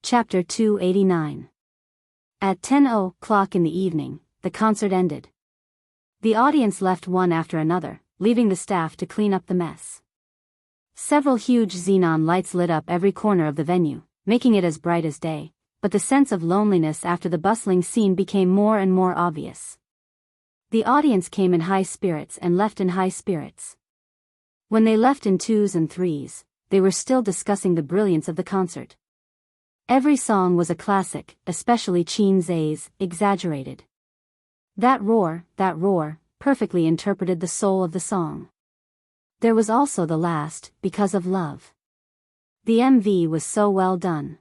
Chapter 289. At 10:00 in the evening, the concert ended. The audience left one after another, leaving the staff to clean up the mess. Several huge xenon lights lit up every corner of the venue, making it as bright as day, but the sense of loneliness after the bustling scene became more and more obvious. The audience came in high spirits and left in high spirits. When they left in twos and threes, they were still discussing the brilliance of the concert. Every song was a classic, especially Chin Zay's Exaggerated. That roar, perfectly interpreted the soul of the song. There was also the last, Because of Love. The MV was so well done.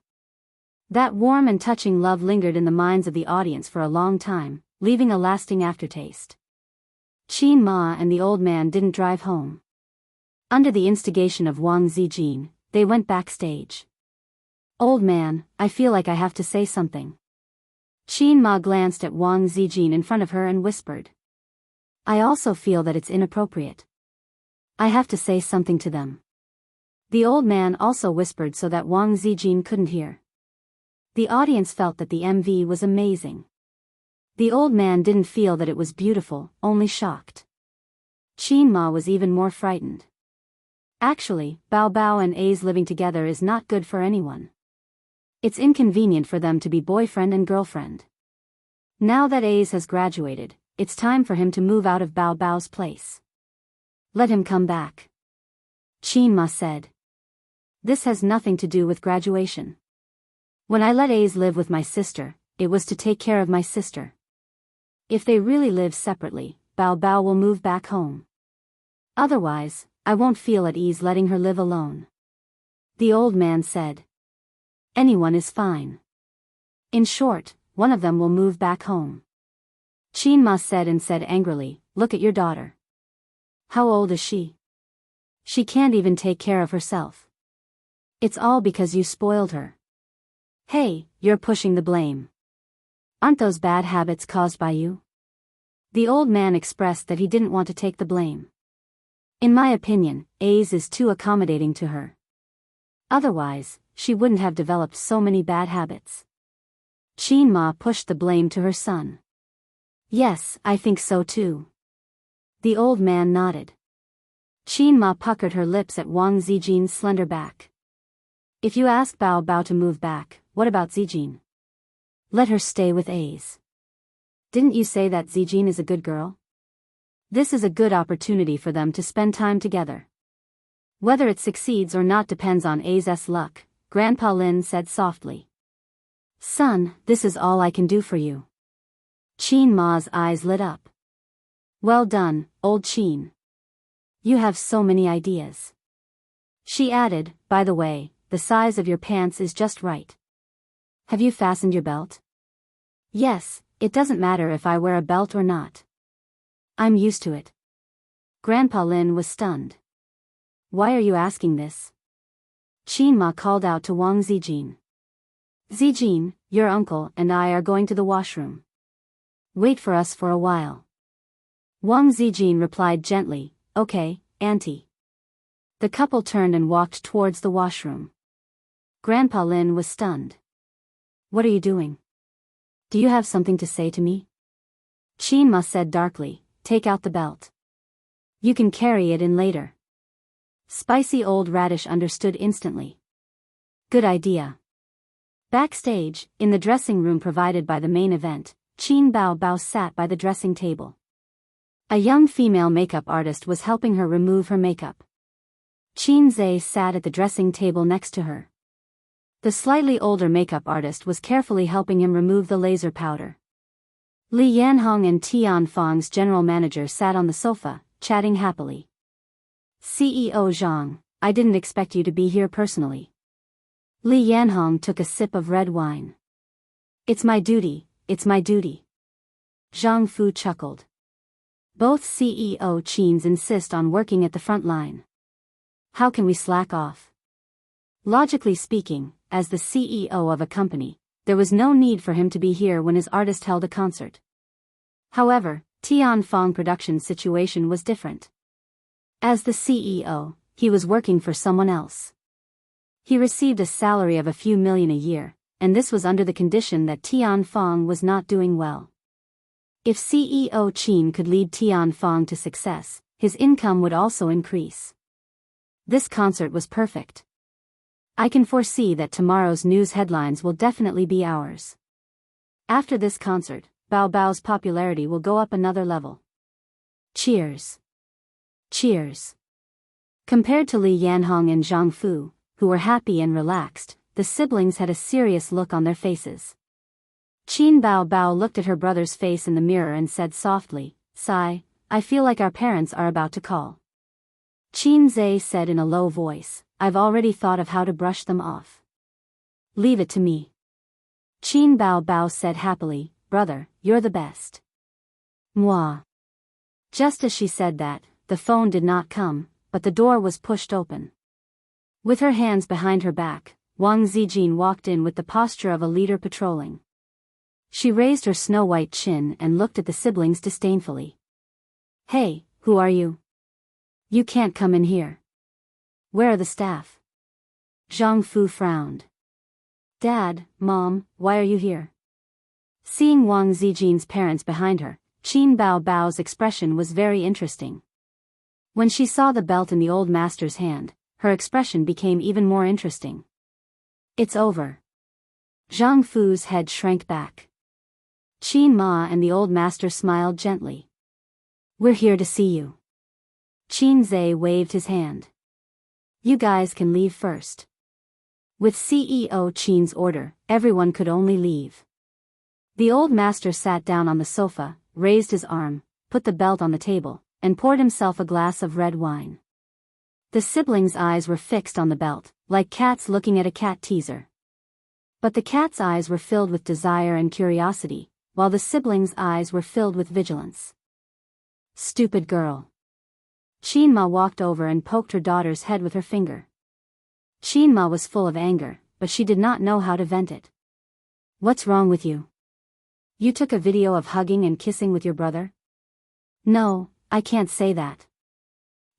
That warm and touching love lingered in the minds of the audience for a long time, leaving a lasting aftertaste. Qin Ma and the old man didn't drive home. Under the instigation of Wang Zijin, they went backstage. "Old man, I feel like I have to say something." Qin Ma glanced at Wang Zijin in front of her and whispered. "I also feel that it's inappropriate. I have to say something to them." The old man also whispered so that Wang Zijin couldn't hear. The audience felt that the MV was amazing. The old man didn't feel that it was beautiful, only shocked. Qin Ma was even more frightened. Actually, Bao Bao and A's living together is not good for anyone. It's inconvenient for them to be boyfriend and girlfriend. Now that A's has graduated, it's time for him to move out of Bao Bao's place. "Let him come back," Qin Ma said. "This has nothing to do with graduation. When I let A's live with my sister, it was to take care of my sister. If they really live separately, Bao Bao will move back home. Otherwise, I won't feel at ease letting her live alone," the old man said. "Anyone is fine. In short, one of them will move back home." Qin Ma said angrily, "Look at your daughter. How old is she? She can't even take care of herself. It's all because you spoiled her. Hey, you're pushing the blame. Aren't those bad habits caused by you?" The old man expressed that he didn't want to take the blame. "In my opinion, A's is too accommodating to her. Otherwise, she wouldn't have developed so many bad habits." Qin Ma pushed the blame to her son. "Yes, I think so too." The old man nodded. Qin Ma puckered her lips at Wang Zijin's slender back. "If you ask Bao Bao to move back, what about Zijin? Let her stay with A's. Didn't you say that Zijin is a good girl? This is a good opportunity for them to spend time together. Whether it succeeds or not depends on A's luck," Grandpa Lin said softly. "Son, this is all I can do for you." Qin Ma's eyes lit up. "Well done, old Qin. You have so many ideas." She added, "By the way, the size of your pants is just right. Have you fastened your belt?" "Yes, it doesn't matter if I wear a belt or not. I'm used to it." Grandpa Lin was stunned. "Why are you asking this?" Qin Ma called out to Wang Zijin. "Zijin, your uncle and I are going to the washroom. Wait for us for a while." Wang Zijin replied gently, "Okay, auntie." The couple turned and walked towards the washroom. Grandpa Lin was stunned. "What are you doing? Do you have something to say to me?" Qin Ma said darkly, "Take out the belt. You can carry it in later." Spicy old radish understood instantly. "Good idea." Backstage, in the dressing room provided by the main event, Qin Bao Bao sat by the dressing table. A young female makeup artist was helping her remove her makeup. Qin Zay sat at the dressing table next to her. The slightly older makeup artist was carefully helping him remove the laser powder. Li Yanhong and Tian Fang's general manager sat on the sofa, chatting happily. "CEO Zhang, I didn't expect you to be here personally." Li Yanhong took a sip of red wine. It's my duty. Zhang Fu chuckled. Both CEO Qins insist on working at the front line. How can we slack off? Logically speaking, as the CEO of a company, there was no need for him to be here when his artist held a concert. However, Tian Fang Productions' situation was different. As the CEO, he was working for someone else. He received a salary of a few million a year, and this was under the condition that Tian Fong was not doing well. If CEO Qin could lead Tian Fong to success, his income would also increase. This concert was perfect. I can foresee that tomorrow's news headlines will definitely be ours. After this concert, Bao Bao's popularity will go up another level. Cheers. Cheers. Compared to Li Yanhong and Zhang Fu, who were happy and relaxed, the siblings had a serious look on their faces. Qin Bao Bao looked at her brother's face in the mirror and said softly, "Sigh, I feel like our parents are about to call." Qin Zhe said in a low voice, "I've already thought of how to brush them off. Leave it to me." Qin Bao Bao said happily, "Brother, you're the best." Moi. Just as she said that, the phone did not come, but the door was pushed open. With her hands behind her back, Wang Zijin walked in with the posture of a leader patrolling. She raised her snow-white chin and looked at the siblings disdainfully. "Hey, who are you? You can't come in here. Where are the staff?" Zhang Fu frowned. "Dad, Mom, why are you here?" Seeing Wang Zijin's parents behind her, Qin Bao Bao's expression was very interesting. When she saw the belt in the old master's hand, her expression became even more interesting. "It's over." Zhang Fu's head shrank back. Qin Ma and the old master smiled gently. "We're here to see you." Qin Zhe waved his hand. "You guys can leave first." With CEO Qin's order, everyone could only leave. The old master sat down on the sofa, raised his arm, put the belt on the table, and poured himself a glass of red wine. The siblings' eyes were fixed on the belt, like cats looking at a cat teaser. But the cat's eyes were filled with desire and curiosity, while the siblings' eyes were filled with vigilance. "Stupid girl." Qin Ma walked over and poked her daughter's head with her finger. Qin Ma was full of anger, but she did not know how to vent it. "What's wrong with you? You took a video of hugging and kissing with your brother?" "No, I can't say that.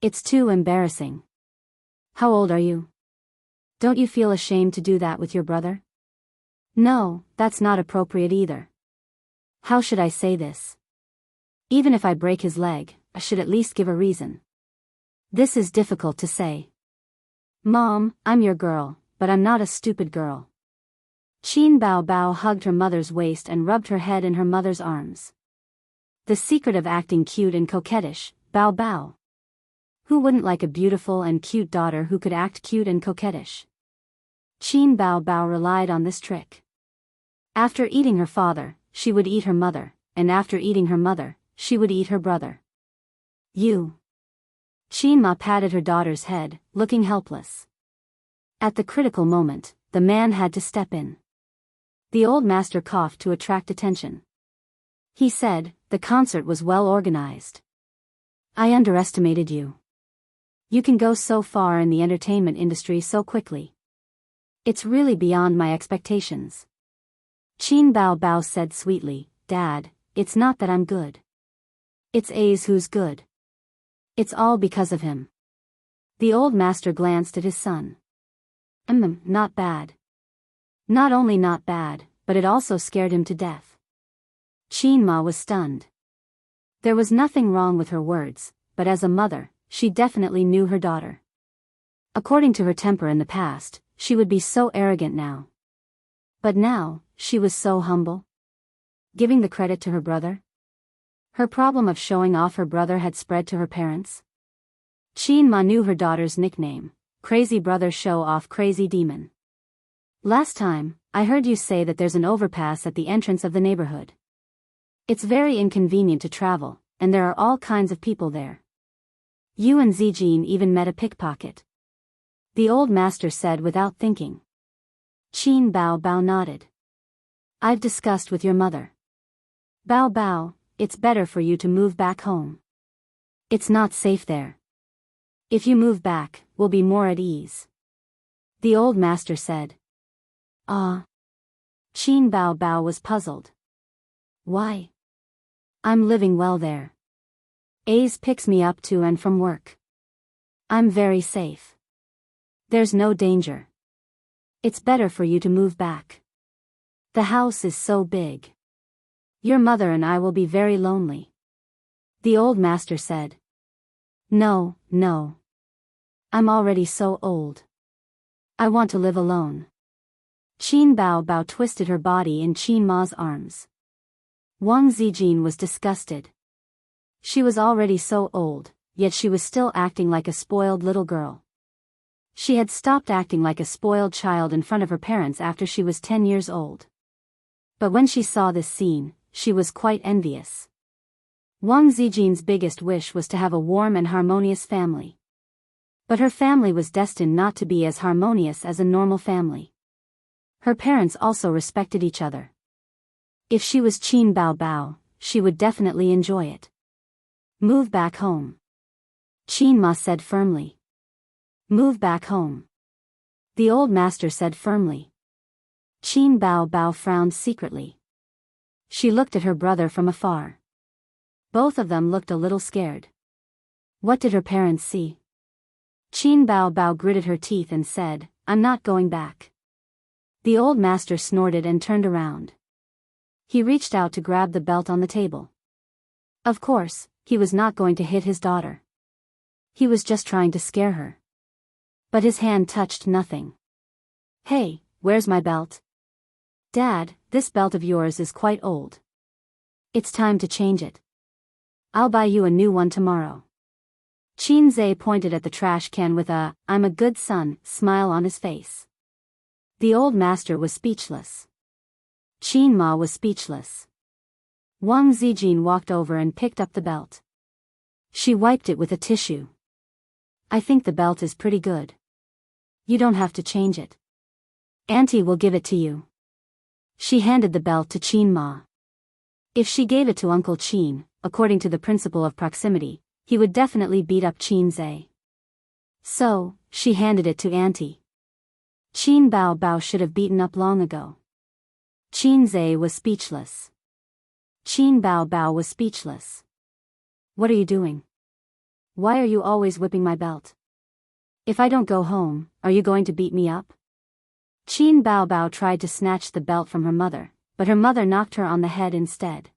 It's too embarrassing." "How old are you? Don't you feel ashamed to do that with your brother?" "No, that's not appropriate either. How should I say this? Even if I break his leg, I should at least give a reason. This is difficult to say. Mom, I'm your girl, but I'm not a stupid girl." Qin Bao Bao hugged her mother's waist and rubbed her head in her mother's arms. The secret of acting cute and coquettish, Bao Bao. Who wouldn't like a beautiful and cute daughter who could act cute and coquettish? Qin Bao Bao relied on this trick. After eating her father, she would eat her mother, and after eating her mother, she would eat her brother. "You." Qin Ma patted her daughter's head, looking helpless. At the critical moment, the man had to step in. The old master coughed to attract attention. He said, "The concert was well organized. I underestimated you. You can go so far in the entertainment industry so quickly. It's really beyond my expectations." Qin Bao Bao said sweetly, "Dad, it's not that I'm good. It's A's who's good. It's all because of him." The old master glanced at his son. Not bad. Not only not bad, but it also scared him to death." Qin Ma was stunned. There was nothing wrong with her words, but as a mother, she definitely knew her daughter. According to her temper in the past, she would be so arrogant now. But now, she was so humble. Giving the credit to her brother? Her problem of showing off her brother had spread to her parents. Qin Ma knew her daughter's nickname, Crazy Brother Show Off Crazy Demon. "Last time, I heard you say that there's an overpass at the entrance of the neighborhood. It's very inconvenient to travel, and there are all kinds of people there. You and Zijin even met a pickpocket." The old master said without thinking. Qin Bao Bao nodded. "I've discussed with your mother. Bao Bao, it's better for you to move back home. It's not safe there. If you move back, we'll be more at ease." The old master said. "Ah." Qin Bao Bao was puzzled. "Why? I'm living well there. A's picks me up to and from work. I'm very safe. There's no danger. It's better for you to move back." The house is so big. Your mother and I will be very lonely. The old master said. No, no. I'm already so old. I want to live alone. Qin Bao Bao twisted her body in Qin Ma's arms. Wang Zijin was disgusted. She was already so old, yet she was still acting like a spoiled little girl. She had stopped acting like a spoiled child in front of her parents after she was 10 years old. But when she saw this scene, she was quite envious. Wang Zijin's biggest wish was to have a warm and harmonious family. But her family was destined not to be as harmonious as a normal family. Her parents also respected each other. If she was Qin Bao Bao, she would definitely enjoy it. Move back home. Qin Ma said firmly. Move back home. The old master said firmly. Qin Bao Bao frowned secretly. She looked at her brother from afar. Both of them looked a little scared. What did her parents see? Qin Bao Bao gritted her teeth and said, I'm not going back. The old master snorted and turned around. He reached out to grab the belt on the table. Of course, he was not going to hit his daughter. He was just trying to scare her. But his hand touched nothing. Hey, where's my belt? Dad, this belt of yours is quite old. It's time to change it. I'll buy you a new one tomorrow. Qin Zhe pointed at the trash can with a, I'm a good son, smile on his face. The old master was speechless. Qin Ma was speechless. Wang Zijin walked over and picked up the belt. She wiped it with a tissue. I think the belt is pretty good. You don't have to change it. Auntie will give it to you. She handed the belt to Qin Ma. If she gave it to Uncle Qin, according to the principle of proximity, he would definitely beat up Qin Zhe. So, she handed it to Auntie. Qin Bao Bao should have beaten up long ago. Qin Zhe was speechless. Qin Bao Bao was speechless. What are you doing? Why are you always whipping my belt? If I don't go home, are you going to beat me up? Qin Bao Bao tried to snatch the belt from her mother, but her mother knocked her on the head instead.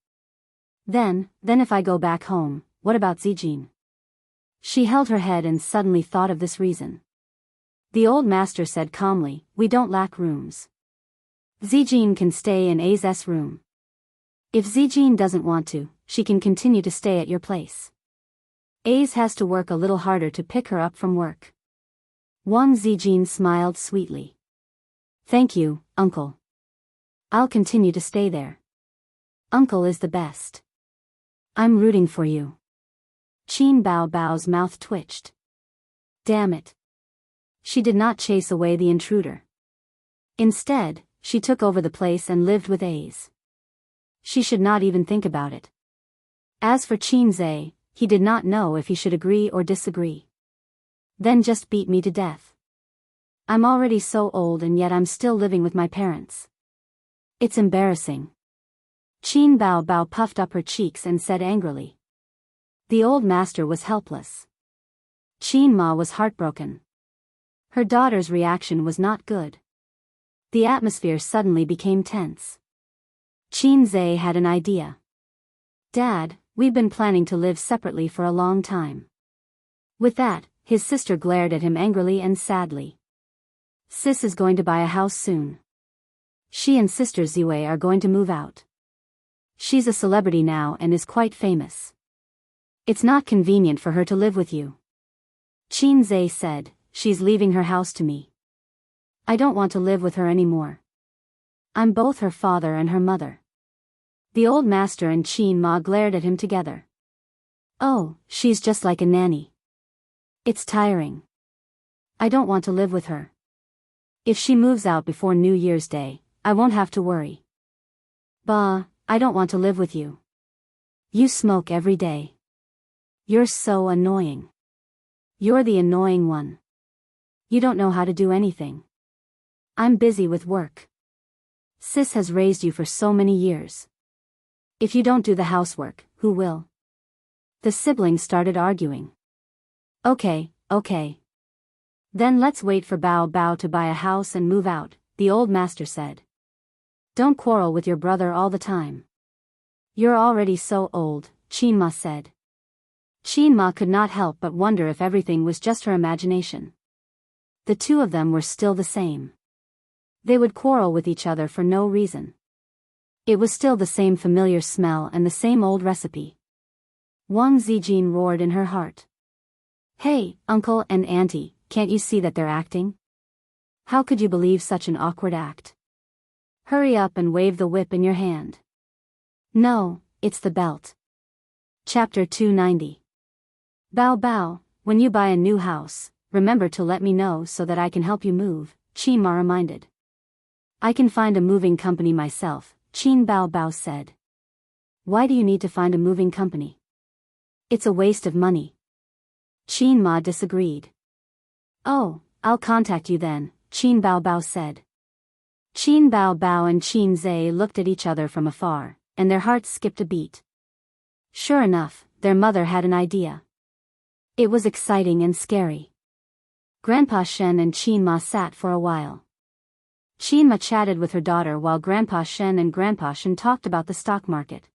Then if I go back home, what about Zijin? She held her head and suddenly thought of this reason. The old master said calmly, we don't lack rooms. Zijin can stay in A's room. If Zijin doesn't want to, she can continue to stay at your place. A's has to work a little harder to pick her up from work. Wang Zijin smiled sweetly. Thank you, Uncle. I'll continue to stay there. Uncle is the best. I'm rooting for you. Qin Bao Bao's mouth twitched. Damn it. She did not chase away the intruder. Instead, she took over the place and lived with A's. She should not even think about it. As for Qin Zhe, he did not know if he should agree or disagree. Then just beat me to death. I'm already so old and yet I'm still living with my parents. It's embarrassing. Qin Bao Bao puffed up her cheeks and said angrily. The old master was helpless. Qin Ma was heartbroken. Her daughter's reaction was not good. The atmosphere suddenly became tense. Qin Zhe had an idea. Dad, we've been planning to live separately for a long time. With that, his sister glared at him angrily and sadly. Sis is going to buy a house soon. She and Sister Ziwei are going to move out. She's a celebrity now and is quite famous. It's not convenient for her to live with you. Qin Zhe said, she's leaving her house to me. I don't want to live with her anymore. I'm both her father and her mother. The old master and Qin Ma glared at him together. Oh, she's just like a nanny. It's tiring. I don't want to live with her. If she moves out before New Year's Day, I won't have to worry. Bah, I don't want to live with you. You smoke every day. You're so annoying. You're the annoying one. You don't know how to do anything. I'm busy with work. Sis has raised you for so many years. If you don't do the housework, who will? The siblings started arguing. Okay. Then let's wait for Bao Bao to buy a house and move out, the old master said. Don't quarrel with your brother all the time. You're already so old, Chinma said. Chinma could not help but wonder if everything was just her imagination. The two of them were still the same. They would quarrel with each other for no reason. It was still the same familiar smell and the same old recipe. Wang Zijin roared in her heart. Hey, uncle and auntie, can't you see that they're acting? How could you believe such an awkward act? Hurry up and wave the whip in your hand. No, it's the belt. Chapter 290. Bao Bao, when you buy a new house, remember to let me know so that I can help you move, Chinma reminded. I can find a moving company myself, Qin Bao Bao said. Why do you need to find a moving company? It's a waste of money. Chinma disagreed. Oh, I'll contact you then, Qin Bao Bao said. Qin Bao Bao and Qin Zhe looked at each other from afar, and their hearts skipped a beat. Sure enough, their mother had an idea. It was exciting and scary. Grandpa Shen and Chinma sat for a while. Chinma chatted with her daughter while Grandpa Shen and Grandpa Shen talked about the stock market.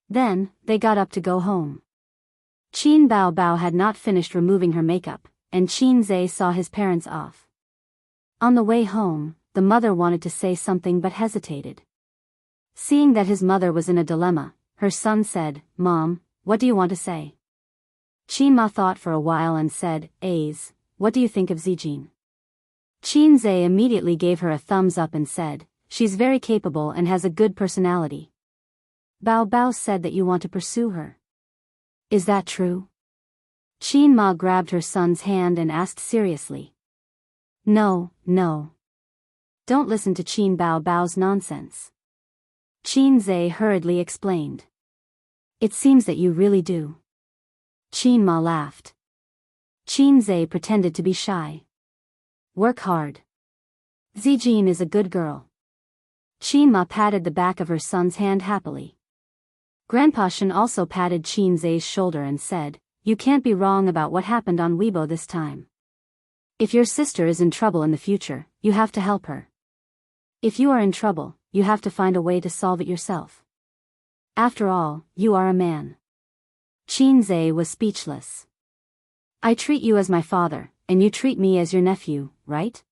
Then, they got up to go home. Qin Bao Bao had not finished removing her makeup, and Qin Zhe saw his parents off. On the way home, the mother wanted to say something but hesitated. Seeing that his mother was in a dilemma, her son said, Mom, what do you want to say? Chinma thought for a while and said, Aze, what do you think of Zijin? Qin Zhe immediately gave her a thumbs up and said, she's very capable and has a good personality. Bao Bao said that you want to pursue her. Is that true? Chinma grabbed her son's hand and asked seriously. No, no. Don't listen to Qin Bao Bao's nonsense. Qin Zhe hurriedly explained. It seems that you really do. Chinma laughed. Qin Zhe pretended to be shy. Work hard. Zijin is a good girl. Chinma patted the back of her son's hand happily. Grandpa Shen also patted Qin Zhe's shoulder and said, You can't be wrong about what happened on Weibo this time. If your sister is in trouble in the future, you have to help her. If you are in trouble, you have to find a way to solve it yourself. After all, you are a man. Qin Zhe was speechless. I treat you as my father, and you treat me as your nephew, right?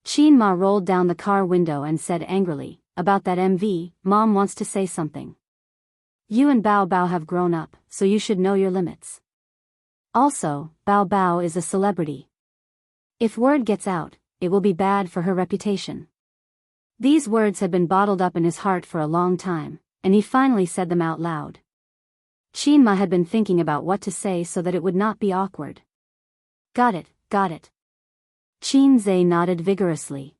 Chinma rolled down the car window and said angrily, About that MV, Mom wants to say something. You and Bao Bao have grown up, so you should know your limits. Also, Bao Bao is a celebrity. If word gets out, it will be bad for her reputation. These words had been bottled up in his heart for a long time, and he finally said them out loud. Chinma had been thinking about what to say so that it would not be awkward. Got it, got it. Qin Zhe nodded vigorously.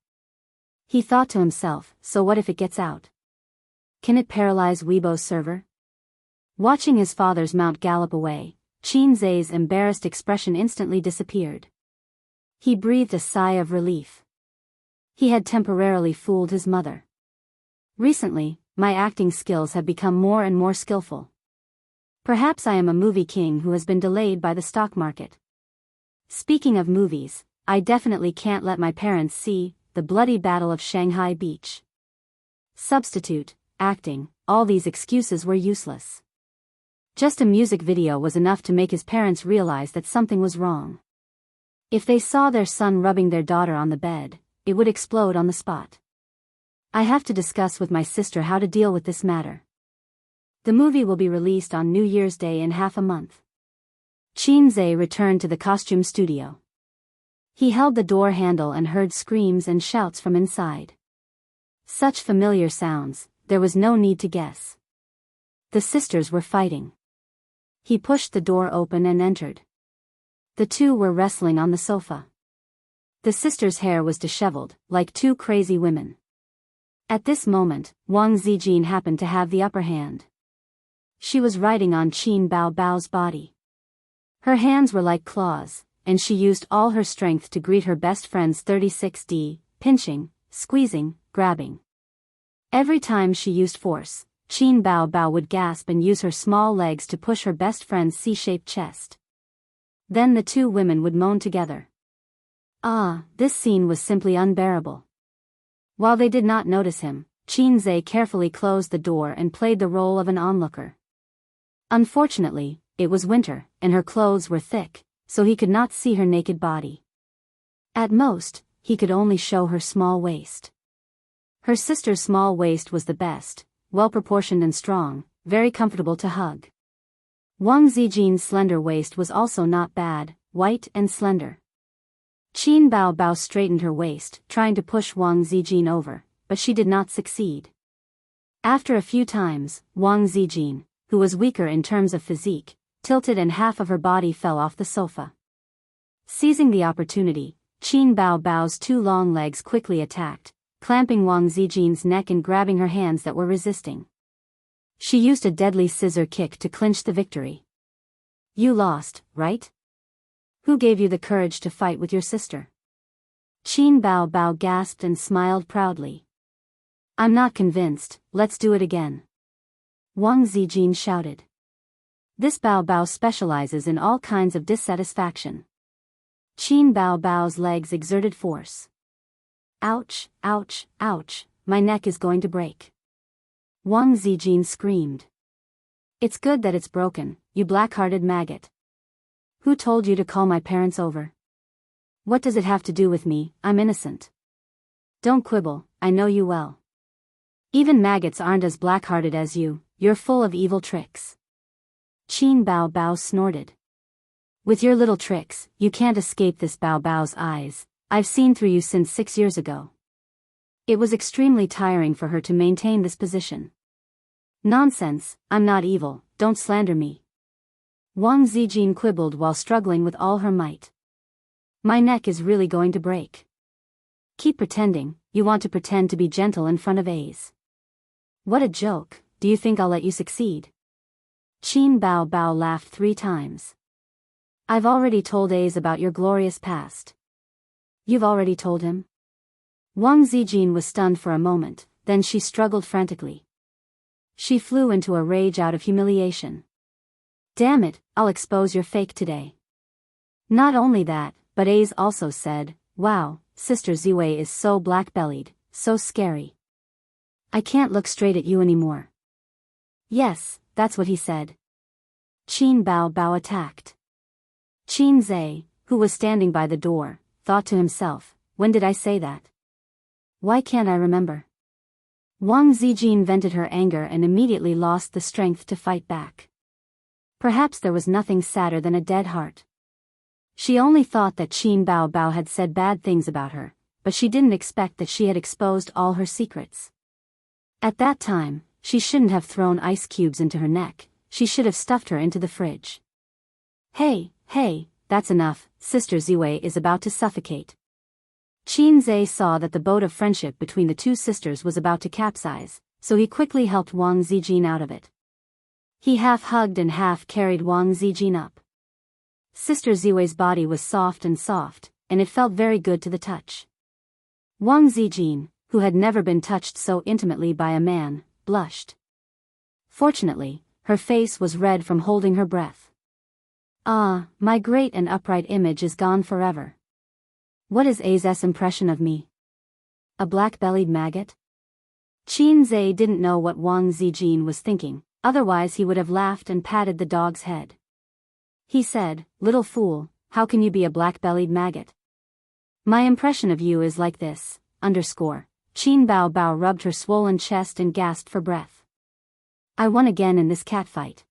He thought to himself, so what if it gets out? Can it paralyze Weibo's server? Watching his father's mount gallop away, Qin Zhe's embarrassed expression instantly disappeared. He breathed a sigh of relief. He had temporarily fooled his mother. Recently, my acting skills have become more and more skillful. Perhaps I am a movie king who has been delayed by the stock market. Speaking of movies, I definitely can't let my parents see The Bloody Battle of Shanghai Beach. Substitute, acting, all these excuses were useless. Just a music video was enough to make his parents realize that something was wrong. If they saw their son rubbing their daughter on the bed, it would explode on the spot. I have to discuss with my sister how to deal with this matter. The movie will be released on New Year's Day in half a month. Qin Zhe returned to the costume studio. He held the door handle and heard screams and shouts from inside. Such familiar sounds, there was no need to guess. The sisters were fighting. He pushed the door open and entered. The two were wrestling on the sofa. The sisters' hair was disheveled, like two crazy women. At this moment, Wang Zijin happened to have the upper hand. She was riding on Qin Bao Bao's body. Her hands were like claws, and she used all her strength to greet her best friend's 36D, pinching, squeezing, grabbing. Every time she used force, Qin Bao Bao would gasp and use her small legs to push her best friend's C-shaped chest. Then the two women would moan together. This scene was simply unbearable. While they did not notice him, Qinze carefully closed the door and played the role of an onlooker. Unfortunately, it was winter, and her clothes were thick, so he could not see her naked body. At most, he could only show her small waist. Her sister's small waist was the best, well-proportioned and strong, very comfortable to hug. Wang Zijin's slender waist was also not bad, white and slender. Qin Baobao straightened her waist, trying to push Wang Zijin over, but she did not succeed. After a few times, Wang Zijin, who was weaker in terms of physique, tilted and half of her body fell off the sofa. Seizing the opportunity, Qin Baobao's two long legs quickly attacked, clamping Wang Zijin's neck and grabbing her hands that were resisting. She used a deadly scissor kick to clinch the victory. You lost, right? Who gave you the courage to fight with your sister? Qin Baobao gasped and smiled proudly. I'm not convinced, let's do it again. Wang Zijin shouted. This Baobao specializes in all kinds of dissatisfaction. Qin Baobao's legs exerted force. Ouch, ouch, ouch, my neck is going to break. Wang Zijin screamed. It's good that it's broken, you black-hearted maggot. Who told you to call my parents over? What does it have to do with me? I'm innocent. Don't quibble, I know you well. Even maggots aren't as black-hearted as you, you're full of evil tricks. Qin Baobao snorted. With your little tricks, you can't escape this Baobao's eyes. I've seen through you since 6 years ago. It was extremely tiring for her to maintain this position. Nonsense, I'm not evil, don't slander me. Wang Zijin quibbled while struggling with all her might. My neck is really going to break. Keep pretending, you want to pretend to be gentle in front of A's. What a joke, do you think I'll let you succeed? Qin Baobao laughed 3 times. I've already told A's about your glorious past. You've already told him? Wang Zijin was stunned for a moment, then she struggled frantically. She flew into a rage out of humiliation. Damn it, I'll expose your fake today. Not only that, but A's also said, wow, Sister Ziwei is so black-bellied, so scary. I can't look straight at you anymore. Yes, that's what he said. Qin Baobao attacked. Qin Zhe, who was standing by the door, thought to himself, when did I say that? Why can't I remember? Wang Zijin vented her anger and immediately lost the strength to fight back. Perhaps there was nothing sadder than a dead heart. She only thought that Qin Baobao had said bad things about her, but she didn't expect that she had exposed all her secrets. At that time, she shouldn't have thrown ice cubes into her neck, she should have stuffed her into the fridge. Hey, that's enough, Sister Ziwei is about to suffocate. Qin Zhe saw that the boat of friendship between the two sisters was about to capsize, so he quickly helped Wang Zijin out of it. He half hugged and half carried Wang Zijin up. Sister Ziwei's body was soft, and it felt very good to the touch. Wang Zijin, who had never been touched so intimately by a man, blushed. Fortunately, her face was red from holding her breath. Ah, my great and upright image is gone forever. What is A's impression of me? A black-bellied maggot? Qin Zhe didn't know what Wang Zijin was thinking, otherwise he would have laughed and patted the dog's head. He said, little fool, how can you be a black-bellied maggot? My impression of you is like this, _. Qin Baobao rubbed her swollen chest and gasped for breath. I won again in this catfight.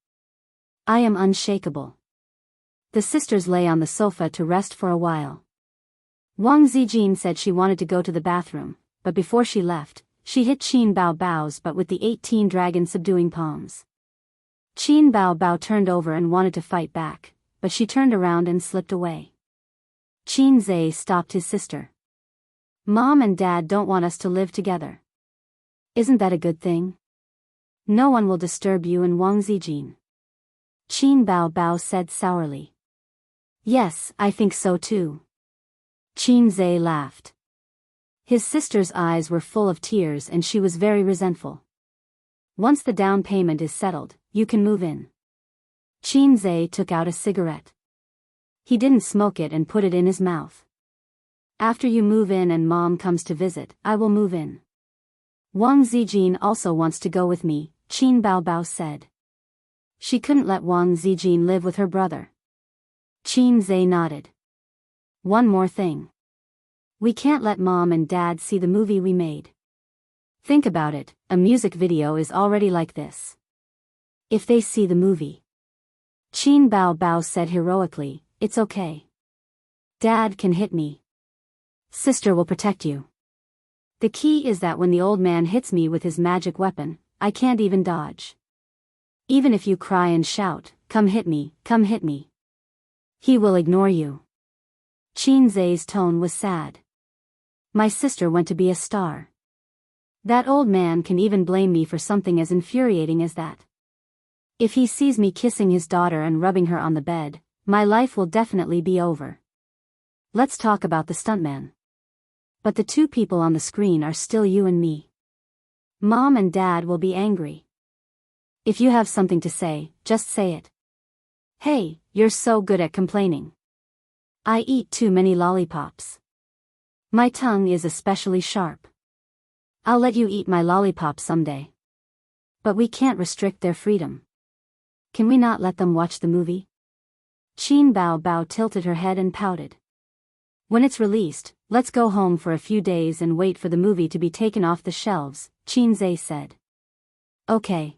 I am unshakable. The sisters lay on the sofa to rest for a while. Wang Zijin said she wanted to go to the bathroom, but before she left, she hit Qin Baobao's butt with the 18 dragon subduing palms. Qin Baobao turned over and wanted to fight back, but she turned around and slipped away. Qin Zhe stopped his sister. Mom and Dad don't want us to live together. Isn't that a good thing? No one will disturb you and Wang Zijin. Qin Baobao said sourly. Yes, I think so too. Qin Zhe laughed. His sister's eyes were full of tears and she was very resentful. Once the down payment is settled, you can move in. Qin Zhe took out a cigarette. He didn't smoke it and put it in his mouth. After you move in and Mom comes to visit, I will move in. Wang Zijin also wants to go with me, Qin Baobao said. She couldn't let Wang Zijin live with her brother. Qin Zhe nodded. One more thing. We can't let Mom and Dad see the movie we made. Think about it, a music video is already like this. If they see the movie. Qin Baobao said heroically, it's okay. Dad can hit me. Sister will protect you. The key is that when the old man hits me with his magic weapon, I can't even dodge. Even if you cry and shout, come hit me, come hit me. He will ignore you. Qin Zhe's tone was sad. My sister went to be a star. That old man can even blame me for something as infuriating as that. If he sees me kissing his daughter and rubbing her on the bed, my life will definitely be over. Let's talk about the stuntman. But the two people on the screen are still you and me. Mom and Dad will be angry. If you have something to say, just say it. Hey, you're so good at complaining. I eat too many lollipops. My tongue is especially sharp. I'll let you eat my lollipop someday. But we can't restrict their freedom. Can we not let them watch the movie? Qin Baobao tilted her head and pouted. When it's released, let's go home for a few days and wait for the movie to be taken off the shelves, Qin Zhe said. Okay.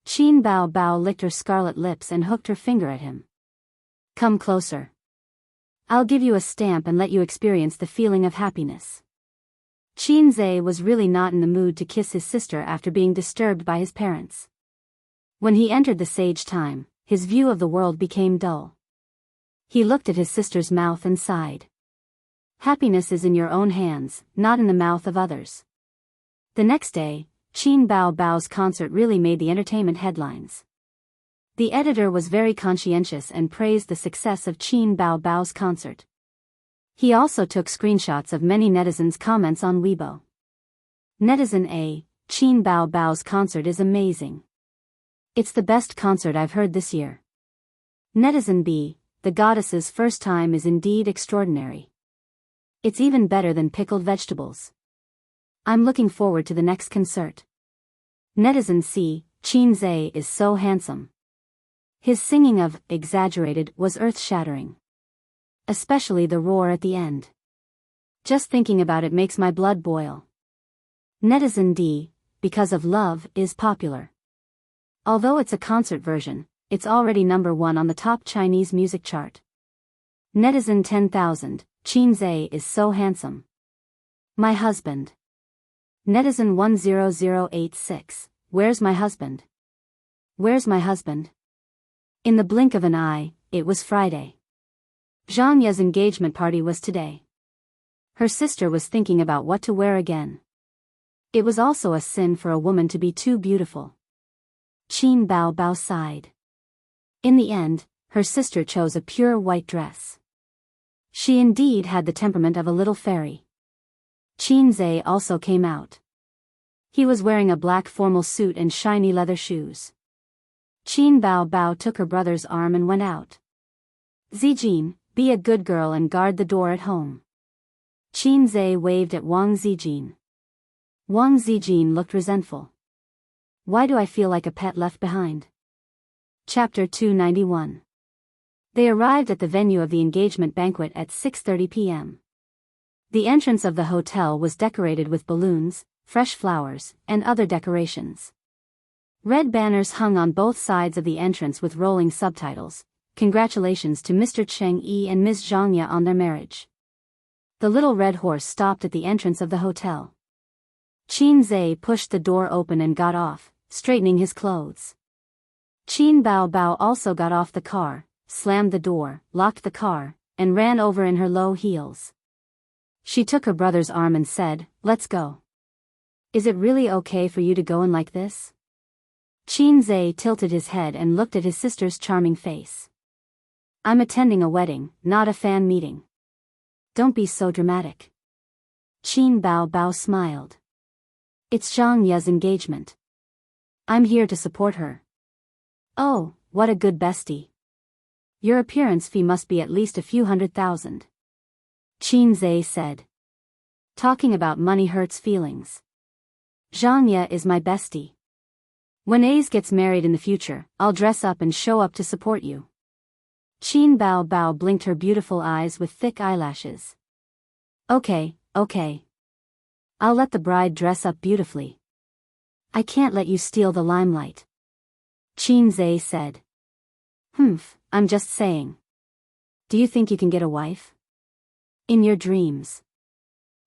Qin Baobao licked her scarlet lips and hooked her finger at him. Come closer. I'll give you a stamp and let you experience the feeling of happiness. Qin Zhe was really not in the mood to kiss his sister after being disturbed by his parents. When he entered the sage time, his view of the world became dull. He looked at his sister's mouth and sighed. Happiness is in your own hands, not in the mouth of others. The next day, Qin Baobao's concert really made the entertainment headlines. The editor was very conscientious and praised the success of Qin Baobao's concert. He also took screenshots of many netizens' comments on Weibo. Netizen A, Qin Baobao's concert is amazing. It's the best concert I've heard this year. Netizen B, the goddess's first time is indeed extraordinary. It's even better than pickled vegetables. I'm looking forward to the next concert. Netizen C, Qin Zhe is so handsome. His singing of Exaggerated was earth-shattering. Especially the roar at the end. Just thinking about it makes my blood boil. Netizen D, Because of Love is popular. Although it's a concert version, it's already #1 on the top Chinese music chart. Netizen 10,000, Qin Zhe is so handsome. My husband. Netizen 10086, where's my husband? Where's my husband? In the blink of an eye, it was Friday. Zhang Ye's engagement party was today. Her sister was thinking about what to wear again. It was also a sin for a woman to be too beautiful. Qin Baobao sighed. In the end, her sister chose a pure white dress. She indeed had the temperament of a little fairy. Qin Zhe also came out. He was wearing a black formal suit and shiny leather shoes. Qin Baobao took her brother's arm and went out. Zijin, be a good girl and guard the door at home. Qin Zhe waved at Wang Zijin. Wang Zijin looked resentful. Why do I feel like a pet left behind? Chapter 291. They arrived at the venue of the engagement banquet at 6:30 p.m. The entrance of the hotel was decorated with balloons, fresh flowers, and other decorations. Red banners hung on both sides of the entrance with rolling subtitles. Congratulations to Mr. Cheng Yi and Ms. Zhang Ye on their marriage. The little red horse stopped at the entrance of the hotel. Qin Zhe pushed the door open and got off, straightening his clothes. Qin Baobao also got off the car, slammed the door, locked the car, and ran over in her low heels. She took her brother's arm and said, "Let's go." Is it really okay for you to go in like this? Qin Zhe tilted his head and looked at his sister's charming face. I'm attending a wedding, not a fan meeting. Don't be so dramatic. Qin Baobao smiled. It's Zhang Ye's engagement. I'm here to support her. Oh, what a good bestie. Your appearance fee must be at least a few $100,000. Qin Zhe said. Talking about money hurts feelings. Zhangya is my bestie. When Ace gets married in the future, I'll dress up and show up to support you. Qin Bao Bao blinked her beautiful eyes with thick eyelashes. Okay. I'll let the bride dress up beautifully. I can't let you steal the limelight. Qin Zhe said. I'm just saying. Do you think you can get a wife? In your dreams.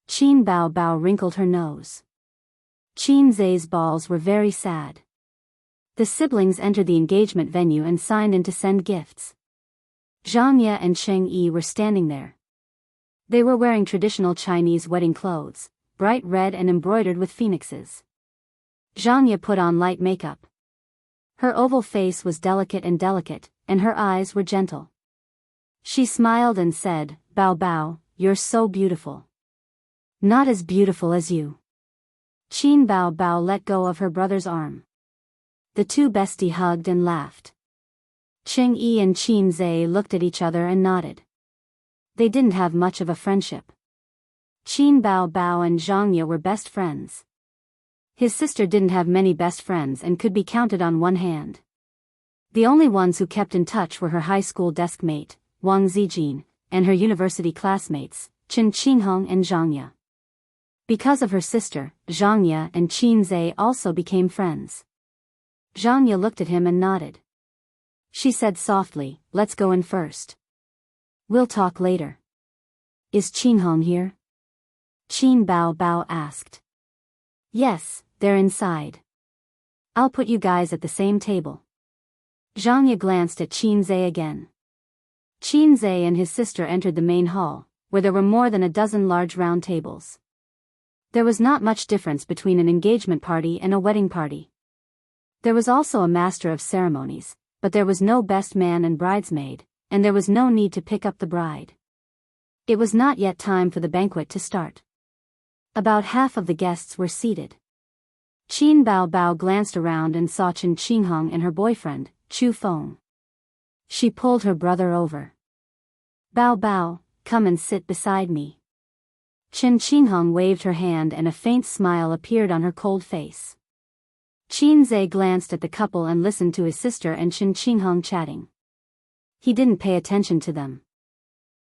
Qin Bao Bao wrinkled her nose. Qin Zhe's balls were very sad. The siblings entered the engagement venue and signed in to send gifts. Zhang Ye and Cheng Yi were standing there. They were wearing traditional Chinese wedding clothes, bright red and embroidered with phoenixes. Zhang Ye put on light makeup. Her oval face was delicate, and her eyes were gentle. She smiled and said, Bao Bao, you're so beautiful. Not as beautiful as you. Qin Bao Bao let go of her brother's arm. The two besties hugged and laughed. Cheng Yi and Qin Zhe looked at each other and nodded. They didn't have much of a friendship. Qin Bao Bao and Zhang Ye were best friends. His sister didn't have many best friends and could be counted on one hand. The only ones who kept in touch were her high school desk mate, Wang Zijin, and her university classmates, Chen Qinghong and Zhang Ye. Because of her sister, Zhang Ye and Qin Zhe also became friends. Zhang Ye looked at him and nodded. She said softly, let's go in first. We'll talk later. Is Qinghong here? Qin Bao Bao asked. Yes, they're inside. I'll put you guys at the same table. Zhang Ye glanced at Qin Zhe again. Qin Zhe and his sister entered the main hall, where there were more than a dozen large round tables. There was not much difference between an engagement party and a wedding party. There was also a master of ceremonies, but there was no best man and bridesmaid, and there was no need to pick up the bride. It was not yet time for the banquet to start. About half of the guests were seated. Qin Bao Bao glanced around and saw Chen Qinghong and her boyfriend, Chu Feng. She pulled her brother over. Bao Bao, come and sit beside me. Chen Qinghong waved her hand and a faint smile appeared on her cold face. Qin Zhe glanced at the couple and listened to his sister and Chen Qinghong chatting. He didn't pay attention to them.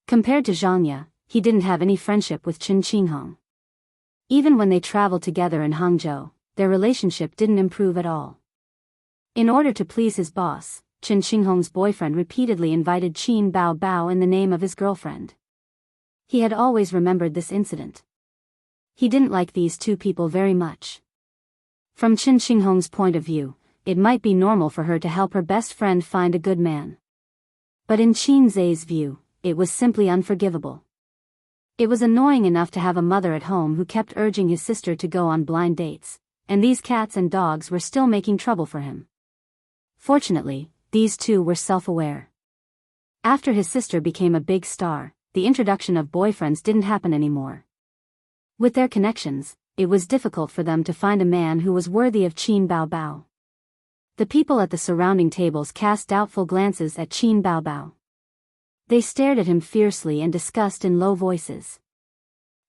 Compared to Zhang Ye, he didn't have any friendship with Chen Qinghong. Even when they traveled together in Hangzhou, their relationship didn't improve at all. In order to please his boss, Chen Qinghong's boyfriend repeatedly invited Qin Bao Bao in the name of his girlfriend. He had always remembered this incident. He didn't like these two people very much. From Chen Qinghong's point of view, it might be normal for her to help her best friend find a good man. But in Qin Zhe's view, it was simply unforgivable. It was annoying enough to have a mother at home who kept urging his sister to go on blind dates, and these cats and dogs were still making trouble for him. Fortunately, these two were self-aware. After his sister became a big star, the introduction of boyfriends didn't happen anymore. With their connections, it was difficult for them to find a man who was worthy of Qin Bao Bao. The people at the surrounding tables cast doubtful glances at Qin Bao Bao. They stared at him fiercely and discussed in low voices.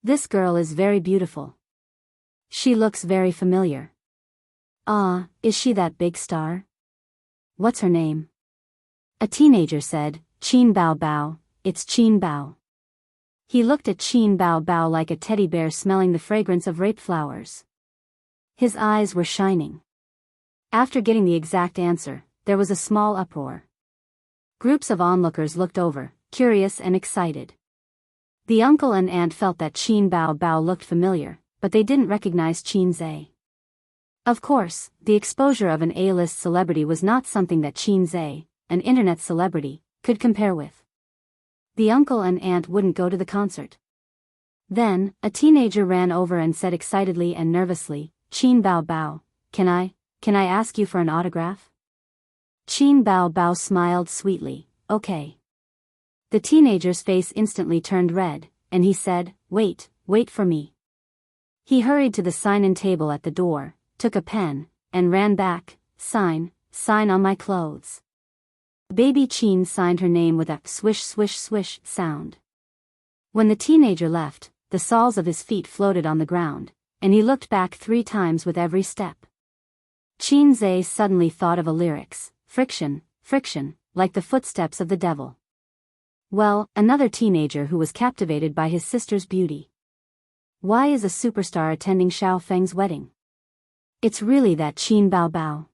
This girl is very beautiful. She looks very familiar. Ah, is she that big star? What's her name? A teenager said, Qin Bao Bao, it's Qin Bao. He looked at Qin Bao Bao like a teddy bear smelling the fragrance of rape flowers. His eyes were shining. After getting the exact answer, there was a small uproar. Groups of onlookers looked over, curious and excited. The uncle and aunt felt that Qin Bao Bao looked familiar, but they didn't recognize Qin Zhe. Of course, the exposure of an A-list celebrity was not something that Qin Zhe, an internet celebrity, could compare with. The uncle and aunt wouldn't go to the concert. Then, a teenager ran over and said excitedly and nervously, Qin Bao Bao, can I ask you for an autograph? Qin Bao Bao smiled sweetly, okay. The teenager's face instantly turned red, and he said, wait for me. He hurried to the sign-in table at the door, took a pen, and ran back, sign on my clothes. Baby Qin signed her name with a swish swish swish sound. When the teenager left, the soles of his feet floated on the ground, and he looked back 3 times with every step. Qin Zhe suddenly thought of a lyrics, friction, friction, like the footsteps of the devil. Well, another teenager who was captivated by his sister's beauty. Why is a superstar attending Xiao Feng's wedding? It's really that Qin Bao Bao.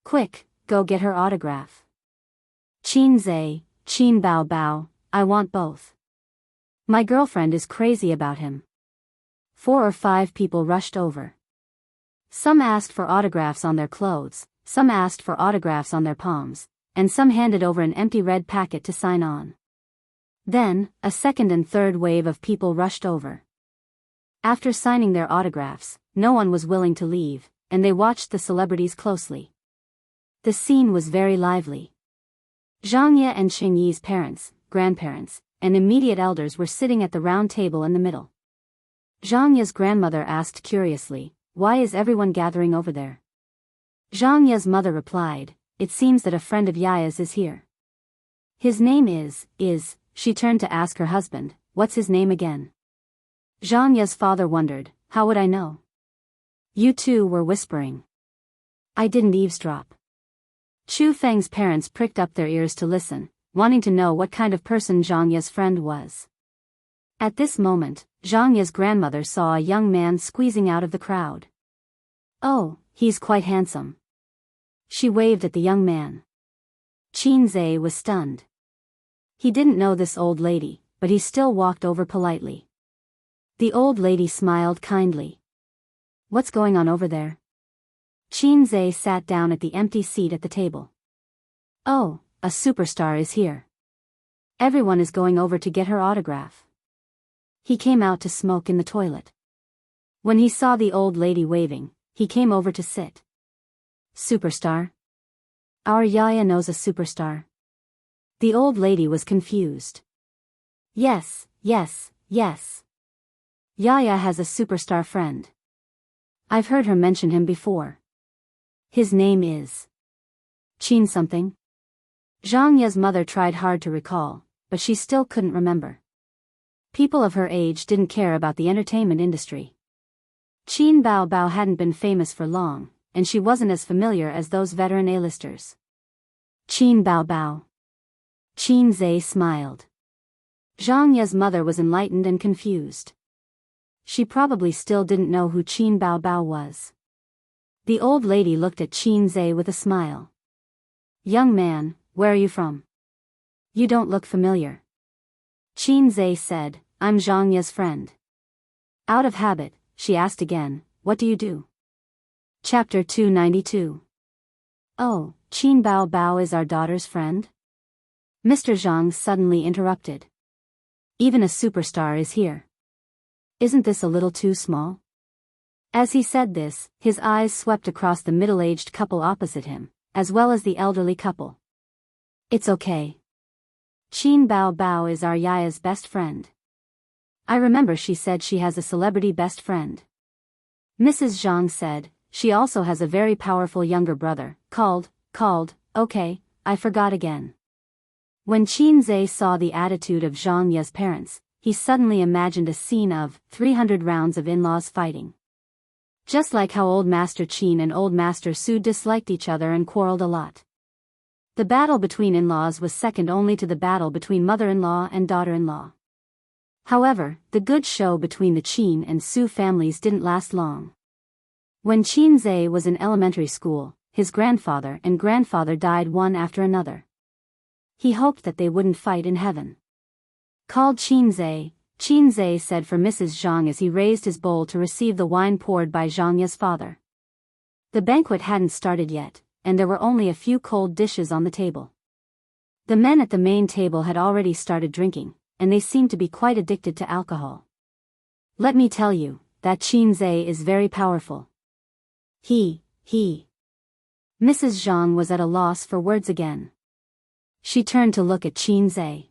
Quick, go get her autograph. Qin Zhe, Qin Bao Bao, I want both. My girlfriend is crazy about him. 4 or 5 people rushed over. Some asked for autographs on their clothes, some asked for autographs on their palms, and some handed over an empty red packet to sign on. Then, a second and third wave of people rushed over. After signing their autographs, no one was willing to leave, and they watched the celebrities closely. The scene was very lively. Zhang Ye and Xing Yi's parents, grandparents, and immediate elders were sitting at the round table in the middle. Zhang Ye's grandmother asked curiously, "Why is everyone gathering over there?" Zhang Ye's mother replied, "It seems that a friend of Yaya's is here." "His name is," she turned to ask her husband, "What's his name again?" Zhang Ye's father wondered, "How would I know?" "You two were whispering." "I didn't eavesdrop." Chu Feng's parents pricked up their ears to listen, wanting to know what kind of person Zhang Ye's friend was. At this moment, Zhang Ye's grandmother saw a young man squeezing out of the crowd. "Oh, he's quite handsome." She waved at the young man. Qin Zhe was stunned. He didn't know this old lady, but he still walked over politely. The old lady smiled kindly. "What's going on over there?" Qin Zhe sat down at the empty seat at the table. "Oh, a superstar is here. Everyone is going over to get her autograph." He came out to smoke in the toilet. When he saw the old lady waving, he came over to sit. "Superstar? Our Yaya knows a superstar?" The old lady was confused. Yes. Yaya has a superstar friend. I've heard her mention him before. His name is Qin something? Zhang Ye's mother tried hard to recall, but she still couldn't remember. People of her age didn't care about the entertainment industry. Qin Bao Bao hadn't been famous for long, and she wasn't as familiar as those veteran A-listers. Qin Bao Bao. Qin Zhe smiled. Zhang Ye's mother was enlightened and confused. She probably still didn't know who Qin Bao Bao was. The old lady looked at Qin Zhe with a smile. "Young man, where are you from? You don't look familiar." Qin Zhe said, "I'm Zhang Ye's friend." Out of habit, she asked again, "What do you do?" Chapter 292. "Oh, Qin Bao Bao is our daughter's friend?" Mr. Zhang suddenly interrupted. "Even a superstar is here. Isn't this a little too small?" As he said this, his eyes swept across the middle-aged couple opposite him, as well as the elderly couple. "It's okay. Qin Bao Bao is our Yaya's best friend. I remember she said she has a celebrity best friend." Mrs. Zhang said, "She also has a very powerful younger brother, called, okay, I forgot again." When Qin Zhe saw the attitude of Zhang Ye's parents, he suddenly imagined a scene of 300 rounds of in-laws fighting. Just like how Old Master Qin and Old Master Su disliked each other and quarreled a lot. The battle between in-laws was second only to the battle between mother-in-law and daughter-in-law. However, the good show between the Qin and Su families didn't last long. When Qin Zhe was in elementary school, his grandfather and grandfather died one after another. He hoped that they wouldn't fight in heaven. Called Qin Zhe said for Mrs. Zhang as he raised his bowl to receive the wine poured by Zhang Ye's father. The banquet hadn't started yet, and there were only a few cold dishes on the table. The men at the main table had already started drinking, and they seemed to be quite addicted to alcohol. "Let me tell you, that Qin Zhe is very powerful. He. Mrs. Zhang was at a loss for words again. She turned to look at Qin Zhe.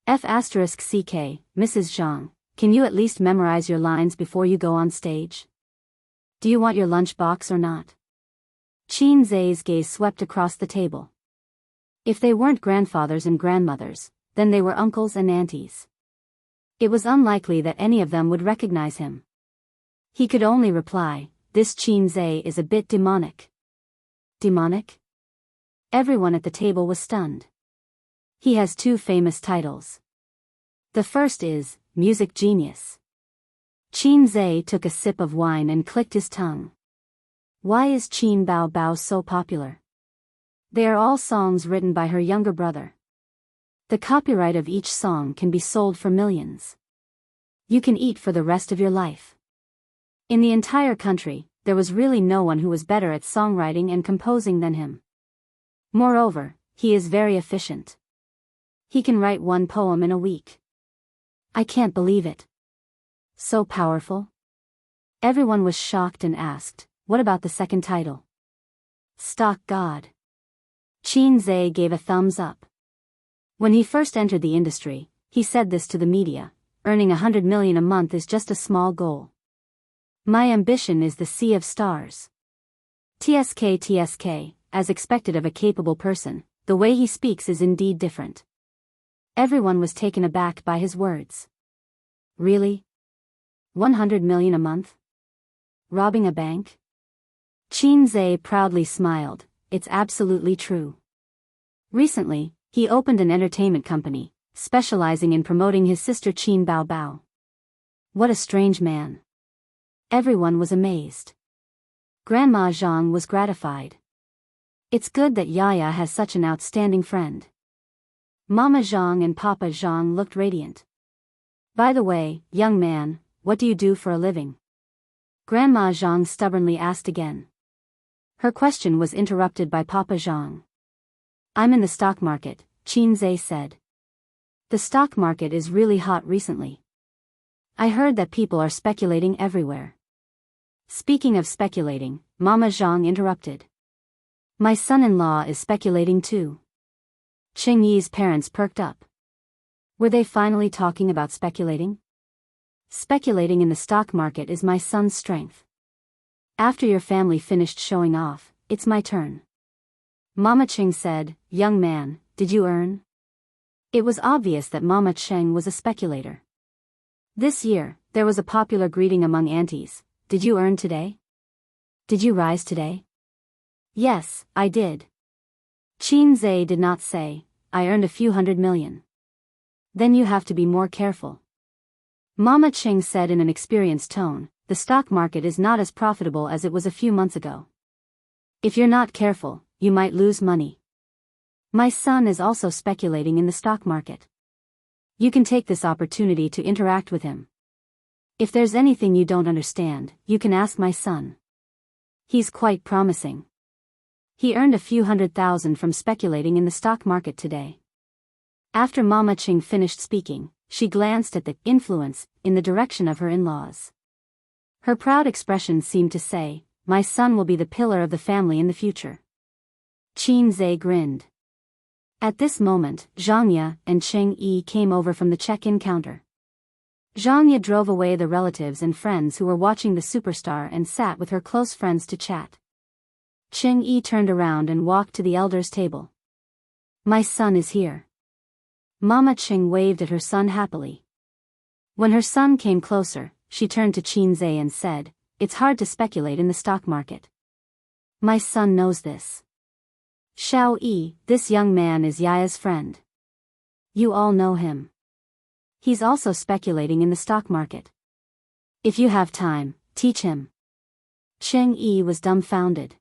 F***ck, Mrs. Zhang, can you at least memorize your lines before you go on stage? Do you want your lunchbox or not?" Qin Zhe's gaze swept across the table. If they weren't grandfathers and grandmothers, then they were uncles and aunties. It was unlikely that any of them would recognize him. He could only reply, "This Qin Zhe is a bit demonic." Demonic? Everyone at the table was stunned. He has two famous titles. The first is, music genius. Qin Zhe took a sip of wine and clicked his tongue. Why is Qin Bao Bao so popular? They are all songs written by her younger brother. The copyright of each song can be sold for millions. You can eat for the rest of your life. In the entire country, there was really no one who was better at songwriting and composing than him. Moreover, he is very efficient. He can write one poem in a week. I can't believe it. So powerful? Everyone was shocked and asked, what about the second title? Stock God. Qin Zhe gave a thumbs up. When he first entered the industry, he said this to the media, earning 100 million a month is just a small goal. My ambition is the sea of stars. TSK, as expected of a capable person, the way he speaks is indeed different. Everyone was taken aback by his words. Really? 100 million a month? Robbing a bank? Qin Zhe proudly smiled, it's absolutely true. Recently, he opened an entertainment company, specializing in promoting his sister Qin Bao Bao. What a strange man. Everyone was amazed. Grandma Zhang was gratified. It's good that Yaya has such an outstanding friend. Mama Zhang and Papa Zhang looked radiant. By the way, young man, what do you do for a living? Grandma Zhang stubbornly asked again. Her question was interrupted by Papa Zhang. I'm in the stock market, Qin Zhe said. The stock market is really hot recently. I heard that people are speculating everywhere. Speaking of speculating, Mama Zhang interrupted. My son-in-law is speculating too. Qing Yi's parents perked up. Were they finally talking about speculating? Speculating in the stock market is my son's strength. After your family finished showing off, it's my turn. Mama Qing said, young man, did you earn? It was obvious that Mama Qing was a speculator. This year, there was a popular greeting among aunties. Did you earn today? Did you rise today? Yes, I did. Qin Zhe did not say, I earned a few 100 million. Then you have to be more careful. Mama Qing said in an experienced tone, the stock market is not as profitable as it was a few months ago. If you're not careful, you might lose money. My son is also speculating in the stock market. You can take this opportunity to interact with him. If there's anything you don't understand, you can ask my son. He's quite promising. He earned a few 100,000 from speculating in the stock market today. After Mama Qing finished speaking, she glanced at the influence in the direction of her in-laws. Her proud expression seemed to say, my son will be the pillar of the family in the future. Qin Zhe grinned. At this moment, Zhangya and Cheng Yi came over from the check-in counter. Zhangya drove away the relatives and friends who were watching the superstar and sat with her close friends to chat. Cheng Yi turned around and walked to the elders' table. My son is here. Mama Qing waved at her son happily. When her son came closer, she turned to Qin Zhe and said, it's hard to speculate in the stock market. My son knows this. Xiao Yi, this young man is Yaya's friend. You all know him. He's also speculating in the stock market. If you have time, teach him. Cheng Yi was dumbfounded.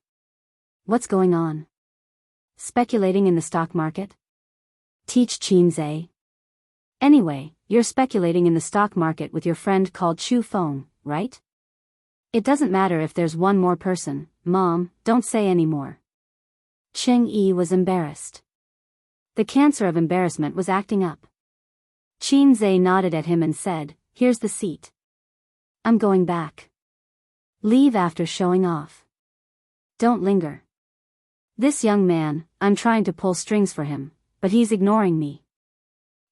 What's going on? Speculating in the stock market? Teach Qin Zhe. Anyway, you're speculating in the stock market with your friend called Chu Feng, right? It doesn't matter if there's one more person, Mom, don't say any more. Cheng Yi was embarrassed. The cancer of embarrassment was acting up. Qin Zhe nodded at him and said, here's the seat. I'm going back. Leave after showing off. Don't linger. This young man, I'm trying to pull strings for him, but he's ignoring me.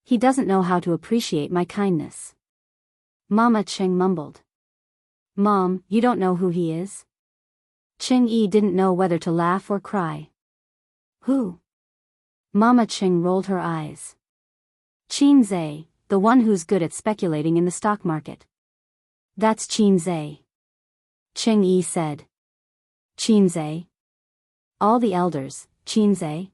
He doesn't know how to appreciate my kindness. Mama Qing mumbled. Mom, you don't know who he is? Cheng Yi didn't know whether to laugh or cry. Who? Mama Qing rolled her eyes. Qin Zhe, the one who's good at speculating in the stock market. That's Qin Zhe. Cheng Yi said. Qinzai. All the elders, Qinzai.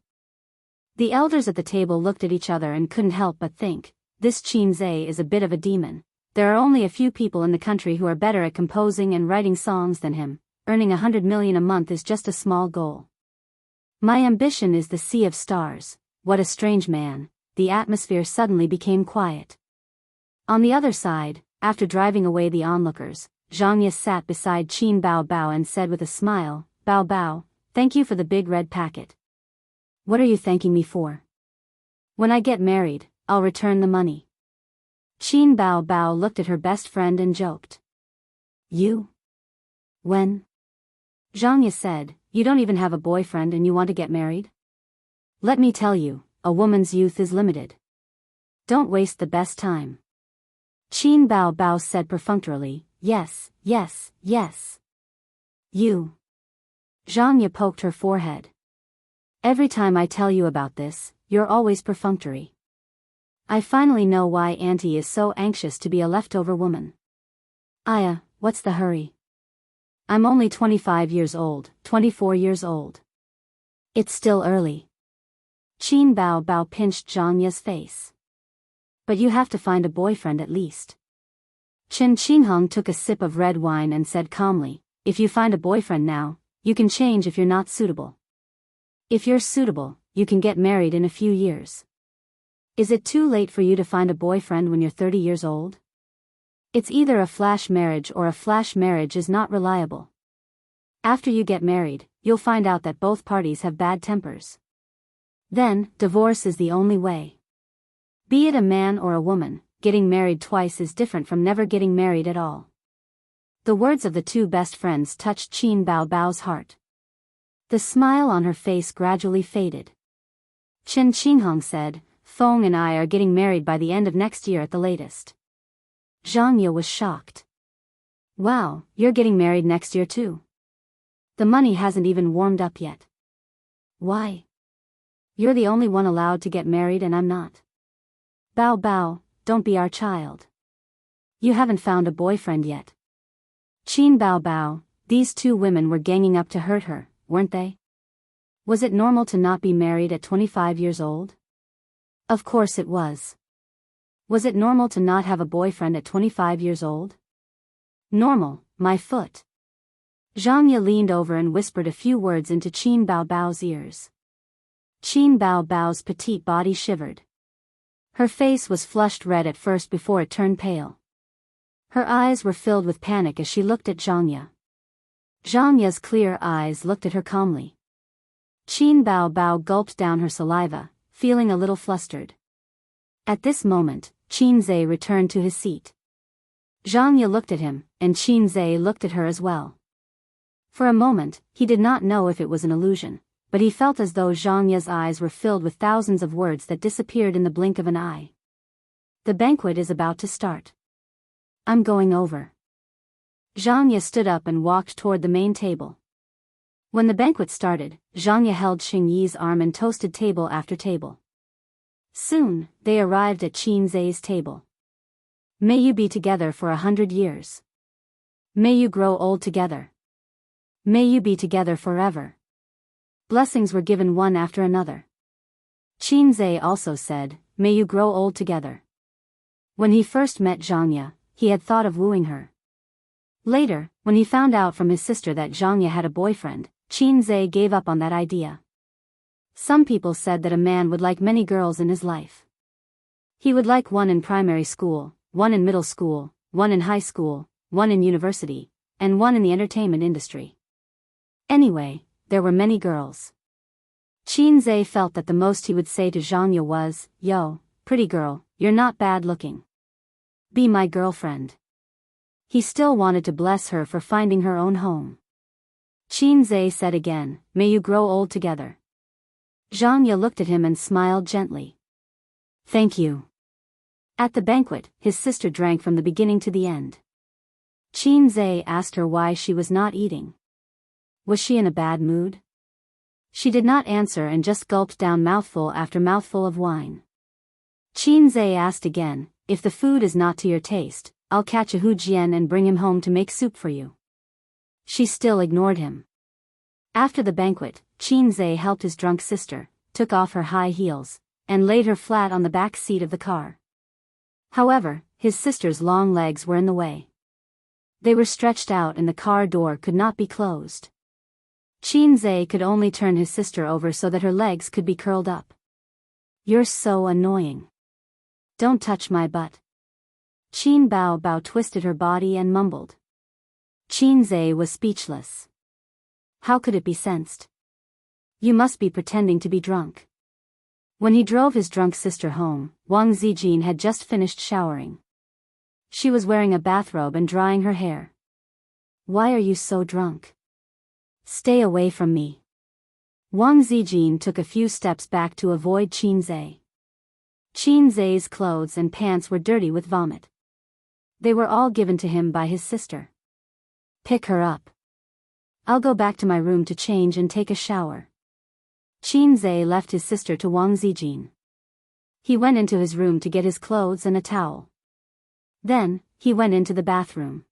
The elders at the table looked at each other and couldn't help but think, this Qinzai is a bit of a demon. There are only a few people in the country who are better at composing and writing songs than him. Earning 100 million a month is just a small goal. My ambition is the sea of stars. What a strange man. The atmosphere suddenly became quiet. On the other side, after driving away the onlookers, Zhang Ye sat beside Qin Bao Bao and said with a smile, Bao Bao, thank you for the big red packet. What are you thanking me for? When I get married, I'll return the money. Qin Bao Bao looked at her best friend and joked. You? When? Zhang Ye said, you don't even have a boyfriend and you want to get married? Let me tell you, a woman's youth is limited. Don't waste the best time. Qin Bao Bao said perfunctorily, yes, yes, yes. You. Zhang Ye poked her forehead. Every time I tell you about this, you're always perfunctory. I finally know why Auntie is so anxious to be a leftover woman. Aya, what's the hurry? I'm only 25 years old, 24 years old. It's still early. Qin Bao Bao pinched Zhang Ye's face. But you have to find a boyfriend at least. Chen Qingheng took a sip of red wine and said calmly, if you find a boyfriend now, you can change if you're not suitable. If you're suitable, you can get married in a few years. Is it too late for you to find a boyfriend when you're 30 years old? It's either a flash marriage or a flash marriage is not reliable. After you get married, you'll find out that both parties have bad tempers. Then, divorce is the only way. Be it a man or a woman, getting married twice is different from never getting married at all. The words of the two best friends touched Qin Bao Bao's heart. The smile on her face gradually faded. Chen Qingheng said, Feng and I are getting married by the end of next year at the latest. Zhang Ye was shocked. Wow, you're getting married next year too? The money hasn't even warmed up yet. Why? You're the only one allowed to get married and I'm not. Bao Bao, don't be our child. You haven't found a boyfriend yet. Qin Bao Bao, these two women were ganging up to hurt her, weren't they? Was it normal to not be married at 25 years old? Of course it was. Was it normal to not have a boyfriend at 25 years old? Normal, my foot. Zhang Ye leaned over and whispered a few words into Qin Bao Bao's ears. Qin Bao Bao's petite body shivered. Her face was flushed red at first before it turned pale. Her eyes were filled with panic as she looked at Zhang Ye. Zhang Ye's clear eyes looked at her calmly. Qin Bao Bao gulped down her saliva, feeling a little flustered. At this moment, Qinzai returned to his seat. Zhang Ye looked at him, and Qinzai looked at her as well. For a moment, he did not know if it was an illusion, but he felt as though Zhang Ye's eyes were filled with thousands of words that disappeared in the blink of an eye. The banquet is about to start. I'm going over. Zhang Ye stood up and walked toward the main table. When the banquet started, Zhang Ye held Xing Yi's arm and toasted table after table. Soon, they arrived at Qinzai's table. May you be together for 100 years. May you grow old together. May you be together forever. Blessings were given one after another. Qinzai also said, may you grow old together. When he first met Zhang Ye, he had thought of wooing her. Later, when he found out from his sister that Zhang Ye had a boyfriend, Qinzai gave up on that idea. Some people said that a man would like many girls in his life. He would like one in primary school, one in middle school, one in high school, one in university, and one in the entertainment industry. Anyway, there were many girls. Qinzai felt that the most he would say to Zhang Ye was, yo, pretty girl, you're not bad looking. Be my girlfriend. He still wanted to bless her for finding her own home. Qinzai said again, may you grow old together. Zhang Ye looked at him and smiled gently. Thank you. At the banquet, his sister drank from the beginning to the end. Qinzai asked her why she was not eating. Was she in a bad mood? She did not answer and just gulped down mouthful after mouthful of wine. Qinzai asked again, if the food is not to your taste, I'll catch a Hu Jian and bring him home to make soup for you. She still ignored him. After the banquet, Qinze helped his drunk sister, took off her high heels, and laid her flat on the back seat of the car. However, his sister's long legs were in the way. They were stretched out and the car door could not be closed. Qinze could only turn his sister over so that her legs could be curled up. "You're so annoying. Don't touch my butt." Qin Bao Bao twisted her body and mumbled. Qinze was speechless. How could it be sensed? "You must be pretending to be drunk." When he drove his drunk sister home, Wang Zijin had just finished showering. She was wearing a bathrobe and drying her hair. "Why are you so drunk? Stay away from me." Wang Zijin took a few steps back to avoid Qinze. Qinze's clothes and pants were dirty with vomit. They were all given to him by his sister. "Pick her up. I'll go back to my room to change and take a shower." Qinze left his sister to Wang Zijin. He went into his room to get his clothes and a towel. Then, he went into the bathroom.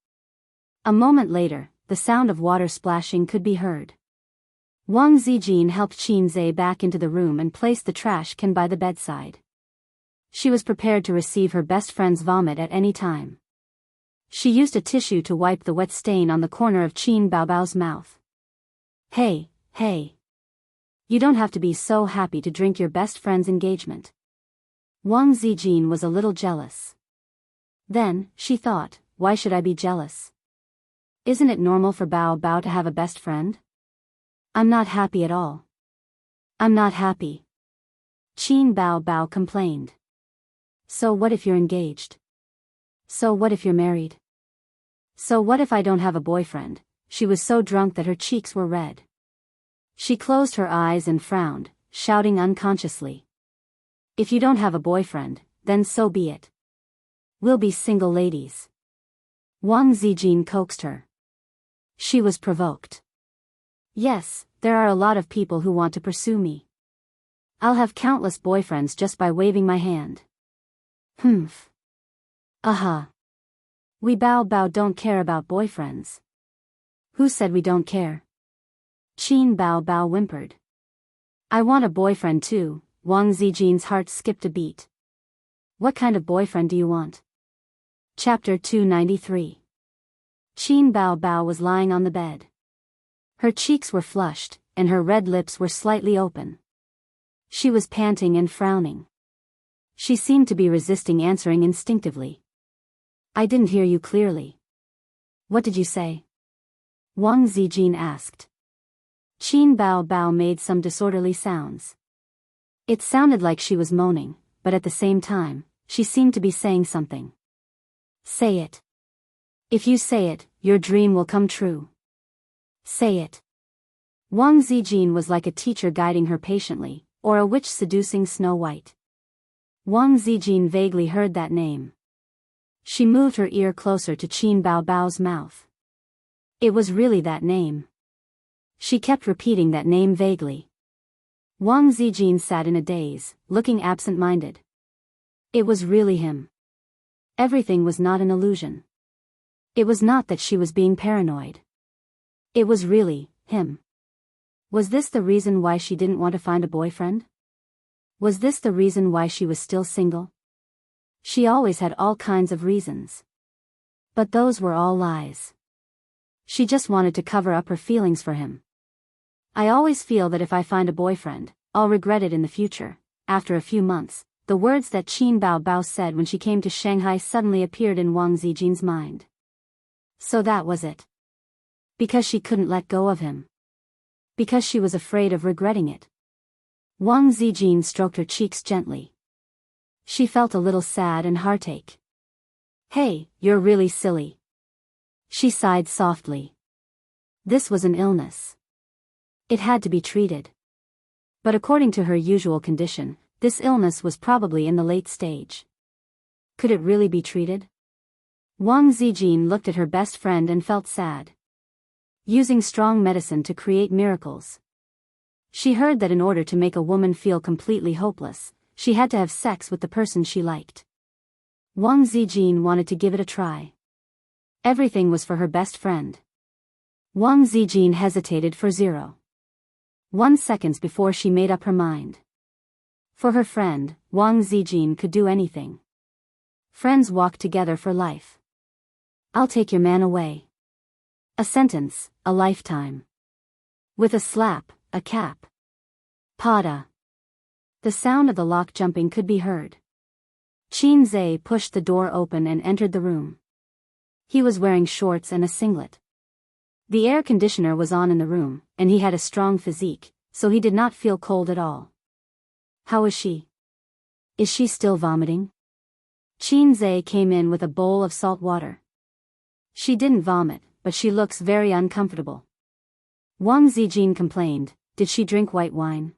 A moment later, the sound of water splashing could be heard. Wang Zijin helped Qinze back into the room and placed the trash can by the bedside. She was prepared to receive her best friend's vomit at any time. She used a tissue to wipe the wet stain on the corner of Qin Baobao's mouth. Hey. You don't have to be so happy to drink your best friend's engagement." Wang Zijin was a little jealous. Then, she thought, why should I be jealous? Isn't it normal for Bao Bao to have a best friend? I'm not happy at all. I'm not happy. Qin Bao Bao complained. So what if you're engaged? So what if you're married? So what if I don't have a boyfriend? She was so drunk that her cheeks were red. She closed her eyes and frowned, shouting unconsciously. "If you don't have a boyfriend, then so be it. We'll be single ladies." Wang Zijin coaxed her. She was provoked. "Yes, there are a lot of people who want to pursue me. I'll have countless boyfriends just by waving my hand." "Humph. Aha. We Bao Bao don't care about boyfriends." "Who said we don't care?" Qin Bao Bao whimpered. "I want a boyfriend too." Wang Zijin's heart skipped a beat. "What kind of boyfriend do you want?" Chapter 293. Qin Bao Bao was lying on the bed. Her cheeks were flushed, and her red lips were slightly open. She was panting and frowning. She seemed to be resisting answering instinctively. "I didn't hear you clearly. What did you say?" Wang Zijin asked. Qin Bao Bao made some disorderly sounds. It sounded like she was moaning, but at the same time, she seemed to be saying something. "Say it. If you say it, your dream will come true. Say it." Wang Zijin was like a teacher guiding her patiently, or a witch seducing Snow White. Wang Zijin vaguely heard that name. She moved her ear closer to Qin Bao Bao's mouth. It was really that name. She kept repeating that name vaguely. Wang Zijin sat in a daze, looking absent-minded. It was really him. Everything was not an illusion. It was not that she was being paranoid. It was really him. Was this the reason why she didn't want to find a boyfriend? Was this the reason why she was still single? She always had all kinds of reasons. But those were all lies. She just wanted to cover up her feelings for him. "I always feel that if I find a boyfriend, I'll regret it in the future." After a few months, the words that Qin Bao Bao said when she came to Shanghai suddenly appeared in Wang Zijin's mind. So that was it. Because she couldn't let go of him. Because she was afraid of regretting it. Wang Zijin stroked her cheeks gently. She felt a little sad and heartache. "Hey, you're really silly." She sighed softly. This was an illness. It had to be treated. But according to her usual condition, this illness was probably in the late stage. Could it really be treated? Wang Zijin looked at her best friend and felt sad. Using strong medicine to create miracles. She heard that in order to make a woman feel completely hopeless, she had to have sex with the person she liked. Wang Zijin wanted to give it a try. Everything was for her best friend. Wang Zijin hesitated for 0.1 seconds before she made up her mind. For her friend, Wang Zijin could do anything. Friends walk together for life. I'll take your man away. A sentence, a lifetime. With a slap, a cap. Pada. The sound of the lock jumping could be heard. Qin Zhe pushed the door open and entered the room. He was wearing shorts and a singlet. The air conditioner was on in the room, and he had a strong physique, so he did not feel cold at all. How is she? Is she still vomiting? Qin Zhe came in with a bowl of salt water. She didn't vomit, but she looks very uncomfortable. Wang Zijin complained, did she drink white wine?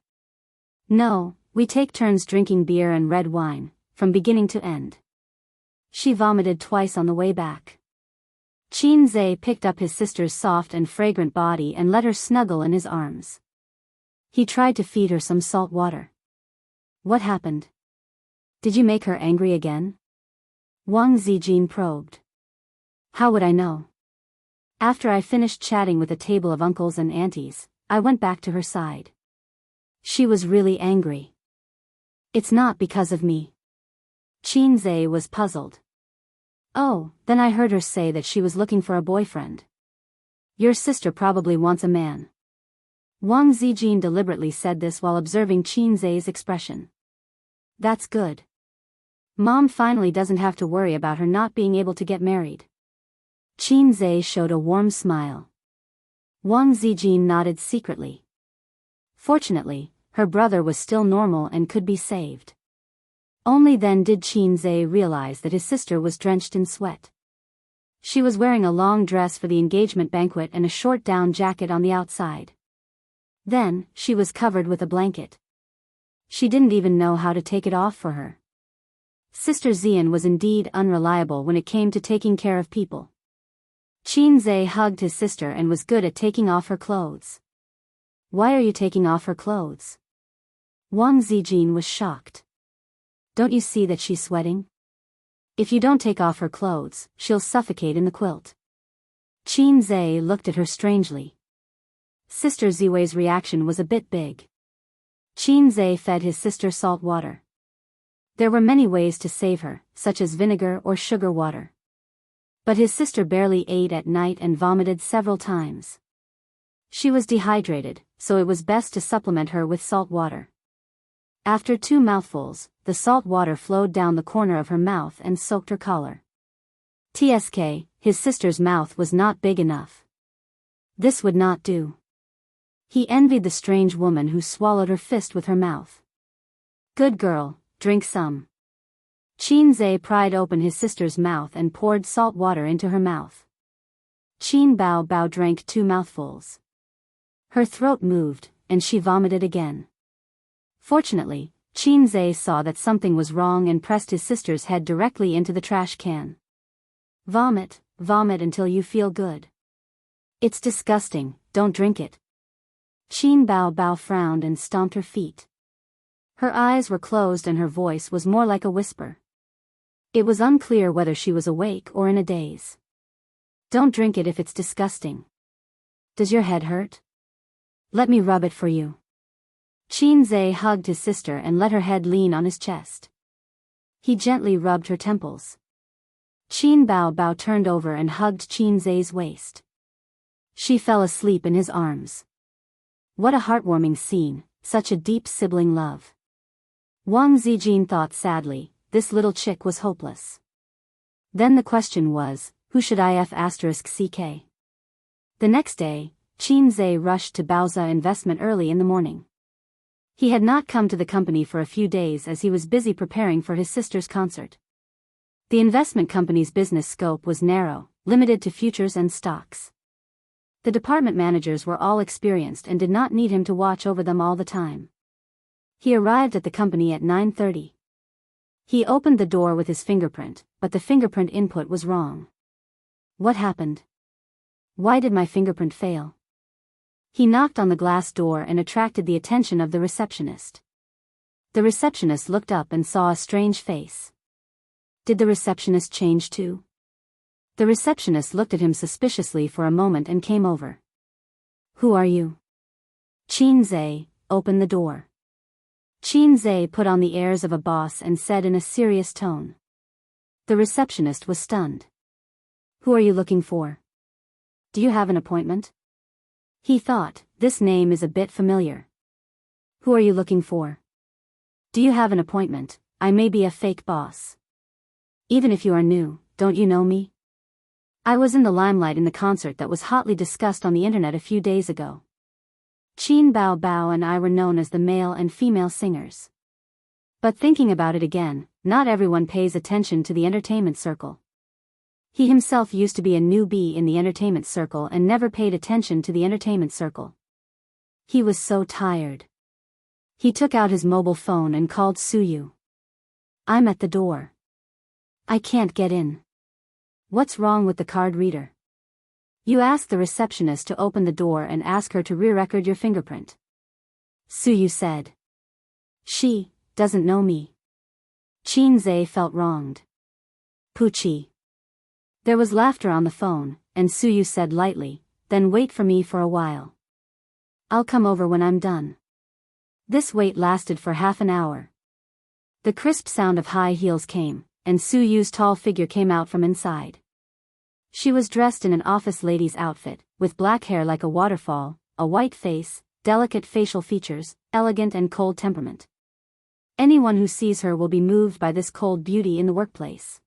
No, we take turns drinking beer and red wine, from beginning to end. She vomited twice on the way back. Qin Zhe picked up his sister's soft and fragrant body and let her snuggle in his arms. He tried to feed her some salt water. What happened? Did you make her angry again? Wang Zijin probed. How would I know? After I finished chatting with a table of uncles and aunties, I went back to her side. She was really angry. It's not because of me. Qin Zhe was puzzled. Oh, then I heard her say that she was looking for a boyfriend. Your sister probably wants a man. Wang Zijin deliberately said this while observing Qin Zhe's expression. That's good. Mom finally doesn't have to worry about her not being able to get married. Qin Zhe showed a warm smile. Wang Zijin nodded secretly. Fortunately, her brother was still normal and could be saved. Only then did Qin Zhe realize that his sister was drenched in sweat. She was wearing a long dress for the engagement banquet and a short down jacket on the outside. Then, she was covered with a blanket. She didn't even know how to take it off for her. Sister Xian was indeed unreliable when it came to taking care of people. Qin Zhe hugged his sister and was good at taking off her clothes. Why are you taking off her clothes? Wang Zijin was shocked. Don't you see that she's sweating? If you don't take off her clothes, she'll suffocate in the quilt. Qin Zhe looked at her strangely. Sister Ziwei's reaction was a bit big. Qin Zhe fed his sister salt water. There were many ways to save her, such as vinegar or sugar water. But his sister barely ate at night and vomited several times. She was dehydrated, so it was best to supplement her with salt water. After 2 mouthfuls, the salt water flowed down the corner of her mouth and soaked her collar. TSK, his sister's mouth was not big enough. This would not do. He envied the strange woman who swallowed her fist with her mouth. Good girl, drink some. Qin Zhe pried open his sister's mouth and poured salt water into her mouth. Qin Bao Bao drank 2 mouthfuls. Her throat moved, and she vomited again. Fortunately, Qin Zhe saw that something was wrong and pressed his sister's head directly into the trash can. Vomit, vomit until you feel good. It's disgusting, don't drink it. Qin Bao Bao frowned and stomped her feet. Her eyes were closed and her voice was more like a whisper. It was unclear whether she was awake or in a daze. Don't drink it if it's disgusting. Does your head hurt? Let me rub it for you. Qin Zhe hugged his sister and let her head lean on his chest. He gently rubbed her temples. Qin Bao Bao turned over and hugged Qin Zhe's waist. She fell asleep in his arms. What a heartwarming scene, such a deep sibling love. Wang Zijin thought sadly, this little chick was hopeless. Then the question was, who should ck? The next day, Qin Zhe rushed to Baoza Investment early in the morning. He had not come to the company for a few days as he was busy preparing for his sister's concert. The investment company's business scope was narrow, limited to futures and stocks. The department managers were all experienced and did not need him to watch over them all the time. He arrived at the company at 9:30. He opened the door with his fingerprint, but the fingerprint input was wrong. What happened? Why did my fingerprint fail? He knocked on the glass door and attracted the attention of the receptionist. The receptionist looked up and saw a strange face. Did the receptionist change too? The receptionist looked at him suspiciously for a moment and came over. Who are you? Qinze, open the door. Qinze put on the airs of a boss and said in a serious tone. The receptionist was stunned. Who are you looking for? Do you have an appointment? He thought, this name is a bit familiar. Who are you looking for? Do you have an appointment? I may be a fake boss. Even if you are new, don't you know me? I was in the limelight in the concert that was hotly discussed on the internet a few days ago. Qin Bao Bao and I were known as the male and female singers. But thinking about it again, not everyone pays attention to the entertainment circle. He himself used to be a newbie in the entertainment circle and never paid attention to the entertainment circle. He was so tired. He took out his mobile phone and called Suyu. I'm at the door. I can't get in. What's wrong with the card reader? You ask the receptionist to open the door and ask her to re-record your fingerprint. Suyu said. She doesn't know me. Qinze felt wronged. Puchi. There was laughter on the phone, and Suyu said lightly, then wait for me for a while. I'll come over when I'm done. This wait lasted for half an hour. The crisp sound of high heels came, and Suyu's tall figure came out from inside. She was dressed in an office lady's outfit, with black hair like a waterfall, a white face, delicate facial features, elegant and cold temperament. Anyone who sees her will be moved by this cold beauty in the workplace.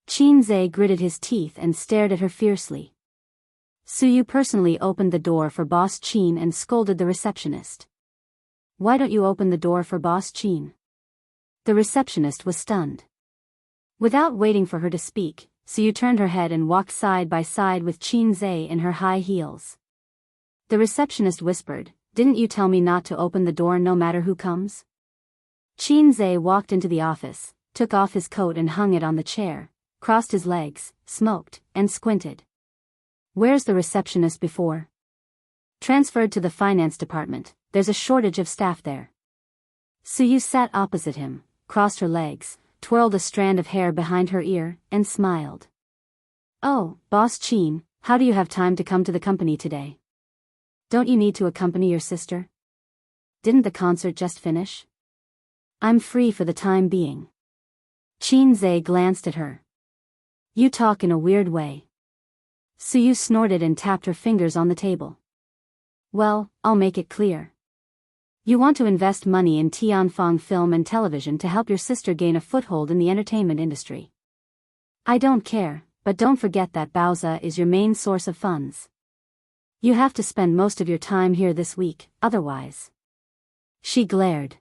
Qinze gritted his teeth and stared at her fiercely. Suyu personally opened the door for Boss Qin and scolded the receptionist. Why don't you open the door for Boss Qin? The receptionist was stunned. Without waiting for her to speak, Suyu turned her head and walked side by side with Qinze in her high heels. The receptionist whispered, Didn't you tell me not to open the door no matter who comes? Qinze walked into the office, took off his coat and hung it on the chair, crossed his legs, smoked, and squinted. Where's the receptionist before? Transferred to the finance department, there's a shortage of staff there. Suyu sat opposite him, crossed her legs, twirled a strand of hair behind her ear, and smiled. Oh, Boss Qin, how do you have time to come to the company today? Don't you need to accompany your sister? Didn't the concert just finish? I'm free for the time being. Qinze glanced at her. You talk in a weird way. Suyu snorted and tapped her fingers on the table. Well, I'll make it clear. You want to invest money in Tianfang Film and Television to help your sister gain a foothold in the entertainment industry. I don't care, but don't forget that Baoza is your main source of funds. You have to spend most of your time here this week, otherwise. She glared.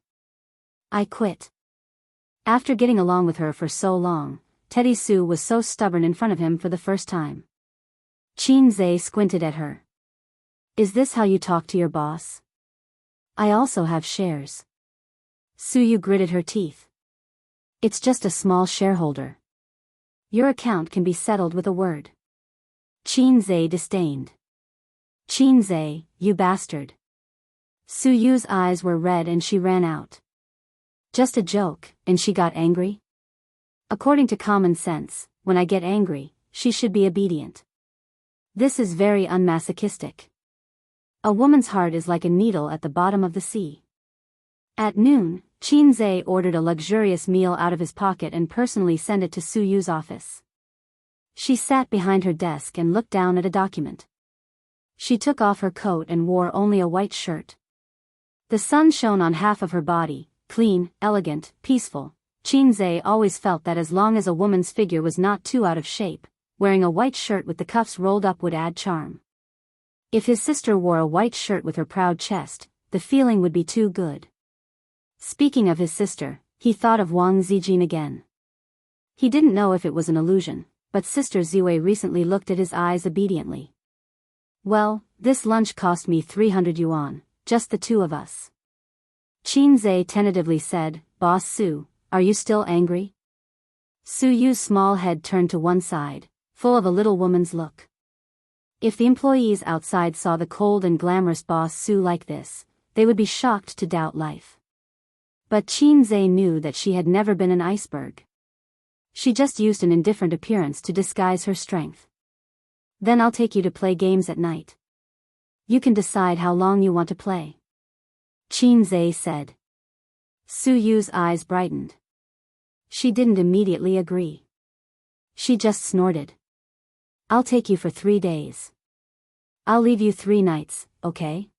I quit. After getting along with her for so long, Teddy Sue was so stubborn in front of him for the first time. Qinze squinted at her. Is this how you talk to your boss? I also have shares. Suyu gritted her teeth. It's just a small shareholder. Your account can be settled with a word. Qinze disdained. Qinze, you bastard. Suyu's eyes were red and she ran out. Just a joke, and she got angry? According to common sense, when I get angry, she should be obedient. This is very unmasochistic. A woman's heart is like a needle at the bottom of the sea. At noon, Qinze ordered a luxurious meal out of his pocket and personally sent it to Suyu's office. She sat behind her desk and looked down at a document. She took off her coat and wore only a white shirt. The sun shone on half of her body, clean, elegant, peaceful. Qinze always felt that as long as a woman's figure was not too out of shape, wearing a white shirt with the cuffs rolled up would add charm. If his sister wore a white shirt with her proud chest, the feeling would be too good. Speaking of his sister, he thought of Wang Zijin again. He didn't know if it was an illusion, but Sister Ziwei recently looked at his eyes obediently. Well, this lunch cost me 300 yuan, just the two of us. Qinze tentatively said, Boss Su, are you still angry? Suyu's small head turned to one side, full of a little woman's look. If the employees outside saw the cold and glamorous Boss Su like this, they would be shocked to doubt life. But Qinze knew that she had never been an iceberg. She just used an indifferent appearance to disguise her strength. Then I'll take you to play games at night. You can decide how long you want to play. Qin said. Suyu's eyes brightened. She didn't immediately agree. She just snorted. I'll take you for 3 days. I'll leave you 3 nights, okay?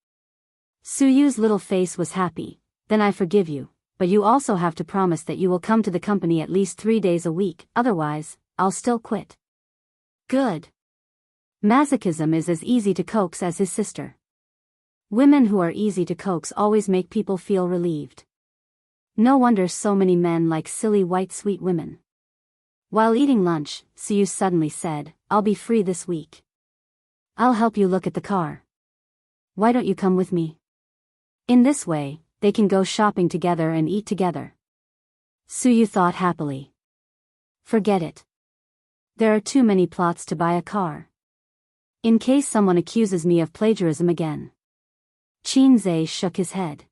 Suyu's little face was happy. Then I forgive you, but you also have to promise that you will come to the company at least 3 days a week, otherwise, I'll still quit. Good. Masochism is as easy to coax as his sister. Women who are easy to coax always make people feel relieved. No wonder so many men like silly white sweet women. While eating lunch, Suyu suddenly said, I'll be free this week. I'll help you look at the car. Why don't you come with me? In this way, they can go shopping together and eat together. Suyu thought happily. Forget it. There are too many plots to buy a car. In case someone accuses me of plagiarism again. Qin shook his head.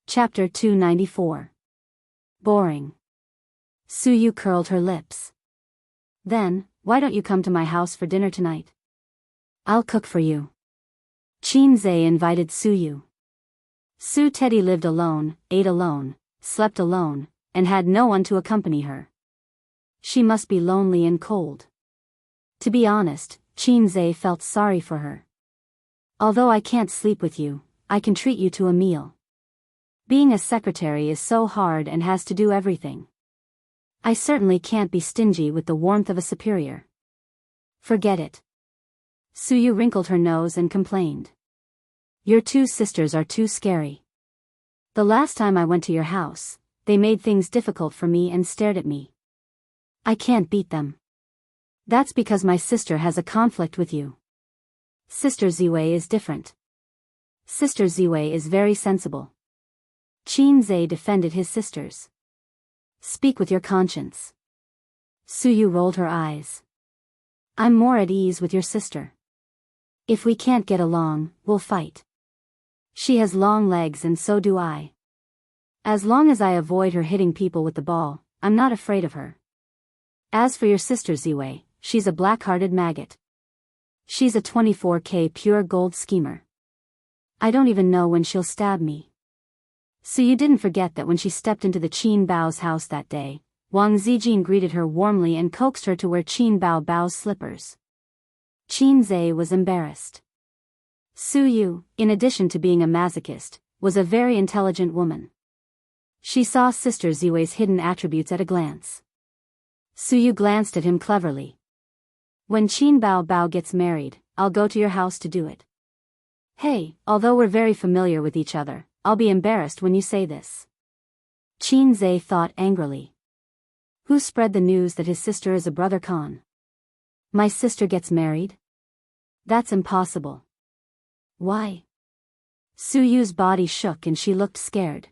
Chapter 294. Boring. Suyu curled her lips. Then, why don't you come to my house for dinner tonight? I'll cook for you. Qin invited Suyu. Su Teddy lived alone, ate alone, slept alone, and had no one to accompany her. She must be lonely and cold. To be honest, Qin felt sorry for her. Although I can't sleep with you, I can treat you to a meal. Being a secretary is so hard and has to do everything. I certainly can't be stingy with the warmth of a superior. Forget it. Suyu wrinkled her nose and complained. Your 2 sisters are too scary. The last time I went to your house, they made things difficult for me and stared at me. I can't beat them. That's because my sister has a conflict with you. Sister Ziwei is different. Sister Ziwei is very sensible. Qin defended his sisters. Speak with your conscience. Suyu rolled her eyes. I'm more at ease with your sister. If we can't get along, we'll fight. She has long legs and so do I. As long as I avoid her hitting people with the ball, I'm not afraid of her. As for your sister Ziwei, she's a black-hearted maggot. She's a 24K pure gold schemer. I don't even know when she'll stab me. So you didn't forget that when she stepped into the Qin Bao's house that day, Wang Zijin greeted her warmly and coaxed her to wear Qin Bao's slippers. Qin was embarrassed. Suyu, in addition to being a masochist, was a very intelligent woman. She saw Sister Ziwei's hidden attributes at a glance. Suyu glanced at him cleverly. When Qin Bao gets married, I'll go to your house to do it. Hey, although we're very familiar with each other, I'll be embarrassed when you say this. Qin thought angrily. Who spread the news that his sister is a brother Khan? My sister gets married? That's impossible. Why? Suyu's body shook and she looked scared.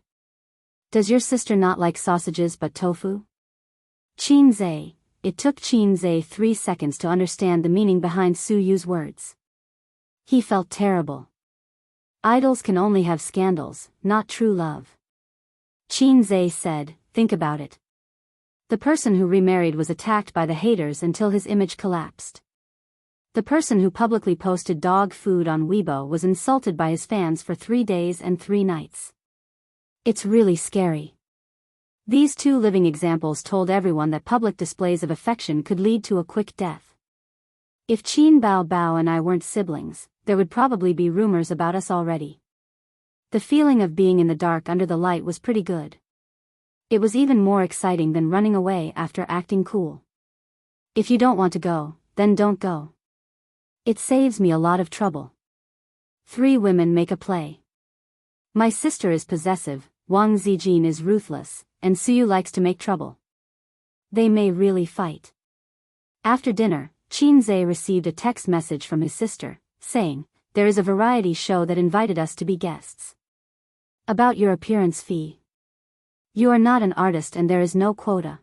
Does your sister not like sausages but tofu? Qin. It took Qin 3 seconds to understand the meaning behind Suyu's words. He felt terrible. Idols can only have scandals, not true love. Qin said, think about it. The person who remarried was attacked by the haters until his image collapsed. The person who publicly posted dog food on Weibo was insulted by his fans for 3 days and 3 nights. It's really scary. These 2 living examples told everyone that public displays of affection could lead to a quick death. If Qin Bao and I weren't siblings, there would probably be rumors about us already. The feeling of being in the dark under the light was pretty good. It was even more exciting than running away after acting cool. If you don't want to go, then don't go. It saves me a lot of trouble. 3 women make a play. My sister is possessive, Wang Zijin is ruthless, and Suyu likes to make trouble. They may really fight. After dinner, Qin received a text message from his sister, saying, there is a variety show that invited us to be guests. About your appearance fee. You are not an artist and there is no quota.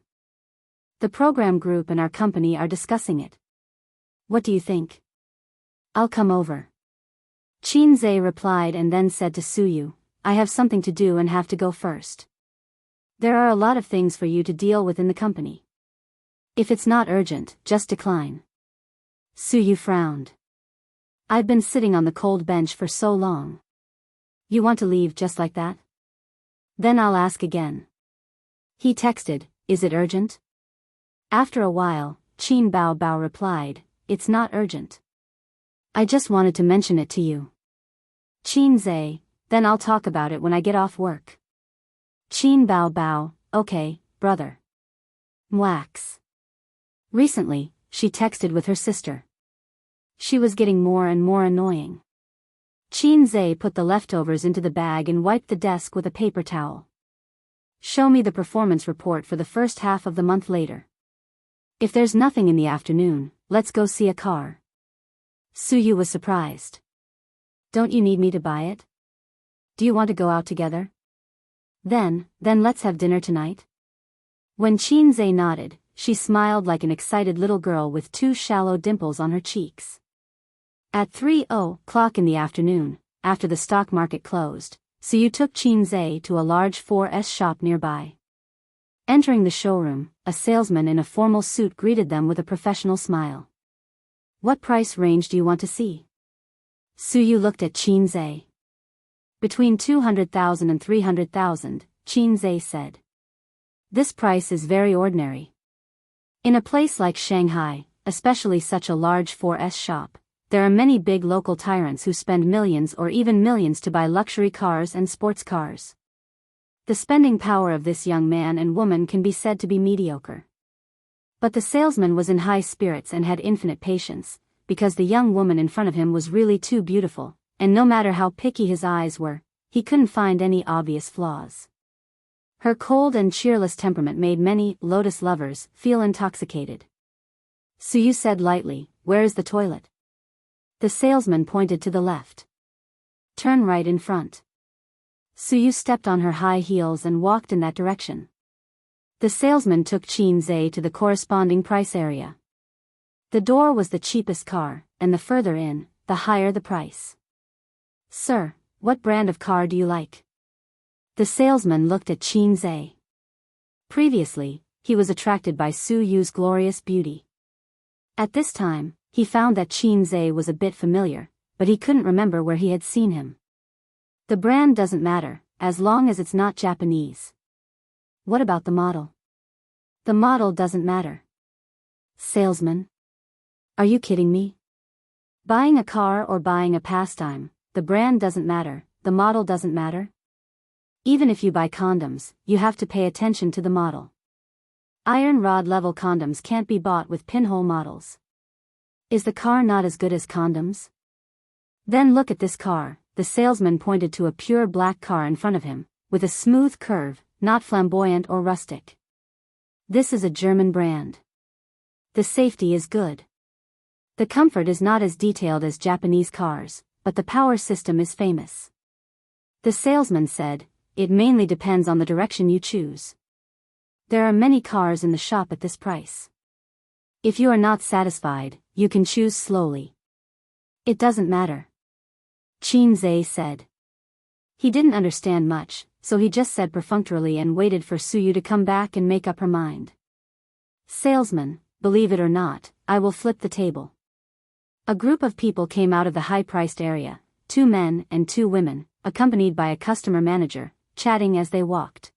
The program group and our company are discussing it. What do you think? I'll come over. Qin replied and then said to Suyu, I have something to do and have to go first. There are a lot of things for you to deal with in the company. If it's not urgent, just decline. Suyu frowned. I've been sitting on the cold bench for so long. You want to leave just like that? Then I'll ask again. He texted, is it urgent? After a while, Qin Bao Bao replied, it's not urgent. I just wanted to mention it to you. Qin Zhe, then I'll talk about it when I get off work. Qin Bao Bao, okay, brother. Mwax. Recently, she texted with her sister. She was getting more and more annoying. Qin Zhe put the leftovers into the bag and wiped the desk with a paper towel. Show me the performance report for the first half of the month later. If there's nothing in the afternoon, let's go see a car. Suyu was surprised. Don't you need me to buy it? Do you want to go out together? Then let's have dinner tonight. When Qin Zhe nodded, she smiled like an excited little girl with two shallow dimples on her cheeks. At 3:00 in the afternoon, after the stock market closed, Suyu took Qin Zhe to a large 4S shop nearby. Entering the showroom, a salesman in a formal suit greeted them with a professional smile. What price range do you want to see? Suyu looked at Qin Zhe. Between 200,000 and 300,000, Qin Zhe said. This price is very ordinary. In a place like Shanghai, especially such a large 4S shop, there are many big local tyrants who spend millions or even millions to buy luxury cars and sports cars. The spending power of this young man and woman can be said to be mediocre. But the salesman was in high spirits and had infinite patience, because the young woman in front of him was really too beautiful, and no matter how picky his eyes were, he couldn't find any obvious flaws. Her cold and cheerless temperament made many Lotus lovers feel intoxicated. Suyu said lightly, where is the toilet? The salesman pointed to the left. Turn right in front. Suyu stepped on her high heels and walked in that direction. The salesman took Qin Zhe to the corresponding price area. The door was the cheapest car, and the further in, the higher the price. Sir, what brand of car do you like? The salesman looked at Qin Zhe. Previously, he was attracted by Suyu's glorious beauty. At this time, he found that Qin Zhe was a bit familiar, but he couldn't remember where he had seen him. The brand doesn't matter, as long as it's not Japanese. What about the model? The model doesn't matter. Salesman? Are you kidding me? Buying a car or buying a pastime, the brand doesn't matter, the model doesn't matter? Even if you buy condoms, you have to pay attention to the model. Iron rod level condoms can't be bought with pinhole models. Is the car not as good as condoms? Then look at this car. The salesman pointed to a pure black car in front of him, with a smooth curve, not flamboyant or rustic. This is a German brand. The safety is good. The comfort is not as detailed as Japanese cars, but the power system is famous. The salesman said, it mainly depends on the direction you choose. There are many cars in the shop at this price. If you are not satisfied, you can choose slowly. It doesn't matter. Qin Zhe said. He didn't understand much, so he just said perfunctorily and waited for Suyu to come back and make up her mind. Salesman, believe it or not, I will flip the table. A group of people came out of the high-priced area, 2 men and 2 women, accompanied by a customer manager, chatting as they walked.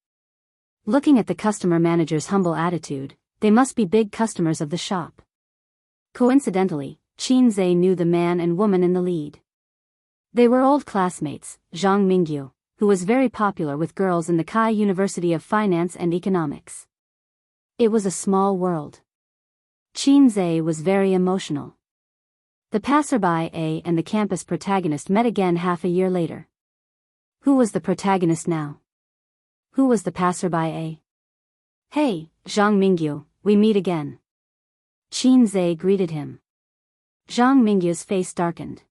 Looking at the customer manager's humble attitude, they must be big customers of the shop. Coincidentally, Qin Zhe knew the man and woman in the lead. They were old classmates, Zhang Mingyu, who was very popular with girls in the Kai University of Finance and Economics. It was a small world. Qin Zhe was very emotional. The passerby A and the campus protagonist met again half a year later. Who was the protagonist now? Who was the passerby A? Hey, Zhang Mingyu, we meet again. Qin Zhe greeted him. Zhang Mingyu's face darkened.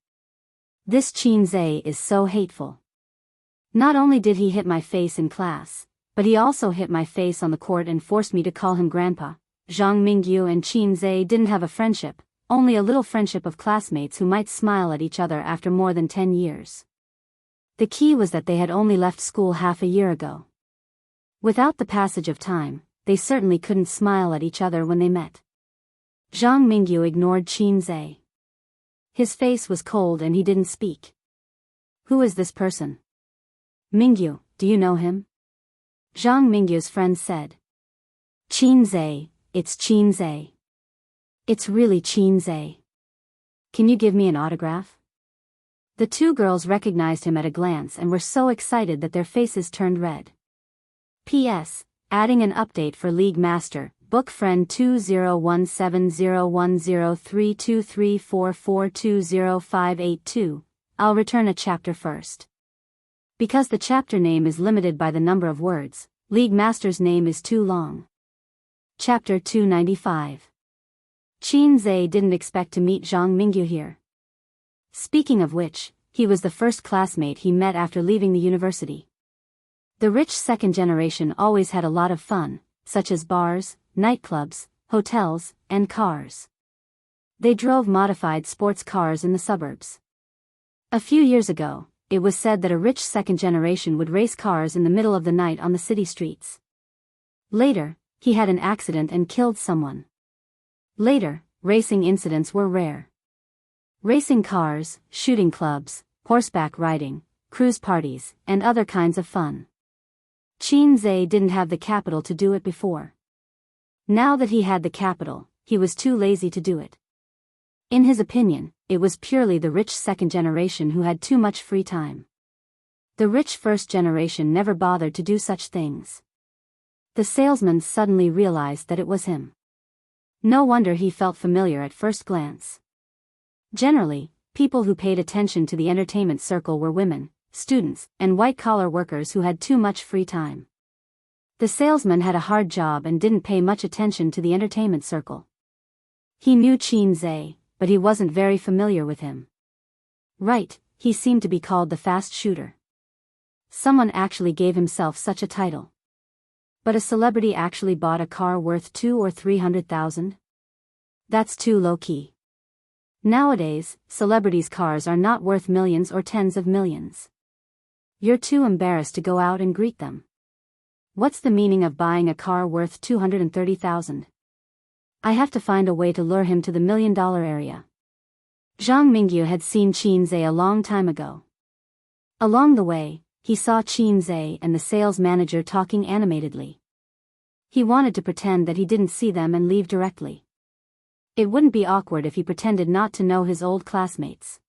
This Qin Zhe is so hateful. Not only did he hit my face in class, but he also hit my face on the court and forced me to call him grandpa. Zhang Mingyu and Qin Zhe didn't have a friendship, only a little friendship of classmates who might smile at each other after more than 10 years. The key was that they had only left school half a year ago. Without the passage of time, they certainly couldn't smile at each other when they met. Zhang Mingyu ignored Qin Zhe. His face was cold and he didn't speak. Who is this person? Mingyu, do you know him? Zhang Mingyu's friend said. Qinzai, it's Qinzai. It's really Qinzai. Can you give me an autograph? The two girls recognized him at a glance and were so excited that their faces turned red. P.S. Adding an update for League Master, Book Friend 201701032344205582. I'll return a chapter first. Because the chapter name is limited by the number of words, League Master's name is too long. Chapter 295. Qinzai didn't expect to meet Zhang Mingyu here. Speaking of which, he was the first classmate he met after leaving the university. The rich second generation always had a lot of fun, such as bars, nightclubs, hotels, and cars. They drove modified sports cars in the suburbs. A few years ago, it was said that a rich second generation would race cars in the middle of the night on the city streets. Later, he had an accident and killed someone. Later, racing incidents were rare. Racing cars, shooting clubs, horseback riding, cruise parties, and other kinds of fun. Qinzai didn't have the capital to do it before. Now that he had the capital, he was too lazy to do it. In his opinion, it was purely the rich second generation who had too much free time. The rich first generation never bothered to do such things. The salesman suddenly realized that it was him. No wonder he felt familiar at first glance. Generally, people who paid attention to the entertainment circle were women, students, and white-collar workers who had too much free time. The salesman had a hard job and didn't pay much attention to the entertainment circle. He knew Qinzai, but he wasn't very familiar with him. Right, he seemed to be called the fast shooter. Someone actually gave himself such a title. But a celebrity actually bought a car worth 200,000 or 300,000? That's too low-key. Nowadays, celebrities' cars are not worth millions or tens of millions. You're too embarrassed to go out and greet them. What's the meaning of buying a car worth 230,000? I have to find a way to lure him to the $1 million area. Zhang Mingyu had seen Qinzai a long time ago. Along the way, he saw Qinzai and the sales manager talking animatedly. He wanted to pretend that he didn't see them and leave directly. It wouldn't be awkward if he pretended not to know his old classmates.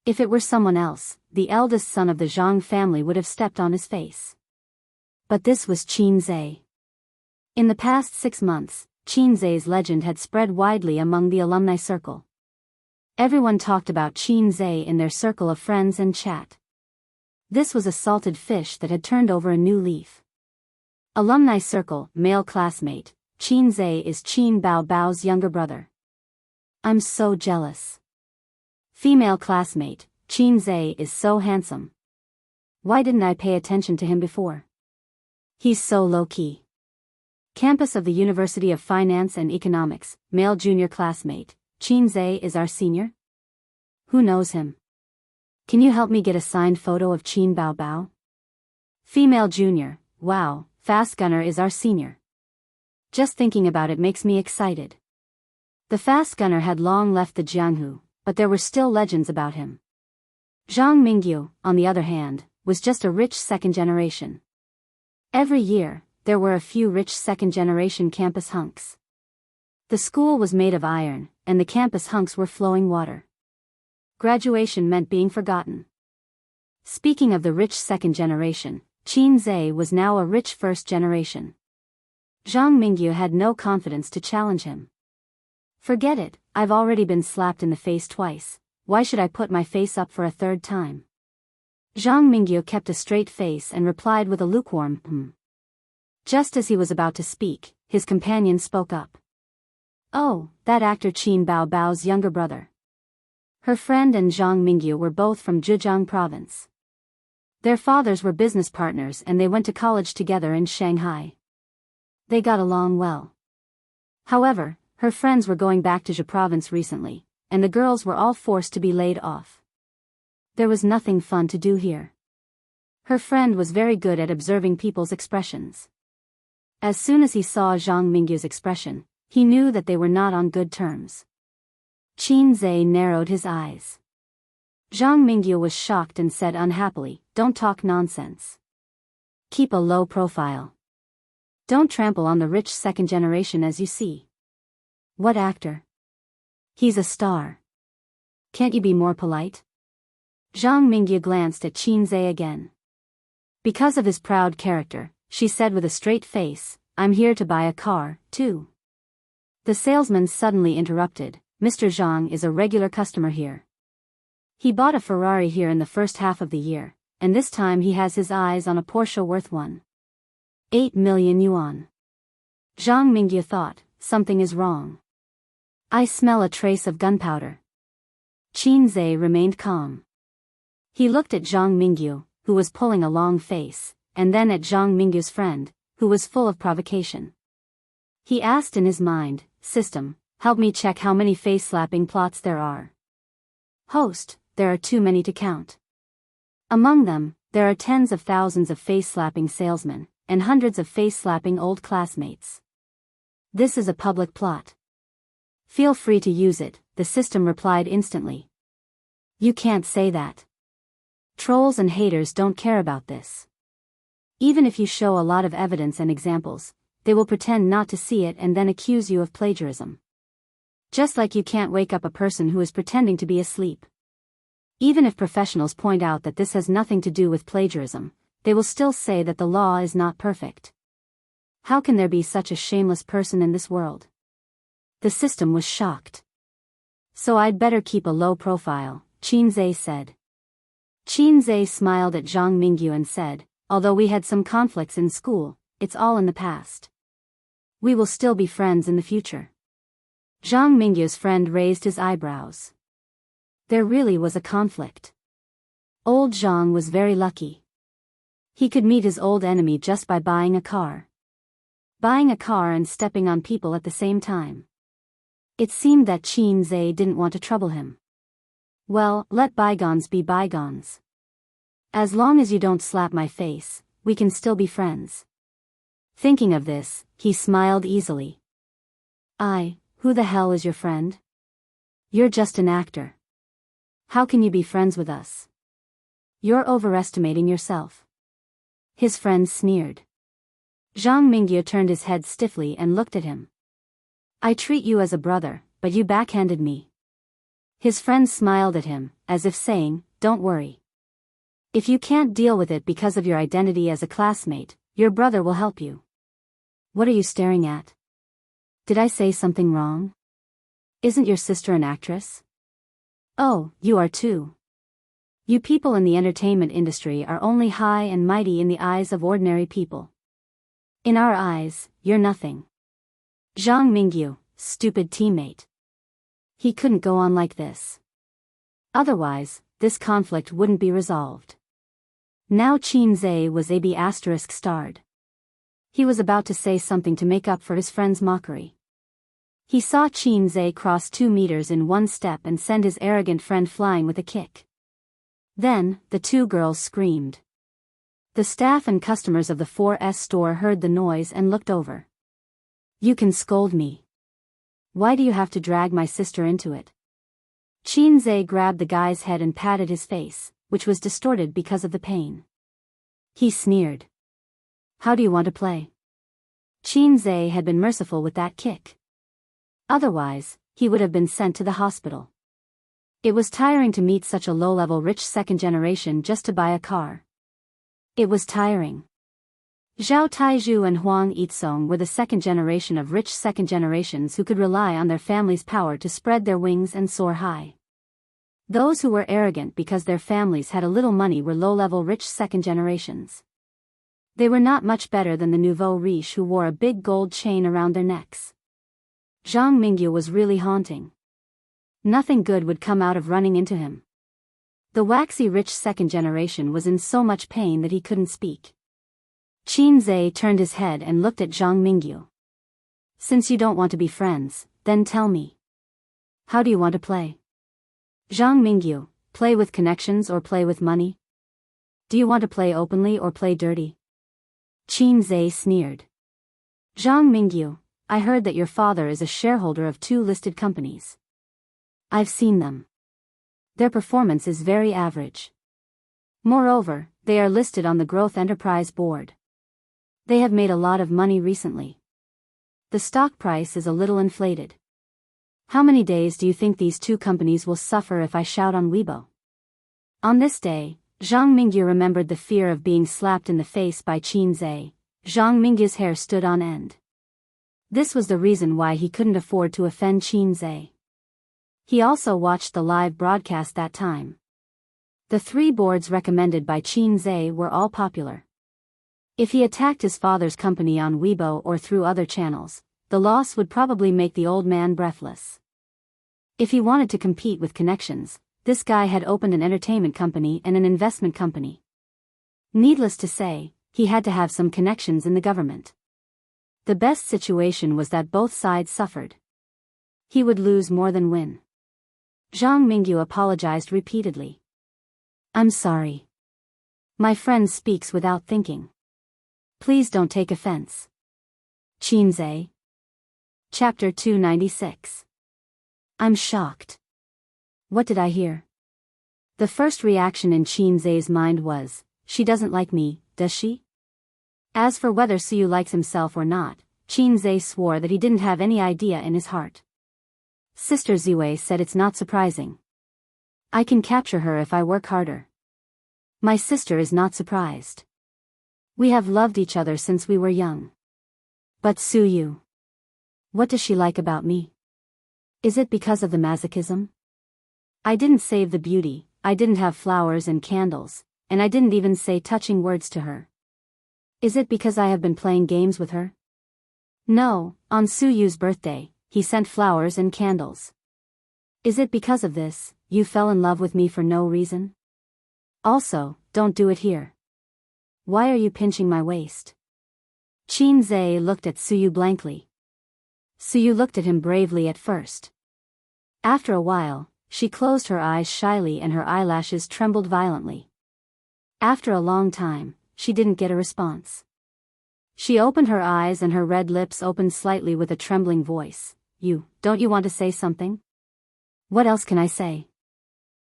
If it were someone else, the eldest son of the Zhang family would have stepped on his face. But this was Qinzai. In the past 6 months, Qinzai's legend had spread widely among the alumni circle. Everyone talked about Qinzai in their circle of friends and chat. This was a salted fish that had turned over a new leaf. Alumni circle, male classmate, Qinzai is Qin Bao Bao's younger brother. I'm so jealous. Female classmate, Qinzai is so handsome. Why didn't I pay attention to him before? He's so low-key. Campus of the University of Finance and Economics, male junior classmate, Qinzai is our senior? Who knows him? Can you help me get a signed photo of Qin Bao Bao? Female junior, wow, Fast Gunner is our senior. Just thinking about it makes me excited. The Fast Gunner had long left the Jianghu, but there were still legends about him. Zhang Mingyu, on the other hand, was just a rich second generation. Every year, there were a few rich second-generation campus hunks. The school was made of iron, and the campus hunks were flowing water. Graduation meant being forgotten. Speaking of the rich second generation, Qinzai was now a rich first generation. Zhang Mingyu had no confidence to challenge him. Forget it, I've already been slapped in the face twice, why should I put my face up for a third time? Zhang Mingyu kept a straight face and replied with a lukewarm Just as he was about to speak, his companion spoke up. Oh, that actor Qin Bao Bao's younger brother. Her friend and Zhang Mingyu were both from Zhejiang province. Their fathers were business partners and they went to college together in Shanghai. They got along well. However, her friends were going back to Zhe province recently, and the girls were all forced to be laid off. There was nothing fun to do here. Her friend was very good at observing people's expressions. As soon as he saw Zhang Mingyu's expression, he knew that they were not on good terms. Qin Zhe narrowed his eyes. Zhang Mingyu was shocked and said unhappily, "Don't talk nonsense. Keep a low profile. Don't trample on the rich second generation as you see." "What actor? He's a star. Can't you be more polite?" Zhang Mingyu glanced at Qin Zhe again. Because of his proud character, she said with a straight face, "I'm here to buy a car, too." The salesman suddenly interrupted, "Mr. Zhang is a regular customer here. He bought a Ferrari here in the first half of the year, and this time he has his eyes on a Porsche worth 1.8 million yuan. Zhang Mingyu thought, something is wrong. "I smell a trace of gunpowder." Qin Zhe remained calm. He looked at Zhang Mingyu, who was pulling a long face, and then at Zhang Mingyu's friend, who was full of provocation. He asked in his mind, "System, help me check how many face-slapping plots there are." "Host, there are too many to count. Among them, there are tens of thousands of face-slapping salesmen, and hundreds of face-slapping old classmates. This is a public plot. Feel free to use it," the system replied instantly. "You can't say that. Trolls and haters don't care about this. Even if you show a lot of evidence and examples, they will pretend not to see it and then accuse you of plagiarism. Just like you can't wake up a person who is pretending to be asleep. Even if professionals point out that this has nothing to do with plagiarism, they will still say that the law is not perfect. How can there be such a shameless person in this world?" The system was shocked. "So I'd better keep a low profile," Qin Zhe said. Qin Zhe smiled at Zhang Mingyu and said, "Although we had some conflicts in school, it's all in the past. We will still be friends in the future." Zhang Mingyu's friend raised his eyebrows. There really was a conflict. Old Zhang was very lucky. He could meet his old enemy just by buying a car. Buying a car and stepping on people at the same time. It seemed that Qin Zhe didn't want to trouble him. "Well, let bygones be bygones. As long as you don't slap my face, we can still be friends." Thinking of this, he smiled easily. Who the hell is your friend? You're just an actor. How can you be friends with us? You're overestimating yourself." His friend sneered. Zhang Mingyu turned his head stiffly and looked at him. "I treat you as a brother, but you backhanded me." His friend smiled at him, as if saying, "Don't worry. If you can't deal with it because of your identity as a classmate, your brother will help you." "What are you staring at? Did I say something wrong? Isn't your sister an actress?" "Oh, you are too. You people in the entertainment industry are only high and mighty in the eyes of ordinary people. In our eyes, you're nothing." Zhang Mingyu, stupid teammate. He couldn't go on like this. Otherwise, this conflict wouldn't be resolved. Now Qin Zhe was a B** starred. He was about to say something to make up for his friend's mockery. He saw Qin Zhe cross 2 meters in one step and send his arrogant friend flying with a kick. Then, the two girls screamed. The staff and customers of the 4S store heard the noise and looked over. "You can scold me. Why do you have to drag my sister into it?" Qin Zhe grabbed the guy's head and patted his face, which was distorted because of the pain. He sneered. "How do you want to play?" Qin Zhe had been merciful with that kick. Otherwise, he would have been sent to the hospital. It was tiring to meet such a low-level rich second generation just to buy a car. It was tiring. Zhao Taizhu and Huang Yitsong were the second generation of rich second generations who could rely on their family's power to spread their wings and soar high. Those who were arrogant because their families had a little money were low-level rich second generations. They were not much better than the nouveau riche who wore a big gold chain around their necks. Zhang Mingyu was really haunting. Nothing good would come out of running into him. The waxy rich second generation was in so much pain that he couldn't speak. Qin Zhe turned his head and looked at Zhang Mingyu. "Since you don't want to be friends, then tell me. How do you want to play?" Zhang Mingyu, play with connections or play with money? Do you want to play openly or play dirty? Qin Zhe sneered. Zhang Mingyu, I heard that your father is a shareholder of 2 listed companies. I've seen them. Their performance is very average. Moreover, they are listed on the Growth Enterprise Board. They have made a lot of money recently. The stock price is a little inflated. How many days do you think these two companies will suffer if I shout on Weibo? On this day, Zhang Mingyu remembered the fear of being slapped in the face by Qin Zhe. Zhang Mingyu's hair stood on end. This was the reason why he couldn't afford to offend Qin Zhe. He also watched the live broadcast that time. The three boards recommended by Qin Zhe were all popular. If he attacked his father's company on Weibo or through other channels, the loss would probably make the old man breathless. If he wanted to compete with connections, this guy had opened an entertainment company and an investment company. Needless to say, he had to have some connections in the government. The best situation was that both sides suffered. He would lose more than win. Zhang Mingyu apologized repeatedly. I'm sorry. My friend speaks without thinking. Please don't take offense. Qin Zhe. Chapter 296. I'm shocked. What did I hear? The first reaction in Qin Zhe's mind was, she doesn't like me, does she? As for whether Suyu likes himself or not, Qin Zhe swore that he didn't have any idea in his heart. Sister Ziwei said it's not surprising. I can capture her if I work harder. My sister is not surprised. We have loved each other since we were young. But Suyu. What does she like about me? Is it because of the masochism? I didn't save the beauty, I didn't have flowers and candles, and I didn't even say touching words to her. Is it because I have been playing games with her? No, on Suyu's birthday, he sent flowers and candles. Is it because of this, you fell in love with me for no reason? Also, don't do it here. Why are you pinching my waist? Qin Zhe looked at Suyu blankly. Suyu looked at him bravely at first. After a while, she closed her eyes shyly and her eyelashes trembled violently. After a long time, she didn't get a response. She opened her eyes and her red lips opened slightly with a trembling voice. Don't you want to say something? What else can I say?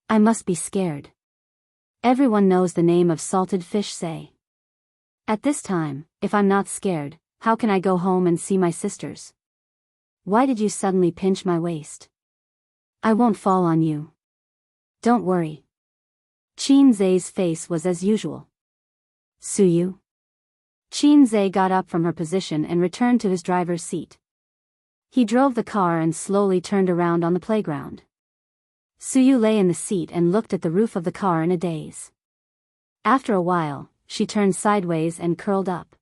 I must be scared. Everyone knows the name of salted fish Say. At this time, if I'm not scared, how can I go home and see my sisters? Why did you suddenly pinch my waist? I won't fall on you. Don't worry. Qin Zhe's face was as usual. Suyu? Qin Zhe got up from her position and returned to his driver's seat. He drove the car and slowly turned around on the playground. Suyu lay in the seat and looked at the roof of the car in a daze. After a while, she turned sideways and curled up.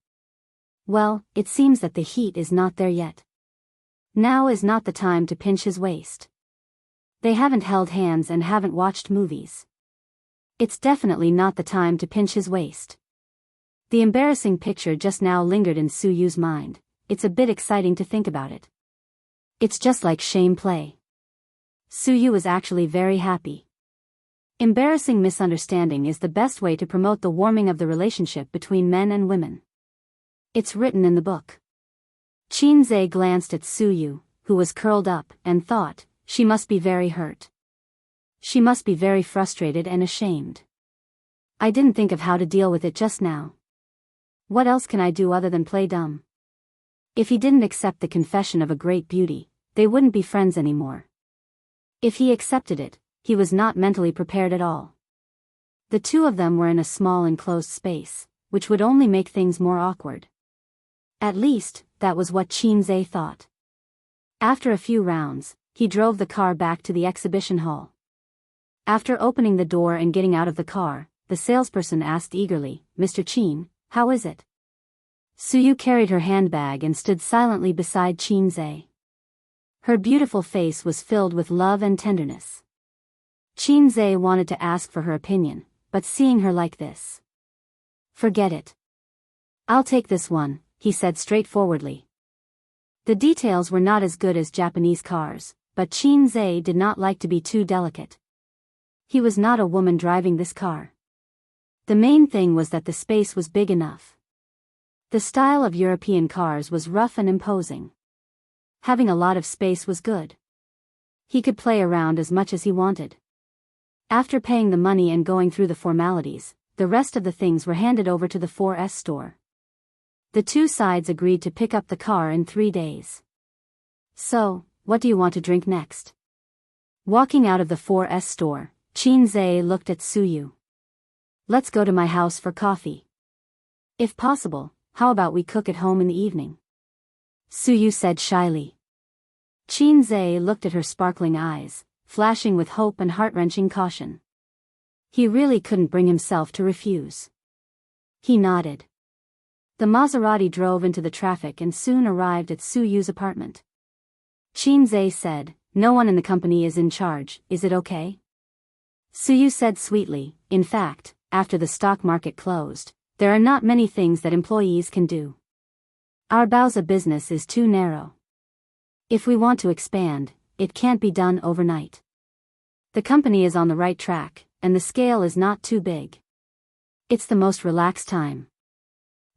Well, it seems that the heat is not there yet. Now is not the time to pinch his waist. They haven't held hands and haven't watched movies. It's definitely not the time to pinch his waist. The embarrassing picture just now lingered in Suyu's mind. It's a bit exciting to think about it. It's just like shame play. Suyu was actually very happy. Embarrassing misunderstanding is the best way to promote the warming of the relationship between men and women. It's written in the book. Qin Zhe glanced at Suyu, who was curled up, and thought, she must be very hurt. She must be very frustrated and ashamed. I didn't think of how to deal with it just now. What else can I do other than play dumb? If he didn't accept the confession of a great beauty, they wouldn't be friends anymore. If he accepted it, he was not mentally prepared at all. The two of them were in a small enclosed space, which would only make things more awkward. At least, that was what Qin Zhe thought. After a few rounds, he drove the car back to the exhibition hall. After opening the door and getting out of the car, the salesperson asked eagerly, Mr. Qin, how is it? Suyu carried her handbag and stood silently beside Qin Zhe. Her beautiful face was filled with love and tenderness. Qin Zhe wanted to ask for her opinion, but seeing her like this. Forget it. I'll take this one, he said straightforwardly. The details were not as good as Japanese cars, but Qin Zhe did not like to be too delicate. He was not a woman driving this car. The main thing was that the space was big enough. The style of European cars was rough and imposing. Having a lot of space was good. He could play around as much as he wanted. After paying the money and going through the formalities, the rest of the things were handed over to the 4S store. The two sides agreed to pick up the car in 3 days. So, what do you want to drink next? Walking out of the 4S store, Chin-zae looked at Suyu. Let's go to my house for coffee. If possible, how about we cook at home in the evening? Suyu said shyly. Chin-zae looked at her sparkling eyes, flashing with hope and heart-wrenching caution. He really couldn't bring himself to refuse. He nodded. The Maserati drove into the traffic and soon arrived at Suyu's apartment. Chin-zae said, "No one in the company is in charge, is it okay?" Suyu said sweetly, "In fact, after the stock market closed, there are not many things that employees can do. Our Bauza business is too narrow. If we want to expand, it can't be done overnight. The company is on the right track, and the scale is not too big. It's the most relaxed time.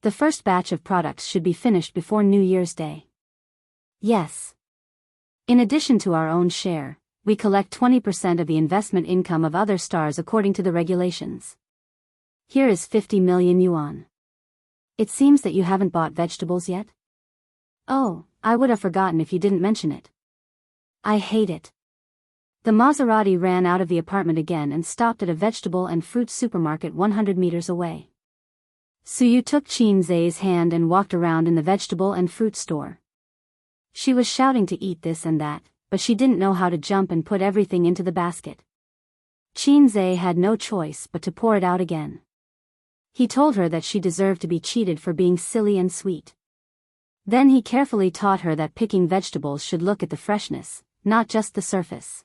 The first batch of products should be finished before New Year's Day. Yes. In addition to our own share, we collect 20% of the investment income of other stars according to the regulations. Here is 50 million yuan. It seems that you haven't bought vegetables yet? Oh, I would have forgotten if you didn't mention it. I hate it." The Maserati ran out of the apartment again and stopped at a vegetable and fruit supermarket 100 meters away. Suyu took Chin-zae's hand and walked around in the vegetable and fruit store. She was shouting to eat this and that, but she didn't know how to jump and put everything into the basket. Chin-zae had no choice but to pour it out again. He told her that she deserved to be cheated for being silly and sweet. Then he carefully taught her that picking vegetables should look at the freshness, not just the surface.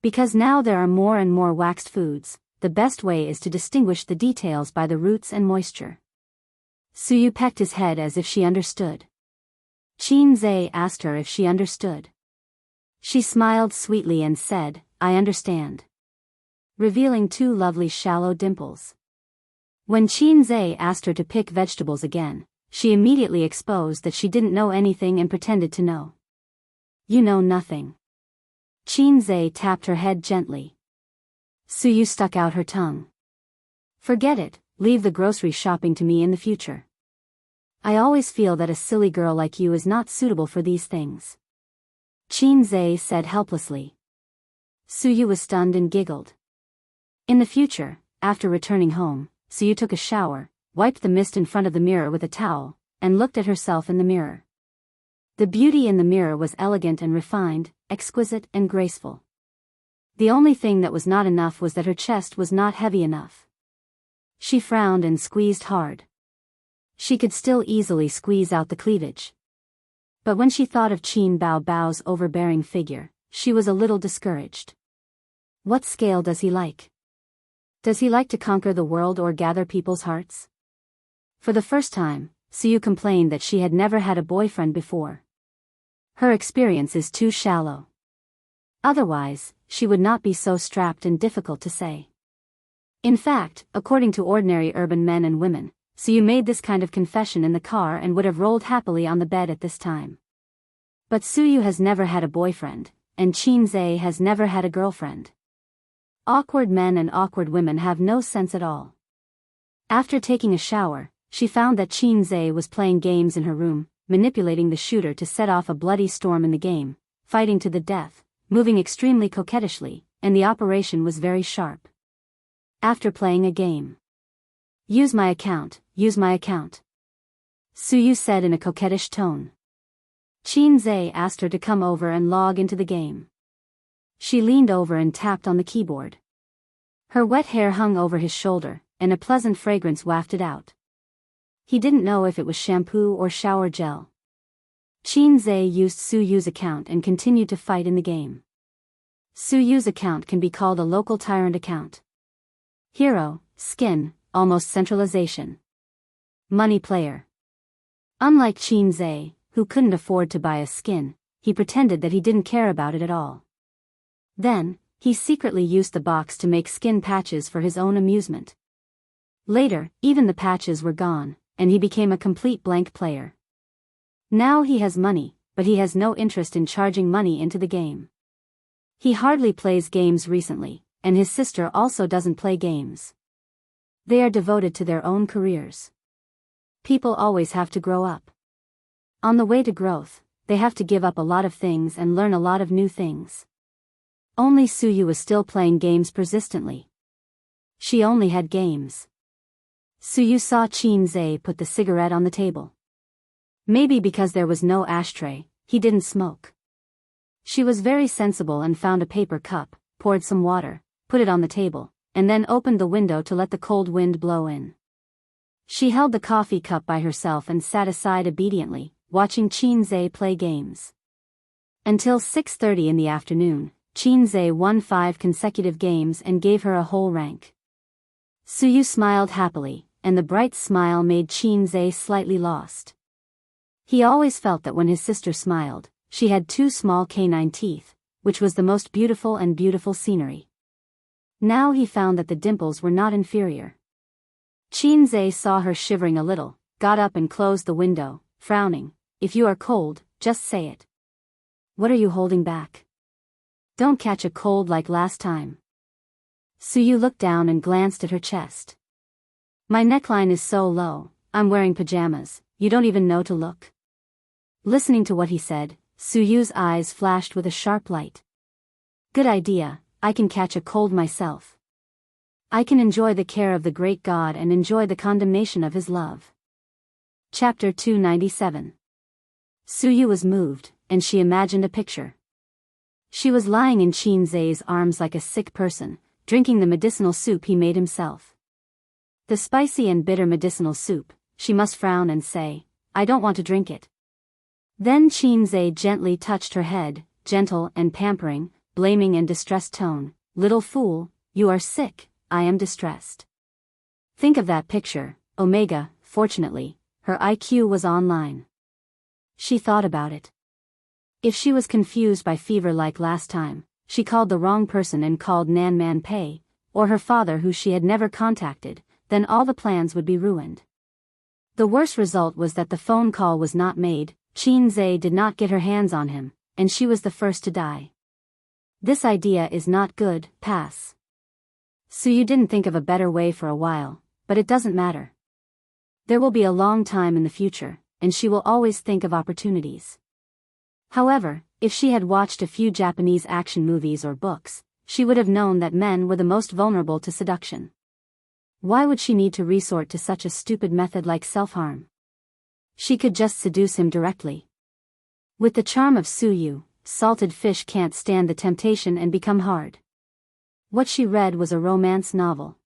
Because now there are more and more waxed foods, the best way is to distinguish the details by the roots and moisture. Suyu pecked his head as if she understood. Chin-zae asked her if she understood. She smiled sweetly and said, "I understand," revealing 2 lovely shallow dimples. When Chin-zae asked her to pick vegetables again, she immediately exposed that she didn't know anything and pretended to know. "You know nothing." Chin-zae tapped her head gently. Suyu stuck out her tongue. "Forget it, leave the grocery shopping to me in the future. I always feel that a silly girl like you is not suitable for these things," Chin-zae said helplessly. Suyu was stunned and giggled. In the future, after returning home, Suyu took a shower, wiped the mist in front of the mirror with a towel, and looked at herself in the mirror. The beauty in the mirror was elegant and refined, exquisite and graceful. The only thing that was not enough was that her chest was not heavy enough. She frowned and squeezed hard. She could still easily squeeze out the cleavage. But when she thought of Qin Bao Bao's overbearing figure, she was a little discouraged. What scale does he like? Does he like to conquer the world or gather people's hearts? For the first time, Suyu complained that she had never had a boyfriend before. Her experience is too shallow. Otherwise, she would not be so strapped and difficult to say. In fact, according to ordinary urban men and women, Suyu made this kind of confession in the car and would have rolled happily on the bed at this time. But Suyu has never had a boyfriend, and Chin-zae has never had a girlfriend. Awkward men and awkward women have no sense at all. After taking a shower, she found that Chin-zae was playing games in her room, manipulating the shooter to set off a bloody storm in the game, fighting to the death, moving extremely coquettishly, and the operation was very sharp. After playing a game. "Use my account, use my account," Suyu said in a coquettish tone. Chin-zae asked her to come over and log into the game. She leaned over and tapped on the keyboard. Her wet hair hung over his shoulder, and a pleasant fragrance wafted out. He didn't know if it was shampoo or shower gel. Chin-zae used Suyu's account and continued to fight in the game. Suyu's account can be called a local tyrant account. Hero, skin, almost centralization. Money player. Unlike Chin-zae, who couldn't afford to buy a skin, he pretended that he didn't care about it at all. Then, he secretly used the box to make skin patches for his own amusement. Later, even the patches were gone, and he became a complete blank player. Now he has money, but he has no interest in charging money into the game. He hardly plays games recently, and his sister also doesn't play games. They are devoted to their own careers. People always have to grow up. On the way to growth, they have to give up a lot of things and learn a lot of new things. Only Suyu was still playing games persistently. She only had games. Suyu saw Chin-zae put the cigarette on the table. Maybe because there was no ashtray, he didn't smoke. She was very sensible and found a paper cup, poured some water, put it on the table, and then opened the window to let the cold wind blow in. She held the coffee cup by herself and sat aside obediently, watching Chin-zae play games. Until 6:30 in the afternoon, Chin-zae won 5 consecutive games and gave her a whole rank. Suyu smiled happily, and the bright smile made Chin-zae slightly lost. He always felt that when his sister smiled, she had 2 small canine teeth, which was the most beautiful scenery. Now he found that the dimples were not inferior. Chin-zae saw her shivering a little, got up and closed the window, frowning. "If you are cold, just say it. What are you holding back? Don't catch a cold like last time." Suyu looked down and glanced at her chest. "My neckline is so low, I'm wearing pajamas, you don't even know to look." Listening to what he said, Suyu's eyes flashed with a sharp light. "Good idea, I can catch a cold myself. I can enjoy the care of the great God and enjoy the condemnation of his love." Chapter 297. Suyu was moved, and she imagined a picture. She was lying in Chin-zae's arms like a sick person, drinking the medicinal soup he made himself. The spicy and bitter medicinal soup, she must frown and say, "I don't want to drink it." Then Chin-zae gently touched her head, gentle and pampering, blaming and distressed tone. "Little fool, you are sick, I am distressed." Think of that picture, Omega. Fortunately, her IQ was online. She thought about it. If she was confused by fever like last time, she called the wrong person and called Nan Man Pei, or her father who she had never contacted, then all the plans would be ruined. The worst result was that the phone call was not made, Chin-zae did not get her hands on him, and she was the first to die. This idea is not good, pass. Suyu didn't think of a better way for a while, but it doesn't matter. There will be a long time in the future, and she will always think of opportunities. However, if she had watched a few Japanese action movies or books, she would have known that men were the most vulnerable to seduction. Why would she need to resort to such a stupid method like self-harm? She could just seduce him directly. With the charm of Suyu, salted fish can't stand the temptation and become hard. What she read was a romance novel.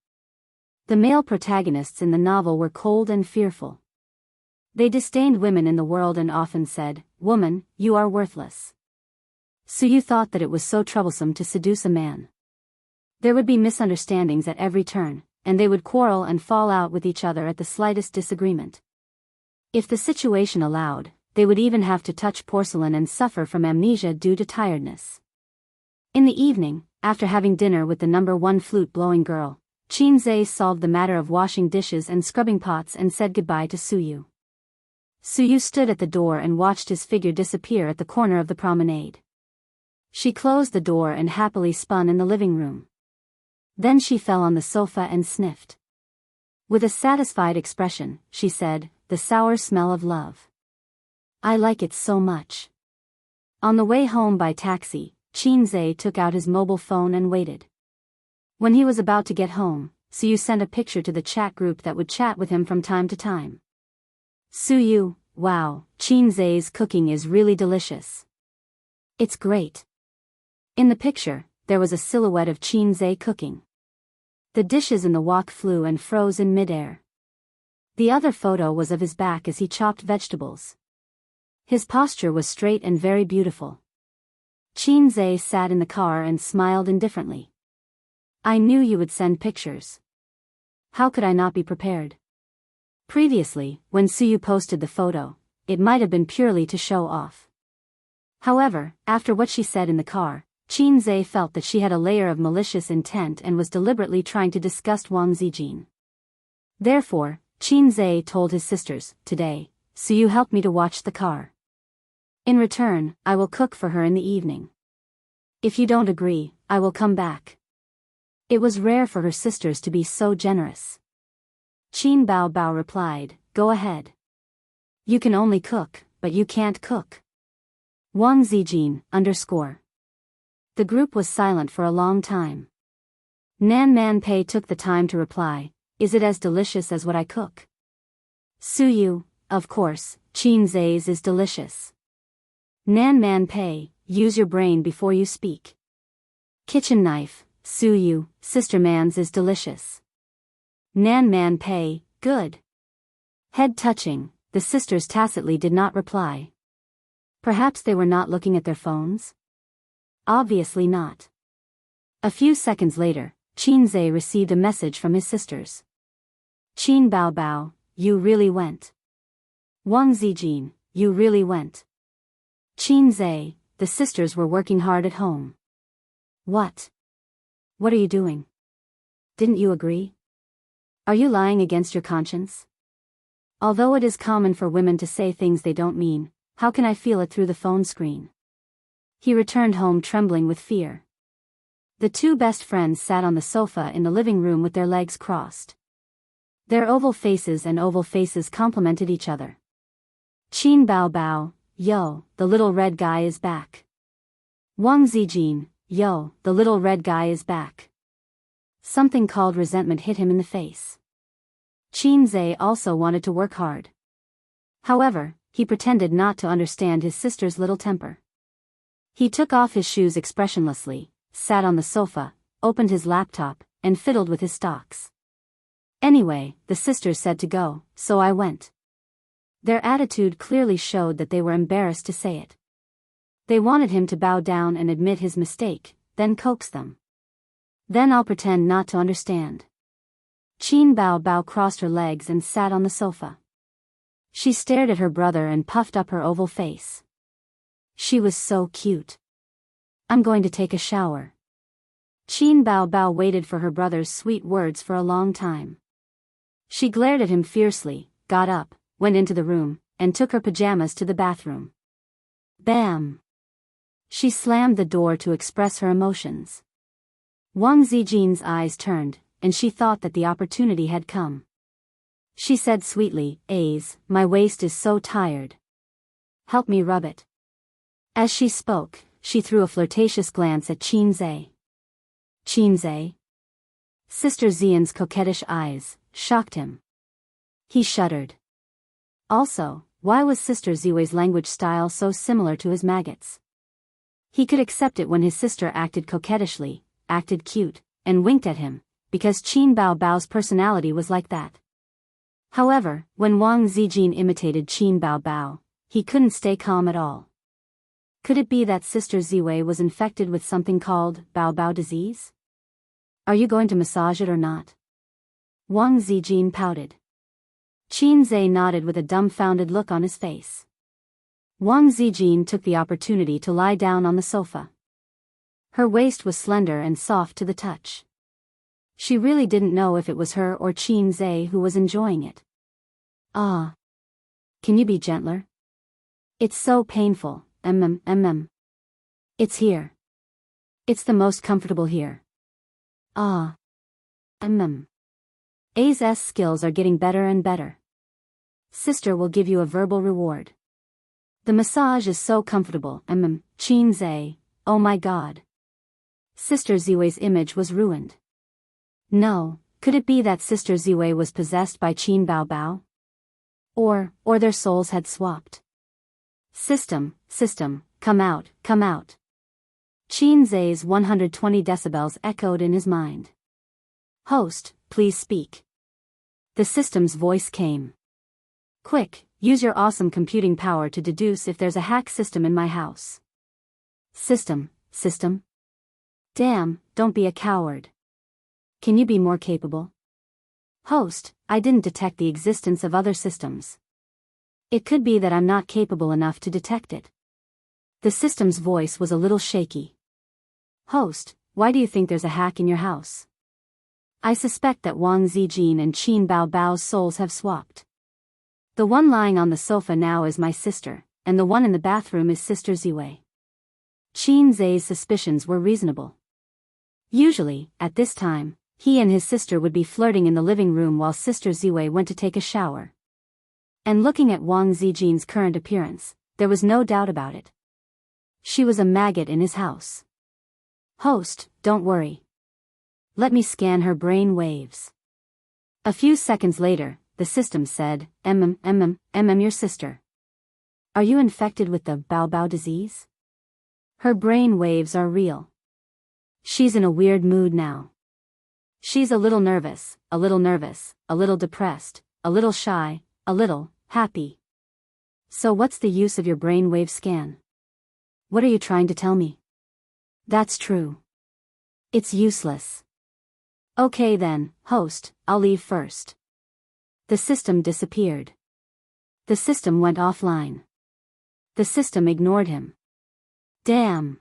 The male protagonists in the novel were cold and fearful. They disdained women in the world and often said, "Woman, you are worthless." Suyu thought that it was so troublesome to seduce a man. There would be misunderstandings at every turn, and they would quarrel and fall out with each other at the slightest disagreement. If the situation allowed, they would even have to touch porcelain and suffer from amnesia due to tiredness. In the evening, after having dinner with the #1 flute-blowing girl, Chin-zae solved the matter of washing dishes and scrubbing pots and said goodbye to Suyu. Suyu stood at the door and watched his figure disappear at the corner of the promenade. She closed the door and happily spun in the living room. Then she fell on the sofa and sniffed. With a satisfied expression, she said, "The sour smell of love. I like it so much." On the way home by taxi, Chin-zae took out his mobile phone and waited. When he was about to get home, Suyu sent a picture to the chat group that would chat with him from time to time. "Suyu, wow, Chin-zae's cooking is really delicious. It's great." In the picture, there was a silhouette of Chin-zae cooking. The dishes in the wok flew and froze in midair. The other photo was of his back as he chopped vegetables. His posture was straight and very beautiful. Chin-zae sat in the car and smiled indifferently. "I knew you would send pictures. How could I not be prepared?" Previously, when Suyu posted the photo, it might have been purely to show off. However, after what she said in the car, Chin-zae felt that she had a layer of malicious intent and was deliberately trying to disgust Wang Zijin. Therefore, Chin-zae told his sisters, "Today, Suyu helped me to watch the car. In return, I will cook for her in the evening. If you don't agree, I will come back. It was rare for her sisters to be so generous. Qin Bao Bao replied, go ahead. You can only cook, but you can't cook. Wang Zijin, _ The group was silent for a long time. Nan Man Pei took the time to reply, is it as delicious as what I cook? Suyu, of course, Qin Zai's is delicious. Nan Man Pei, use your brain before you speak. Kitchen knife, Suyu, Sister Man's is delicious. Nan Man Pei, good. Head touching, the sisters tacitly did not reply. Perhaps they were not looking at their phones? Obviously not. A few seconds later, Qin Zai received a message from his sisters. Qin Bao Bao, you really went. Wang Zijin, you really went. Qin Zai, the sisters were working hard at home. What? What are you doing? Didn't you agree? Are you lying against your conscience? Although it is common for women to say things they don't mean, how can I feel it through the phone screen? He returned home trembling with fear. The two best friends sat on the sofa in the living room with their legs crossed. Their oval faces complemented each other. Qin Bao Bao, yo, the little red guy is back. Wang Zijin, yo, the little red guy is back. Something called resentment hit him in the face. Qin Zai also wanted to work hard. However, he pretended not to understand his sister's little temper. He took off his shoes expressionlessly, sat on the sofa, opened his laptop, and fiddled with his stocks. Anyway, the sisters said to go, so I went. Their attitude clearly showed that they were embarrassed to say it. They wanted him to bow down and admit his mistake, then coax them. Then I'll pretend not to understand. Qin Bao Bao crossed her legs and sat on the sofa. She stared at her brother and puffed up her oval face. She was so cute. I'm going to take a shower. Qin Bao Bao waited for her brother's sweet words for a long time. She glared at him fiercely, got up, went into the room, and took her pajamas to the bathroom. Bam! She slammed the door to express her emotions. Wang Zijin's eyes turned, and she thought that the opportunity had come. She said sweetly, Aze, my waist is so tired. Help me rub it. As she spoke, she threw a flirtatious glance at Qin Zai. Qin Zai? Sister Xian's coquettish eyes shocked him. He shuddered. Also, why was Sister Ziwei's language style so similar to his maggots? He could accept it when his sister acted coquettishly, acted cute, and winked at him, because Qin Bao Bao's personality was like that. However, when Wang Zijin imitated Qin Bao Bao, he couldn't stay calm at all. Could it be that Sister Ziwei was infected with something called Bao Bao disease? Are you going to massage it or not? Wang Zijin pouted. Qin Zai nodded with a dumbfounded look on his face. Wang Zijin took the opportunity to lie down on the sofa. Her waist was slender and soft to the touch. She really didn't know if it was her or Qin Zai who was enjoying it. Ah. Can you be gentler? It's so painful, It's here. It's the most comfortable here. Ah. A's skills are getting better and better. Sister will give you a verbal reward. The massage is so comfortable, Qin Zai, oh my god. Sister Ziwei's image was ruined. No, could it be that Sister Ziwei was possessed by Qin Bao Bao? Or their souls had swapped. System, come out. Qin Zai's 120 decibels echoed in his mind. Host, please speak. The system's voice came. Quick, use your awesome computing power to deduce if there's a hack system in my house. System? Damn, don't be a coward. Can you be more capable? Host, I didn't detect the existence of other systems. It could be that I'm not capable enough to detect it. The system's voice was a little shaky. Host, why do you think there's a hack in your house? I suspect that Wang Zijin and Qin Bao Bao's souls have swapped. The one lying on the sofa now is my sister, and the one in the bathroom is Sister Ziwei. Qin Zhe's suspicions were reasonable. Usually, at this time, he and his sister would be flirting in the living room while Sister Ziwei went to take a shower. And looking at Wang Zijin's current appearance, there was no doubt about it. She was a maggot in his house. Host, don't worry. Let me scan her brain waves. A few seconds later, the system said, your sister. Are you infected with the Bao disease? Her brain waves are real. She's in a weird mood now. She's a little nervous, a little depressed, a little shy, a little happy. So what's the use of your brainwave scan? What are you trying to tell me? That's true. It's useless. Okay then, host, I'll leave first. The system disappeared. The system went offline. The system ignored him. Damn.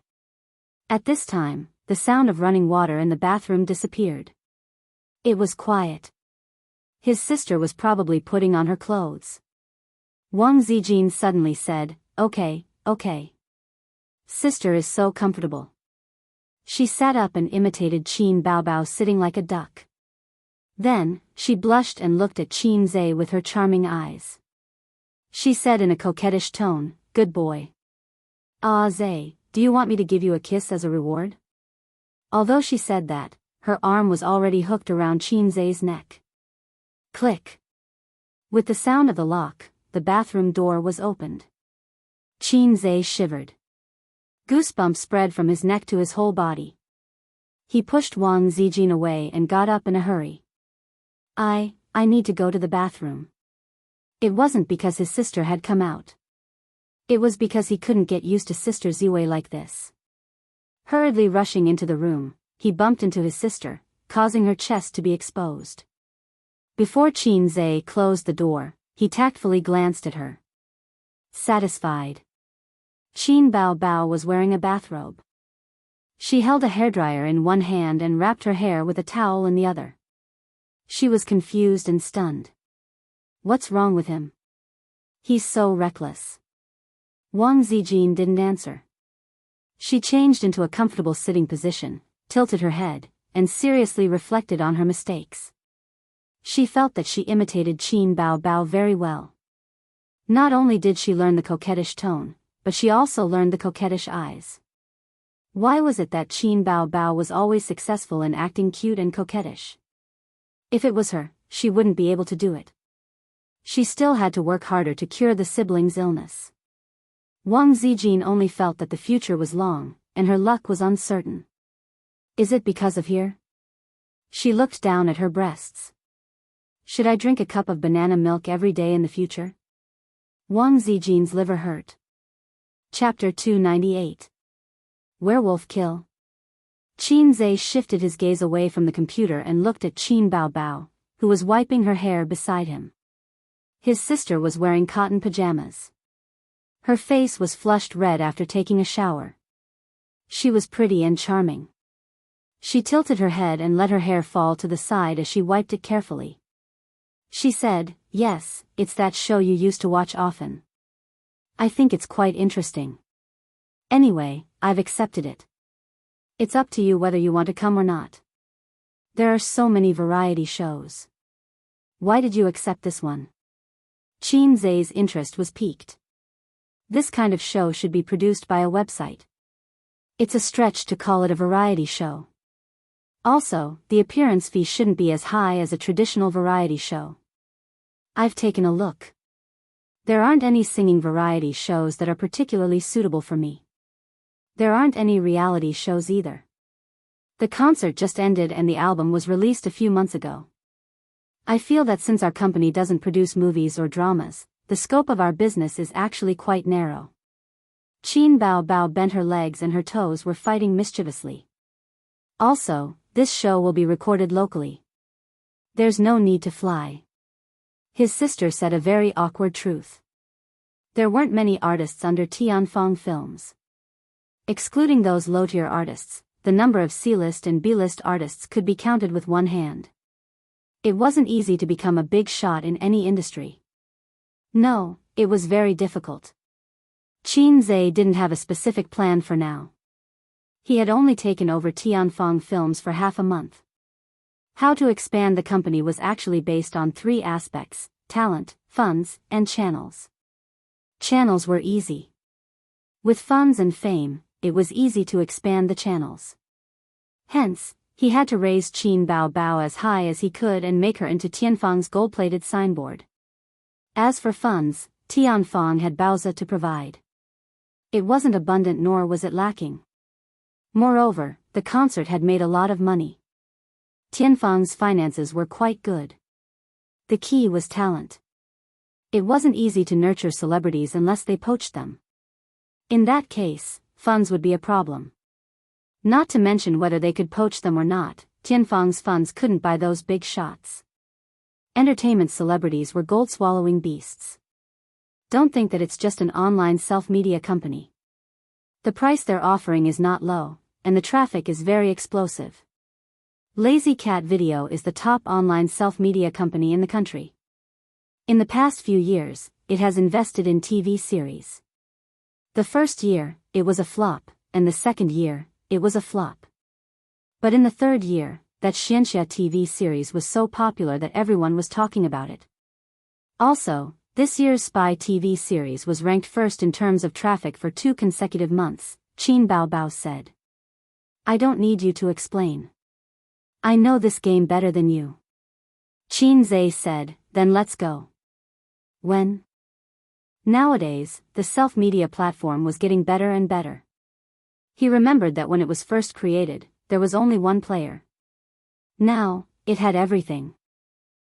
At this time, the sound of running water in the bathroom disappeared. It was quiet. His sister was probably putting on her clothes. Wang Zijin suddenly said, okay. Sister is so comfortable. She sat up and imitated Qin Baobao sitting like a duck. Then, she blushed and looked at Qin Zhe with her charming eyes. She said in a coquettish tone, good boy. Ah Zhe, do you want me to give you a kiss as a reward? Although she said that, her arm was already hooked around Qin Zhe's neck. Click. With the sound of the lock, the bathroom door was opened. Qin Zhe shivered. Goosebumps spread from his neck to his whole body. He pushed Wang Zijin away and got up in a hurry. I need to go to the bathroom. It wasn't because his sister had come out. It was because he couldn't get used to Sister Ziwei like this. Hurriedly rushing into the room, he bumped into his sister, causing her chest to be exposed. Before Qin Zhe closed the door, he tactfully glanced at her. Satisfied. Qin Baobao was wearing a bathrobe. She held a hairdryer in one hand and wrapped her hair with a towel in the other. She was confused and stunned. What's wrong with him? He's so reckless. Wang Zijin didn't answer. She changed into a comfortable sitting position, tilted her head, and seriously reflected on her mistakes. She felt that she imitated Qin Baobao very well. Not only did she learn the coquettish tone, but she also learned the coquettish eyes. Why was it that Qin Baobao was always successful in acting cute and coquettish? If it was her, she wouldn't be able to do it. She still had to work harder to cure the siblings' illness. Wang Zijin only felt that the future was long, and her luck was uncertain. Is it because of here? She looked down at her breasts. Should I drink a cup of banana milk every day in the future? Wang Zijin's liver hurt. Chapter 298. Werewolf Kill. Qin Zhe shifted his gaze away from the computer and looked at Qin Baobao, who was wiping her hair beside him. His sister was wearing cotton pajamas. Her face was flushed red after taking a shower. She was pretty and charming. She tilted her head and let her hair fall to the side as she wiped it carefully. She said, yes, it's that show you used to watch often. I think it's quite interesting. Anyway, I've accepted it. It's up to you whether you want to come or not. There are so many variety shows. Why did you accept this one? Qin Zhe's interest was piqued. This kind of show should be produced by a website. It's a stretch to call it a variety show. Also, the appearance fee shouldn't be as high as a traditional variety show. I've taken a look. There aren't any singing variety shows that are particularly suitable for me. There aren't any reality shows either. The concert just ended and the album was released a few months ago. I feel that since our company doesn't produce movies or dramas, the scope of our business is actually quite narrow. Qin Baobao bent her legs and her toes were fighting mischievously. Also, this show will be recorded locally. There's no need to fly. His sister said a very awkward truth. There weren't many artists under Tianfeng Films. Excluding those low-tier artists, the number of C-list and B-list artists could be counted with one hand. It wasn't easy to become a big shot in any industry. No, it was very difficult. Qin Zhe didn't have a specific plan for now. He had only taken over Tianfang Films for half a month. How to expand the company was actually based on three aspects: talent, funds, and channels. Channels were easy. With funds and fame, it was easy to expand the channels. Hence, he had to raise Qin Bao Bao as high as he could and make her into Tianfang's gold-plated signboard. As for funds, Tianfang had Baozi to provide. It wasn't abundant nor was it lacking. Moreover, the concert had made a lot of money. Tianfang's finances were quite good. The key was talent. It wasn't easy to nurture celebrities unless they poached them. In that case, funds would be a problem. Not to mention whether they could poach them or not, Tianfang's funds couldn't buy those big shots. Entertainment celebrities were gold-swallowing beasts. Don't think that it's just an online self-media company. The price they're offering is not low, and the traffic is very explosive. Lazy Cat Video is the top online self-media company in the country. In the past few years, it has invested in TV series. The first year, it was a flop, and the second year, it was a flop. But in the third year, that Xianxia TV series was so popular that everyone was talking about it. Also, this year's spy TV series was ranked first in terms of traffic for 2 consecutive months, Qin Bao Bao said. I don't need you to explain. I know this game better than you. Qin Zhe said, then let's go. When? Nowadays, the self-media platform was getting better and better. He remembered that when it was first created, there was only one player. Now, it had everything.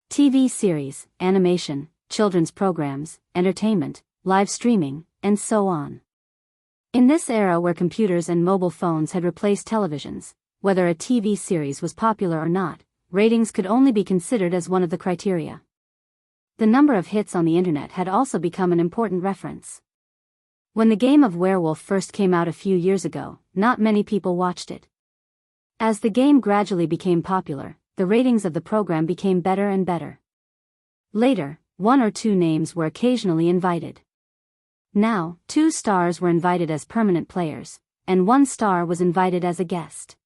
TV series, animation, children's programs, entertainment, live streaming, and so on. In this era where computers and mobile phones had replaced televisions, whether a TV series was popular or not, ratings could only be considered as one of the criteria. The number of hits on the internet had also become an important reference. When the game of Werewolf first came out a few years ago, not many people watched it. As the game gradually became popular, the ratings of the program became better and better. Later, 1 or 2 names were occasionally invited. Now, 2 stars were invited as permanent players, and 1 star was invited as a guest.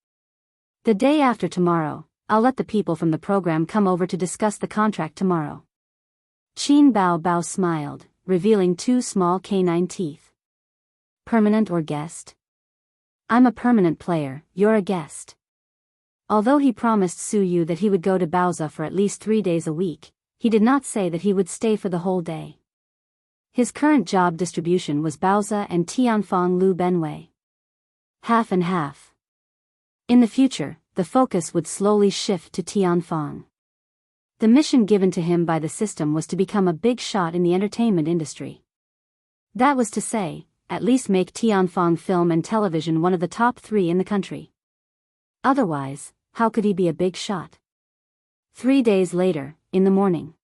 The day after tomorrow, I'll let the people from the program come over to discuss the contract tomorrow. Qin Bao Bao smiled, revealing 2 small canine teeth. Permanent or guest? I'm a permanent player, you're a guest. Although he promised Su Yu that he would go to Baozi for at least 3 days a week, he did not say that he would stay for the whole day. His current job distribution was Baozi and Tianfang Lu Benwei. Half and half. In the future, the focus would slowly shift to Tianfang. The mission given to him by the system was to become a big shot in the entertainment industry. That was to say, at least make Tianfang Film and Television one of the top 3 in the country. Otherwise, how could he be a big shot? 3 days later, in the morning,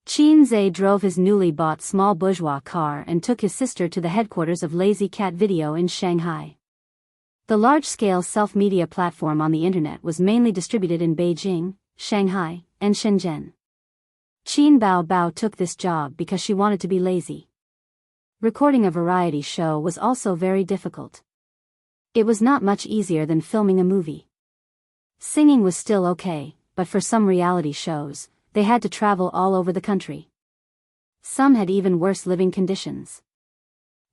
Qin Zhe drove his newly bought small bourgeois car and took his sister to the headquarters of Lazy Cat Video in Shanghai. The large-scale self-media platform on the internet was mainly distributed in Beijing, Shanghai, and Shenzhen. Qin Bao Bao took this job because she wanted to be lazy. Recording a variety show was also very difficult. It was not much easier than filming a movie. Singing was still okay, but for some reality shows, they had to travel all over the country. Some had even worse living conditions.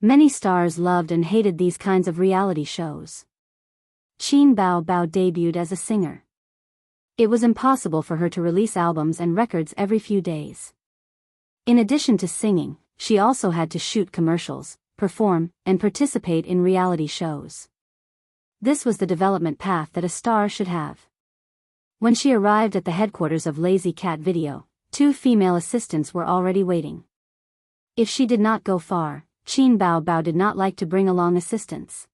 Many stars loved and hated these kinds of reality shows. Qin Bao Bao debuted as a singer. It was impossible for her to release albums and records every few days. In addition to singing, she also had to shoot commercials, perform, and participate in reality shows. This was the development path that a star should have. When she arrived at the headquarters of Lazy Cat Video, 2 female assistants were already waiting. If she did not go far, Qin Bao Bao did not like to bring along assistants.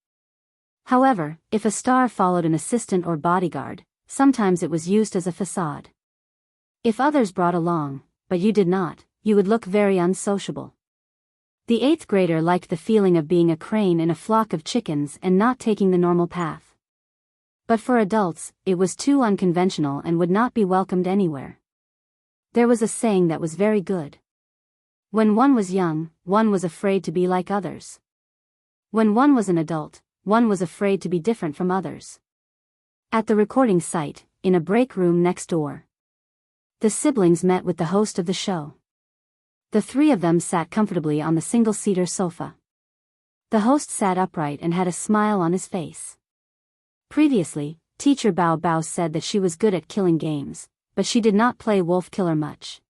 However, if a star followed an assistant or bodyguard, sometimes it was used as a facade. If others brought along, but you did not, you would look very unsociable. The 8th grader liked the feeling of being a crane in a flock of chickens and not taking the normal path. But for adults, it was too unconventional and would not be welcomed anywhere. There was a saying that was very good. When one was young, one was afraid to be like others. When one was an adult, one was afraid to be different from others. At the recording site, in a break room next door, the siblings met with the host of the show. The three of them sat comfortably on the single-seater sofa. The host sat upright and had a smile on his face. Previously, Teacher Bao Bao said that she was good at killing games, but she did not play Wolf Killer much.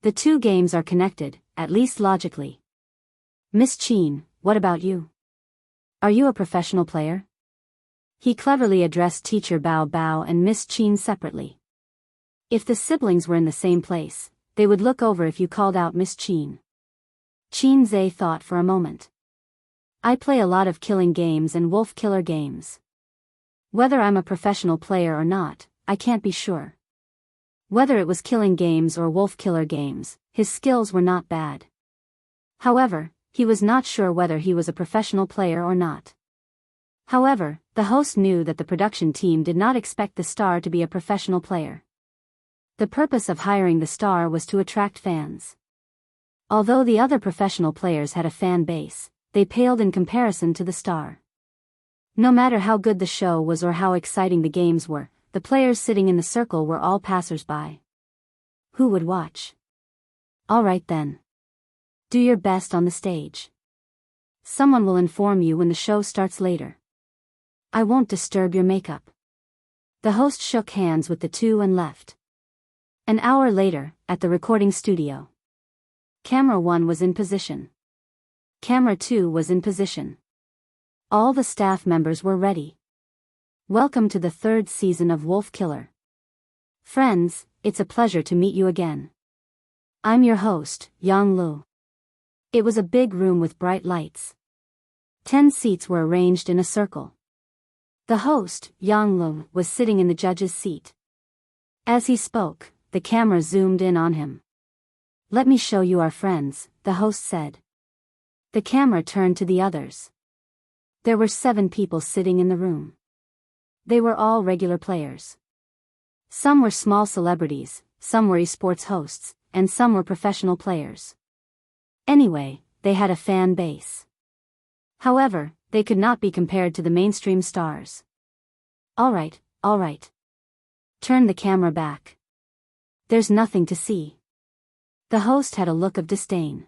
The two games are connected, at least logically. Miss Chin, what about you? Are you a professional player? He cleverly addressed Teacher Bao Bao and Miss Chin separately. If the siblings were in the same place, they would look over if you called out Miss Chin. Chin Zhe thought for a moment. I play a lot of killing games and wolf killer games. Whether I'm a professional player or not, I can't be sure. Whether it was killing games or wolf killer games, his skills were not bad. However, he was not sure whether he was a professional player or not. However, the host knew that the production team did not expect the star to be a professional player. The purpose of hiring the star was to attract fans. Although the other professional players had a fan base, they paled in comparison to the star. No matter how good the show was or how exciting the games were, the players sitting in the circle were all passers-by. Who would watch? All right then. Do your best on the stage. Someone will inform you when the show starts later. I won't disturb your makeup. The host shook hands with the two and left. An hour later, at the recording studio. Camera 1 was in position. Camera 2 was in position. All the staff members were ready. Welcome to the 3rd season of Wolf Killer. Friends, it's a pleasure to meet you again. I'm your host, Yang Lu. It was a big room with bright lights. 10 seats were arranged in a circle. The host, Yang Lu, was sitting in the judge's seat. As he spoke, the camera zoomed in on him. Let me show you our friends, the host said. The camera turned to the others. There were 7 people sitting in the room. They were all regular players. Some were small celebrities, some were esports hosts, and some were professional players. Anyway, they had a fan base. However, they could not be compared to the mainstream stars. All right. Turn the camera back. There's nothing to see. The host had a look of disdain.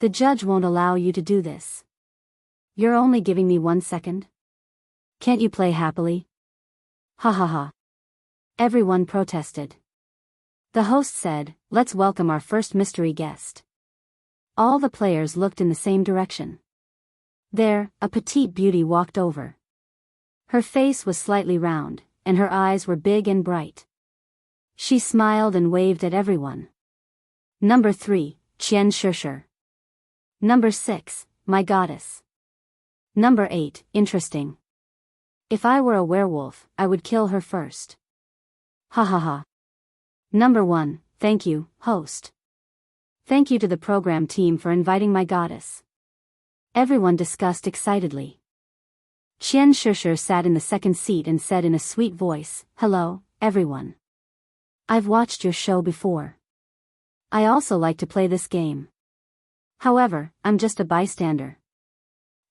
The judge won't allow you to do this. You're only giving me 1 second? Can't you play happily? Ha ha ha. Everyone protested. The host said, let's welcome our first mystery guest. All the players looked in the same direction. There, a petite beauty walked over. Her face was slightly round, and her eyes were big and bright. She smiled and waved at everyone. Number 3, Qian Shishir. Number 6, my goddess. Number 8, interesting. If I were a werewolf, I would kill her first. Ha ha ha. Number 1, thank you, host. Thank you to the program team for inviting my goddess. Everyone discussed excitedly. Qian Shishir sat in the second seat and said in a sweet voice, hello, everyone. I've watched your show before. I also like to play this game. However, I'm just a bystander.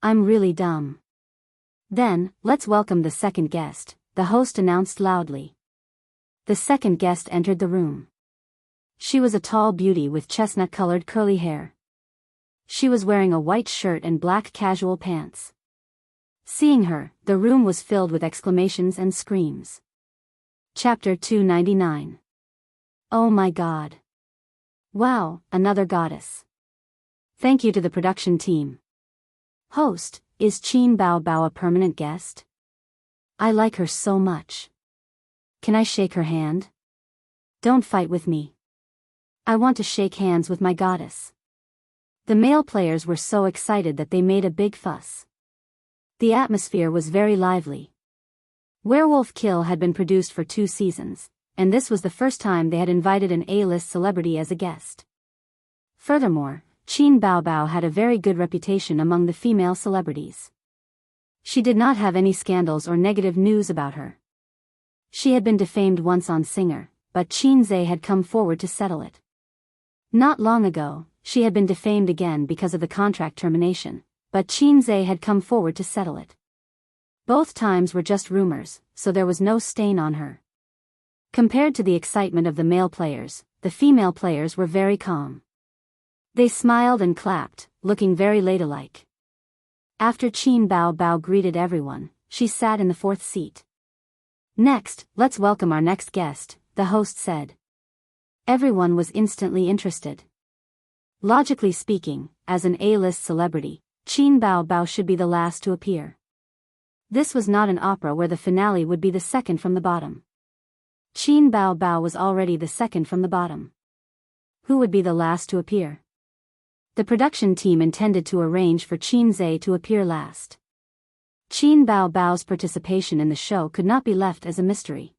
I'm really dumb. Then, let's welcome the second guest, the host announced loudly. The second guest entered the room. She was a tall beauty with chestnut-colored curly hair. She was wearing a white shirt and black casual pants. Seeing her, the room was filled with exclamations and screams. Chapter 299. Oh my god. Wow, another goddess. Thank you to the production team. Host, is Qin Bao Bao a permanent guest? I like her so much. Can I shake her hand? Don't fight with me. I want to shake hands with my goddess. The male players were so excited that they made a big fuss. The atmosphere was very lively. Werewolf Kill had been produced for 2 seasons, and this was the first time they had invited an A-list celebrity as a guest. Furthermore, Qin Bao Bao had a very good reputation among the female celebrities. She did not have any scandals or negative news about her. She had been defamed once on Singer, but Qin Zhe had come forward to settle it. Not long ago, she had been defamed again because of the contract termination, but Qin Zhe had come forward to settle it. Both times were just rumors, so there was no stain on her. Compared to the excitement of the male players, the female players were very calm. They smiled and clapped, looking very ladylike. After Qin Bao Bao greeted everyone, she sat in the fourth seat. Next, let's welcome our next guest, the host said. Everyone was instantly interested. Logically speaking, as an A-list celebrity, Qin Bao Bao should be the last to appear. This was not an opera where the finale would be the second from the bottom. Qin Bao Bao was already the second from the bottom. Who would be the last to appear? The production team intended to arrange for Qin Zhe to appear last. Qin Bao Bao's participation in the show could not be left as a mystery.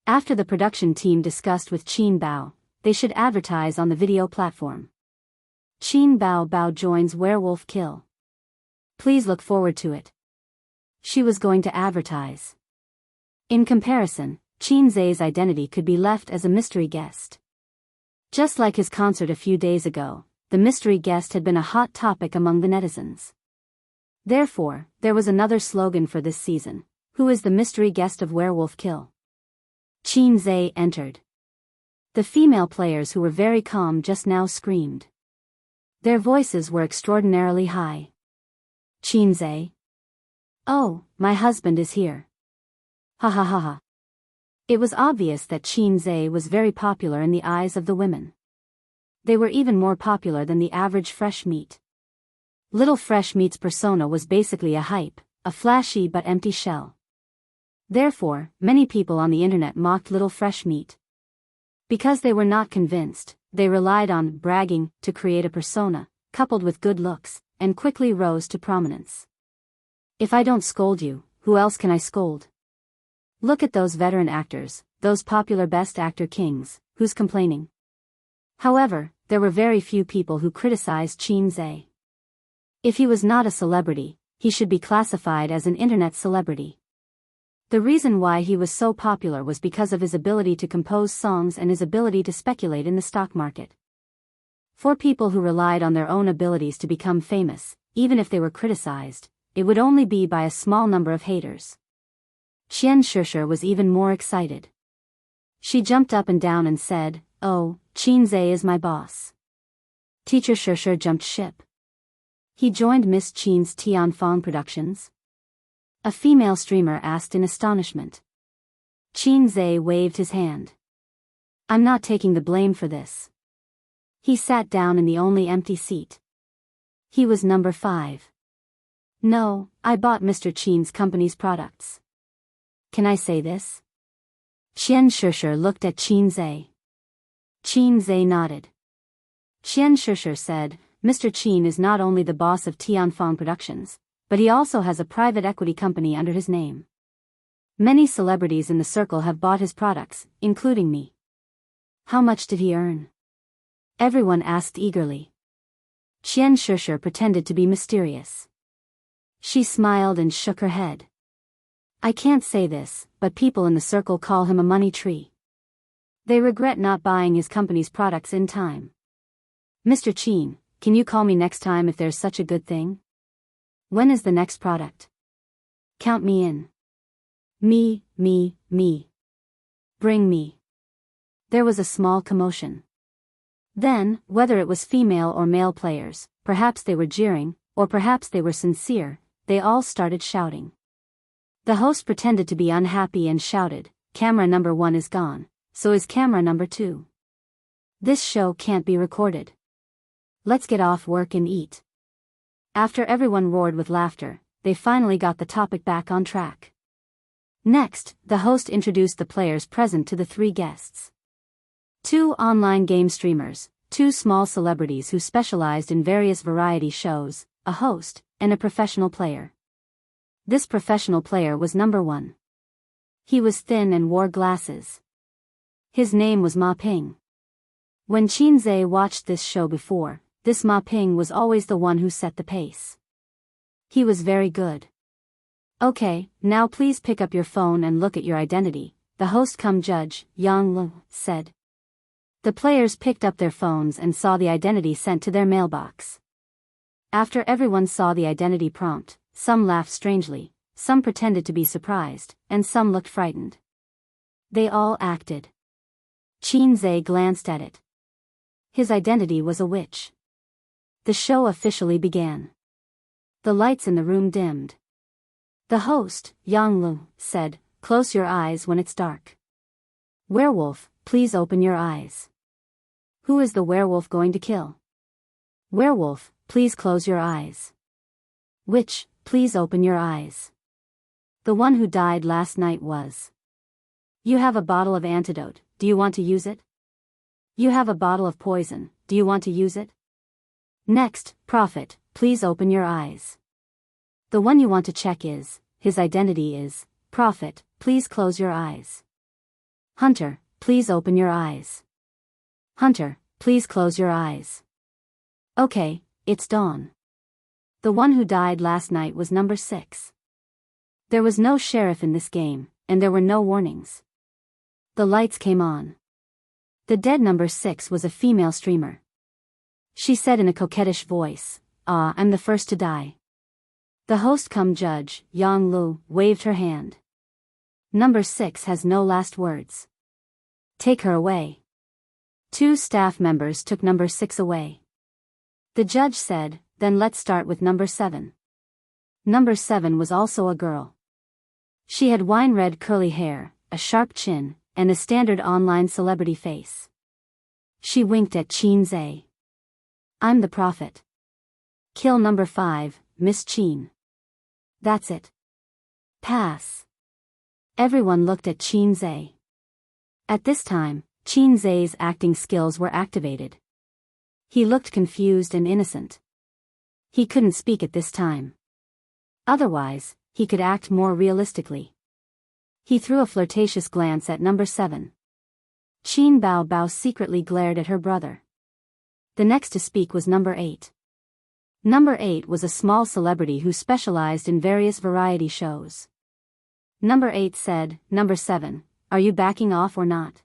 After the production team discussed with Qin Bao, they should advertise on the video platform. Qin Bao Bao joins Werewolf Kill. Please look forward to it. She was going to advertise. In comparison, Qin Zhe's identity could be left as a mystery guest. Just like his concert a few days ago, the mystery guest had been a hot topic among the netizens. Therefore, there was another slogan for this season: who is the mystery guest of Werewolf Kill? Qin Zhe entered. The female players who were very calm just now screamed. Their voices were extraordinarily high. Qin Zhe. Oh, my husband is here. Ha ha ha ha. It was obvious that Qin Zhe was very popular in the eyes of the women. They were even more popular than the average fresh meat. Little Fresh Meat's persona was basically a hype, a flashy but empty shell. Therefore, many people on the internet mocked Little Fresh Meat. Because they were not convinced, they relied on bragging to create a persona, coupled with good looks, and quickly rose to prominence. If I don't scold you, who else can I scold? Look at those veteran actors, those popular best actor kings, who's complaining? However, there were very few people who criticized Qin Zhe. If he was not a celebrity, he should be classified as an internet celebrity. The reason why he was so popular was because of his ability to compose songs and his ability to speculate in the stock market. For people who relied on their own abilities to become famous, even if they were criticized, it would only be by a small number of haters. Qian Shusher was even more excited. She jumped up and down and said, "Oh, Qin Zhe is my boss." Teacher Shusher jumped ship. He joined Miss Qin's Tianfang Productions? A female streamer asked in astonishment. Qin Zhe waved his hand. I'm not taking the blame for this. He sat down in the only empty seat. He was number 5. No, I bought Mr. Qin's company's products. Can I say this? Qian Shusher looked at Qin Zhe. Qin Zhe nodded. Qian Shusher said, Mr. Qin is not only the boss of Tianfang Productions, but he also has a private equity company under his name. Many celebrities in the circle have bought his products, including me. How much did he earn? Everyone asked eagerly. Qian Shusher pretended to be mysterious. She smiled and shook her head. I can't say this, but people in the circle call him a money tree. They regret not buying his company's products in time. Mr. Qin, can you call me next time if there's such a good thing? When is the next product? Count me in. Me. Bring me. There was a small commotion. Then, whether it was female or male players, perhaps they were jeering, or perhaps they were sincere, they all started shouting. The host pretended to be unhappy and shouted, camera number 1 is gone, so is camera number 2. This show can't be recorded. Let's get off work and eat. After everyone roared with laughter, they finally got the topic back on track. Next, the host introduced the players present to the 3 guests. 2 online game streamers, 2 small celebrities who specialized in various variety shows, a host, and a professional player. This professional player was number 1. He was thin and wore glasses. His name was Ma Ping. When Qin Zhe watched this show before, this Ma Ping was always the one who set the pace. He was very good. Okay, now please pick up your phone and look at your identity, the host cum judge, Yang Lu, said. The players picked up their phones and saw the identity sent to their mailbox. After everyone saw the identity prompt, some laughed strangely, some pretended to be surprised, and some looked frightened. They all acted. Qinze glanced at it. His identity was a witch. The show officially began. The lights in the room dimmed. The host, Yang Lu, said, "Close your eyes when it's dark." "Werewolf, please open your eyes." "Who is the werewolf going to kill?" "Werewolf, please close your eyes." "Witch, please open your eyes." "The one who died last night was." "You have a bottle of antidote, do you want to use it?" "You have a bottle of poison, do you want to use it?" "Next, prophet, please open your eyes." "The one you want to check is, his identity is, prophet, please close your eyes." "Hunter, please open your eyes." "Hunter, please close your eyes." "Okay, it's dawn." The one who died last night was number 6. There was no sheriff in this game, and there were no warnings. The lights came on. The dead number 6 was a female streamer. She said in a coquettish voice, "Ah, I'm the first to die." The host cum judge, Yang Lu, waved her hand. "Number 6 has no last words. Take her away." 2 staff members took number 6 away. The judge said, "Then let's start with number 7. Number 7 was also a girl. She had wine-red curly hair, a sharp chin, and a standard online celebrity face. She winked at Qinze. "I'm the prophet. Kill number 5, Miss Qin." "That's it. Pass." Everyone looked at Qinze. At this time, Qinze's acting skills were activated. He looked confused and innocent. He couldn't speak at this time. Otherwise, he could act more realistically. He threw a flirtatious glance at number 7. Qin Bao Bao secretly glared at her brother. The next to speak was number 8. Number 8 was a small celebrity who specialized in various variety shows. Number 8 said, "Number 7, are you backing off or not?"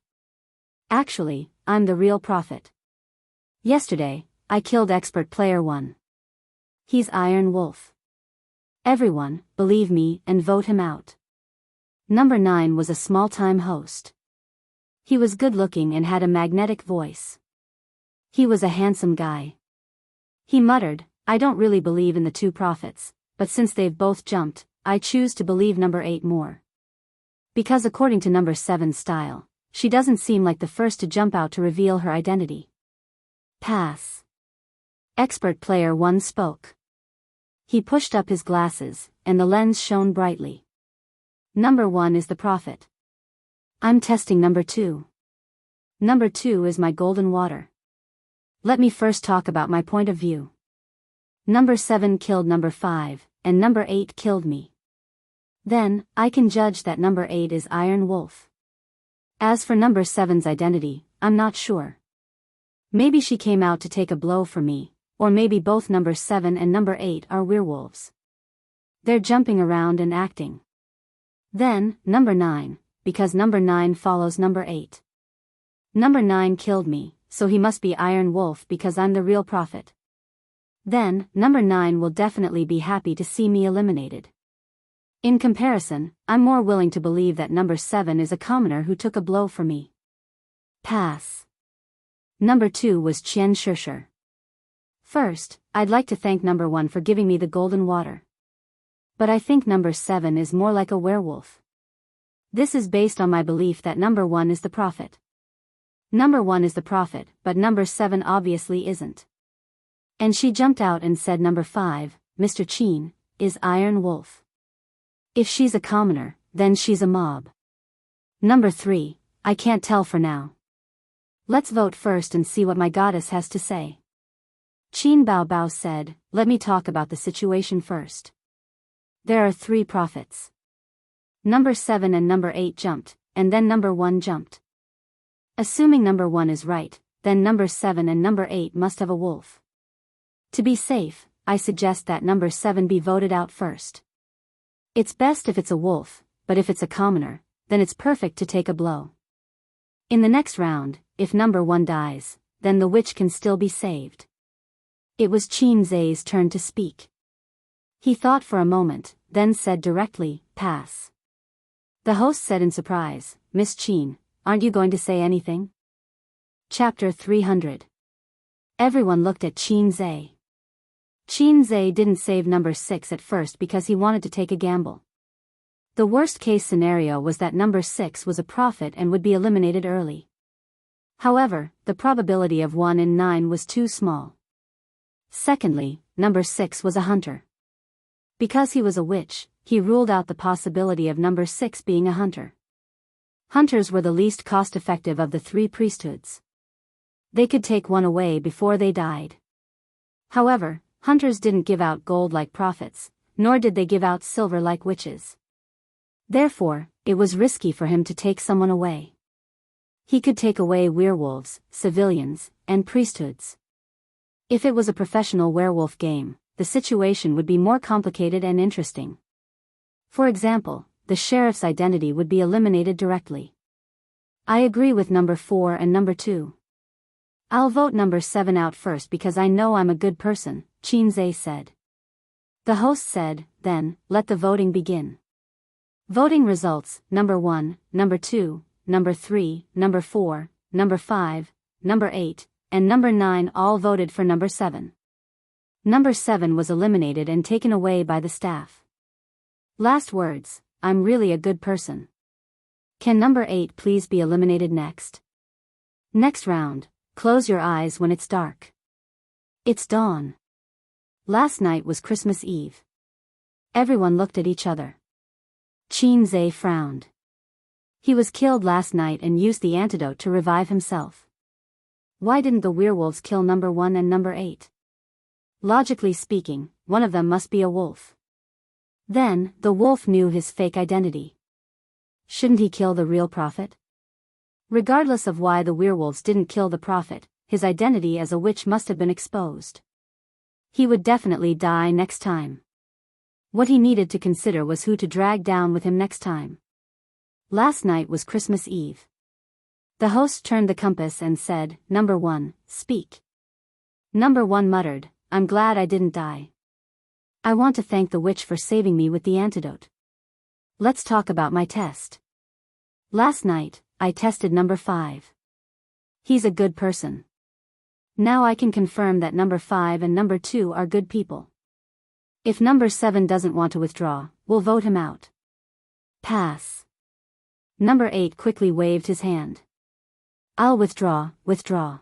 "Actually, I'm the real prophet. Yesterday, I killed expert player 1. He's Iron Wolf. Everyone, believe me and vote him out." Number 9 was a small-time host. He was good-looking and had a magnetic voice. He was a handsome guy. He muttered, "I don't really believe in the 2 prophets, but since they've both jumped, I choose to believe number 8 more. Because according to number 7's style, she doesn't seem like the first to jump out to reveal her identity." Pass. Expert player 1 spoke. He pushed up his glasses, and the lens shone brightly. "Number 1 is the prophet. I'm testing number 2. Number 2 is my golden water. Let me first talk about my point of view. Number 7 killed number 5, and number 8 killed me. Then, I can judge that number 8 is Iron Wolf. As for number 7's identity, I'm not sure. Maybe she came out to take a blow for me, or maybe both number 7 and number 8 are werewolves. They're jumping around and acting. Then, number 9, because number 9 follows number 8. Number 9 killed me, so he must be Iron Wolf because I'm the real prophet. Then, number 9 will definitely be happy to see me eliminated. In comparison, I'm more willing to believe that number 7 is a commoner who took a blow for me. Pass. Number 2 was Qian Shishir. First, I'd like to thank number 1 for giving me the golden water. But I think number 7 is more like a werewolf. This is based on my belief that number 1 is the prophet. Number 1 is the prophet, but number 7 obviously isn't. And she jumped out and said number 5, Mr. Qin, is Iron Wolf. If she's a commoner, then she's a mob. Number 3, I can't tell for now. Let's vote first and see what my goddess has to say. Qin Bao Bao said, "Let me talk about the situation first. There are 3 prophets. Number 7 and number 8 jumped, and then number 1 jumped. Assuming number 1 is right, then number 7 and number 8 must have a wolf. To be safe, I suggest that number 7 be voted out first. It's best if it's a wolf, but if it's a commoner, then it's perfect to take a blow. In the next round, if number 1 dies, then the witch can still be saved. It was Qin Zai's turn to speak. He thought for a moment, then said directly, "Pass." The host said in surprise, "Miss Qin, aren't you going to say anything?" Chapter 300. Everyone looked at Qin Zai. Qin Zai didn't save number 6 at first because he wanted to take a gamble. The worst-case scenario was that number 6 was a prophet and would be eliminated early. However, the probability of 1 in 9 was too small. Secondly, number 6 was a hunter. Because he was a witch, he ruled out the possibility of number 6 being a hunter. Hunters were the least cost-effective of the 3 priesthoods. They could take one away before they died. However, hunters didn't give out gold like prophets, nor did they give out silver like witches. Therefore, it was risky for him to take someone away. He could take away werewolves, civilians, and priesthoods. If it was a professional werewolf game, the situation would be more complicated and interesting. For example, the sheriff's identity would be eliminated directly. I agree with number 4 and number 2. I'll vote number 7 out first because I know I'm a good person, Qin Zai said. The host said, "Then, let the voting begin." Voting results, number 1, number 2, number 3, number 4, number 5, number 8, and number 9 all voted for number 7. Number 7 was eliminated and taken away by the staff. Last words, "I'm really a good person." Can number 8 please be eliminated next? Next round, close your eyes when it's dark. It's dawn. Last night was Christmas Eve. Everyone looked at each other. Qin Zai frowned. He was killed last night and used the antidote to revive himself. Why didn't the werewolves kill number 1 and number 8? Logically speaking, one of them must be a wolf. Then, the wolf knew his fake identity. Shouldn't he kill the real prophet? Regardless of why the werewolves didn't kill the prophet, his identity as a witch must have been exposed. He would definitely die next time. What he needed to consider was who to drag down with him next time. Last night was Christmas Eve. The host turned the compass and said, "Number 1, speak." Number 1 muttered, "I'm glad I didn't die. I want to thank the witch for saving me with the antidote. Let's talk about my test. Last night, I tested number 5. He's a good person. Now I can confirm that number 5 and number 2 are good people. If number 7 doesn't want to withdraw, we'll vote him out. Pass." Number 8 quickly waved his hand. "I'll withdraw."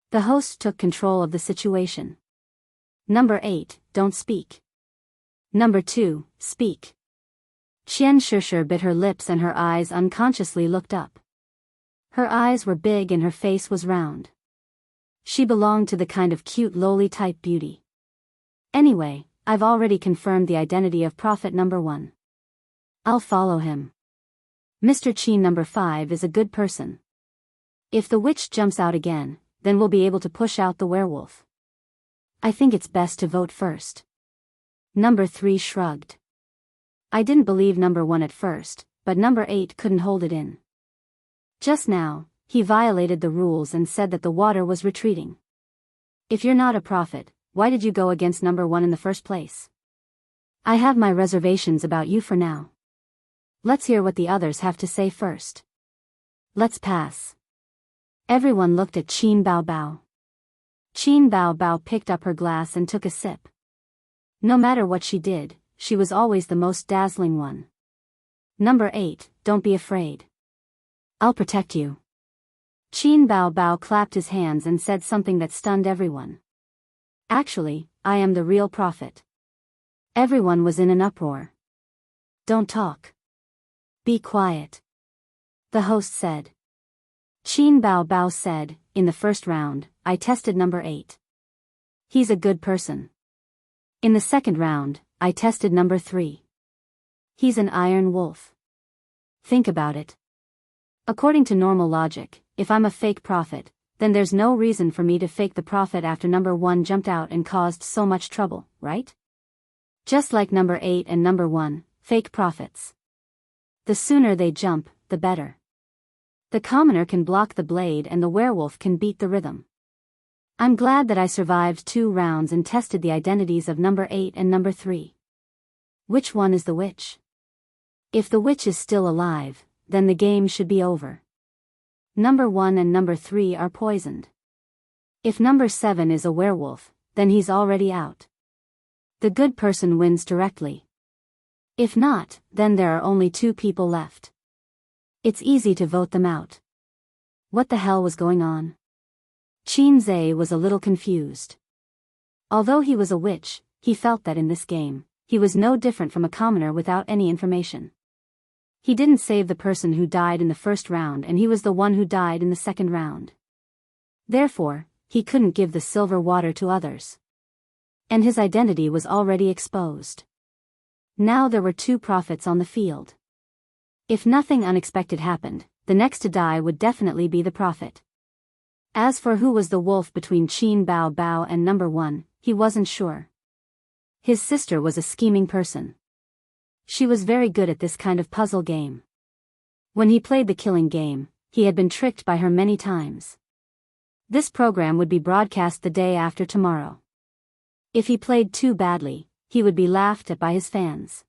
The host took control of the situation. Number 8, don't speak. Number 2, speak. Qian Shishir bit her lips and her eyes unconsciously looked up. Her eyes were big and her face was round. She belonged to the kind of cute lowly type beauty. Anyway, I've already confirmed the identity of prophet number 1. I'll follow him. Mr. Qin number 5 is a good person. If the witch jumps out again, then we'll be able to push out the werewolf. I think it's best to vote first. Number 3 shrugged. I didn't believe number 1 at first, but number 8 couldn't hold it in. Just now, he violated the rules and said that the water was retreating. If you're not a prophet, why did you go against number 1 in the first place? I have my reservations about you for now. Let's hear what the others have to say first. Let's pass. Everyone looked at Qin Bao Bao. Qin Bao Bao picked up her glass and took a sip. No matter what she did, she was always the most dazzling one. Number 8, don't be afraid. I'll protect you. Qin Bao Bao clapped his hands and said something that stunned everyone. Actually, I am the real prophet. Everyone was in an uproar. Don't talk. Be quiet. The host said. Qin Bao Bao said, in the first round, I tested number 8. He's a good person. In the second round, I tested number 3. He's an iron wolf. Think about it. According to normal logic, if I'm a fake prophet, then there's no reason for me to fake the prophet after number 1 jumped out and caused so much trouble, right? Just like number 8 and number 1, fake prophets. The sooner they jump, the better. The commoner can block the blade and the werewolf can beat the rhythm. I'm glad that I survived 2 rounds and tested the identities of number 8 and number 3. Which one is the witch? If the witch is still alive, then the game should be over. Number 1 and number 3 are poisoned. If number 7 is a werewolf, then he's already out. The good person wins directly. If not, then there are only 2 people left. It's easy to vote them out. What the hell was going on? Qinze was a little confused. Although he was a witch, he felt that in this game, he was no different from a commoner without any information. He didn't save the person who died in the first round and he was the one who died in the second round. Therefore, he couldn't give the silver water to others. And his identity was already exposed. Now there were 2 prophets on the field. If nothing unexpected happened, the next to die would definitely be the prophet. As for who was the wolf between Qin Bao Bao and number 1, he wasn't sure. His sister was a scheming person. She was very good at this kind of puzzle game. When he played the killing game, he had been tricked by her many times. This program would be broadcast the day after tomorrow. If he played too badly, he would be laughed at by his fans.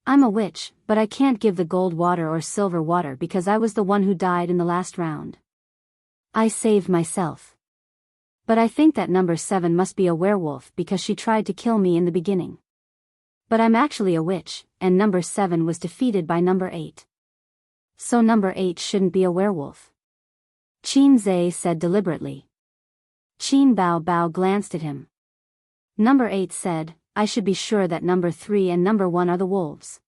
I'm a witch, but I can't give the gold water or silver water because I was the one who died in the last round. I saved myself. But I think that number 7 must be a werewolf because she tried to kill me in the beginning. But I'm actually a witch, and number 7 was defeated by number 8. So number 8 shouldn't be a werewolf. Qinze said deliberately. Qin Bao Bao glanced at him. Number 8 said, I should be sure that number 3 and number 1 are the wolves.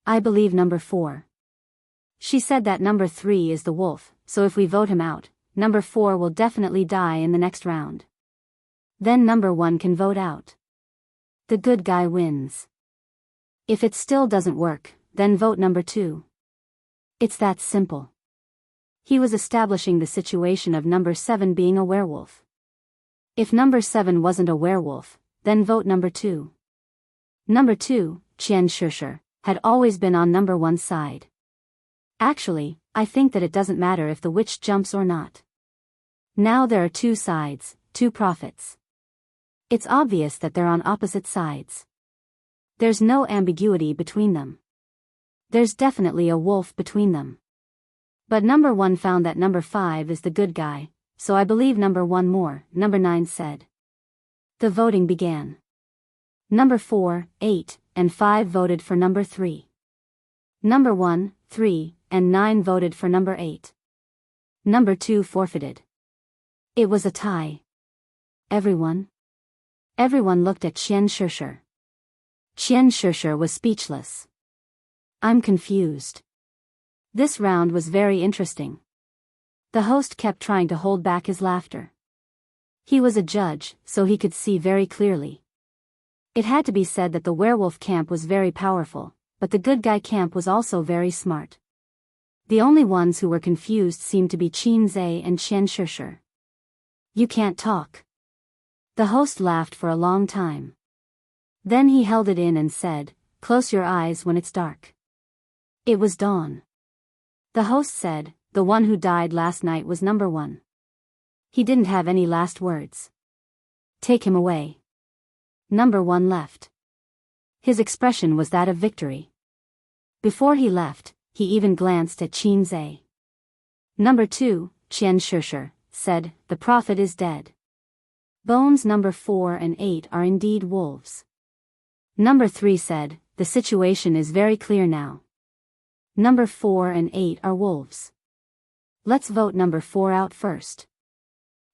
I believe number 4. She said that number 3 is the wolf, so if we vote him out, number 4 will definitely die in the next round. Then number 1 can vote out. The good guy wins. If it still doesn't work, then vote number 2. It's that simple. He was establishing the situation of number 7 being a werewolf. If number 7 wasn't a werewolf, then vote number 2. Number 2, Qian Shishir, had always been on number 1's side. Actually, I think that it doesn't matter if the witch jumps or not. Now there are 2 sides, 2 prophets. It's obvious that they're on opposite sides. There's no ambiguity between them. There's definitely a wolf between them. But number 1 found that number 5 is the good guy, so I believe number 1 more, number 9 said. The voting began. Number 4, 8, and 5 voted for number 3. Number 1, 3, and 9 voted for number 8. Number 2 forfeited. It was a tie. Everyone looked at Qian Shishir. Qian Shishir was speechless. I'm confused. This round was very interesting. The host kept trying to hold back his laughter. He was a judge, so he could see very clearly. It had to be said that the werewolf camp was very powerful, but the good guy camp was also very smart. The only ones who were confused seemed to be Qinze and Qian Shishir. You can't talk. The host laughed for a long time. Then he held it in and said, close your eyes when it's dark. It was dawn. The host said, the one who died last night was number 1. He didn't have any last words. Take him away. Number 1 left. His expression was that of victory. Before he left, he even glanced at Qinze. Number 2, Qian Shishir, said, the prophet is dead. Bones number 4 and 8 are indeed wolves. Number 3 said, the situation is very clear now. Number 4 and 8 are wolves. Let's vote number 4 out first.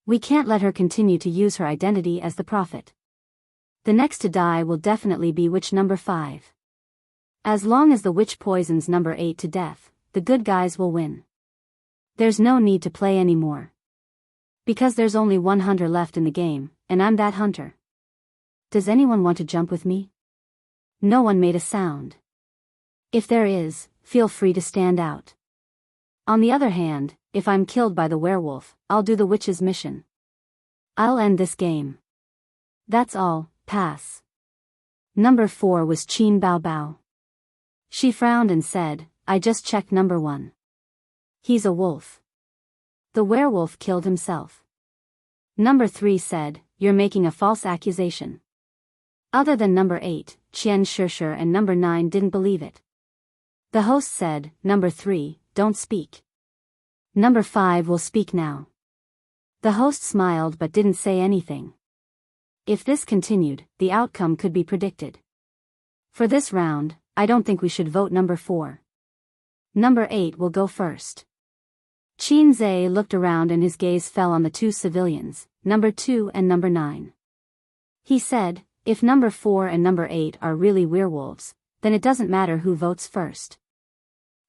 We can't let her continue to use her identity as the prophet. The next to die will definitely be witch number 5. As long as the witch poisons number 8 to death, the good guys will win. There's no need to play anymore. Because there's only 1 hunter left in the game, and I'm that hunter. Does anyone want to jump with me? No one made a sound. If there is, feel free to stand out. On the other hand, if I'm killed by the werewolf, I'll do the witch's mission. I'll end this game. That's all, pass. Number 4 was Qin Bao Bao. She frowned and said, I just checked number 1. He's a wolf. The werewolf killed himself. Number 3 said, "You're making a false accusation." Other than number 8, Qian Shishir and number 9 didn't believe it. The host said, "Number 3, don't speak. Number 5 will speak now." The host smiled but didn't say anything. If this continued, the outcome could be predicted. For this round, I don't think we should vote number 4. Number 8 will go first. Qin Zhe looked around and his gaze fell on the two civilians, number 2 and number 9. He said, "If number 4 and number 8 are really werewolves, then it doesn't matter who votes first.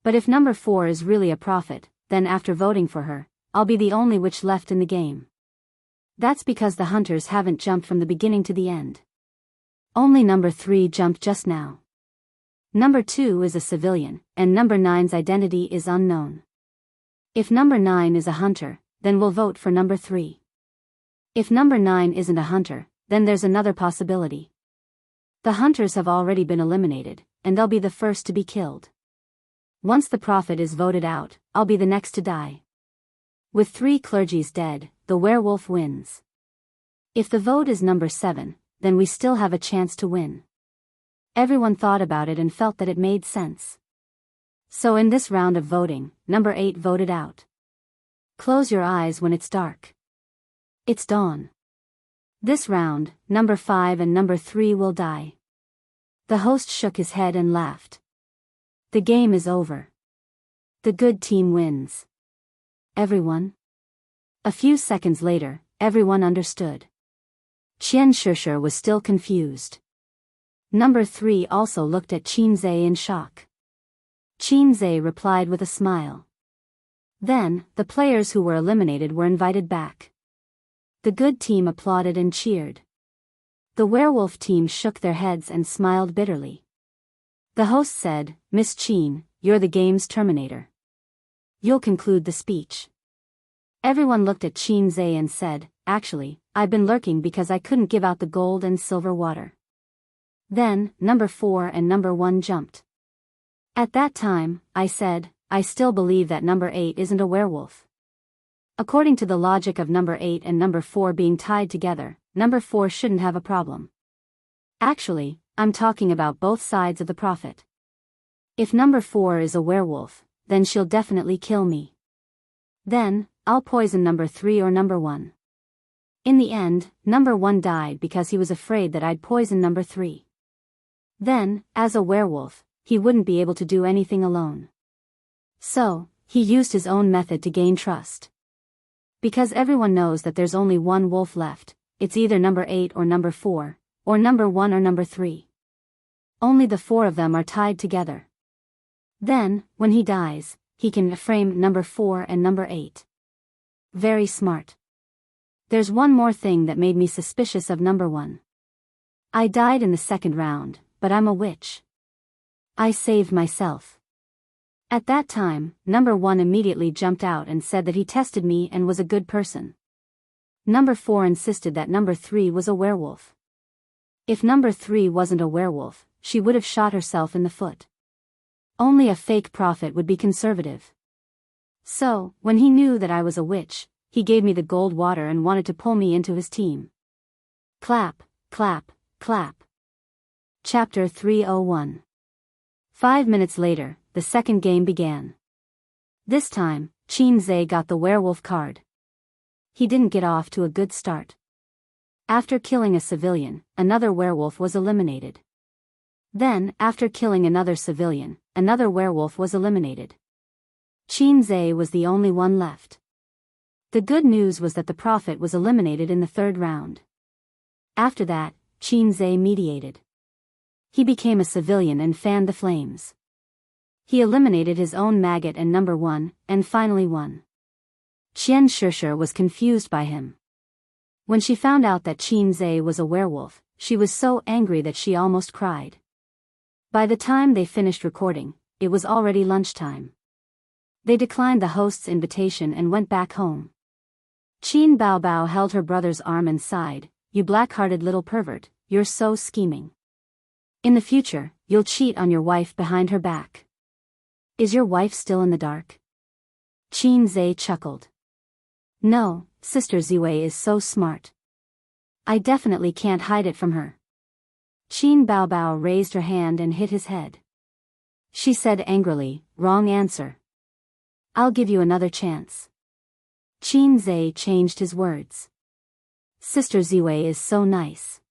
But if number 4 is really a prophet, then after voting for her, I'll be the only witch left in the game. That's because the hunters haven't jumped from the beginning to the end. Only number 3 jumped just now. Number 2 is a civilian, and number 9's identity is unknown. If number 9 is a hunter, then we'll vote for number 3. If number 9 isn't a hunter, then there's another possibility. The hunters have already been eliminated, and they'll be the first to be killed. Once the prophet is voted out, I'll be the next to die. With 3 clergies dead, the werewolf wins. If the vote is number 7, then we still have a chance to win." Everyone thought about it and felt that it made sense. So in this round of voting, number 8 voted out. Close your eyes when it's dark. It's dawn. This round, number 5 and number 3 will die. The host shook his head and laughed. The game is over. The good team wins. Everyone? A few seconds later, everyone understood. Qian Shishir was still confused. Number 3 also looked at Qin Zhe in shock. Qin Zhe replied with a smile. Then, the players who were eliminated were invited back. The good team applauded and cheered. The werewolf team shook their heads and smiled bitterly. The host said, "Miss Qin, you're the game's terminator. You'll conclude the speech." Everyone looked at Qin Zhe and said, "Actually, I've been lurking because I couldn't give out the gold and silver water." Then, number 4 and number 1 jumped. At that time, I said, "I still believe that number 8 isn't a werewolf. According to the logic of number 8 and number 4 being tied together, number 4 shouldn't have a problem. Actually, I'm talking about both sides of the prophet. If number 4 is a werewolf, then she'll definitely kill me. Then, I'll poison number 3 or number 1. In the end, number 1 died because he was afraid that I'd poison number 3. Then, as a werewolf, he wouldn't be able to do anything alone. So, he used his own method to gain trust. Because everyone knows that there's only one wolf left, it's either number 8 or number 4, or number 1 or number 3. Only the 4 of them are tied together. Then, when he dies, he can frame number 4 and number 8. Very smart. There's one more thing that made me suspicious of number 1. I died in the second round, but I'm a witch. I saved myself. At that time, number 1 immediately jumped out and said that he tested me and was a good person. Number 4 insisted that number 3 was a werewolf. If number 3 wasn't a werewolf, she would have shot herself in the foot. Only a fake prophet would be conservative. So, when he knew that I was a witch, he gave me the gold water and wanted to pull me into his team. Clap, clap, clap. Chapter 301. 5 minutes later, the second game began. This time, Qin Zhe got the werewolf card. He didn't get off to a good start. After killing a civilian, another werewolf was eliminated. Then, after killing another civilian, another werewolf was eliminated. Qin Zhe was the only one left. The good news was that the prophet was eliminated in the third round. After that, Qin Zhe mediated. He became a civilian and fanned the flames. He eliminated his own maggot and number 1, and finally won. Qian Shishir was confused by him. When she found out that Qin Zhe was a werewolf, she was so angry that she almost cried. By the time they finished recording, it was already lunchtime. They declined the host's invitation and went back home. Qin Baobao held her brother's arm and sighed, "You black-hearted little pervert, you're so scheming. In the future, you'll cheat on your wife behind her back. Is your wife still in the dark?" Qin Zhe chuckled. No, Sister Ziwei is so smart. I definitely can't hide it from her. Qin Baobao raised her hand and hit his head. She said angrily, wrong answer. I'll give you another chance. Qin Zhe changed his words. Sister Ziwei is so nice.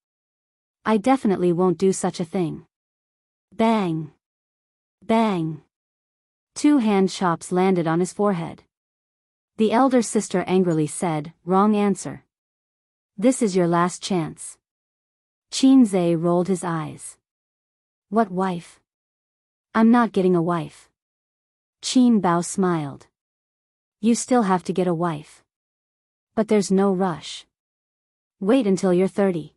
I definitely won't do such a thing. Bang! Bang! 2 hand chops landed on his forehead. The elder sister angrily said, wrong answer. This is your last chance. Qin Zhe rolled his eyes. What wife? I'm not getting a wife. Qin Bao smiled. You still have to get a wife. But there's no rush. Wait until you're 30.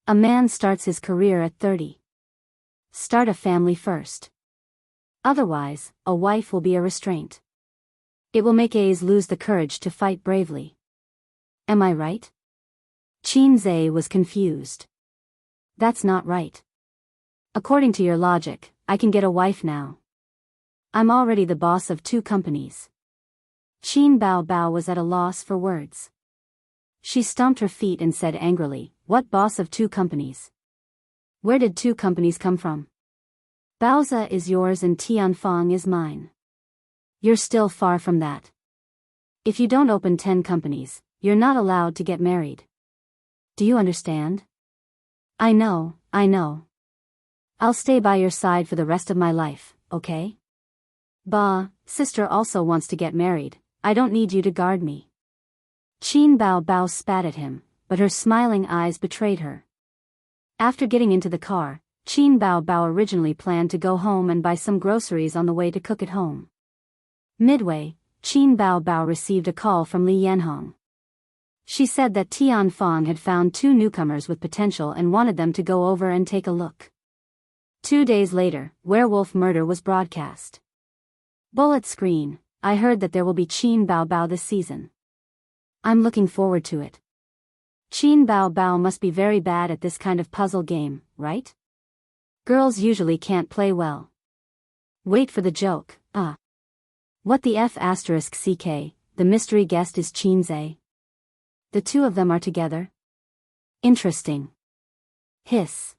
A man starts his career at 30. Start a family first. Otherwise, a wife will be a restraint. It will make A's lose the courage to fight bravely. Am I right? Qin Zhe was confused. That's not right. According to your logic, I can get a wife now. I'm already the boss of 2 companies. Qin Baobao was at a loss for words. She stomped her feet and said angrily, what boss of 2 companies? Where did 2 companies come from? Baoza is yours and Tianfang is mine. You're still far from that. If you don't open 10 companies, you're not allowed to get married. Do you understand? I know. I'll stay by your side for the rest of my life, okay? Bah, sister also wants to get married, I don't need you to guard me. Qin Baobao spat at him, but her smiling eyes betrayed her. After getting into the car, Qin Baobao originally planned to go home and buy some groceries on the way to cook at home. Midway, Qin Baobao received a call from Li Yanhong. She said that Tianfang had found 2 newcomers with potential and wanted them to go over and take a look. 2 days later, Werewolf Murder was broadcast. Bullet screen, I heard that there will be Qin Baobao this season. I'm looking forward to it. Qin Baobao must be very bad at this kind of puzzle game, right? Girls usually can't play well. Wait for the joke, What the F***ck, the mystery guest is Qin Zhe. The 2 of them are together? Interesting. Hiss.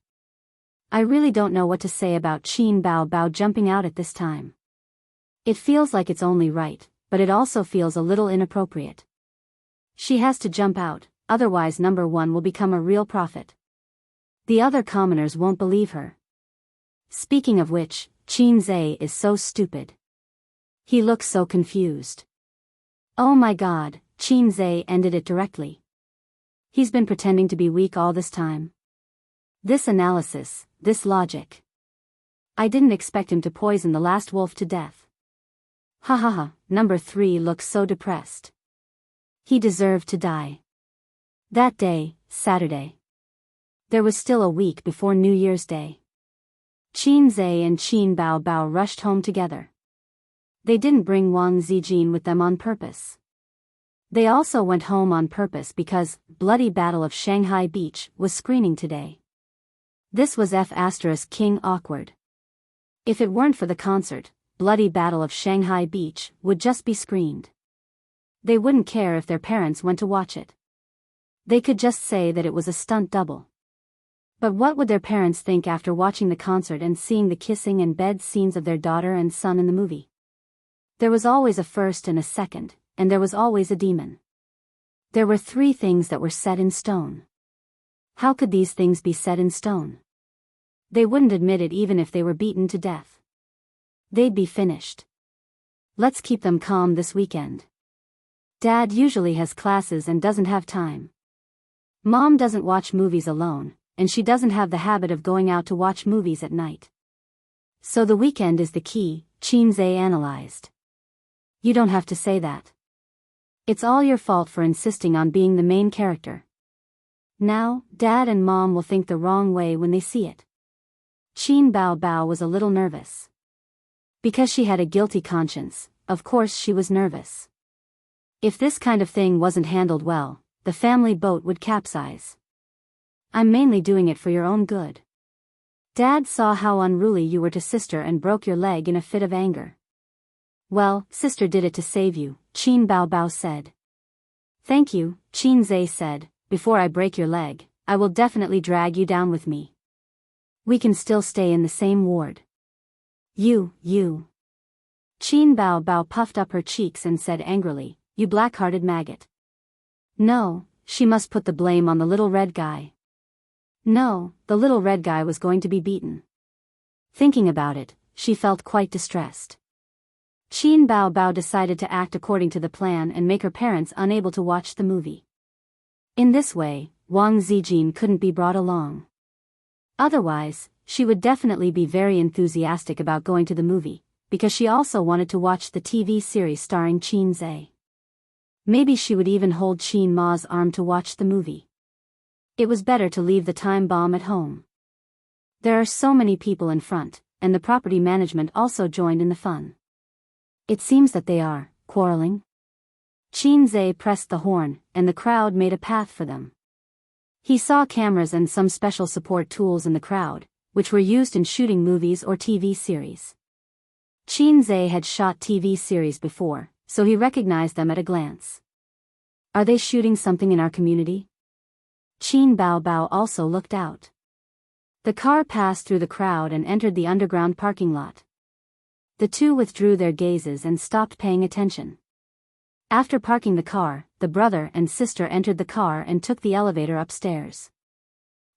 I really don't know what to say about Qin Baobao jumping out at this time. It feels like it's only right, but it also feels a little inappropriate. She has to jump out, otherwise number 1 will become a real prophet. The other commoners won't believe her. Speaking of which, Qin Zhe is so stupid. He looks so confused. Oh my god, Qin Zhe ended it directly. He's been pretending to be weak all this time. This analysis, this logic. I didn't expect him to poison the last wolf to death. Ha ha ha, number 3 looks so depressed. He deserved to die. That day, Saturday. There was still a week before New Year's Day. Qin Zhe and Qin Baobao rushed home together. They didn't bring Wang Zijin with them on purpose. They also went home on purpose because Bloody Battle of Shanghai Beach was screening today. This was King awkward. If it weren't for the concert, Bloody Battle of Shanghai Beach would just be screened. They wouldn't care if their parents went to watch it. They could just say that it was a stunt double. But what would their parents think after watching the concert and seeing the kissing and bed scenes of their daughter and son in the movie? There was always a first and a second, and there was always a demon. There were 3 things that were set in stone. How could these things be set in stone? They wouldn't admit it even if they were beaten to death. They'd be finished. Let's keep them calm this weekend. Dad usually has classes and doesn't have time. Mom doesn't watch movies alone, and she doesn't have the habit of going out to watch movies at night. So the weekend is the key, Qin Zhe analyzed. You don't have to say that. It's all your fault for insisting on being the main character. Now, Dad and Mom will think the wrong way when they see it. Qin Baobao was a little nervous. Because she had a guilty conscience, of course she was nervous. If this kind of thing wasn't handled well, the family boat would capsize. I'm mainly doing it for your own good. Dad saw how unruly you were to sister and broke your leg in a fit of anger. Well, sister did it to save you, Qin Baobao said. Thank you, Qin said. Before I break your leg, I will definitely drag you down with me. We can still stay in the same ward. You. Qin Bao puffed up her cheeks and said angrily, you black-hearted maggot. No, she must put the blame on the little red guy. No, the little red guy was going to be beaten. Thinking about it, she felt quite distressed. Qin Bao decided to act according to the plan and make her parents unable to watch the movie. In this way, Wang Zijin couldn't be brought along. Otherwise, she would definitely be very enthusiastic about going to the movie, because she also wanted to watch the TV series starring Qin Zhe. Maybe she would even hold Qin Ma's arm to watch the movie. It was better to leave the time bomb at home. There are so many people in front, and the property management also joined in the fun. It seems that they are quarreling. Qin Zhe pressed the horn, and the crowd made a path for them. He saw cameras and some special support tools in the crowd, which were used in shooting movies or TV series. Qin Zhe had shot TV series before, so he recognized them at a glance. Are they shooting something in our community? Qin Bao also looked out. The car passed through the crowd and entered the underground parking lot. The two withdrew their gazes and stopped paying attention. After parking the car, the brother and sister entered the car and took the elevator upstairs.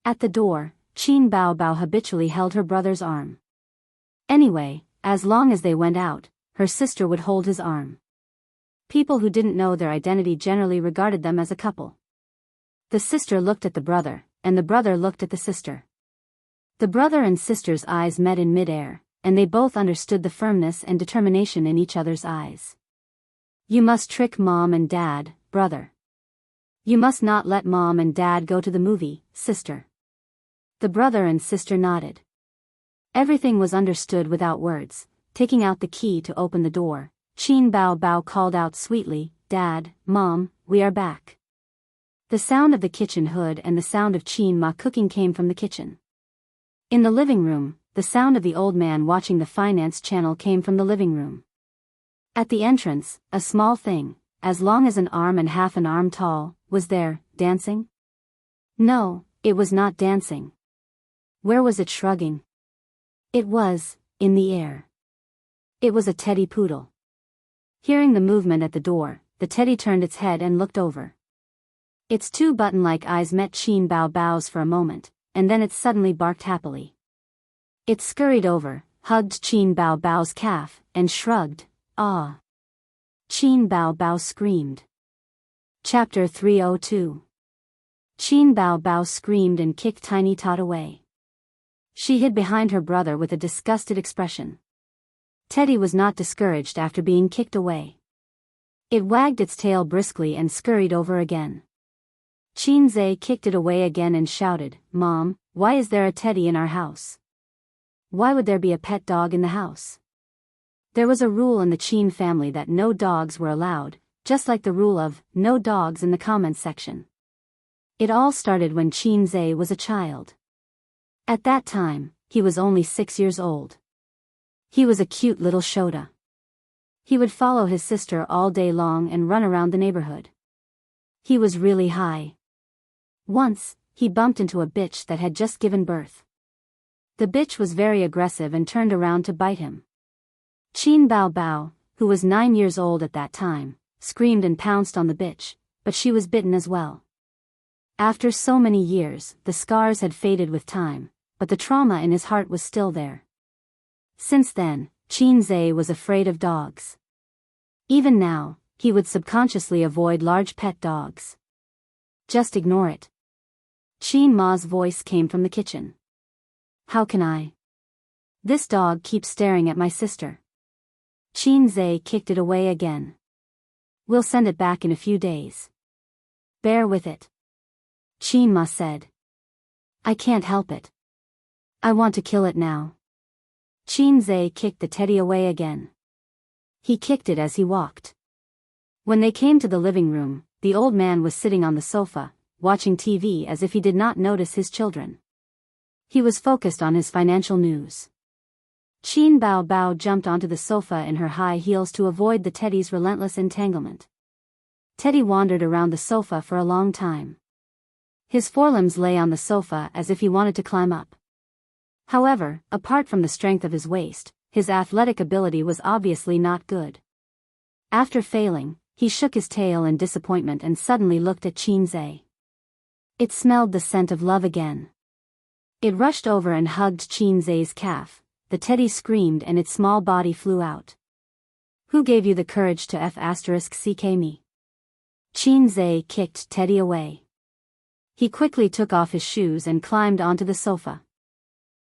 At the door, Qin Bao habitually held her brother's arm. Anyway, as long as they went out, her sister would hold his arm. People who didn't know their identity generally regarded them as a couple. The sister looked at the brother, and the brother looked at the sister. The brother and sister's eyes met in mid-air, and they both understood the firmness and determination in each other's eyes. You must trick mom and dad, brother. You must not let mom and dad go to the movie, sister. The brother and sister nodded. Everything was understood without words. Taking out the key to open the door, Qin Bao called out sweetly, Dad, Mom, we are back. The sound of the kitchen hood and the sound of Qin Ma cooking came from the kitchen. In the living room, the sound of the old man watching the finance channel came from the living room. At the entrance, a small thing, as long as an arm and half an arm tall, was there, dancing? No, it was not dancing. Where was it shrugging? It was, in the air. It was a teddy poodle. Hearing the movement at the door, the teddy turned its head and looked over. Its two button-like eyes met Qin Bao's for a moment, and then it suddenly barked happily. It scurried over, hugged Qin Bao's calf, and shrugged, ah. Qin Bao screamed. Chapter 302. Qin Bao screamed and kicked Tiny Tot away. She hid behind her brother with a disgusted expression. Teddy was not discouraged after being kicked away. It wagged its tail briskly and scurried over again. Qin Zhe kicked it away again and shouted, Mom, why is there a teddy in our house? Why would there be a pet dog in the house? There was a rule in the Qin family that no dogs were allowed, just like the rule of no dogs in the comments section. It all started when Qin Zhe was a child. At that time, he was only 6 years old. He was a cute little Shota. He would follow his sister all day long and run around the neighborhood. He was really high. Once, he bumped into a bitch that had just given birth. The bitch was very aggressive and turned around to bite him. Qin Bao, who was 9 years old at that time, screamed and pounced on the bitch, but she was bitten as well. After so many years, the scars had faded with time, but the trauma in his heart was still there. Since then, Qin Zhe was afraid of dogs. Even now, he would subconsciously avoid large pet dogs. Just ignore it. Qin Ma's voice came from the kitchen. How can I? This dog keeps staring at my sister. Qin Zhe kicked it away again. We'll send it back in a few days. Bear with it. Qin Ma said. I can't help it. I want to kill it now. Qin Zhe kicked the teddy away again. He kicked it as he walked. When they came to the living room, the old man was sitting on the sofa, watching TV as if he did not notice his children. He was focused on his financial news. Qin Bao jumped onto the sofa in her high heels to avoid the teddy's relentless entanglement. Teddy wandered around the sofa for a long time. His forelimbs lay on the sofa as if he wanted to climb up. However, apart from the strength of his waist, his athletic ability was obviously not good. After failing, he shook his tail in disappointment and suddenly looked at Qinze. It smelled the scent of love again. It rushed over and hugged Qinze's calf. The teddy screamed and its small body flew out. Who gave you the courage to f***ck me? Qinze kicked Teddy away. He quickly took off his shoes and climbed onto the sofa.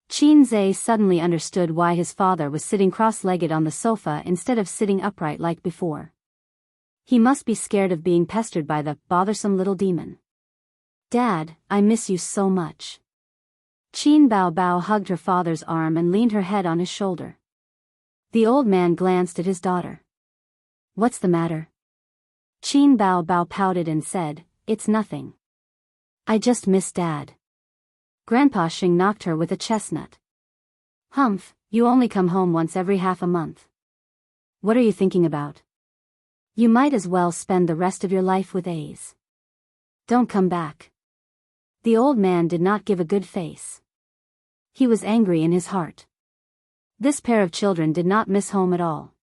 Qinze suddenly understood why his father was sitting cross-legged on the sofa instead of sitting upright like before. He must be scared of being pestered by the bothersome little demon. Dad, I miss you so much. Qin Bao Bao hugged her father's arm and leaned her head on his shoulder. The old man glanced at his daughter. What's the matter? Qin Bao Bao pouted and said, It's nothing. I just miss Dad. Grandpa Xing knocked her with a chestnut. Humph, you only come home once every half a month. What are you thinking about? You might as well spend the rest of your life with A's. Don't come back. The old man did not give a good face. He was angry in his heart. This pair of children did not miss home at all.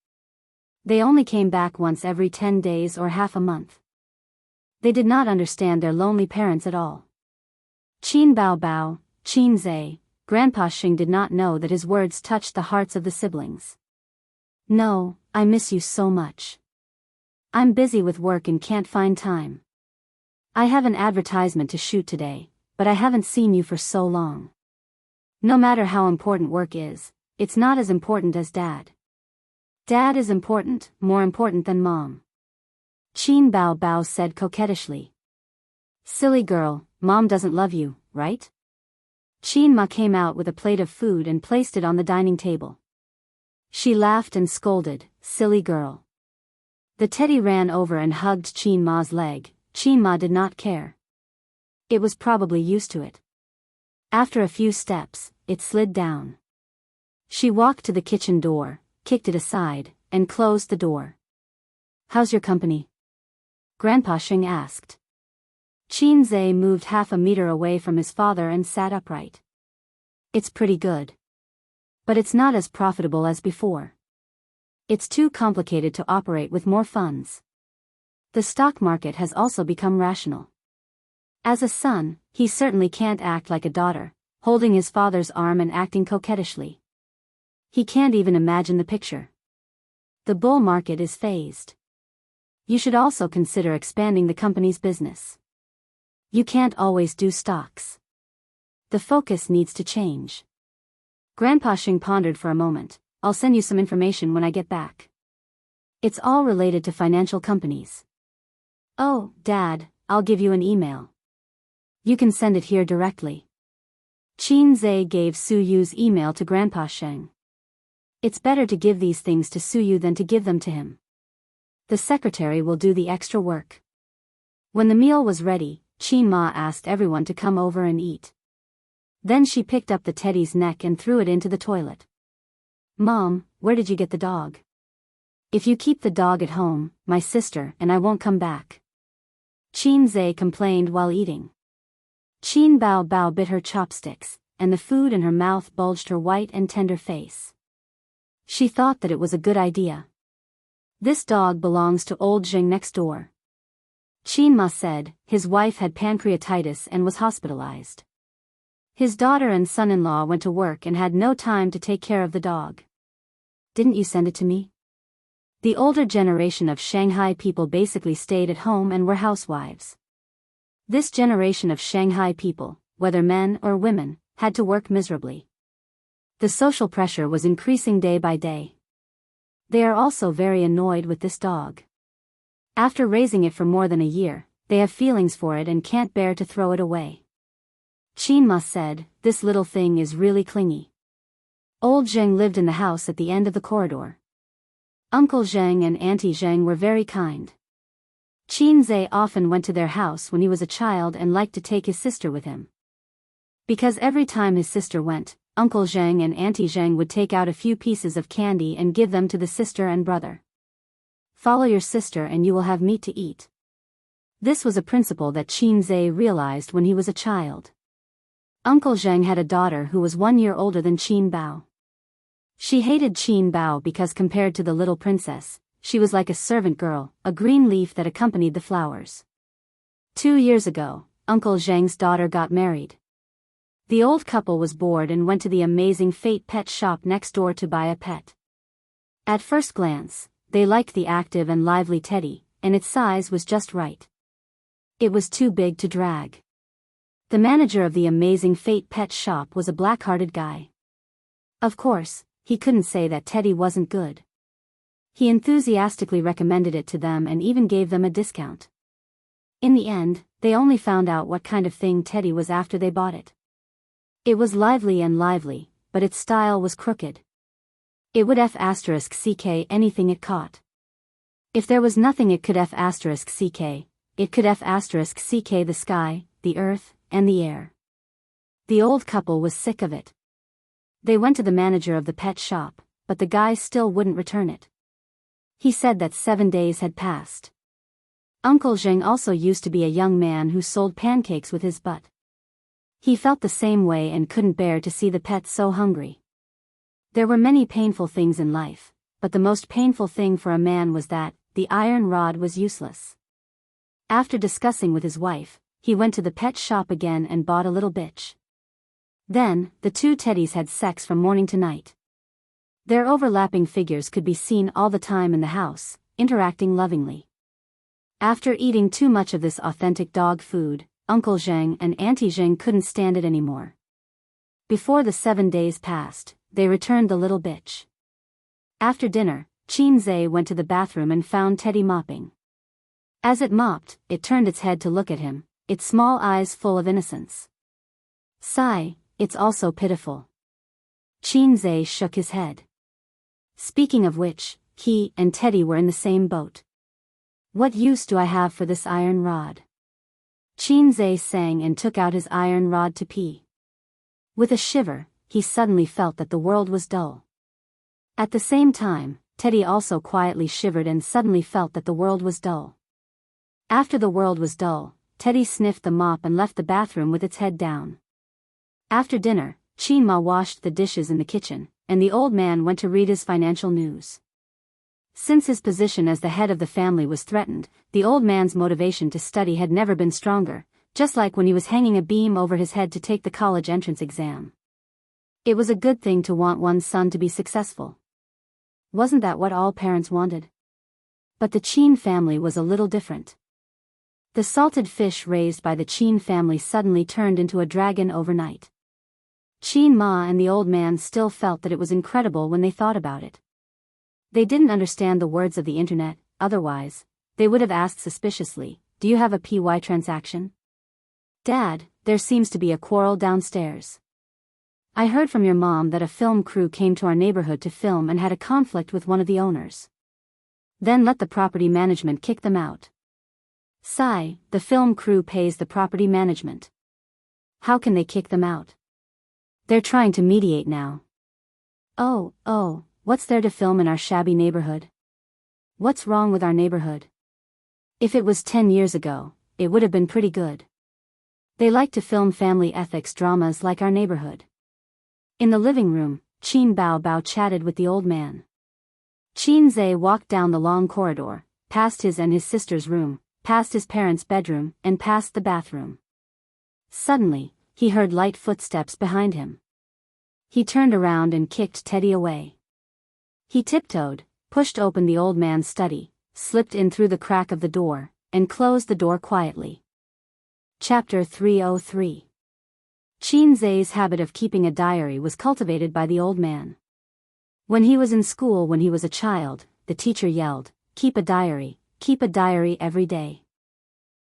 They only came back once every 10 days or half a month. They did not understand their lonely parents at all. Qin Bao Bao, Qinze, Grandpa Xing did not know that his words touched the hearts of the siblings. No, I miss you so much. I'm busy with work and can't find time. I have an advertisement to shoot today, but I haven't seen you for so long. No matter how important work is, it's not as important as Dad. Dad is important, more important than Mom. Qin Bao Bao said coquettishly. Silly girl, Mom doesn't love you, right? Qin Ma came out with a plate of food and placed it on the dining table. She laughed and scolded, Silly girl. The teddy ran over and hugged Qin Ma's leg. Qin Ma did not care. It was probably used to it. After a few steps, it slid down. She walked to the kitchen door, kicked it aside, and closed the door. How's your company? Grandpa Xing asked. Qinze moved half a meter away from his father and sat upright. It's pretty good. But it's not as profitable as before. It's too complicated to operate with more funds. The stock market has also become rational. As a son, he certainly can't act like a daughter, holding his father's arm and acting coquettishly. He can't even imagine the picture. The bull market is phased. You should also consider expanding the company's business. You can't always do stocks. The focus needs to change. Grandpa Xing pondered for a moment. I'll send you some information when I get back. It's all related to financial companies. Oh, Dad, I'll give you an email. You can send it here directly. Qinze gave Suyu's email to Grandpa Xing. It's better to give these things to Suyu than to give them to him. The secretary will do the extra work. When the meal was ready, Qin Ma asked everyone to come over and eat. Then she picked up the teddy's neck and threw it into the toilet. Mom, where did you get the dog? If you keep the dog at home, my sister and I won't come back. Qinze complained while eating. Qin Bao Bao bit her chopsticks, and the food in her mouth bulged her white and tender face. She thought that it was a good idea. This dog belongs to old Zheng next door. Qin Ma said his wife had pancreatitis and was hospitalized. His daughter and son-in-law went to work and had no time to take care of the dog. Didn't you send it to me? The older generation of Shanghai people basically stayed at home and were housewives. This generation of Shanghai people, whether men or women, had to work miserably. The social pressure was increasing day by day. They are also very annoyed with this dog. After raising it for more than a year, they have feelings for it and can't bear to throw it away. Qin Ma said, this little thing is really clingy. Old Zheng lived in the house at the end of the corridor. Uncle Zheng and Auntie Zheng were very kind. Qinze often went to their house when he was a child and liked to take his sister with him. Because every time his sister went, Uncle Zheng and Auntie Zheng would take out a few pieces of candy and give them to the sister and brother. Follow your sister and you will have meat to eat. This was a principle that Qin Zhe realized when he was a child. Uncle Zheng had a daughter who was 1 year older than Qin Bao. She hated Qin Bao because compared to the little princess, she was like a servant girl, a green leaf that accompanied the flowers. 2 years ago, Uncle Zheng's daughter got married. The old couple was bored and went to the Amazing Fate pet shop next door to buy a pet. At first glance, they liked the active and lively teddy, and its size was just right. It was too big to drag. The manager of the Amazing Fate pet shop was a black-hearted guy. Of course, he couldn't say that teddy wasn't good. He enthusiastically recommended it to them and even gave them a discount. In the end, they only found out what kind of thing teddy was after they bought it. It was lively, but its style was crooked. It would *ck anything it caught. If there was nothing it could *ck, it could *ck the sky, the earth, and the air. The old couple was sick of it. They went to the manager of the pet shop, but the guy still wouldn't return it. He said that 7 days had passed. Uncle Zheng also used to be a young man who sold pancakes with his butt. He felt the same way and couldn't bear to see the pet so hungry. There were many painful things in life, but the most painful thing for a man was that the iron rod was useless. After discussing with his wife, he went to the pet shop again and bought a little bitch. Then, the two teddies had sex from morning to night. Their overlapping figures could be seen all the time in the house, interacting lovingly. After eating too much of this authentic dog food, Uncle Zheng and Auntie Zheng couldn't stand it anymore. Before the 7 days passed, they returned the little bitch. After dinner, Qin Zhe went to the bathroom and found Teddy mopping. As it mopped, it turned its head to look at him, its small eyes full of innocence. Sigh, it's also pitiful. Qin Zhe shook his head. Speaking of which, he and Teddy were in the same boat. What use do I have for this iron rod? Qin Zhe sang and took out his iron rod to pee. With a shiver, he suddenly felt that the world was dull. At the same time, Teddy also quietly shivered and suddenly felt that the world was dull. After the world was dull, Teddy sniffed the mop and left the bathroom with its head down. After dinner, Qin Ma washed the dishes in the kitchen, and the old man went to read his financial news. Since his position as the head of the family was threatened, the old man's motivation to study had never been stronger, just like when he was hanging a beam over his head to take the college entrance exam. It was a good thing to want one's son to be successful. Wasn't that what all parents wanted? But the Qin family was a little different. The salted fish raised by the Qin family suddenly turned into a dragon overnight. Qin Ma and the old man still felt that it was incredible when they thought about it. They didn't understand the words of the internet, otherwise, they would have asked suspiciously, "Do you have a PY transaction?" "Dad, there seems to be a quarrel downstairs. I heard from your mom that a film crew came to our neighborhood to film and had a conflict with one of the owners. Then let the property management kick them out." Sigh, the film crew pays the property management. How can they kick them out? They're trying to mediate now. Oh, what's there to film in our shabby neighborhood? What's wrong with our neighborhood? If it was 10 years ago, it would have been pretty good. They like to film family ethics dramas like our neighborhood. In the living room, Qin Bao chatted with the old man. Qin Zhe walked down the long corridor, past his and his sister's room, past his parents' bedroom, and past the bathroom. Suddenly, he heard light footsteps behind him. He turned around and kicked Teddy away. He tiptoed, pushed open the old man's study, slipped in through the crack of the door, and closed the door quietly. Chapter 303. Qin Zhe's habit of keeping a diary was cultivated by the old man. When he was in school when he was a child, the teacher yelled, keep a diary every day.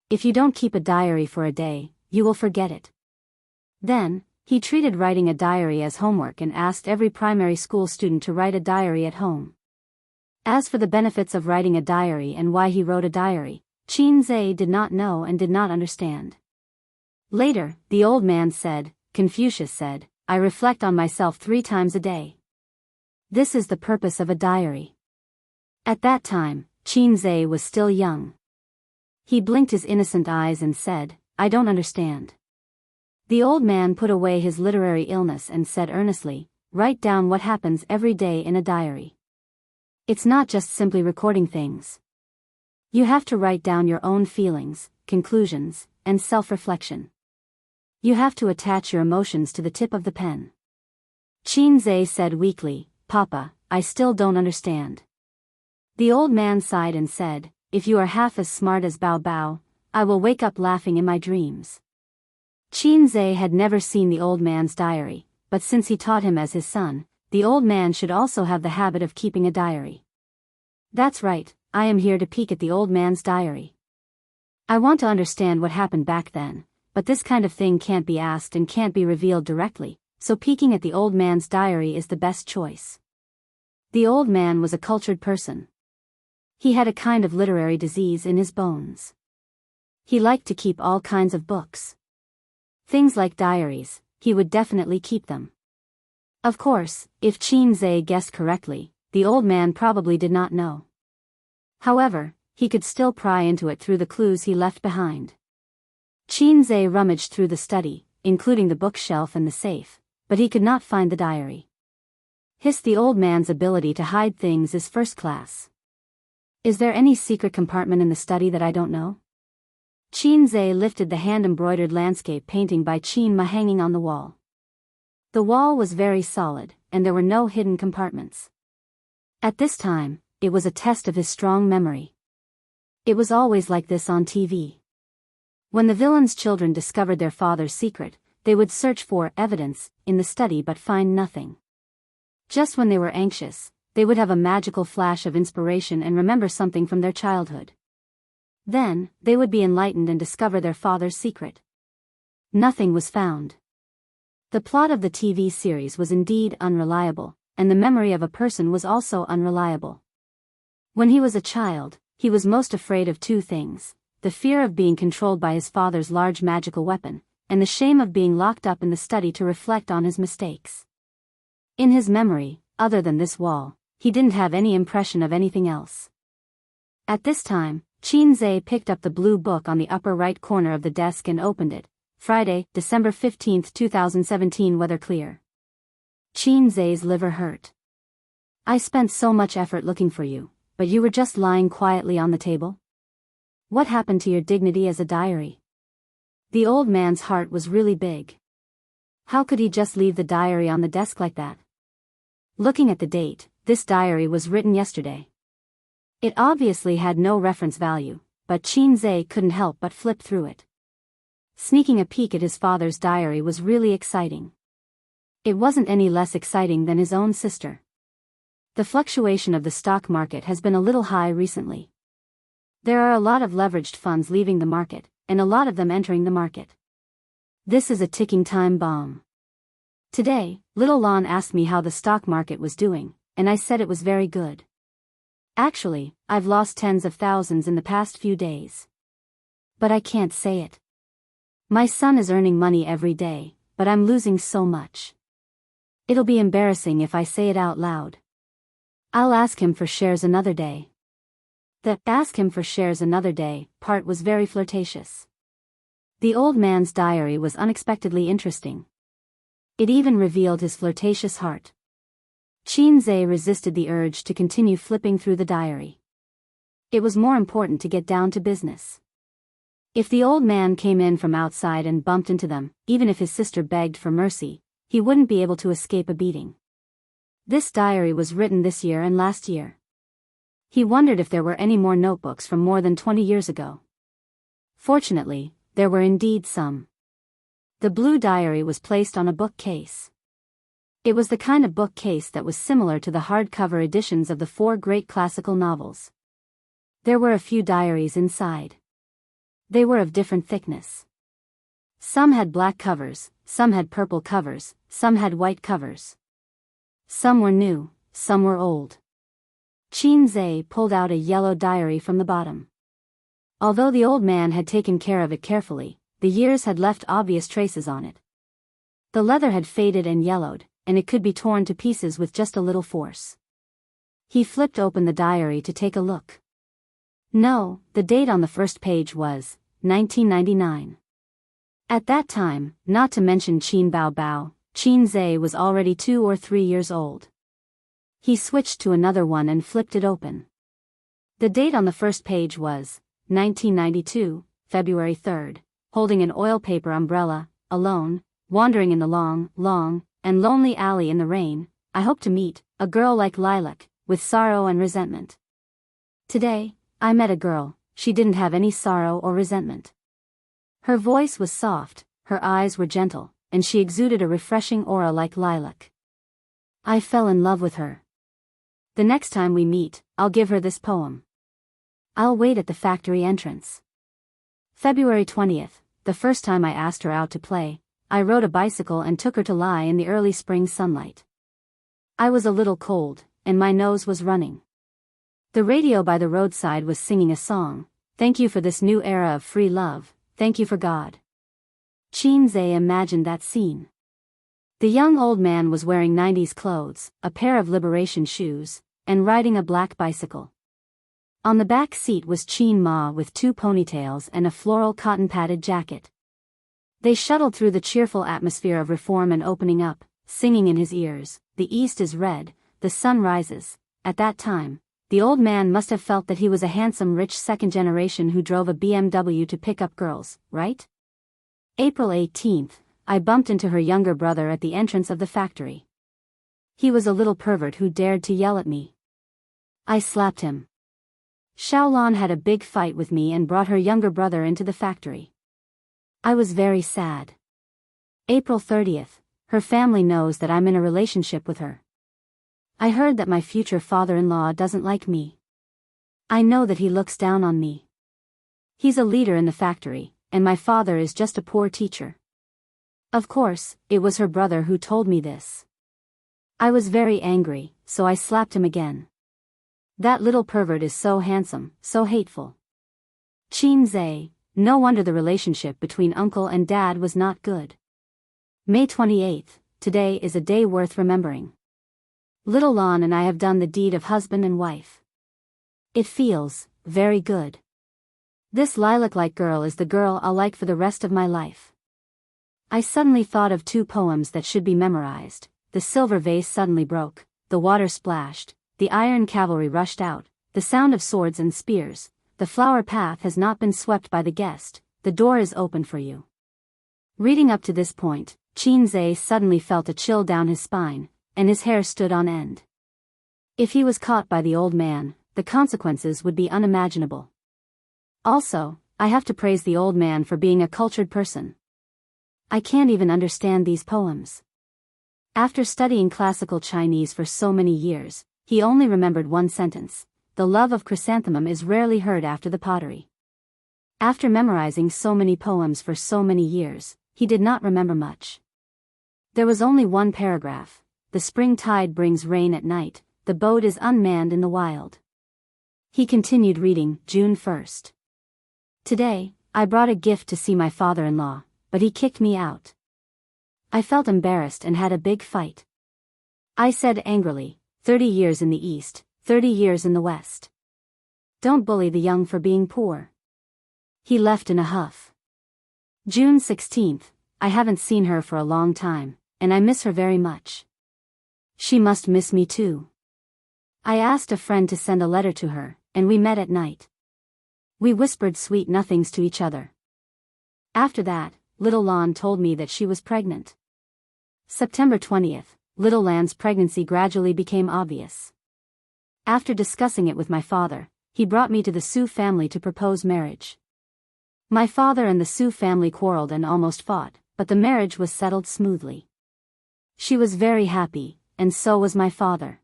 If you don't keep a diary for a day, you will forget it. Then, he treated writing a diary as homework and asked every primary school student to write a diary at home. As for the benefits of writing a diary and why he wrote a diary, Qin Zhe did not know and did not understand. Later, the old man said, Confucius said, I reflect on myself 3 times a day. This is the purpose of a diary. At that time, Qin Zhe was still young. He blinked his innocent eyes and said, "I don't understand." The old man put away his literary illness and said earnestly, "Write down what happens every day in a diary. It's not just simply recording things. You have to write down your own feelings, conclusions, and self-reflection. You have to attach your emotions to the tip of the pen." Qinze said weakly, "Papa, I still don't understand." The old man sighed and said, "If you are half as smart as Bao Bao, I will wake up laughing in my dreams." Qinze had never seen the old man's diary, but since he taught him as his son, the old man should also have the habit of keeping a diary. "That's right, I am here to peek at the old man's diary. I want to understand what happened back then, but this kind of thing can't be asked and can't be revealed directly, so peeking at the old man's diary is the best choice." The old man was a cultured person. He had a kind of literary disease in his bones. He liked to keep all kinds of books. Things like diaries, he would definitely keep them. Of course, if Qinze guessed correctly, the old man probably did not know. However, he could still pry into it through the clues he left behind. Qinze rummaged through the study, including the bookshelf and the safe, but he could not find the diary. The old man's ability to hide things is first class. Is there any secret compartment in the study that I don't know? Qinze lifted the hand-embroidered landscape painting by Qin Ma hanging on the wall. The wall was very solid, and there were no hidden compartments. At this time, it was a test of his strong memory. It was always like this on TV. When the villain's children discovered their father's secret, they would search for evidence in the study but find nothing. Just when they were anxious, they would have a magical flash of inspiration and remember something from their childhood. Then, they would be enlightened and discover their father's secret. Nothing was found. The plot of the TV series was indeed unreliable, and the memory of a person was also unreliable. When he was a child, he was most afraid of two things: the fear of being controlled by his father's large magical weapon, and the shame of being locked up in the study to reflect on his mistakes. In his memory, other than this wall, he didn't have any impression of anything else. At this time, Qinze picked up the blue book on the upper right corner of the desk and opened it. Friday, December 15, 2017. Weather clear. Qinze's liver hurt. "I spent so much effort looking for you, but you were just lying quietly on the table? What happened to your dignity as a diary?" The old man's heart was really big. How could he just leave the diary on the desk like that? Looking at the date, this diary was written yesterday. It obviously had no reference value, but Qinze couldn't help but flip through it. Sneaking a peek at his father's diary was really exciting. It wasn't any less exciting than his own sister. The fluctuation of the stock market has been a little high recently. There are a lot of leveraged funds leaving the market, and a lot of them entering the market. This is a ticking time bomb. Today, little Lon asked me how the stock market was doing, and I said it was very good. Actually, I've lost tens of thousands in the past few days. But I can't say it. My son is earning money every day, but I'm losing so much. It'll be embarrassing if I say it out loud. I'll ask him for shares another day. The "ask him for shares another day" part was very flirtatious. The old man's diary was unexpectedly interesting. It even revealed his flirtatious heart. Qinze resisted the urge to continue flipping through the diary. It was more important to get down to business. If the old man came in from outside and bumped into them, even if his sister begged for mercy, he wouldn't be able to escape a beating. This diary was written this year and last year. He wondered if there were any more notebooks from more than 20 years ago. Fortunately, there were indeed some. The blue diary was placed on a bookcase. It was the kind of bookcase that was similar to the hardcover editions of the 4 great classical novels. There were a few diaries inside. They were of different thickness. Some had black covers, some had purple covers, some had white covers. Some were new, some were old. Qinze pulled out a yellow diary from the bottom. Although the old man had taken care of it carefully, the years had left obvious traces on it. The leather had faded and yellowed, and it could be torn to pieces with just a little force. He flipped open the diary to take a look. No, the date on the first page was 1999. At that time, not to mention Qin Bao Bao, Qin Zhe was already 2 or 3 years old. He switched to another one and flipped it open. The date on the first page was 1992, February 3rd, holding an oil paper umbrella, alone, wandering in the long, long, and lonely alley in the rain. I hope to meet a girl like Lilac, with sorrow and resentment. Today, I met a girl. She didn't have any sorrow or resentment. Her voice was soft, her eyes were gentle, and she exuded a refreshing aura like lilac. I fell in love with her. The next time we meet, I'll give her this poem. I'll wait at the factory entrance. February 20th, the first time I asked her out to play, I rode a bicycle and took her to lie in the early spring sunlight. I was a little cold, and my nose was running. The radio by the roadside was singing a song, "Thank you for this new era of free love, thank you for God." Qin Zhe imagined that scene. The young old man was wearing 90s clothes, a pair of liberation shoes, and riding a black bicycle. On the back seat was Qin Ma with 2 ponytails and a floral cotton-padded jacket. They shuttled through the cheerful atmosphere of reform and opening up, singing in his ears, "The East is red, the sun rises." At that time, the old man must have felt that he was a handsome rich second generation who drove a BMW to pick up girls, right? April 18th, I bumped into her younger brother at the entrance of the factory. He was a little pervert who dared to yell at me. I slapped him. Xiaolan had a big fight with me and brought her younger brother into the factory. I was very sad. April 30th, her family knows that I'm in a relationship with her. I heard that my future father-in-law doesn't like me. I know that he looks down on me. He's a leader in the factory, and my father is just a poor teacher. Of course, it was her brother who told me this. I was very angry, so I slapped him again. That little pervert is so handsome, so hateful. Qin Zhe, no wonder the relationship between uncle and dad was not good. May 28th, today is a day worth remembering. Little Lon and I have done the deed of husband and wife. It feels very good. This lilac-like girl is the girl I'll like for the rest of my life. I suddenly thought of 2 poems that should be memorized. The silver vase suddenly broke, the water splashed, the iron cavalry rushed out, the sound of swords and spears, the flower path has not been swept by the guest, the door is open for you. Reading up to this point, Qin Zhe suddenly felt a chill down his spine, and his hair stood on end. If he was caught by the old man, the consequences would be unimaginable. Also, I have to praise the old man for being a cultured person. I can't even understand these poems. After studying classical Chinese for so many years, he only remembered one sentence: "The love of chrysanthemum is rarely heard after the pottery." After memorizing so many poems for so many years, he did not remember much. There was only one paragraph: "The spring tide brings rain at night, the boat is unmanned in the wild." He continued reading, June 1st. Today, I brought a gift to see my father-in-law, but he kicked me out. I felt embarrassed and had a big fight. I said angrily, 30 years in the East, 30 years in the West. Don't bully the young for being poor. He left in a huff. June 16th, I haven't seen her for a long time, and I miss her very much. She must miss me too. I asked a friend to send a letter to her, and we met at night. We whispered sweet nothings to each other. After that, Little Lon told me that she was pregnant. September 20th, Little Lan's pregnancy gradually became obvious. After discussing it with my father, he brought me to the Su family to propose marriage. My father and the Su family quarreled and almost fought, but the marriage was settled smoothly. She was very happy, and so was my father.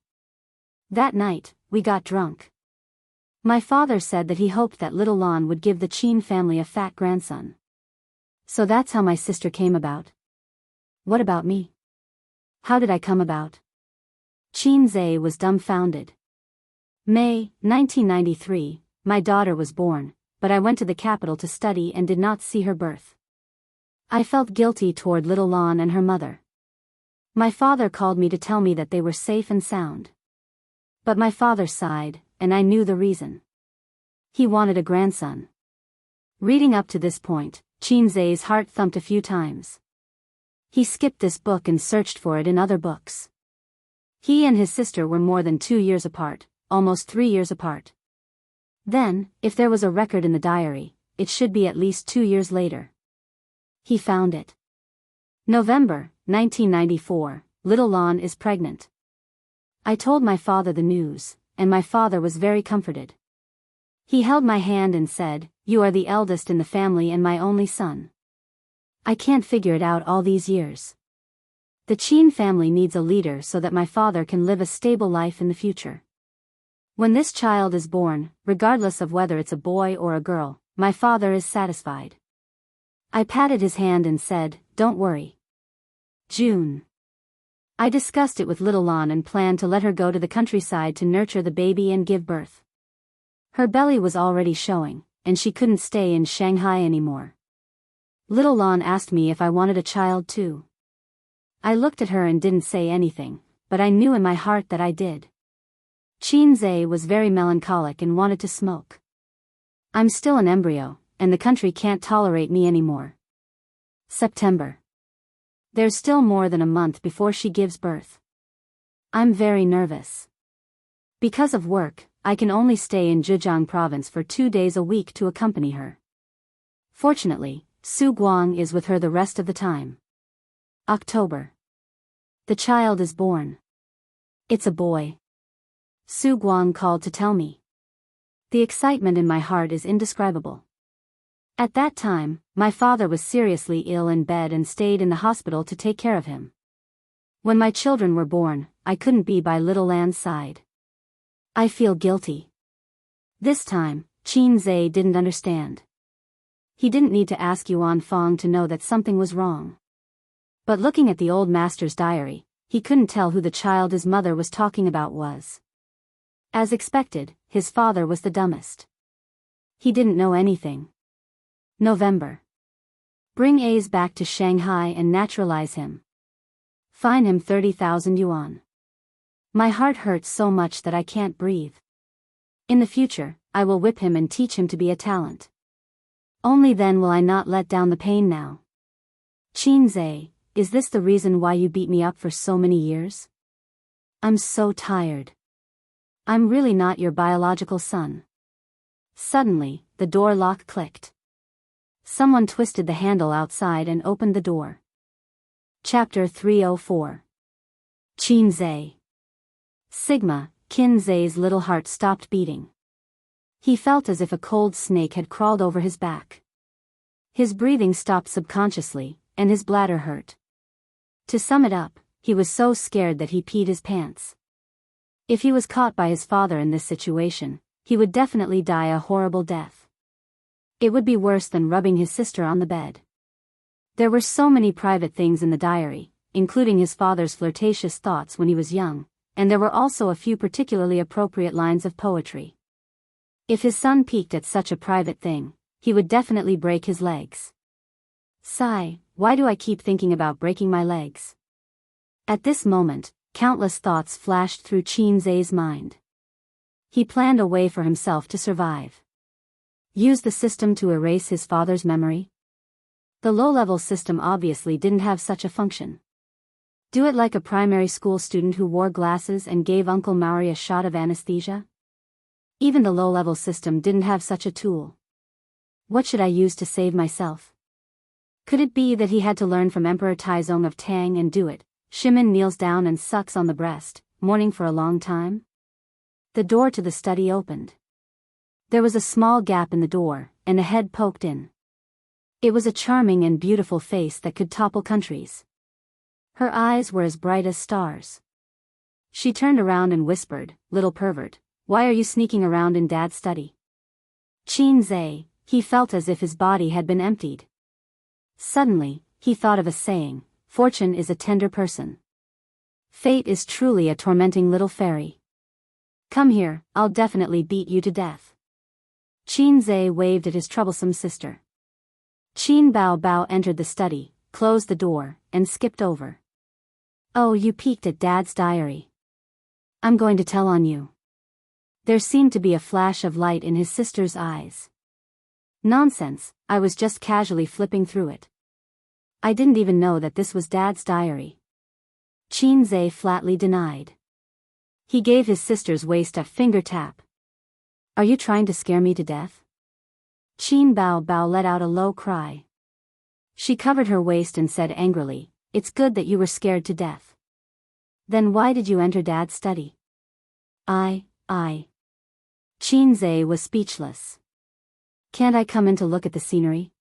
That night, we got drunk. My father said that he hoped that Little Lon would give the Qin family a fat grandson. So that's how my sister came about. What about me? How did I come about? Qin Zhe was dumbfounded. May 1993, my daughter was born, but I went to the capital to study and did not see her birth. I felt guilty toward Little Lon and her mother. My father called me to tell me that they were safe and sound. But my father sighed, and I knew the reason. He wanted a grandson. Reading up to this point, Qinzai's heart thumped a few times. He skipped this book and searched for it in other books. He and his sister were more than 2 years apart, almost 3 years apart. Then, if there was a record in the diary, it should be at least 2 years later. He found it. November, 1994, little Lan is pregnant. I told my father the news, and my father was very comforted. He held my hand and said, "You are the eldest in the family and my only son. I can't figure it out all these years. The Qin family needs a leader so that my father can live a stable life in the future. When this child is born, regardless of whether it's a boy or a girl, my father is satisfied." I patted his hand and said, "Don't worry." June. I discussed it with little Lan and planned to let her go to the countryside to nurture the baby and give birth. Her belly was already showing, and she couldn't stay in Shanghai anymore. Little Lan asked me if I wanted a child too. I looked at her and didn't say anything, but I knew in my heart that I did. Qinzai was very melancholic and wanted to smoke. I'm still an embryo, and the country can't tolerate me anymore. September. There's still more than a month before she gives birth. I'm very nervous. Because of work, I can only stay in Zhejiang province for 2 days a week to accompany her. Fortunately, Su Guang is with her the rest of the time. October. The child is born. It's a boy. Su Guang called to tell me. The excitement in my heart is indescribable. At that time, my father was seriously ill in bed and stayed in the hospital to take care of him. When my children were born, I couldn't be by little Lan's side. I feel guilty. This time, Qinzai didn't understand. He didn't need to ask Yuan Fong to know that something was wrong. But looking at the old master's diary, he couldn't tell who the child his mother was talking about was. As expected, his father was the dumbest. He didn't know anything. November. Bring A's back to Shanghai and naturalize him. Fine him 30,000 yuan. My heart hurts so much that I can't breathe. In the future, I will whip him and teach him to be a talent. Only then will I not let down the pain now. Qinzai, is this the reason why you beat me up for so many years? I'm so tired. I'm really not your biological son. Suddenly, the door lock clicked. Someone twisted the handle outside and opened the door. Chapter 304. Qinzai. Sigma, Qinzai's little heart stopped beating. He felt as if a cold snake had crawled over his back. His breathing stopped subconsciously, and his bladder hurt. To sum it up, he was so scared that he peed his pants. If he was caught by his father in this situation, he would definitely die a horrible death. It would be worse than rubbing his sister on the bed. There were so many private things in the diary, including his father's flirtatious thoughts when he was young, and there were also a few particularly appropriate lines of poetry. If his son peeked at such a private thing, he would definitely break his legs. Sigh, why do I keep thinking about breaking my legs? At this moment, countless thoughts flashed through Qinzai's mind. He planned a way for himself to survive. Use the system to erase his father's memory? The low-level system obviously didn't have such a function. Do it like a primary school student who wore glasses and gave Uncle Maori a shot of anesthesia? Even the low-level system didn't have such a tool. What should I use to save myself? Could it be that he had to learn from Emperor Taizong of Tang and do it? Shimin kneels down and sucks on the breast, mourning for a long time? The door to the study opened. There was a small gap in the door, and a head poked in. It was a charming and beautiful face that could topple countries. Her eyes were as bright as stars. She turned around and whispered, "Little pervert, why are you sneaking around in Dad's study?" Qinzai, he felt as if his body had been emptied. Suddenly, he thought of a saying, "Fortune is a tender person. Fate is truly a tormenting little fairy. Come here, I'll definitely beat you to death." Qinzai waved at his troublesome sister. Qin Bao Bao entered the study, closed the door, and skipped over. "Oh, you peeked at Dad's diary. I'm going to tell on you." There seemed to be a flash of light in his sister's eyes. Nonsense, I was just casually flipping through it. I didn't even know that this was Dad's diary. Qin Zhe flatly denied. He gave his sister's waist a finger tap. Are you trying to scare me to death? Qin Bao Bao let out a low cry. She covered her waist and said angrily, It's good that you were scared to death. Then why did you enter Dad's study? I. Qin Zhe was speechless. Can't I come in to look at the scenery?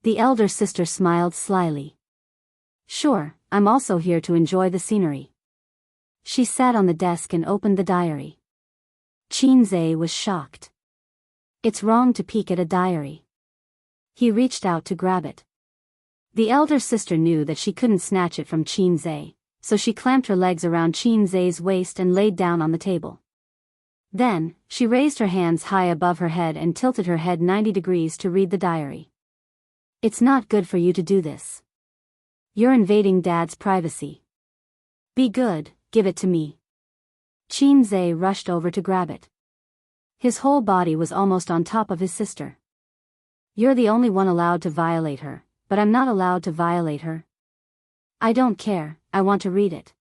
The elder sister smiled slyly. Sure, I'm also here to enjoy the scenery. She sat on the desk and opened the diary. Qin Zhe was shocked. It's wrong to peek at a diary. He reached out to grab it. The elder sister knew that she couldn't snatch it from Qin Zhe, so she clamped her legs around Qin Zhe's waist and laid down on the table. Then, she raised her hands high above her head and tilted her head 90 degrees to read the diary. It's not good for you to do this. You're invading Dad's privacy. Be good, give it to me. Qin Zhe rushed over to grab it. His whole body was almost on top of his sister. You're the only one allowed to violate her, but I'm not allowed to violate her. I don't care, I want to read it.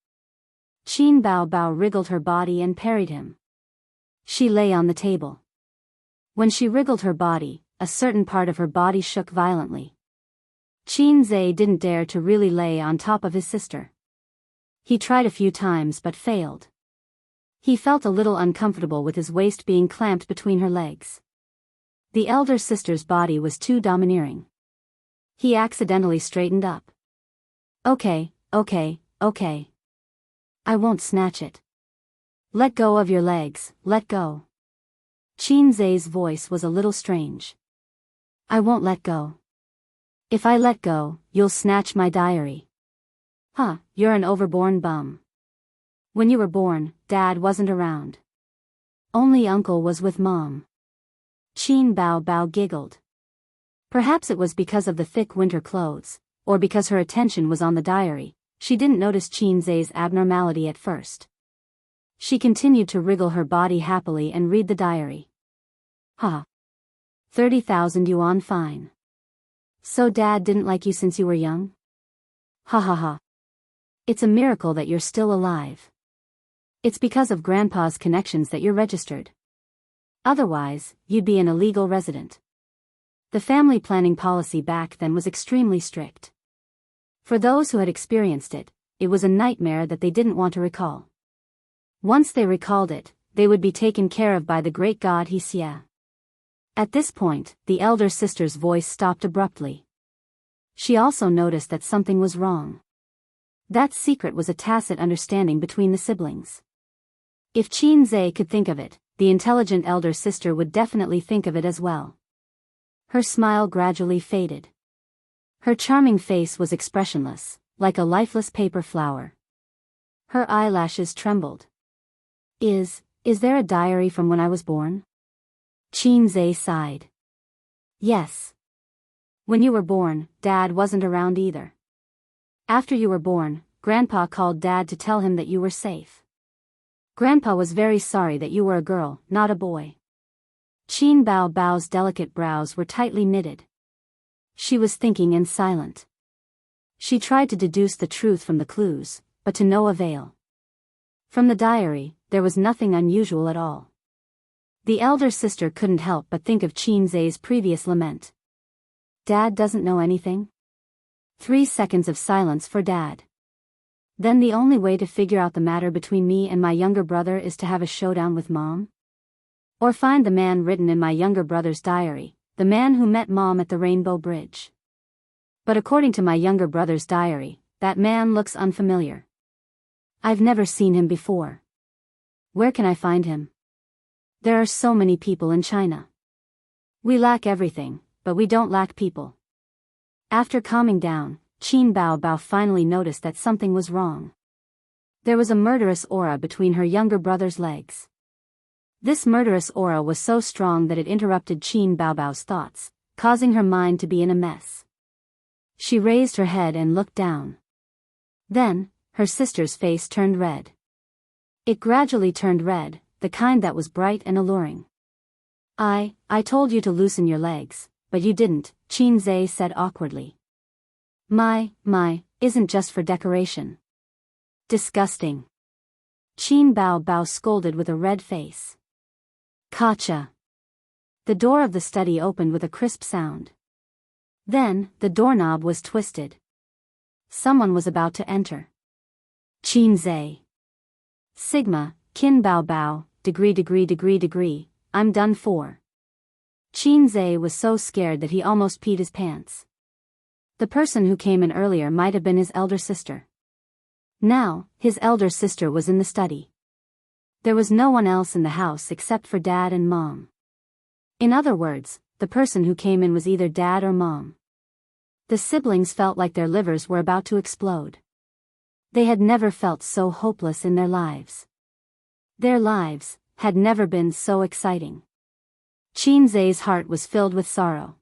Qin Bao Bao wriggled her body and parried him. She lay on the table. When she wriggled her body, a certain part of her body shook violently. Qin Zhe didn't dare to really lay on top of his sister. He tried a few times but failed. He felt a little uncomfortable with his waist being clamped between her legs. The elder sister's body was too domineering. He accidentally straightened up. Okay. I won't snatch it. Let go of your legs, let go. Qin Zhe's voice was a little strange. I won't let go. If I let go, you'll snatch my diary. Huh, you're an overborn bum. When you were born, Dad wasn't around. Only Uncle was with Mom. Qin Bao Bao giggled. Perhaps it was because of the thick winter clothes, or because her attention was on the diary. She didn't notice Qin Zhe's abnormality at first. She continued to wriggle her body happily and read the diary. 30,000 yuan fine. So Dad didn't like you since you were young? Ha. It's a miracle that you're still alive. It's because of Grandpa's connections that you're registered. Otherwise, you'd be an illegal resident. The family planning policy back then was extremely strict. For those who had experienced it, it was a nightmare that they didn't want to recall. Once they recalled it, they would be taken care of by the great god Xie. At this point, the elder sister's voice stopped abruptly. She also noticed that something was wrong. That secret was a tacit understanding between the siblings. If Qin Zhe could think of it, the intelligent elder sister would definitely think of it as well. Her smile gradually faded. Her charming face was expressionless, like a lifeless paper flower. Her eyelashes trembled. Is there a diary from when I was born? Qin Zhe sighed. Yes. When you were born, Dad wasn't around either. After you were born, Grandpa called Dad to tell him that you were safe. Grandpa was very sorry that you were a girl, not a boy. Qin Bao Bao's delicate brows were tightly knitted. She was thinking and silent. She tried to deduce the truth from the clues, but to no avail. From the diary, there was nothing unusual at all. The elder sister couldn't help but think of Qin Zhe's previous lament. Dad doesn't know anything? 3 seconds of silence for Dad. Then the only way to figure out the matter between me and my younger brother is to have a showdown with Mom? Or find the man written in my younger brother's diary, the man who met Mom at the Rainbow Bridge. But according to my younger brother's diary, that man looks unfamiliar. I've never seen him before. Where can I find him? There are so many people in China. We lack everything, but we don't lack people. After calming down, Qin Bao Bao finally noticed that something was wrong. There was a murderous aura between her younger brother's legs. This murderous aura was so strong that it interrupted Qin Bao Bao's thoughts, causing her mind to be in a mess. She raised her head and looked down. Then, her sister's face turned red. It gradually turned red, the kind that was bright and alluring. I told you to loosen your legs, but you didn't, Qin said awkwardly. My, isn't just for decoration. Disgusting. Qin Bao scolded with a red face. Gotcha. The door of the study opened with a crisp sound. Then, the doorknob was twisted. Someone was about to enter. Qin. Sigma, Qin Bao, degree, I'm done for. Qin was so scared that he almost peed his pants. The person who came in earlier might have been his elder sister. Now, his elder sister was in the study. There was no one else in the house except for Dad and Mom. In other words, the person who came in was either Dad or Mom. The siblings felt like their livers were about to explode. They had never felt so hopeless in their lives. Their lives had never been so exciting. Qin's heart was filled with sorrow.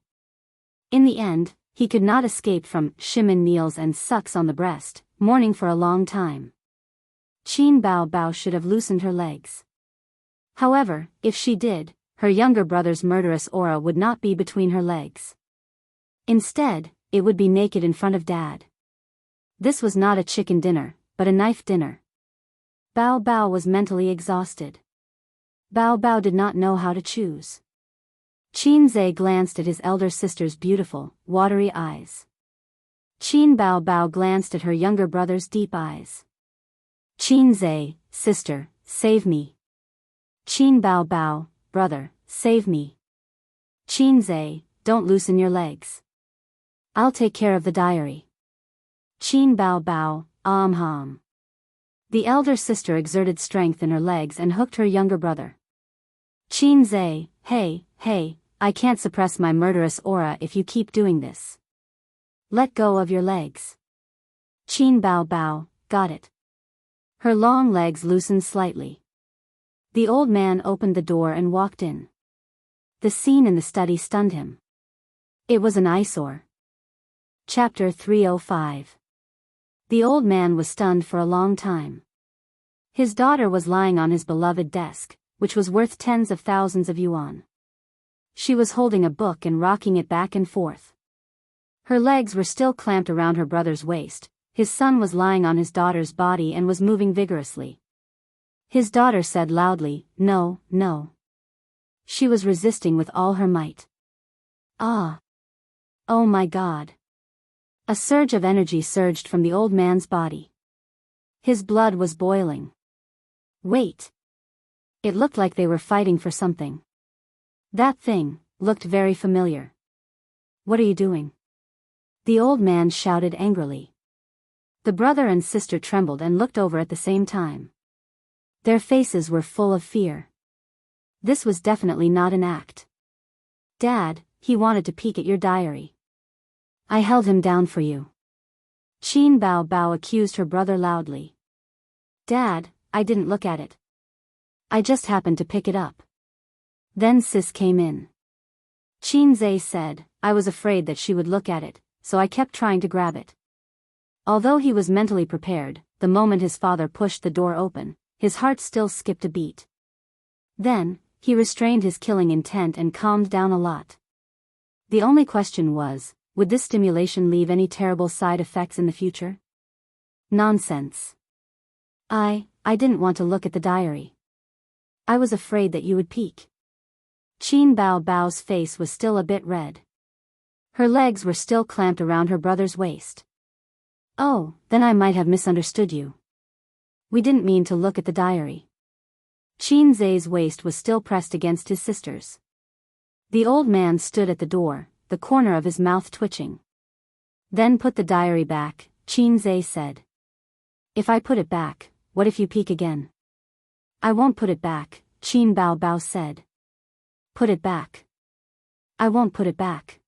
In the end, he could not escape from Shimin kneels and sucks on the breast, mourning for a long time. Qin Bao should have loosened her legs. However, if she did, her younger brother's murderous aura would not be between her legs. Instead, it would be naked in front of Dad. This was not a chicken dinner, but a knife dinner. Bao was mentally exhausted. Bao did not know how to choose. Qin glanced at his elder sister's beautiful, watery eyes. Qin Bao glanced at her younger brother's deep eyes. Qin, sister, save me. Qin Bao, brother, save me. Qin, don't loosen your legs. I'll take care of the diary. Qin Bao, hum. The elder sister exerted strength in her legs and hooked her younger brother. Qin, hey, I can't suppress my murderous aura if you keep doing this. Let go of your legs. Qin Bao, got it. Her long legs loosened slightly. The old man opened the door and walked in. The scene in the study stunned him. It was an eyesore. Chapter 305. The old man was stunned for a long time. His daughter was lying on his beloved desk, which was worth tens of thousands of yuan. She was holding a book and rocking it back and forth. Her legs were still clamped around her brother's waist. His son was lying on his daughter's body and was moving vigorously. His daughter said loudly, "No, no." She was resisting with all her might. Ah! Oh my God! A surge of energy surged from the old man's body. His blood was boiling. Wait! It looked like they were fighting for something. That thing looked very familiar. What are you doing? The old man shouted angrily. The brother and sister trembled and looked over at the same time. Their faces were full of fear. This was definitely not an act. Dad, he wanted to peek at your diary. I held him down for you. Qin Bao accused her brother loudly. Dad, I didn't look at it. I just happened to pick it up. Then Sis came in. Qin said, I was afraid that she would look at it, so I kept trying to grab it. Although he was mentally prepared, the moment his father pushed the door open, his heart still skipped a beat. Then, he restrained his killing intent and calmed down a lot. The only question was, would this stimulation leave any terrible side effects in the future? Nonsense. I didn't want to look at the diary. I was afraid that you would peek. Qin Bao's face was still a bit red. Her legs were still clamped around her brother's waist. Oh, then I might have misunderstood you. We didn't mean to look at the diary. Qin's waist was still pressed against his sister's. The old man stood at the door, the corner of his mouth twitching. Then put the diary back, Qin said. If I put it back, what if you peek again? I won't put it back, Qin Bao said. Put it back. I won't put it back.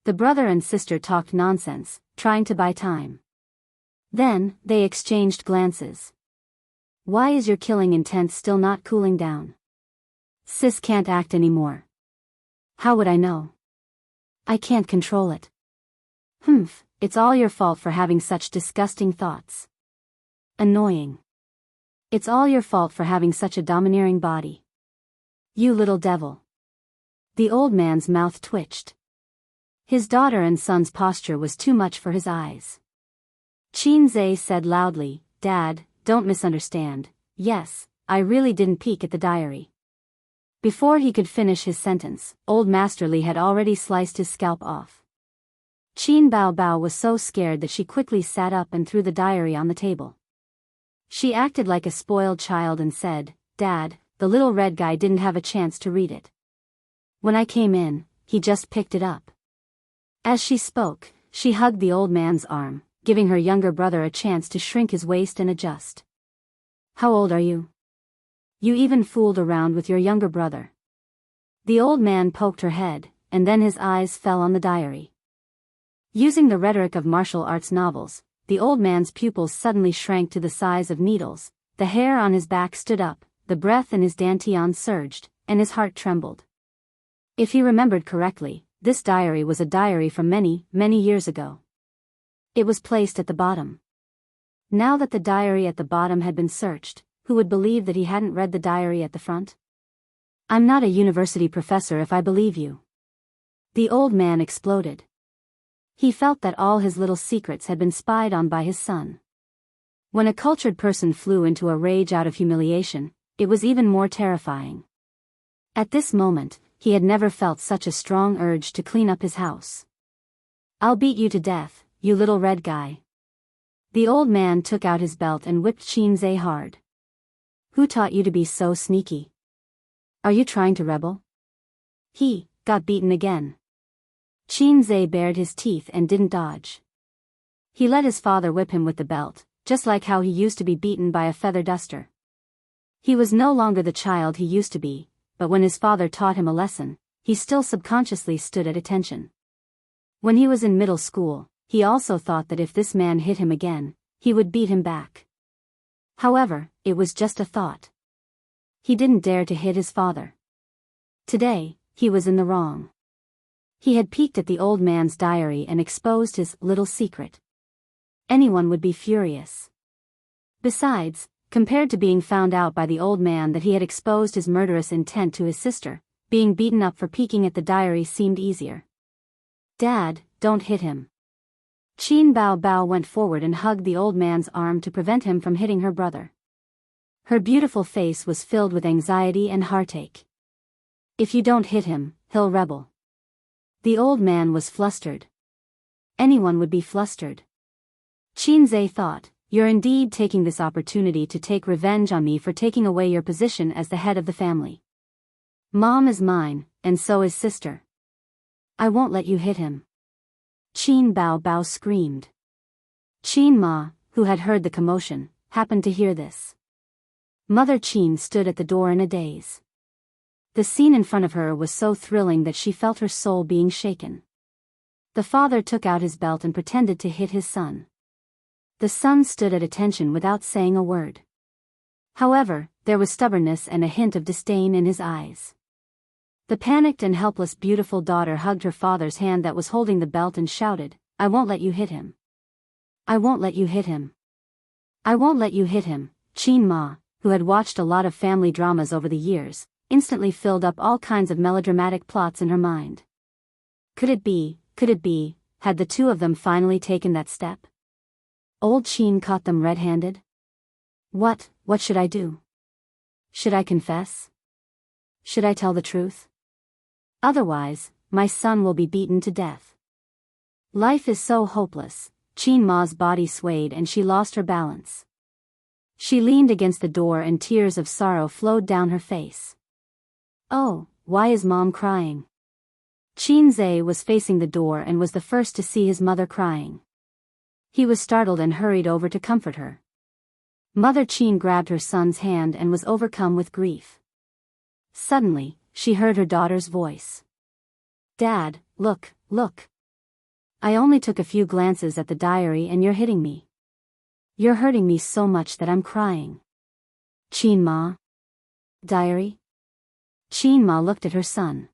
The brother and sister talked nonsense, trying to buy time. Then, they exchanged glances. Why is your killing intent still not cooling down? Sis can't act anymore. How would I know? I can't control it. It's all your fault for having such disgusting thoughts. Annoying. It's all your fault for having such a domineering body. You little devil. The old man's mouth twitched. His daughter and son's posture was too much for his eyes. Qinze said loudly, Dad, don't misunderstand. Yes, I really didn't peek at the diary. Before he could finish his sentence, Old Masterly had already sliced his scalp off. Qin Bao Bao was so scared that she quickly sat up and threw the diary on the table. She acted like a spoiled child and said, Dad, the little red guy didn't have a chance to read it. When I came in, he just picked it up. As she spoke, she hugged the old man's arm, giving her younger brother a chance to shrink his waist and adjust. How old are you? You even fooled around with your younger brother. The old man poked her head, and then his eyes fell on the diary. Using the rhetoric of martial arts novels, the old man's pupils suddenly shrank to the size of needles, the hair on his back stood up, the breath in his dantian surged, and his heart trembled. If he remembered correctly, this diary was a diary from many, many years ago. It was placed at the bottom. Now that the diary at the bottom had been searched, who would believe that he hadn't read the diary at the front? I'm not a university professor if I believe you. The old man exploded. He felt that all his little secrets had been spied on by his son. When a cultured person flew into a rage out of humiliation, it was even more terrifying. At this moment, he had never felt such a strong urge to clean up his house. I'll beat you to death, you little red guy. The old man took out his belt and whipped Qinze hard. Who taught you to be so sneaky? Are you trying to rebel? He got beaten again. Qinze bared his teeth and didn't dodge. He let his father whip him with the belt, just like how he used to be beaten by a feather duster. He was no longer the child he used to be, but when his father taught him a lesson, he still subconsciously stood at attention. When he was in middle school, he also thought that if this man hit him again, he would beat him back. However, it was just a thought. He didn't dare to hit his father. Today, he was in the wrong. He had peeked at the old man's diary and exposed his little secret. Anyone would be furious. Besides, compared to being found out by the old man that he had exposed his murderous intent to his sister, being beaten up for peeking at the diary seemed easier. Dad, don't hit him. Qin Bao Bao went forward and hugged the old man's arm to prevent him from hitting her brother. Her beautiful face was filled with anxiety and heartache. If you don't hit him, he'll rebel. The old man was flustered. Anyone would be flustered. Qinze thought, you're indeed taking this opportunity to take revenge on me for taking away your position as the head of the family. Mom is mine, and so is sister. I won't let you hit him. Qin Bao Bao screamed. Qin Ma, who had heard the commotion, happened to hear this. Mother Qin stood at the door in a daze. The scene in front of her was so thrilling that she felt her soul being shaken. The father took out his belt and pretended to hit his son. The son stood at attention without saying a word. However, there was stubbornness and a hint of disdain in his eyes. The panicked and helpless beautiful daughter hugged her father's hand that was holding the belt and shouted, I won't let you hit him. I won't let you hit him. I won't let you hit him. Qin Ma, who had watched a lot of family dramas over the years, instantly filled up all kinds of melodramatic plots in her mind. Could it be, had the two of them finally taken that step? Old Qin caught them red-handed? What should I do? Should I confess? Should I tell the truth? Otherwise, my son will be beaten to death. Life is so hopeless. Qin Ma's body swayed and she lost her balance. She leaned against the door and tears of sorrow flowed down her face. Oh, why is Mom crying? Qinze was facing the door and was the first to see his mother crying. He was startled and hurried over to comfort her. Mother Qin grabbed her son's hand and was overcome with grief. Suddenly, she heard her daughter's voice. Dad, look. I only took a few glances at the diary and you're hitting me. You're hurting me so much that I'm crying. Qin Ma? Diary? Qin Ma looked at her son.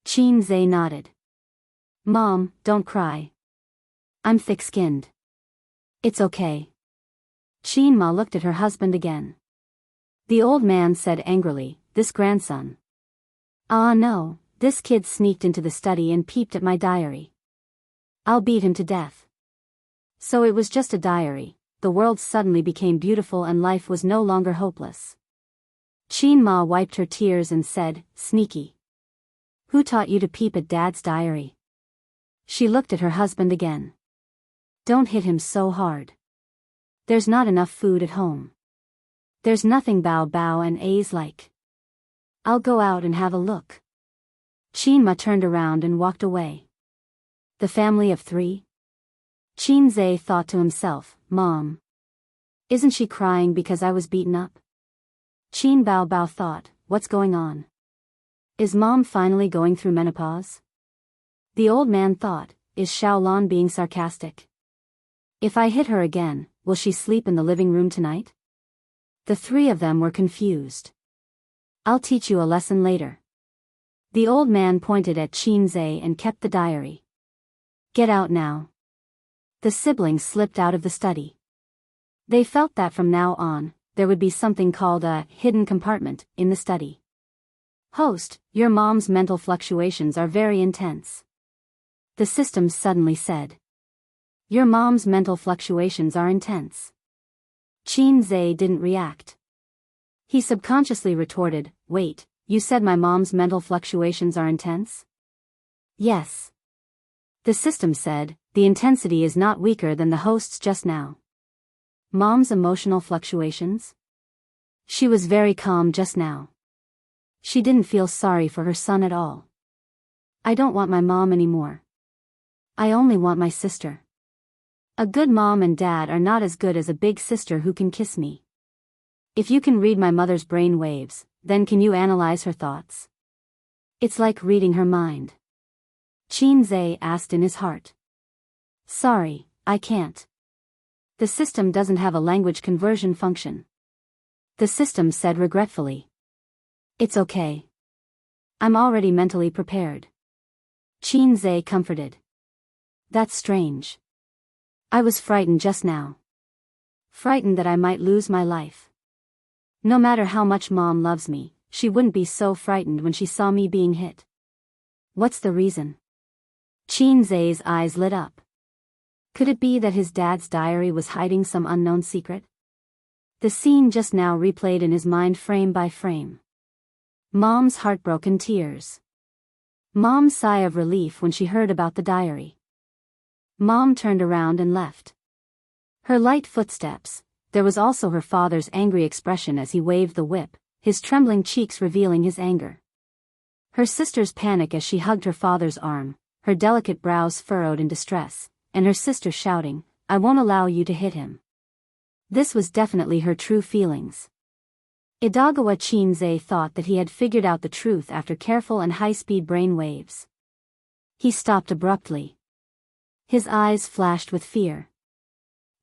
Qinze nodded. Mom, don't cry. I'm thick-skinned. It's okay. Qin Ma looked at her husband again. The old man said angrily, "This grandson." "Ah no, this kid sneaked into the study and peeped at my diary. I'll beat him to death." So it was just a diary. The world suddenly became beautiful and life was no longer hopeless. Chin Ma wiped her tears and said, "Sneaky. Who taught you to peep at Dad's diary?" She looked at her husband again. "Don't hit him so hard. There's not enough food at home. There's nothing Bao Bao and A's like. I'll go out and have a look." Chin Ma turned around and walked away. The family of 3? Chin Zai thought to himself, "Mom. Isn't she crying because I was beaten up?" Chin Bao Bao thought, "What's going on? Is Mom finally going through menopause?" The old man thought, "Is Xiaolan being sarcastic? If I hit her again, will she sleep in the living room tonight?" The 3 of them were confused. "I'll teach you a lesson later." The old man pointed at Chin Zai and kept the diary. "Get out now." The siblings slipped out of the study. They felt that from now on, there would be something called a hidden compartment in the study. "Host, your mom's mental fluctuations are very intense." The system suddenly said. "Your mom's mental fluctuations are intense." Chin Zai didn't react. He subconsciously retorted, "Wait, you said my mom's mental fluctuations are intense?" "Yes." The system said, "The intensity is not weaker than the host's just now." Mom's emotional fluctuations? She was very calm just now. She didn't feel sorry for her son at all. "I don't want my mom anymore. I only want my sister. A good mom and dad are not as good as a big sister who can kiss me. If you can read my mother's brain waves, then can you analyze her thoughts? It's like reading her mind." Chin Zai asked in his heart. "Sorry, I can't. The system doesn't have a language conversion function." The system said regretfully. "It's okay. I'm already mentally prepared." Chin Zai comforted. "That's strange. I was frightened just now. Frightened that I might lose my life. No matter how much Mom loves me, she wouldn't be so frightened when she saw me being hit. What's the reason?" Chin Zai's eyes lit up. Could it be that his dad's diary was hiding some unknown secret? The scene just now replayed in his mind frame by frame. Mom's heartbroken tears. Mom's sigh of relief when she heard about the diary. Mom turned around and left. Her light footsteps. There was also her father's angry expression as he waved the whip, his trembling cheeks revealing his anger. Her sister's panic as she hugged her father's arm, her delicate brows furrowed in distress, and her sister shouting, "I won't allow you to hit him." This was definitely her true feelings. Idagawa Chin Zai thought that he had figured out the truth after careful and high-speed brain waves. He stopped abruptly. His eyes flashed with fear.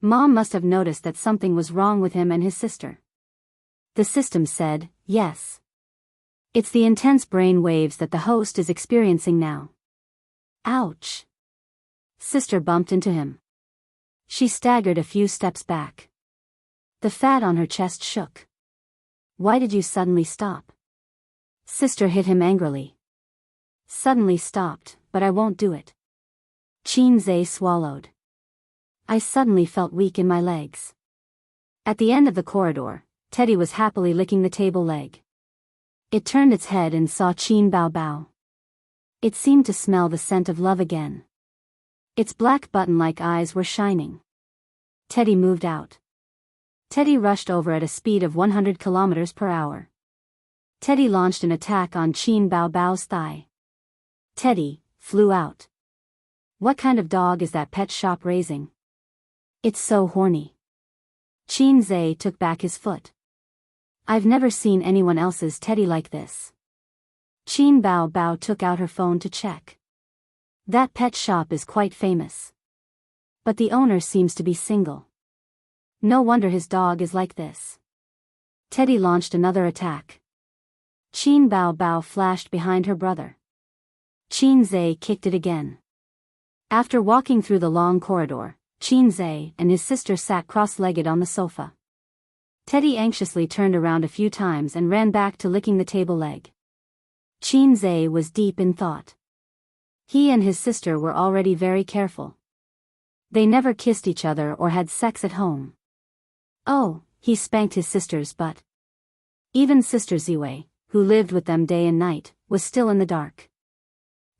Mom must have noticed that something was wrong with him and his sister. The system said, "Yes. It's the intense brain waves that the host is experiencing now." Ouch. Sister bumped into him. She staggered a few steps back. The fat on her chest shook. "Why did you suddenly stop?" Sister hit him angrily. "Suddenly stopped, but I won't do it." Chin Zai swallowed. "I suddenly felt weak in my legs." At the end of the corridor, Teddy was happily licking the table leg. It turned its head and saw Chin Bao Bao. It seemed to smell the scent of love again. Its black button-like eyes were shining. Teddy moved out. Teddy rushed over at a speed of 100 kilometers per hour. Teddy launched an attack on Chin Bao Bao's thigh. Teddy flew out. What kind of dog is that pet shop raising? It's so horny. Chin Zai took back his foot. I've never seen anyone else's Teddy like this. Chin Bao Bao took out her phone to check. That pet shop is quite famous. But the owner seems to be single. No wonder his dog is like this. Teddy launched another attack. Chin Bao Bao flashed behind her brother. Chin Zai kicked it again. After walking through the long corridor, Chin Zai and his sister sat cross-legged on the sofa. Teddy anxiously turned around a few times and ran back to licking the table leg. Qin was deep in thought. He and his sister were already very careful. They never kissed each other or had sex at home. Oh, he spanked his sister's butt. Even Sister Ziwei, who lived with them day and night, was still in the dark.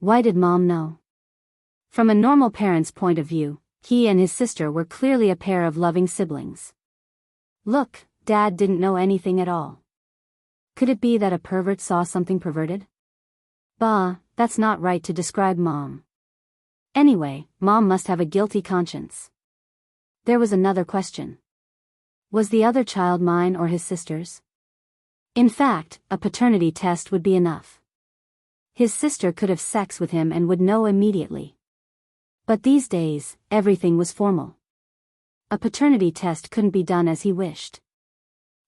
Why did Mom know? From a normal parent's point of view, he and his sister were clearly a pair of loving siblings. Look, Dad didn't know anything at all. Could it be that a pervert saw something perverted? Bah, that's not right to describe Mom. Anyway, Mom must have a guilty conscience. There was another question. Was the other child mine or his sister's? In fact, a paternity test would be enough. His sister could have sex with him and would know immediately. But these days, everything was formal. A paternity test couldn't be done as he wished.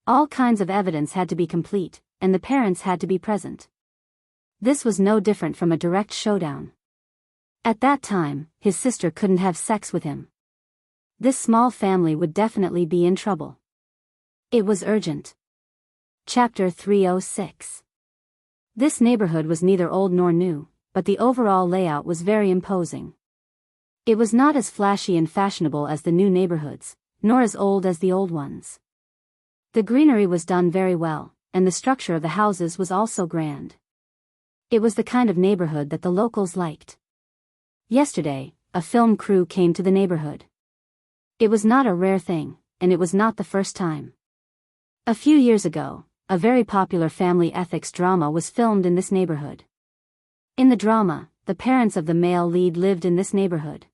All kinds of evidence had to be complete, and the parents had to be present. This was no different from a direct showdown. At that time, his sister couldn't have sex with him. This small family would definitely be in trouble. It was urgent. Chapter 306. This neighborhood was neither old nor new, but the overall layout was very imposing. It was not as flashy and fashionable as the new neighborhoods, nor as old as the old ones. The greenery was done very well, and the structure of the houses was also grand. It was the kind of neighborhood that the locals liked. Yesterday, a film crew came to the neighborhood. It was not a rare thing, and it was not the first time. A few years ago, a very popular family ethics drama was filmed in this neighborhood. In the drama, the parents of the male lead lived in this neighborhood.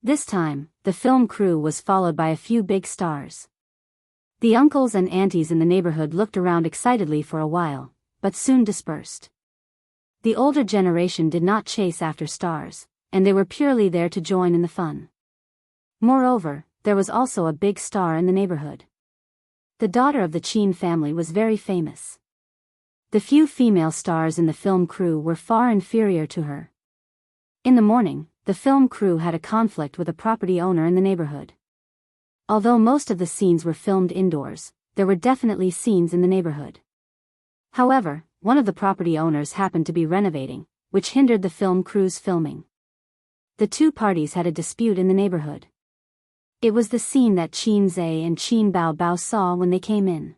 This time, the film crew was followed by a few big stars. The uncles and aunties in the neighborhood looked around excitedly for a while, but soon dispersed. The older generation did not chase after stars, and they were purely there to join in the fun. Moreover, there was also a big star in the neighborhood. The daughter of the Qin family was very famous. The few female stars in the film crew were far inferior to her. In the morning, the film crew had a conflict with a property owner in the neighborhood. Although most of the scenes were filmed indoors, there were definitely scenes in the neighborhood. However, one of the property owners happened to be renovating, which hindered the film crew's filming. The two parties had a dispute in the neighborhood. It was the scene that Qin Zhe and Qin Bao Bao saw when they came in.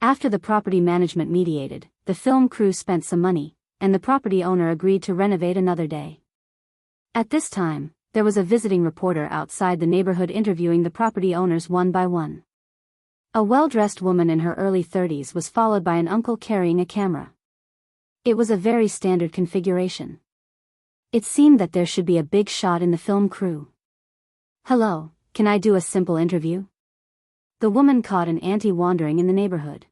After the property management mediated, the film crew spent some money, and the property owner agreed to renovate another day. At this time, there was a visiting reporter outside the neighborhood interviewing the property owners one by one. A well-dressed woman in her early 30s was followed by an uncle carrying a camera. It was a very standard configuration. It seemed that there should be a big shot in the film crew. "Hello, can I do a simple interview?" The woman caught an auntie wandering in the neighborhood.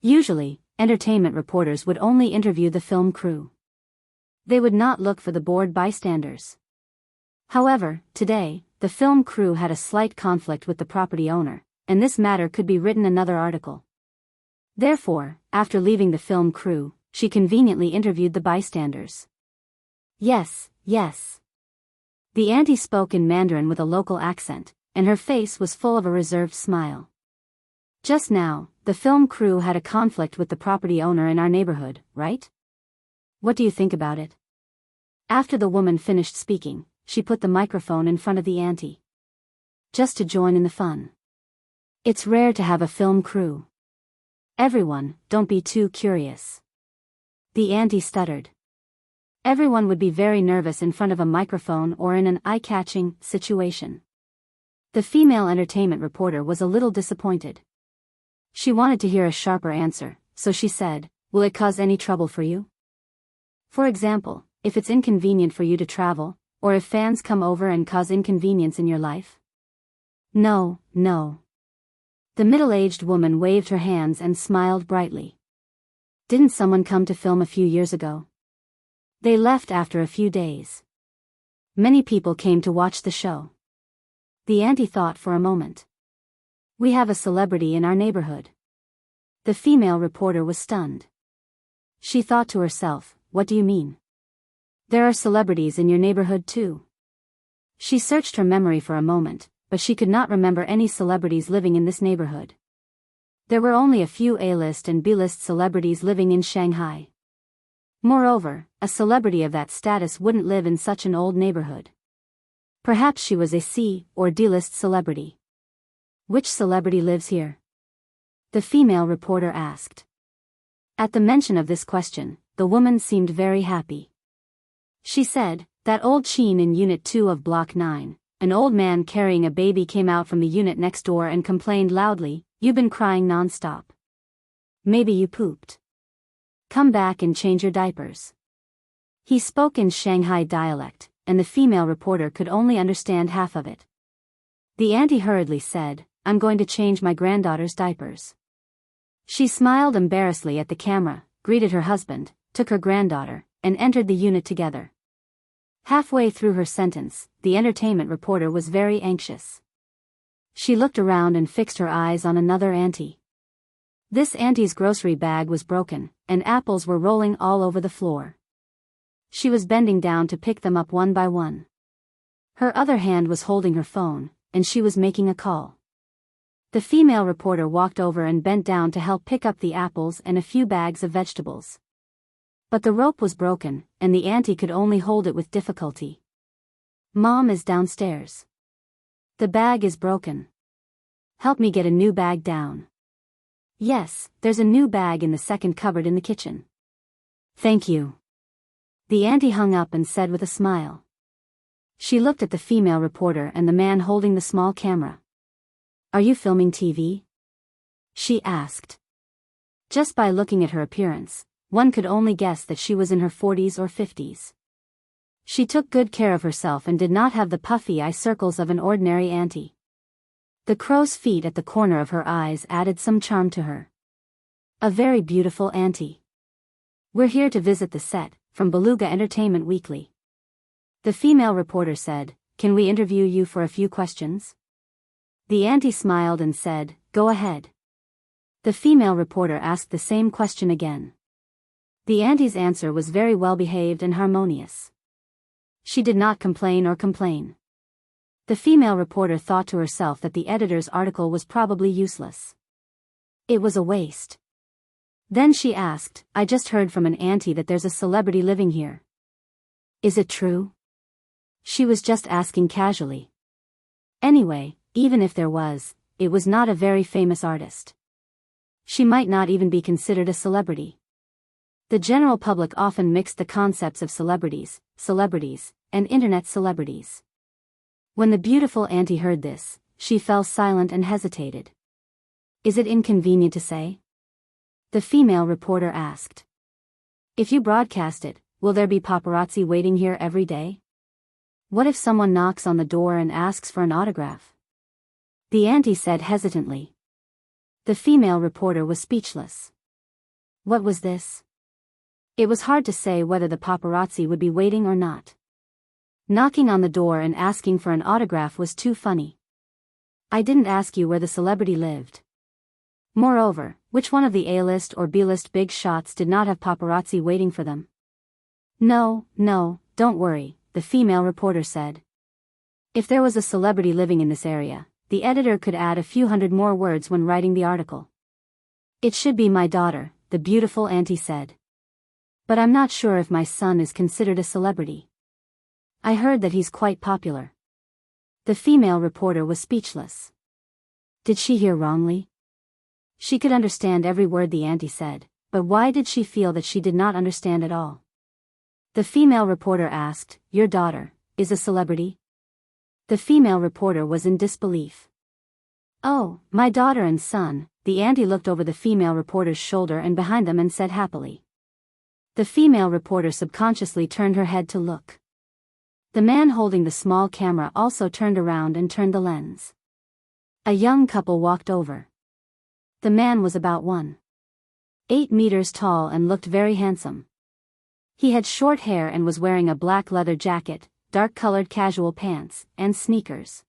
Usually, entertainment reporters would only interview the film crew. They would not look for the bored bystanders. However, today, the film crew had a slight conflict with the property owner, and this matter could be written another article. Therefore, after leaving the film crew, she conveniently interviewed the bystanders. Yes, yes. The auntie spoke in Mandarin with a local accent, and her face was full of a reserved smile. Just now, the film crew had a conflict with the property owner in our neighborhood, right? What do you think about it? After the woman finished speaking, she put the microphone in front of the auntie. Just to join in the fun. It's rare to have a film crew. Everyone, don't be too curious. The auntie stuttered. Everyone would be very nervous in front of a microphone or in an eye-catching situation. The female entertainment reporter was a little disappointed. She wanted to hear a sharper answer, so she said, "Will it cause any trouble for you? For example, if it's inconvenient for you to travel, or if fans come over and cause inconvenience in your life?" "No, no." The middle-aged woman waved her hands and smiled brightly. "Didn't someone come to film a few years ago? They left after a few days. Many people came to watch the show." The auntie thought for a moment. "We have a celebrity in our neighborhood." The female reporter was stunned. She thought to herself, "What do you mean? There are celebrities in your neighborhood too?" She searched her memory for a moment, but she could not remember any celebrities living in this neighborhood. There were only a few A-list and B-list celebrities living in Shanghai. Moreover, a celebrity of that status wouldn't live in such an old neighborhood. Perhaps she was a C or D-list celebrity. Which celebrity lives here? The female reporter asked. At the mention of this question, the woman seemed very happy. She said, "That old sheen in Unit 2 of Block 9, an old man carrying a baby came out from the unit next door and complained loudly, 'You've been crying non-stop. Maybe you pooped. Come back and change your diapers.'" He spoke in Shanghai dialect, and the female reporter could only understand half of it. The auntie hurriedly said, "I'm going to change my granddaughter's diapers." She smiled embarrassedly at the camera, greeted her husband, took her granddaughter, and entered the unit together. Halfway through her sentence, the entertainment reporter was very anxious. She looked around and fixed her eyes on another auntie. This auntie's grocery bag was broken, and apples were rolling all over the floor. She was bending down to pick them up one by one. Her other hand was holding her phone, and she was making a call. The female reporter walked over and bent down to help pick up the apples and a few bags of vegetables. But the rope was broken, and the auntie could only hold it with difficulty. "Mom is downstairs. The bag is broken. Help me get a new bag down." "Yes, there's a new bag in the second cupboard in the kitchen." "Thank you." The auntie hung up and said with a smile. She looked at the female reporter and the man holding the small camera. "Are you filming TV?" she asked. Just by looking at her appearance, one could only guess that she was in her 40s or 50s. She took good care of herself and did not have the puffy eye circles of an ordinary auntie. The crow's feet at the corner of her eyes added some charm to her. A very beautiful auntie. "We're here to visit the set, from Beluga Entertainment Weekly." The female reporter said, "Can we interview you for a few questions?" The auntie smiled and said, "Go ahead." The female reporter asked the same question again. The auntie's answer was very well behaved and harmonious. She did not complain or complain. The female reporter thought to herself that the editor's article was probably useless. It was a waste. Then she asked, "I just heard from an auntie that there's a celebrity living here. Is it true?" She was just asking casually. Anyway, even if there was, it was not a very famous artist. She might not even be considered a celebrity. The general public often mixed the concepts of celebrities, and internet celebrities. When the beautiful auntie heard this, she fell silent and hesitated. "Is it inconvenient to say?" the female reporter asked. "If you broadcast it, will there be paparazzi waiting here every day? What if someone knocks on the door and asks for an autograph?" the auntie said hesitantly. The female reporter was speechless. What was this? It was hard to say whether the paparazzi would be waiting or not. Knocking on the door and asking for an autograph was too funny. "I didn't ask you where the celebrity lived. Moreover, which one of the A-list or B-list big shots did not have paparazzi waiting for them?" No, don't worry," the female reporter said. "If there was a celebrity living in this area, the editor could add a few hundred more words when writing the article." "It should be my daughter," the beautiful auntie said. "But I'm not sure if my son is considered a celebrity. I heard that he's quite popular." The female reporter was speechless. Did she hear wrongly? She could understand every word the auntie said, but why did she feel that she did not understand at all? The female reporter asked, "Your daughter is a celebrity?" The female reporter was in disbelief. "Oh, my daughter and son," the auntie looked over the female reporter's shoulder and behind them and said happily. The female reporter subconsciously turned her head to look. The man holding the small camera also turned around and turned the lens. A young couple walked over. The man was about 1.8 meters tall and looked very handsome. He had short hair and was wearing a black leather jacket, dark-colored casual pants, and sneakers.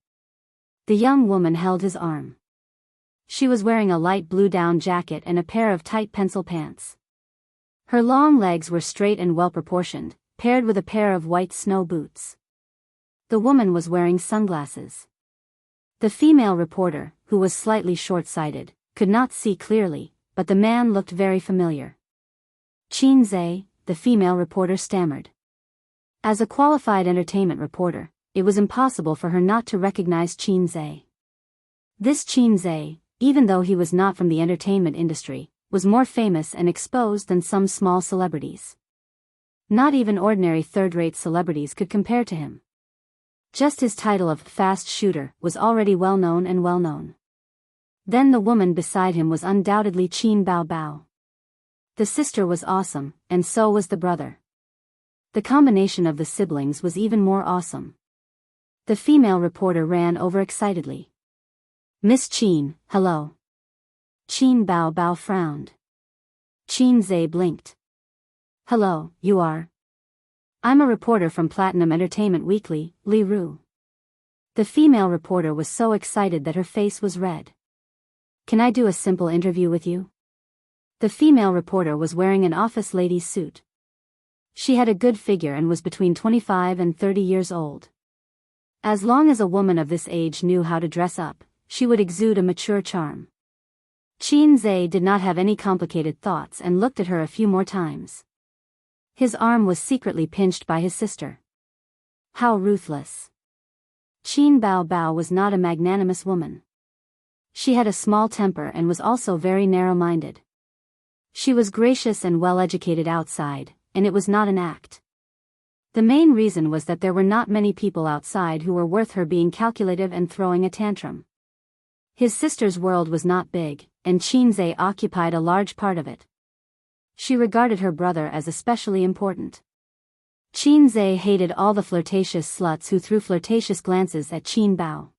The young woman held his arm. She was wearing a light blue down jacket and a pair of tight pencil pants. Her long legs were straight and well-proportioned, paired with a pair of white snow boots. The woman was wearing sunglasses. The female reporter, who was slightly short-sighted, could not see clearly, but the man looked very familiar. Qin Zhe, the female reporter stammered. As a qualified entertainment reporter, it was impossible for her not to recognize Qin Zhe. This Qin Zhe, even though he was not from the entertainment industry, was more famous and exposed than some small celebrities. Not even ordinary third-rate celebrities could compare to him. Just his title of fast shooter was already well-known. Then the woman beside him was undoubtedly Qin Baobao. The sister was awesome, and so was the brother. The combination of the siblings was even more awesome. The female reporter ran over excitedly. "Miss Qin, hello." Qin Baobao frowned. Qin Zhe blinked. "Hello, you are?" "I'm a reporter from Platinum Entertainment Weekly, Li Ru." The female reporter was so excited that her face was red. "Can I do a simple interview with you?" The female reporter was wearing an office lady's suit. She had a good figure and was between 25 and 30 years old. As long as a woman of this age knew how to dress up, she would exude a mature charm. Qin Zhe did not have any complicated thoughts and looked at her a few more times. His arm was secretly pinched by his sister. How ruthless. Qin Baobao was not a magnanimous woman. She had a small temper and was also very narrow-minded. She was gracious and well-educated outside, and it was not an act. The main reason was that there were not many people outside who were worth her being calculative and throwing a tantrum. His sister's world was not big, and Qin Zhe occupied a large part of it. She regarded her brother as especially important. Qin Zhe hated all the flirtatious sluts who threw flirtatious glances at Qin Bao.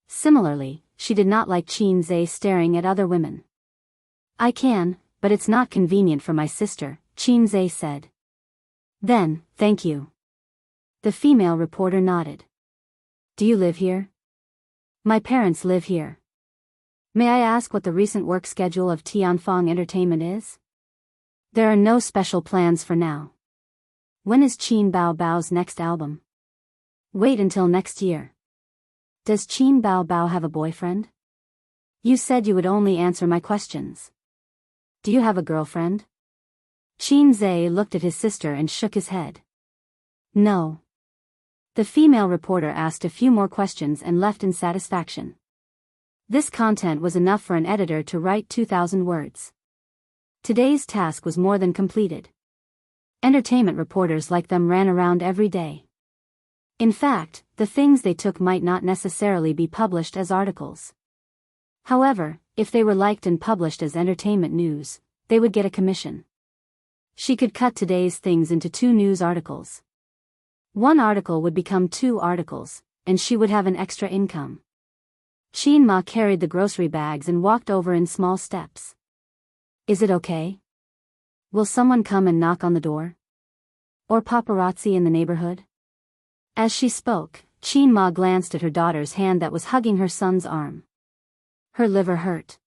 Similarly, she did not like Qin Zhe staring at other women. "I can, but it's not convenient for my sister," Qin Zhe said. "Then, thank you." The female reporter nodded. "Do you live here?" "My parents live here." "May I ask what the recent work schedule of Tianfang Entertainment is?" "There are no special plans for now." "When is Qin Baobao's next album?" "Wait until next year." "Does Qin Baobao have a boyfriend?" "You said you would only answer my questions." "Do you have a girlfriend?" Qin Zhe looked at his sister and shook his head. "No." The female reporter asked a few more questions and left in satisfaction. This content was enough for an editor to write 2,000 words. Today's task was more than completed. Entertainment reporters like them ran around every day. In fact, the things they took might not necessarily be published as articles. However, if they were liked and published as entertainment news, they would get a commission. She could cut today's things into 2 news articles. One article would become 2 articles, and she would have an extra income. Qin Ma carried the grocery bags and walked over in small steps. "Is it okay? Will someone come and knock on the door? Or paparazzi in the neighborhood?" As she spoke, Qin Ma glanced at her daughter's hand that was hugging her son's arm. Her liver hurt.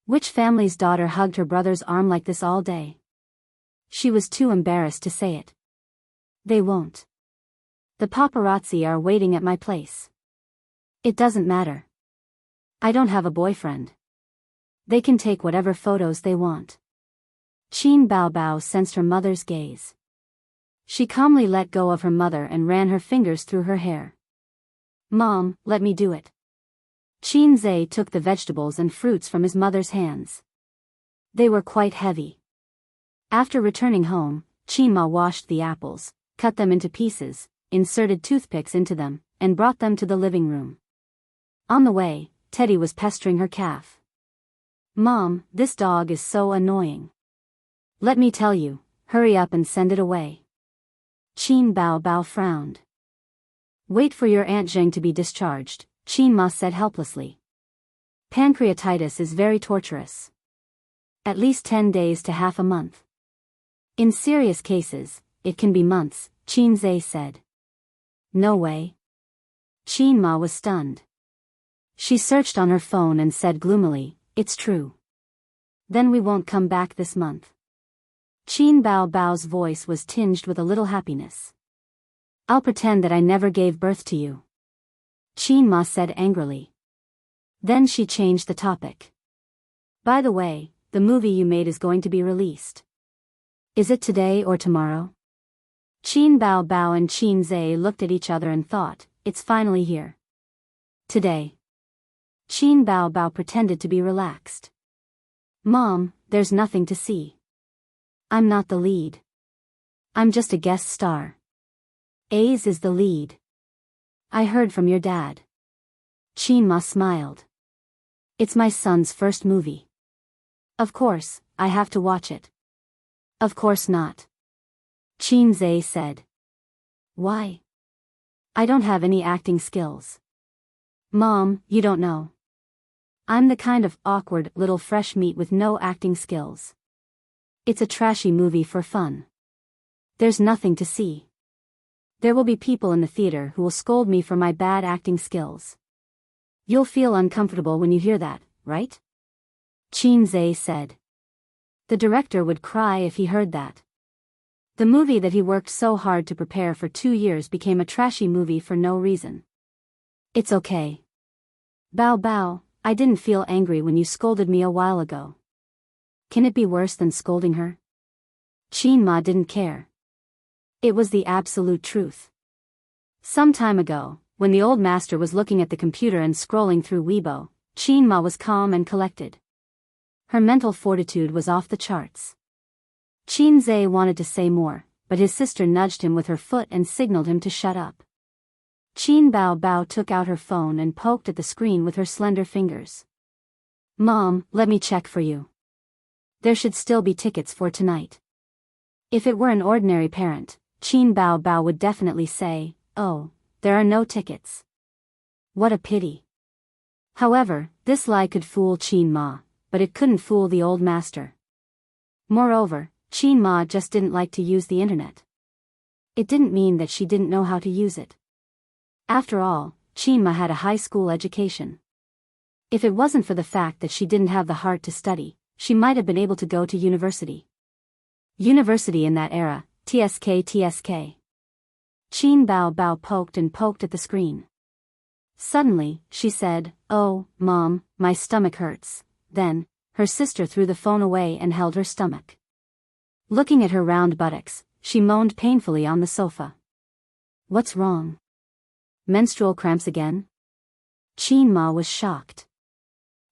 Which family's daughter hugged her brother's arm like this all day? She was too embarrassed to say it. "They won't. The paparazzi are waiting at my place." "It doesn't matter. I don't have a boyfriend. They can take whatever photos they want." Qin Baobao sensed her mother's gaze. She calmly let go of her mother and ran her fingers through her hair. "Mom, let me do it." Qin Zhe took the vegetables and fruits from his mother's hands. They were quite heavy. After returning home, Qin Ma washed the apples, cut them into pieces, inserted toothpicks into them, and brought them to the living room. On the way, Teddy was pestering her calf. "Mom, this dog is so annoying." "Let me tell you, hurry up and send it away." Qin Baobao frowned. "Wait for your Aunt Zheng to be discharged," Qin Ma said helplessly. "Pancreatitis is very torturous. At least 10 days to half a month. In serious cases, it can be months," Qin Zhe said. "No way." Qin Ma was stunned. She searched on her phone and said gloomily, "It's true. Then we won't come back this month." Qin Baobao's voice was tinged with a little happiness. "I'll pretend that I never gave birth to you," Qin Ma said angrily. Then she changed the topic. By the way, the movie you made is going to be released. Is it today or tomorrow? Qin Bao Bao and Qin Zhe looked at each other and thought, it's finally here. Today. Qin Bao Bao pretended to be relaxed. Mom, there's nothing to see. I'm not the lead. I'm just a guest star. Ace is the lead. I heard from your dad. Qin Ma smiled. It's my son's first movie. Of course, I have to watch it. Of course not. Qin Zhe said. Why? I don't have any acting skills. Mom, you don't know. I'm the kind of awkward little fresh meat with no acting skills. It's a trashy movie for fun. There's nothing to see. There will be people in the theater who will scold me for my bad acting skills. You'll feel uncomfortable when you hear that, right? Qin Zhe said. The director would cry if he heard that. The movie that he worked so hard to prepare for 2 years became a trashy movie for no reason. It's okay. Bao Bao, I didn't feel angry when you scolded me a while ago. Can it be worse than scolding her? Qin Ma didn't care. It was the absolute truth. Some time ago, when the old master was looking at the computer and scrolling through Weibo, Qin Ma was calm and collected. Her mental fortitude was off the charts. Qin Zhe wanted to say more, but his sister nudged him with her foot and signaled him to shut up. Qin Bao Bao took out her phone and poked at the screen with her slender fingers. Mom, let me check for you. There should still be tickets for tonight. If it were an ordinary parent, Qin Bao Bao would definitely say, oh, there are no tickets. What a pity. However, this lie could fool Qin Ma, but it couldn't fool the old master. Moreover, Qin Ma just didn't like to use the internet. It didn't mean that she didn't know how to use it. After all, Qin Ma had a high school education. If it wasn't for the fact that she didn't have the heart to study, she might have been able to go to university. University in that era, TSK. Qin Bao Bao poked at the screen. Suddenly, she said, oh, Mom, my stomach hurts. Then, her sister threw the phone away and held her stomach. Looking at her round buttocks, she moaned painfully on the sofa. What's wrong? Menstrual cramps again? Qin Ma was shocked.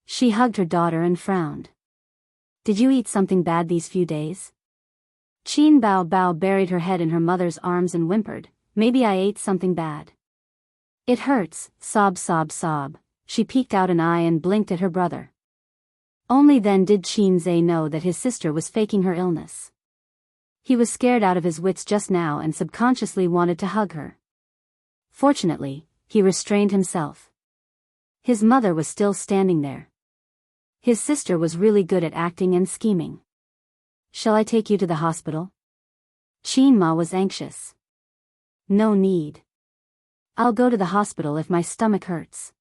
She hugged her daughter and frowned. Did you eat something bad these few days? Qin Bao Bao buried her head in her mother's arms and whimpered, maybe I ate something bad. It hurts, sob. She peeked out an eye and blinked at her brother. Only then did Qin Zhe know that his sister was faking her illness. He was scared out of his wits just now and subconsciously wanted to hug her. Fortunately, he restrained himself. His mother was still standing there. His sister was really good at acting and scheming. Shall I take you to the hospital? Qin Ma was anxious. No need. I'll go to the hospital if my stomach hurts.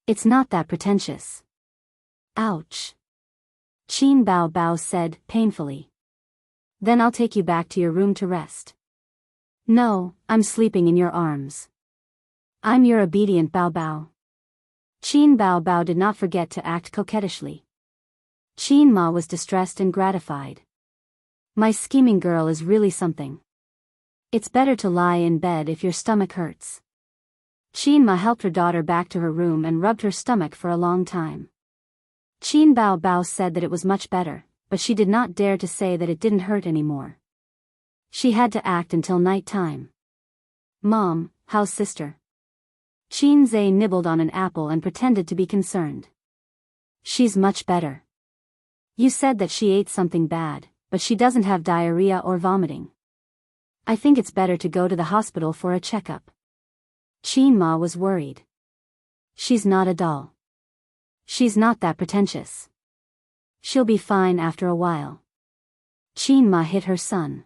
It's not that pretentious. Ouch. Qin Bao Bao said, painfully. Then I'll take you back to your room to rest. No, I'm sleeping in your arms. I'm your obedient Bao Bao. Qin Bao Bao did not forget to act coquettishly. Qin Ma was distressed and gratified. My scheming girl is really something. It's better to lie in bed if your stomach hurts. Qin Ma helped her daughter back to her room and rubbed her stomach for a long time. Qin Bao Bao said that it was much better, but she did not dare to say that it didn't hurt anymore. She had to act until night time. Mom, how's sister? Qin Zhe nibbled on an apple and pretended to be concerned. She's much better. You said that she ate something bad, but she doesn't have diarrhea or vomiting. I think it's better to go to the hospital for a checkup. Qin Ma was worried. She's not a doll. She's not that pretentious. She'll be fine after a while. Qin Ma hit her son.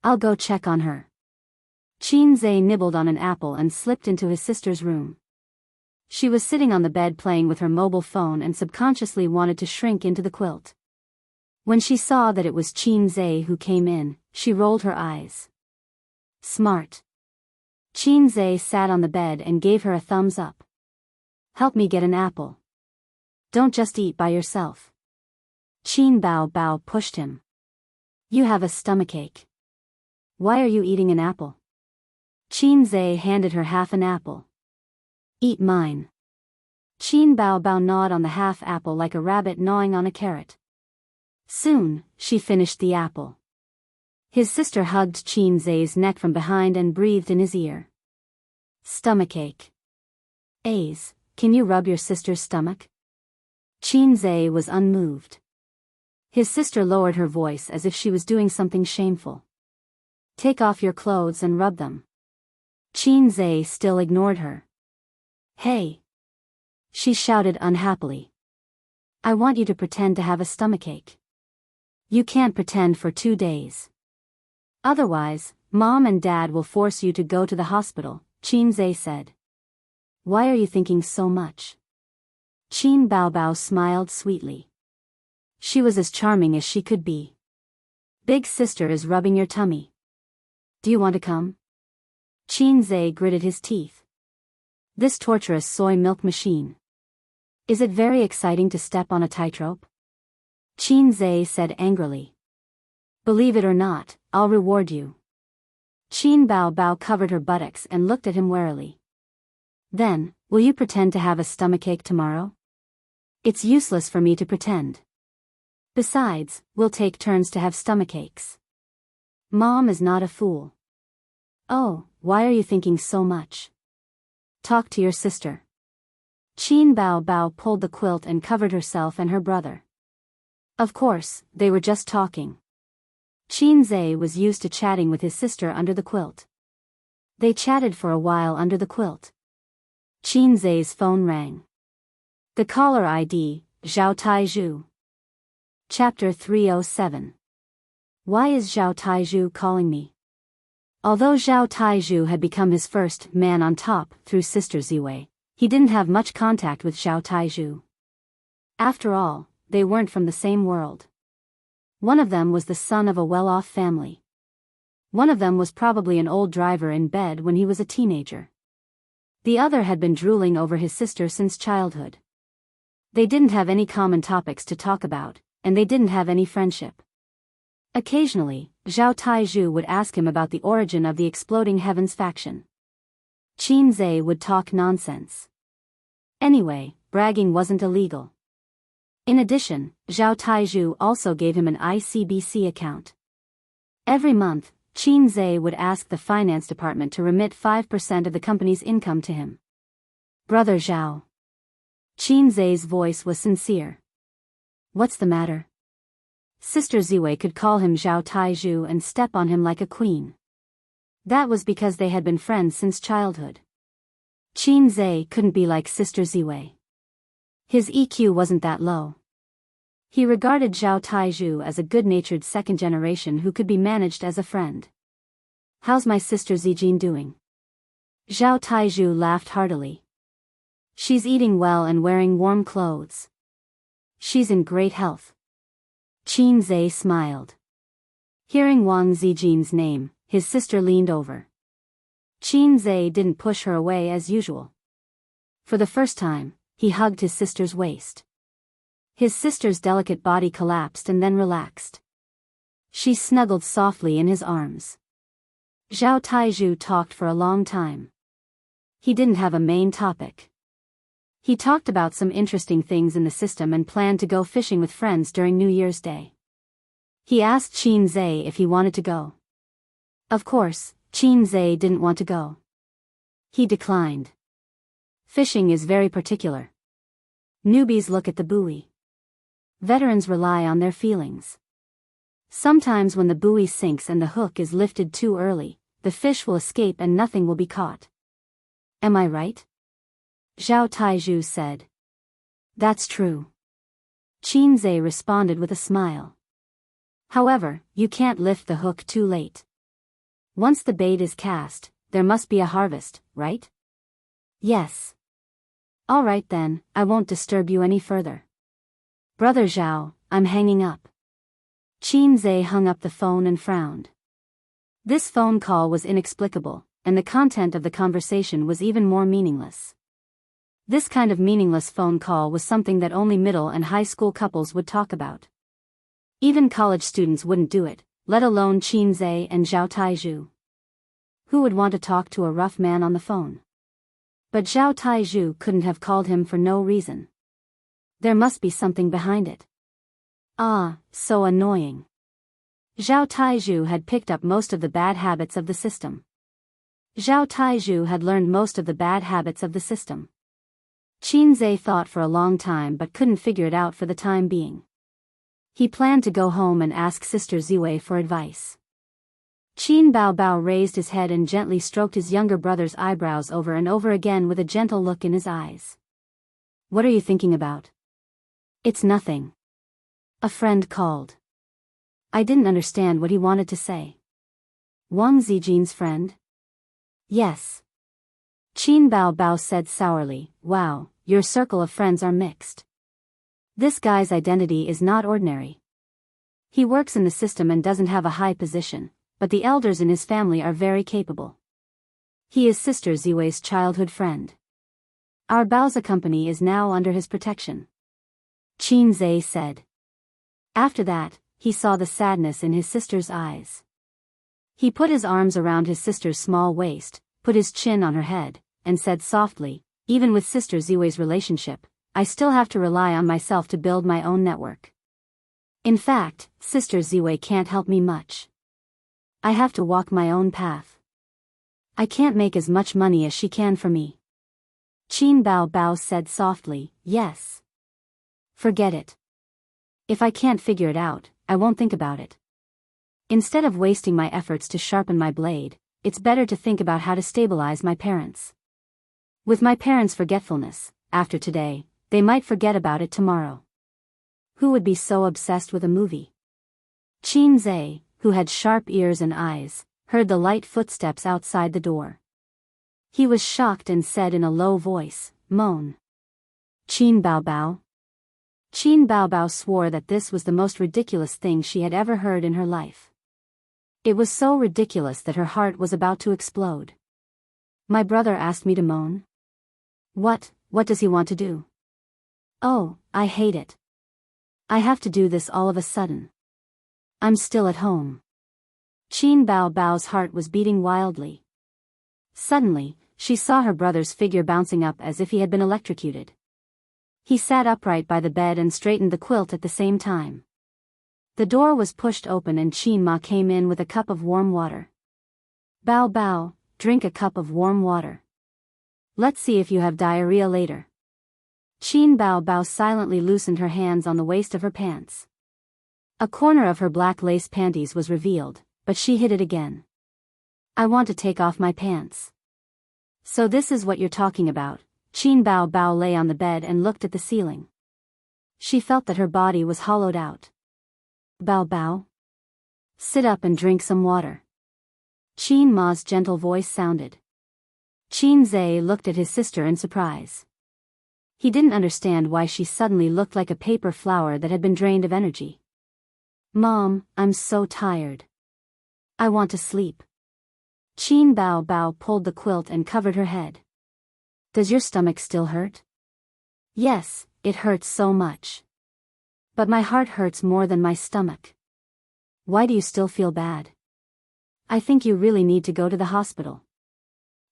I'll go check on her. Qin Zhe nibbled on an apple and slipped into his sister's room. She was sitting on the bed playing with her mobile phone and subconsciously wanted to shrink into the quilt. When she saw that it was Qin Zhe who came in, she rolled her eyes. Smart. Qin Zhe sat on the bed and gave her a thumbs up. Help me get an apple. Don't just eat by yourself. Qin Bao Bao pushed him. You have a stomachache. Why are you eating an apple? Qin Zhe handed her half an apple. Eat mine. Qin Bao Bao gnawed on the half apple like a rabbit gnawing on a carrot. Soon, she finished the apple. His sister hugged Qin Zhe's neck from behind and breathed in his ear. Stomachache. Aze, can you rub your sister's stomach? Qin Zhe was unmoved. His sister lowered her voice as if she was doing something shameful. Take off your clothes and rub them. Qin Zhe still ignored her. Hey! She shouted unhappily. I want you to pretend to have a stomachache. You can't pretend for 2 days. Otherwise, Mom and Dad will force you to go to the hospital, Qin Zhe said. Why are you thinking so much? Qin Bao Bao smiled sweetly. She was as charming as she could be. Big sister is rubbing your tummy. Do you want to come? Qin Zhe gritted his teeth. This torturous soy milk machine. Is it very exciting to step on a tightrope? Qin Zhe said angrily. Believe it or not, I'll reward you. Qin Bao Bao covered her buttocks and looked at him warily. Then, will you pretend to have a stomachache tomorrow? It's useless for me to pretend. Besides, we'll take turns to have stomachaches. Mom is not a fool. Oh, why are you thinking so much? Talk to your sister. Qin Bao Bao pulled the quilt and covered herself and her brother. Of course, they were just talking. Qin Zhe was used to chatting with his sister under the quilt. They chatted for a while under the quilt. Qin Zhe's phone rang. The caller ID, Zhao Taizhu. Chapter 307. Why is Zhao Taizhu calling me? Although Zhao Taizhu had become his first man on top through Sister Ziwei, he didn't have much contact with Zhao Taizhu. After all, they weren't from the same world. One of them was the son of a well-off family. One of them was probably an old driver in bed when he was a teenager. The other had been drooling over his sister since childhood. They didn't have any common topics to talk about, and they didn't have any friendship. Occasionally, Zhao Taizhu would ask him about the origin of the Exploding Heavens faction. Qin Zhe would talk nonsense. Anyway, bragging wasn't illegal. In addition, Zhao Taizhu also gave him an ICBC account. Every month, Qin Zhe would ask the finance department to remit 5% of the company's income to him. Brother Zhao. Qin Zhe's voice was sincere. What's the matter? Sister Ziwei could call him Zhao Taizhu and step on him like a queen. That was because they had been friends since childhood. Qin Zhe couldn't be like Sister Ziwei. His EQ wasn't that low. He regarded Zhao Taizhu as a good-natured second generation who could be managed as a friend. How's my sister Zijin doing? Zhao Taizhu laughed heartily. She's eating well and wearing warm clothes. She's in great health. Qin Zhe smiled. Hearing Wang Zijin's name, his sister leaned over. Qin Zhe didn't push her away as usual. For the first time, he hugged his sister's waist. His sister's delicate body collapsed and then relaxed. She snuggled softly in his arms. Zhao Taizhu talked for a long time. He didn't have a main topic. He talked about some interesting things in the system and planned to go fishing with friends during New Year's Day. He asked Qin Zhe if he wanted to go. Of course, Qin Zhe didn't want to go. He declined. Fishing is very particular. Newbies look at the buoy. Veterans rely on their feelings. Sometimes when the buoy sinks and the hook is lifted too early, the fish will escape and nothing will be caught. Am I right? Zhao Taizhu said. That's true. Qin Zhe responded with a smile. However, you can't lift the hook too late. Once the bait is cast, there must be a harvest, right? Yes. All right then, I won't disturb you any further. Brother Zhao, I'm hanging up. Qin Zhe hung up the phone and frowned. This phone call was inexplicable, and the content of the conversation was even more meaningless. This kind of meaningless phone call was something that only middle and high school couples would talk about. Even college students wouldn't do it, let alone Qin Zhe and Zhao Taizhu. Who would want to talk to a rough man on the phone? But Zhao Taizhu couldn't have called him for no reason. There must be something behind it. Ah, so annoying. Zhao Taizhu had picked up most of the bad habits of the system. Zhao Taizhu had learned most of the bad habits of the system. Qin Zhe thought for a long time but couldn't figure it out for the time being. He planned to go home and ask Sister Ziwei for advice. Qin Baobao raised his head and gently stroked his younger brother's eyebrows over and over again with a gentle look in his eyes. What are you thinking about? It's nothing. A friend called. I didn't understand what he wanted to say. Wang Zijin's friend? Yes. Qin Baobao said sourly, wow, your circle of friends are mixed. This guy's identity is not ordinary. He works in the system and doesn't have a high position, but the elders in his family are very capable. He is Sister Ziwei's childhood friend. Our Baoza company is now under his protection. Qin Zhe said. After that, he saw the sadness in his sister's eyes. He put his arms around his sister's small waist, put his chin on her head, and said softly, even with Sister Ziwei's relationship, I still have to rely on myself to build my own network. In fact, Sister Ziwei can't help me much. I have to walk my own path. I can't make as much money as she can for me. Qin Baobao said softly, yes. Forget it. If I can't figure it out, I won't think about it. Instead of wasting my efforts to sharpen my blade, it's better to think about how to stabilize my parents. With my parents' forgetfulness, after today, they might forget about it tomorrow. Who would be so obsessed with a movie? Qin Zhe, who had sharp ears and eyes, heard the light footsteps outside the door. He was shocked and said in a low voice, moan. Qin Baobao? Qin Baobao swore that this was the most ridiculous thing she had ever heard in her life. It was so ridiculous that her heart was about to explode. My brother asked me to moan? What does he want to do? Oh, I hate it. I have to do this all of a sudden. I'm still at home. Qin Baobao's heart was beating wildly. Suddenly, she saw her brother's figure bouncing up as if he had been electrocuted. He sat upright by the bed and straightened the quilt at the same time. The door was pushed open and Qin Ma came in with a cup of warm water. Bao Bao, drink a cup of warm water. Let's see if you have diarrhea later. Qin Baobao silently loosened her hands on the waist of her pants. A corner of her black lace panties was revealed, but she hid it again. I want to take off my pants. So this is what you're talking about. Qin Baobao lay on the bed and looked at the ceiling. She felt that her body was hollowed out. Bao Bao? Sit up and drink some water. Qin Ma's gentle voice sounded. Qin Zhe looked at his sister in surprise. He didn't understand why she suddenly looked like a paper flower that had been drained of energy. Mom, I'm so tired. I want to sleep. Qin Baobao pulled the quilt and covered her head. Does your stomach still hurt? Yes, it hurts so much. But my heart hurts more than my stomach. Why do you still feel bad? I think you really need to go to the hospital.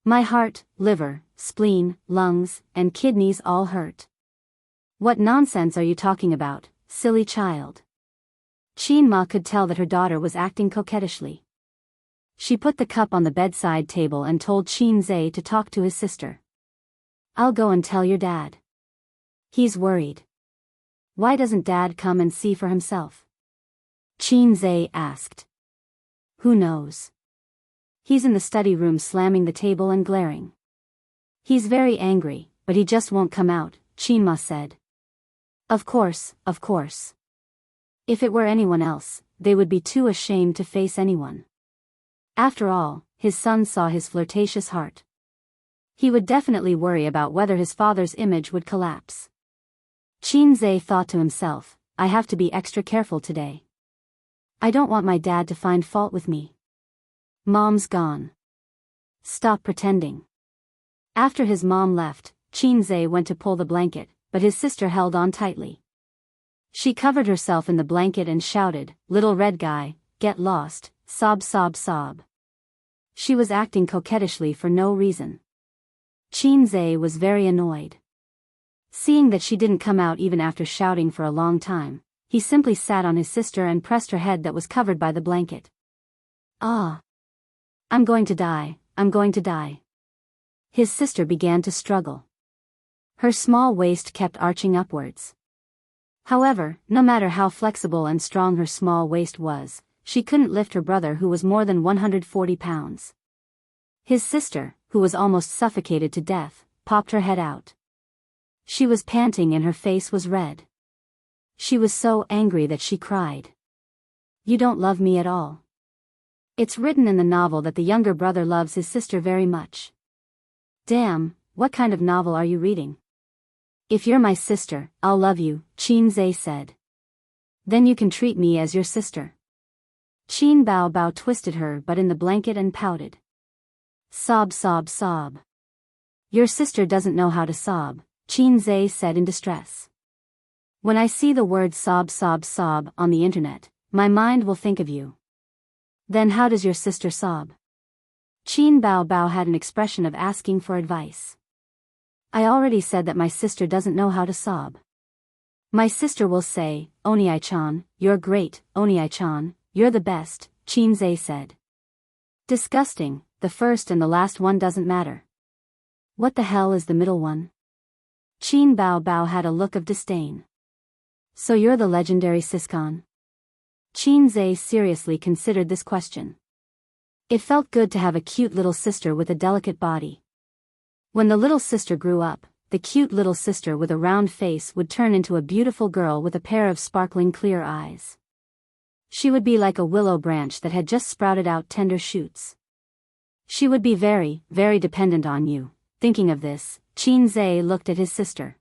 My heart, liver, spleen, lungs, and kidneys all hurt. What nonsense are you talking about, silly child? Qin Ma could tell that her daughter was acting coquettishly. She put the cup on the bedside table and told Qin Zhe to talk to his sister. I'll go and tell your dad. He's worried. Why doesn't Dad come and see for himself? Qin Zhe asked. Who knows? He's in the study room slamming the table and glaring. He's very angry, but he just won't come out, Qin Ma said. Of course, of course. If it were anyone else, they would be too ashamed to face anyone. After all, his son saw his flirtatious heart. He would definitely worry about whether his father's image would collapse. Qin Zhe thought to himself, I have to be extra careful today. I don't want my dad to find fault with me. Mom's gone. Stop pretending. After his mom left, Qin Zhe went to pull the blanket, but his sister held on tightly. She covered herself in the blanket and shouted, "Little red guy, get lost," sob sob sob. She was acting coquettishly for no reason. Qinze was very annoyed. Seeing that she didn't come out even after shouting for a long time, he simply sat on his sister and pressed her head that was covered by the blanket. "Ah! I'm going to die, I'm going to die." His sister began to struggle. Her small waist kept arching upwards. However, no matter how flexible and strong her small waist was, she couldn't lift her brother who was more than 140 pounds. His sister, who was almost suffocated to death, popped her head out. She was panting and her face was red. She was so angry that she cried. "You don't love me at all." It's written in the novel that the younger brother loves his sister very much. Damn, what kind of novel are you reading? "If you're my sister, I'll love you," Qinze said. "Then you can treat me as your sister." Qin Bao Bao twisted her butt in the blanket and pouted. "Sob sob sob." "Your sister doesn't know how to sob," Qinze said in distress. "When I see the word sob sob sob on the internet, my mind will think of you." "Then how does your sister sob?" Qin Bao Bao had an expression of asking for advice. "I already said that my sister doesn't know how to sob. My sister will say, 'Onii-chan, you're great, Onii-chan, you're the best,'" Qinze said. "Disgusting, the first and the last one doesn't matter. What the hell is the middle one?" Qin Bao Bao had a look of disdain. "So you're the legendary Siscon?" Qinze seriously considered this question. It felt good to have a cute little sister with a delicate body. When the little sister grew up, the cute little sister with a round face would turn into a beautiful girl with a pair of sparkling clear eyes. She would be like a willow branch that had just sprouted out tender shoots. She would be very, very dependent on you. Thinking of this, Qinze looked at his sister.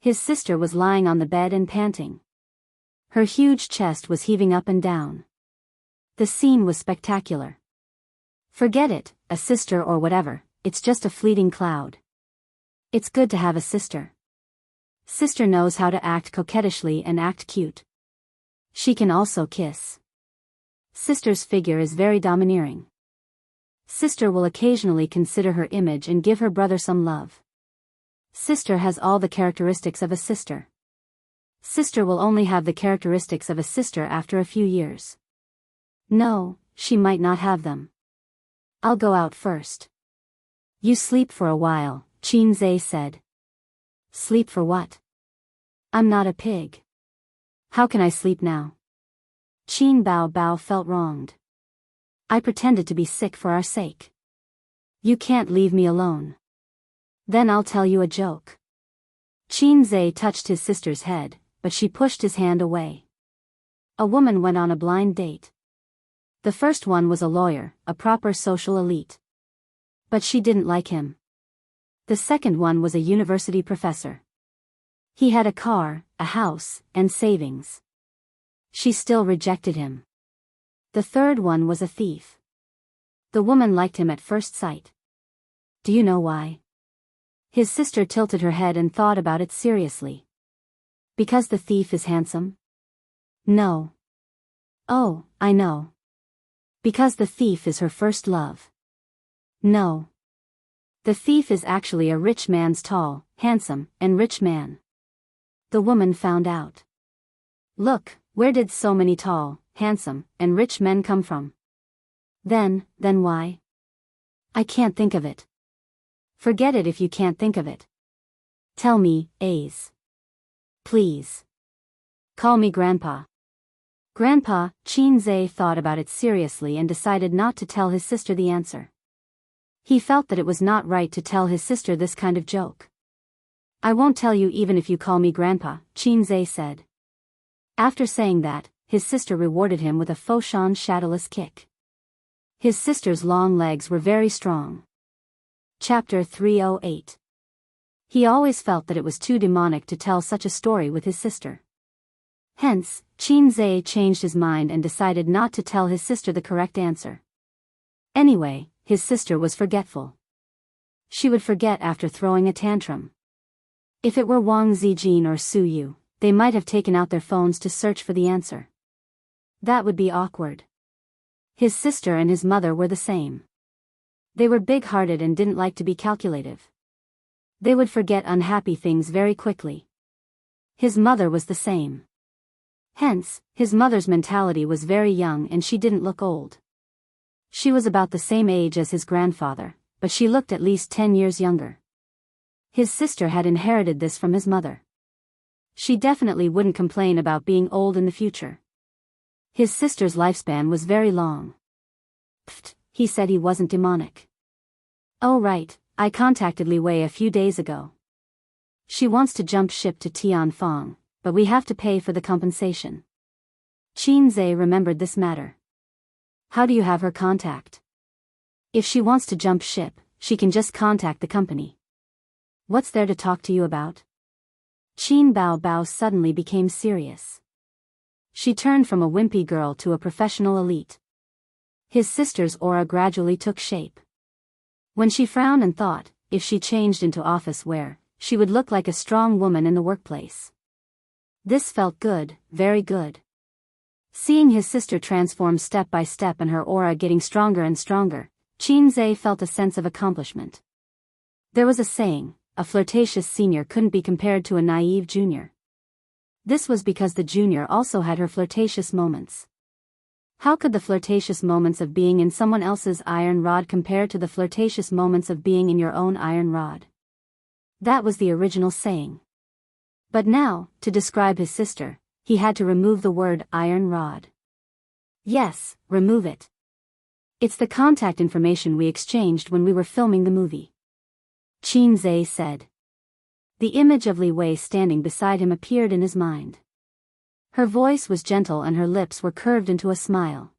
His sister was lying on the bed and panting. Her huge chest was heaving up and down. The scene was spectacular. Forget it, a sister or whatever, it's just a fleeting cloud. It's good to have a sister. Sister knows how to act coquettishly and act cute. She can also kiss. Sister's figure is very domineering. Sister will occasionally consider her image and give her brother some love. Sister has all the characteristics of a sister. Sister will only have the characteristics of a sister after a few years. No, she might not have them. I'll go out first. You sleep for a while, Qinze said. Sleep for what? I'm not a pig. How can I sleep now? Qin Bao Bao felt wronged. I pretended to be sick for our sake. You can't leave me alone. Then I'll tell you a joke. Qinze touched his sister's head, but she pushed his hand away. A woman went on a blind date. The first one was a lawyer, a proper social elite. But she didn't like him. The second one was a university professor. He had a car, a house, and savings. She still rejected him. The third one was a thief. The woman liked him at first sight. Do you know why? His sister tilted her head and thought about it seriously. Because the thief is handsome? No. Oh, I know. Because the thief is her first love. No. The thief is actually a rich man's tall, handsome, and rich man. The woman found out. Look, where did so many tall, handsome, and rich men come from? Then why? I can't think of it. Forget it if you can't think of it. Tell me, Ace. Please. Call me Grandpa. Grandpa, Qinze thought about it seriously and decided not to tell his sister the answer. He felt that it was not right to tell his sister this kind of joke. I won't tell you even if you call me Grandpa, Qinze said. After saying that, his sister rewarded him with a Foshan shadowless kick. His sister's long legs were very strong. Chapter 308. He always felt that it was too demonic to tell such a story with his sister. Hence, Qinze changed his mind and decided not to tell his sister the correct answer. Anyway, his sister was forgetful. She would forget after throwing a tantrum. If it were Wang Zijin or Su Yu, they might have taken out their phones to search for the answer. That would be awkward. His sister and his mother were the same. They were big-hearted and didn't like to be calculative. They would forget unhappy things very quickly. His mother was the same. Hence, his mother's mentality was very young and she didn't look old. She was about the same age as his grandfather, but she looked at least 10 years younger. His sister had inherited this from his mother. She definitely wouldn't complain about being old in the future. His sister's lifespan was very long. Pfft, he said he wasn't demonic. Oh right, I contacted Li Wei a few days ago. She wants to jump ship to Tianfang, but we have to pay for the compensation. Qin Zhe remembered this matter. How do you have her contact? If she wants to jump ship, she can just contact the company. What's there to talk to you about? Qin Bao Bao suddenly became serious. She turned from a wimpy girl to a professional elite. His sister's aura gradually took shape. When she frowned and thought, if she changed into office wear, she would look like a strong woman in the workplace. This felt good, very good. Seeing his sister transform step by step and her aura getting stronger and stronger, Qin Zhe felt a sense of accomplishment. There was a saying, a flirtatious senior couldn't be compared to a naive junior. This was because the junior also had her flirtatious moments. How could the flirtatious moments of being in someone else's iron rod compare to the flirtatious moments of being in your own iron rod? That was the original saying. But now, to describe his sister, he had to remove the word iron rod. Yes, remove it. It's the contact information we exchanged when we were filming the movie. Qin Zhe said. The image of Li Wei standing beside him appeared in his mind. Her voice was gentle and her lips were curved into a smile.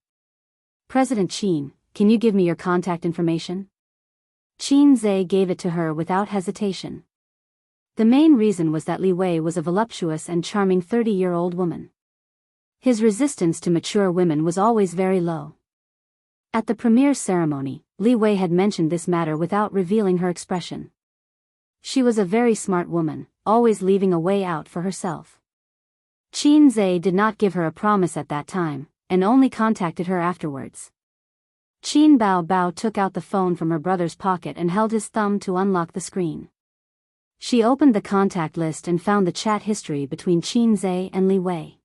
President Qin, can you give me your contact information? Qin Zhe gave it to her without hesitation. The main reason was that Li Wei was a voluptuous and charming 30-year-old woman. His resistance to mature women was always very low. At the premiere ceremony, Li Wei had mentioned this matter without revealing her expression. She was a very smart woman, always leaving a way out for herself. Qin Zhe did not give her a promise at that time, and only contacted her afterwards. Qin Bao Bao took out the phone from her brother's pocket and held his thumb to unlock the screen. She opened the contact list and found the chat history between Qin Zhe and Li Wei.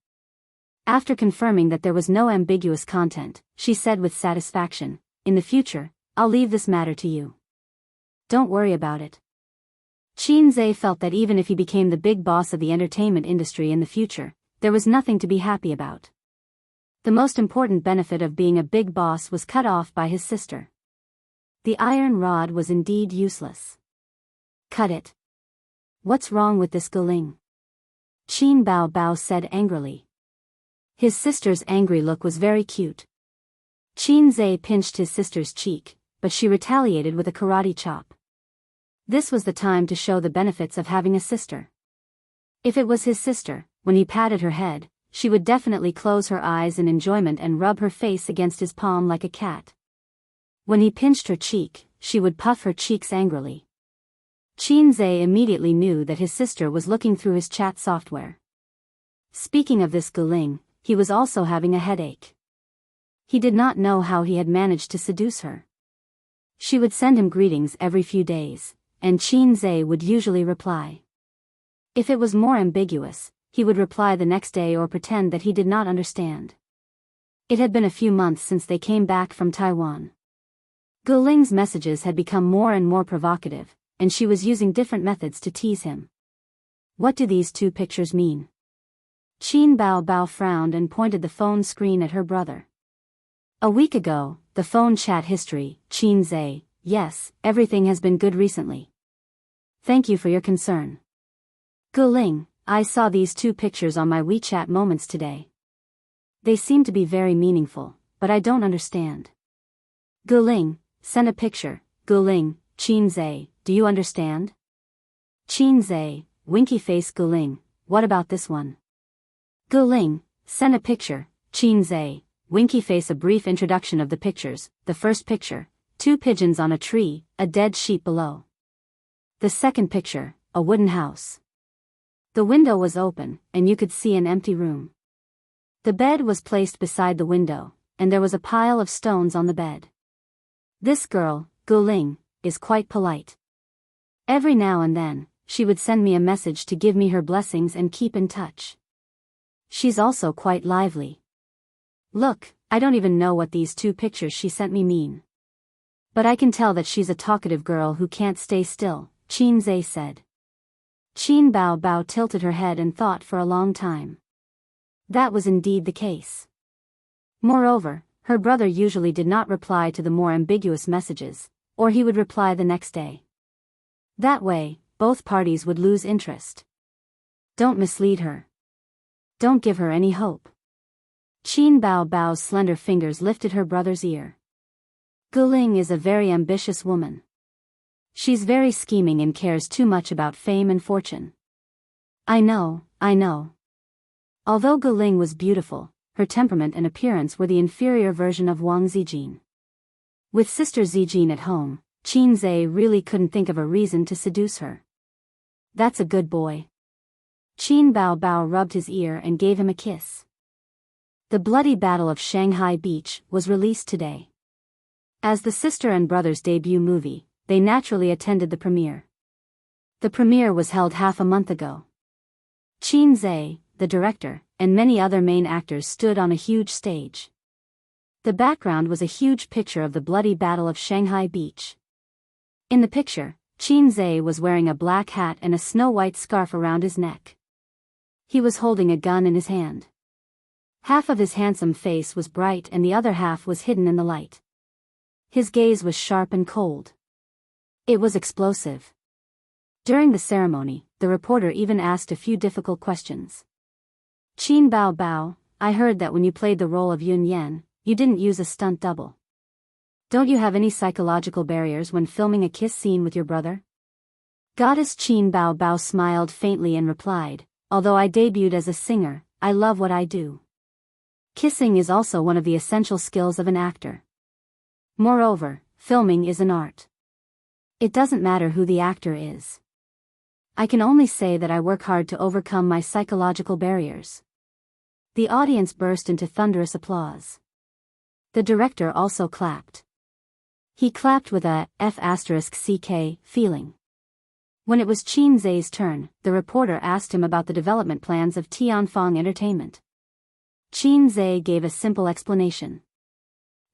After confirming that there was no ambiguous content, she said with satisfaction, "In the future, I'll leave this matter to you. Don't worry about it." Qin Zhe felt that even if he became the big boss of the entertainment industry in the future, there was nothing to be happy about. The most important benefit of being a big boss was cut off by his sister. The iron rod was indeed useless. Cut it. What's wrong with this Guling? Qin Bao Bao said angrily. His sister's angry look was very cute. Qin Zhe pinched his sister's cheek, but she retaliated with a karate chop. This was the time to show the benefits of having a sister. If it was his sister, when he patted her head, she would definitely close her eyes in enjoyment and rub her face against his palm like a cat. When he pinched her cheek, she would puff her cheeks angrily. Qin Zhe immediately knew that his sister was looking through his chat software. Speaking of this Guling, he was also having a headache. He did not know how he had managed to seduce her. She would send him greetings every few days, and Qin Zhe would usually reply. If it was more ambiguous, he would reply the next day or pretend that he did not understand. It had been a few months since they came back from Taiwan. Guling's messages had become more and more provocative, and she was using different methods to tease him. What do these two pictures mean? Qin Bao Bao frowned and pointed the phone screen at her brother. A week ago, the phone chat history, Qin Zhe. Yes, everything has been good recently. Thank you for your concern. Guling, I saw these two pictures on my WeChat moments today. They seem to be very meaningful, but I don't understand. Guling, send a picture. Guling, Qin Zhe, do you understand? Qin Zhe, winky face. Guling, what about this one? Guling, send a picture. Qin Zhe, winky face. A brief introduction of the pictures. The first picture. 2 pigeons on a tree, a dead sheep below. The second picture, a wooden house. The window was open, and you could see an empty room. The bed was placed beside the window, and there was a pile of stones on the bed. This girl, Guling, is quite polite. Every now and then, she would send me a message to give me her blessings and keep in touch. She's also quite lively. Look, I don't even know what these 2 pictures she sent me mean. But I can tell that she's a talkative girl who can't stay still, Qin Zhe said. Qin Bao Bao tilted her head and thought for a long time. That was indeed the case. Moreover, her brother usually did not reply to the more ambiguous messages, or he would reply the next day. That way, both parties would lose interest. Don't mislead her. Don't give her any hope. Qin Bao Bao's slender fingers lifted her brother's ear. Guling is a very ambitious woman. She's very scheming and cares too much about fame and fortune. I know. Although Guling was beautiful, her temperament and appearance were the inferior version of Wang Zijin. With sister Zijin at home, Qin Zhe really couldn't think of a reason to seduce her. That's a good boy. Qin Bao Bao rubbed his ear and gave him a kiss. The Bloody Battle of Shanghai Beach was released today. As the sister and brother's debut movie, they naturally attended the premiere. The premiere was held half a month ago. Qin Zhe, the director, and many other main actors stood on a huge stage. The background was a huge picture of the Bloody Battle of Shanghai Beach. In the picture, Qin Zhe was wearing a black hat and a snow-white scarf around his neck. He was holding a gun in his hand. Half of his handsome face was bright and the other half was hidden in the light. His gaze was sharp and cold. It was explosive. During the ceremony, the reporter even asked a few difficult questions. Qin Bao Bao, I heard that when you played the role of Yun Yan, you didn't use a stunt double. Don't you have any psychological barriers when filming a kiss scene with your brother? Goddess Qin Bao Bao smiled faintly and replied, although I debuted as a singer, I love what I do. Kissing is also one of the essential skills of an actor. Moreover, filming is an art. It doesn't matter who the actor is. I can only say that I work hard to overcome my psychological barriers. The audience burst into thunderous applause. The director also clapped. He clapped with a F***ck feeling. When it was Qin Zhe's turn, the reporter asked him about the development plans of Tianfang Entertainment. Qin Zhe gave a simple explanation.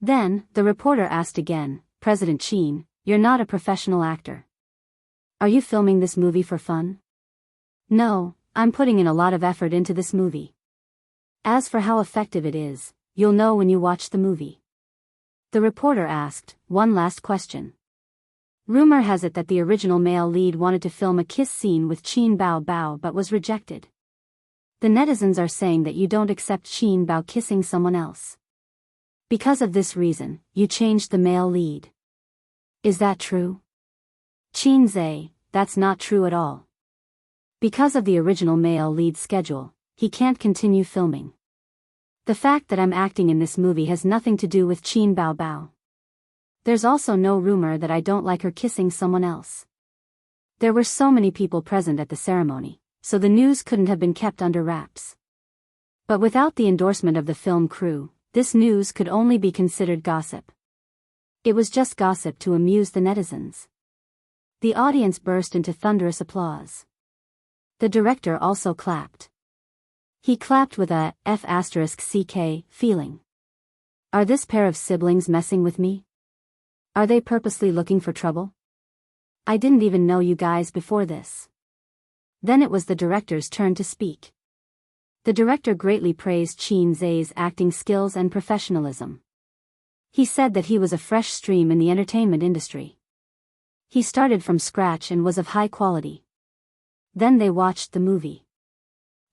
Then, the reporter asked again, President Qin, you're not a professional actor. Are you filming this movie for fun? No, I'm putting in a lot of effort into this movie. As for how effective it is, you'll know when you watch the movie. The reporter asked, one last question. Rumor has it that the original male lead wanted to film a kiss scene with Qin Bao Bao but was rejected. The netizens are saying that you don't accept Qin Bao kissing someone else. Because of this reason, you changed the male lead. Is that true? Qin Zhe, that's not true at all. Because of the original male lead schedule, he can't continue filming. The fact that I'm acting in this movie has nothing to do with Qin Bao Bao. There's also no rumor that I don't like her kissing someone else. There were so many people present at the ceremony, so the news couldn't have been kept under wraps. But without the endorsement of the film crew, this news could only be considered gossip. It was just gossip to amuse the netizens. The audience burst into thunderous applause. The director also clapped. He clapped with a F***ck feeling. Are this pair of siblings messing with me? Are they purposely looking for trouble? I didn't even know you guys before this. Then it was the director's turn to speak. The director greatly praised Qin Zhe's acting skills and professionalism. He said that he was a fresh stream in the entertainment industry. He started from scratch and was of high quality. Then they watched the movie.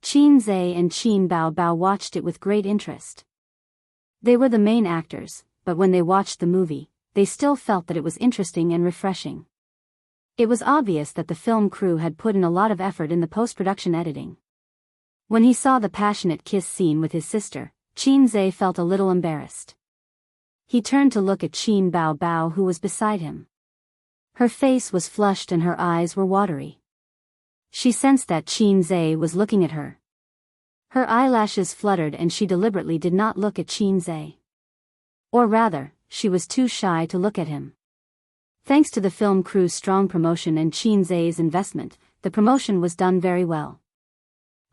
Qin Zhe and Qin Bao Bao watched it with great interest. They were the main actors, but when they watched the movie, they still felt that it was interesting and refreshing. It was obvious that the film crew had put in a lot of effort in the post-production editing. When he saw the passionate kiss scene with his sister, Qin Zhe felt a little embarrassed. He turned to look at Qin Bao Bao who was beside him. Her face was flushed and her eyes were watery. She sensed that Qin Zhe was looking at her. Her eyelashes fluttered and she deliberately did not look at Qin Zhe. Or rather, she was too shy to look at him. Thanks to the film crew's strong promotion and Qin Zhe's investment, the promotion was done very well.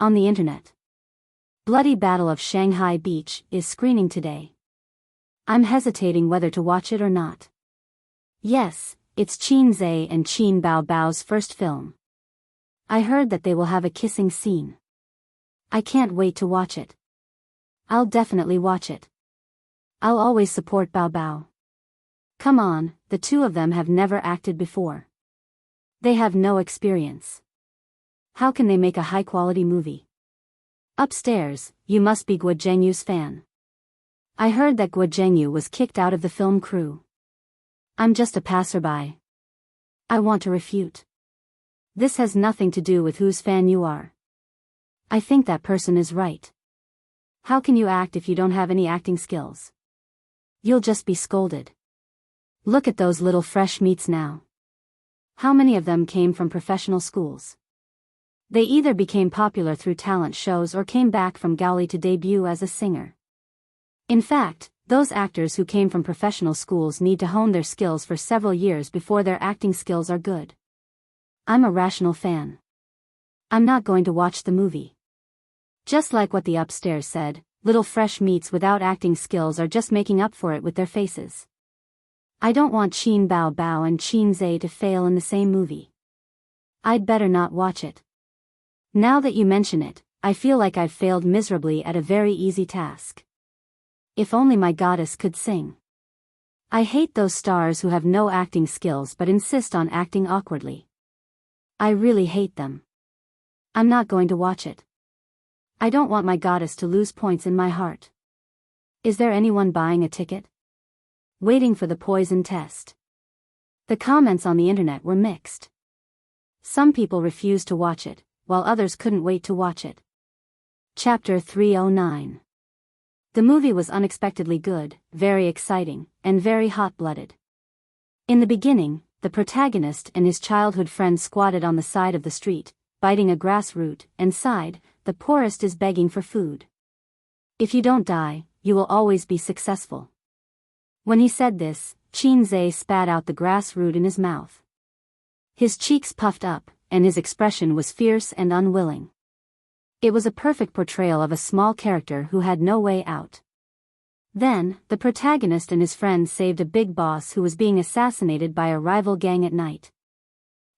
On the internet. Bloody Battle of Shanghai Beach is screening today. I'm hesitating whether to watch it or not. Yes, it's Qin Zhe and Qin Bao's first film. I heard that they will have a kissing scene. I can't wait to watch it. I'll definitely watch it. I'll always support Bao. Come on, the two of them have never acted before. They have no experience. How can they make a high-quality movie? Upstairs, you must be Guo Zhengyu's fan. I heard that Guo Zhengyu was kicked out of the film crew. I'm just a passerby. I want to refute. This has nothing to do with whose fan you are. I think that person is right. How can you act if you don't have any acting skills? You'll just be scolded. Look at those little fresh meats now. How many of them came from professional schools? They either became popular through talent shows or came back from Gaoli to debut as a singer. In fact, those actors who came from professional schools need to hone their skills for several years before their acting skills are good. I'm a rational fan. I'm not going to watch the movie. Just like what the upstairs said, little fresh meats without acting skills are just making up for it with their faces. I don't want Qin Bao and Qin Zhe to fail in the same movie. I'd better not watch it. Now that you mention it, I feel like I've failed miserably at a very easy task. If only my goddess could sing. I hate those stars who have no acting skills but insist on acting awkwardly. I really hate them. I'm not going to watch it. I don't want my goddess to lose points in my heart. Is there anyone buying a ticket? Waiting for the poison test. The comments on the internet were mixed. Some people refused to watch it, while others couldn't wait to watch it. Chapter 309. The movie was unexpectedly good, very exciting, and very hot-blooded. In the beginning, the protagonist and his childhood friend squatted on the side of the street, biting a grass root, and sighed, "The poorest is begging for food. If you don't die, you will always be successful." When he said this, Qin Zhe spat out the grass root in his mouth. His cheeks puffed up, and his expression was fierce and unwilling. It was a perfect portrayal of a small character who had no way out. Then, the protagonist and his friends saved a big boss who was being assassinated by a rival gang at night.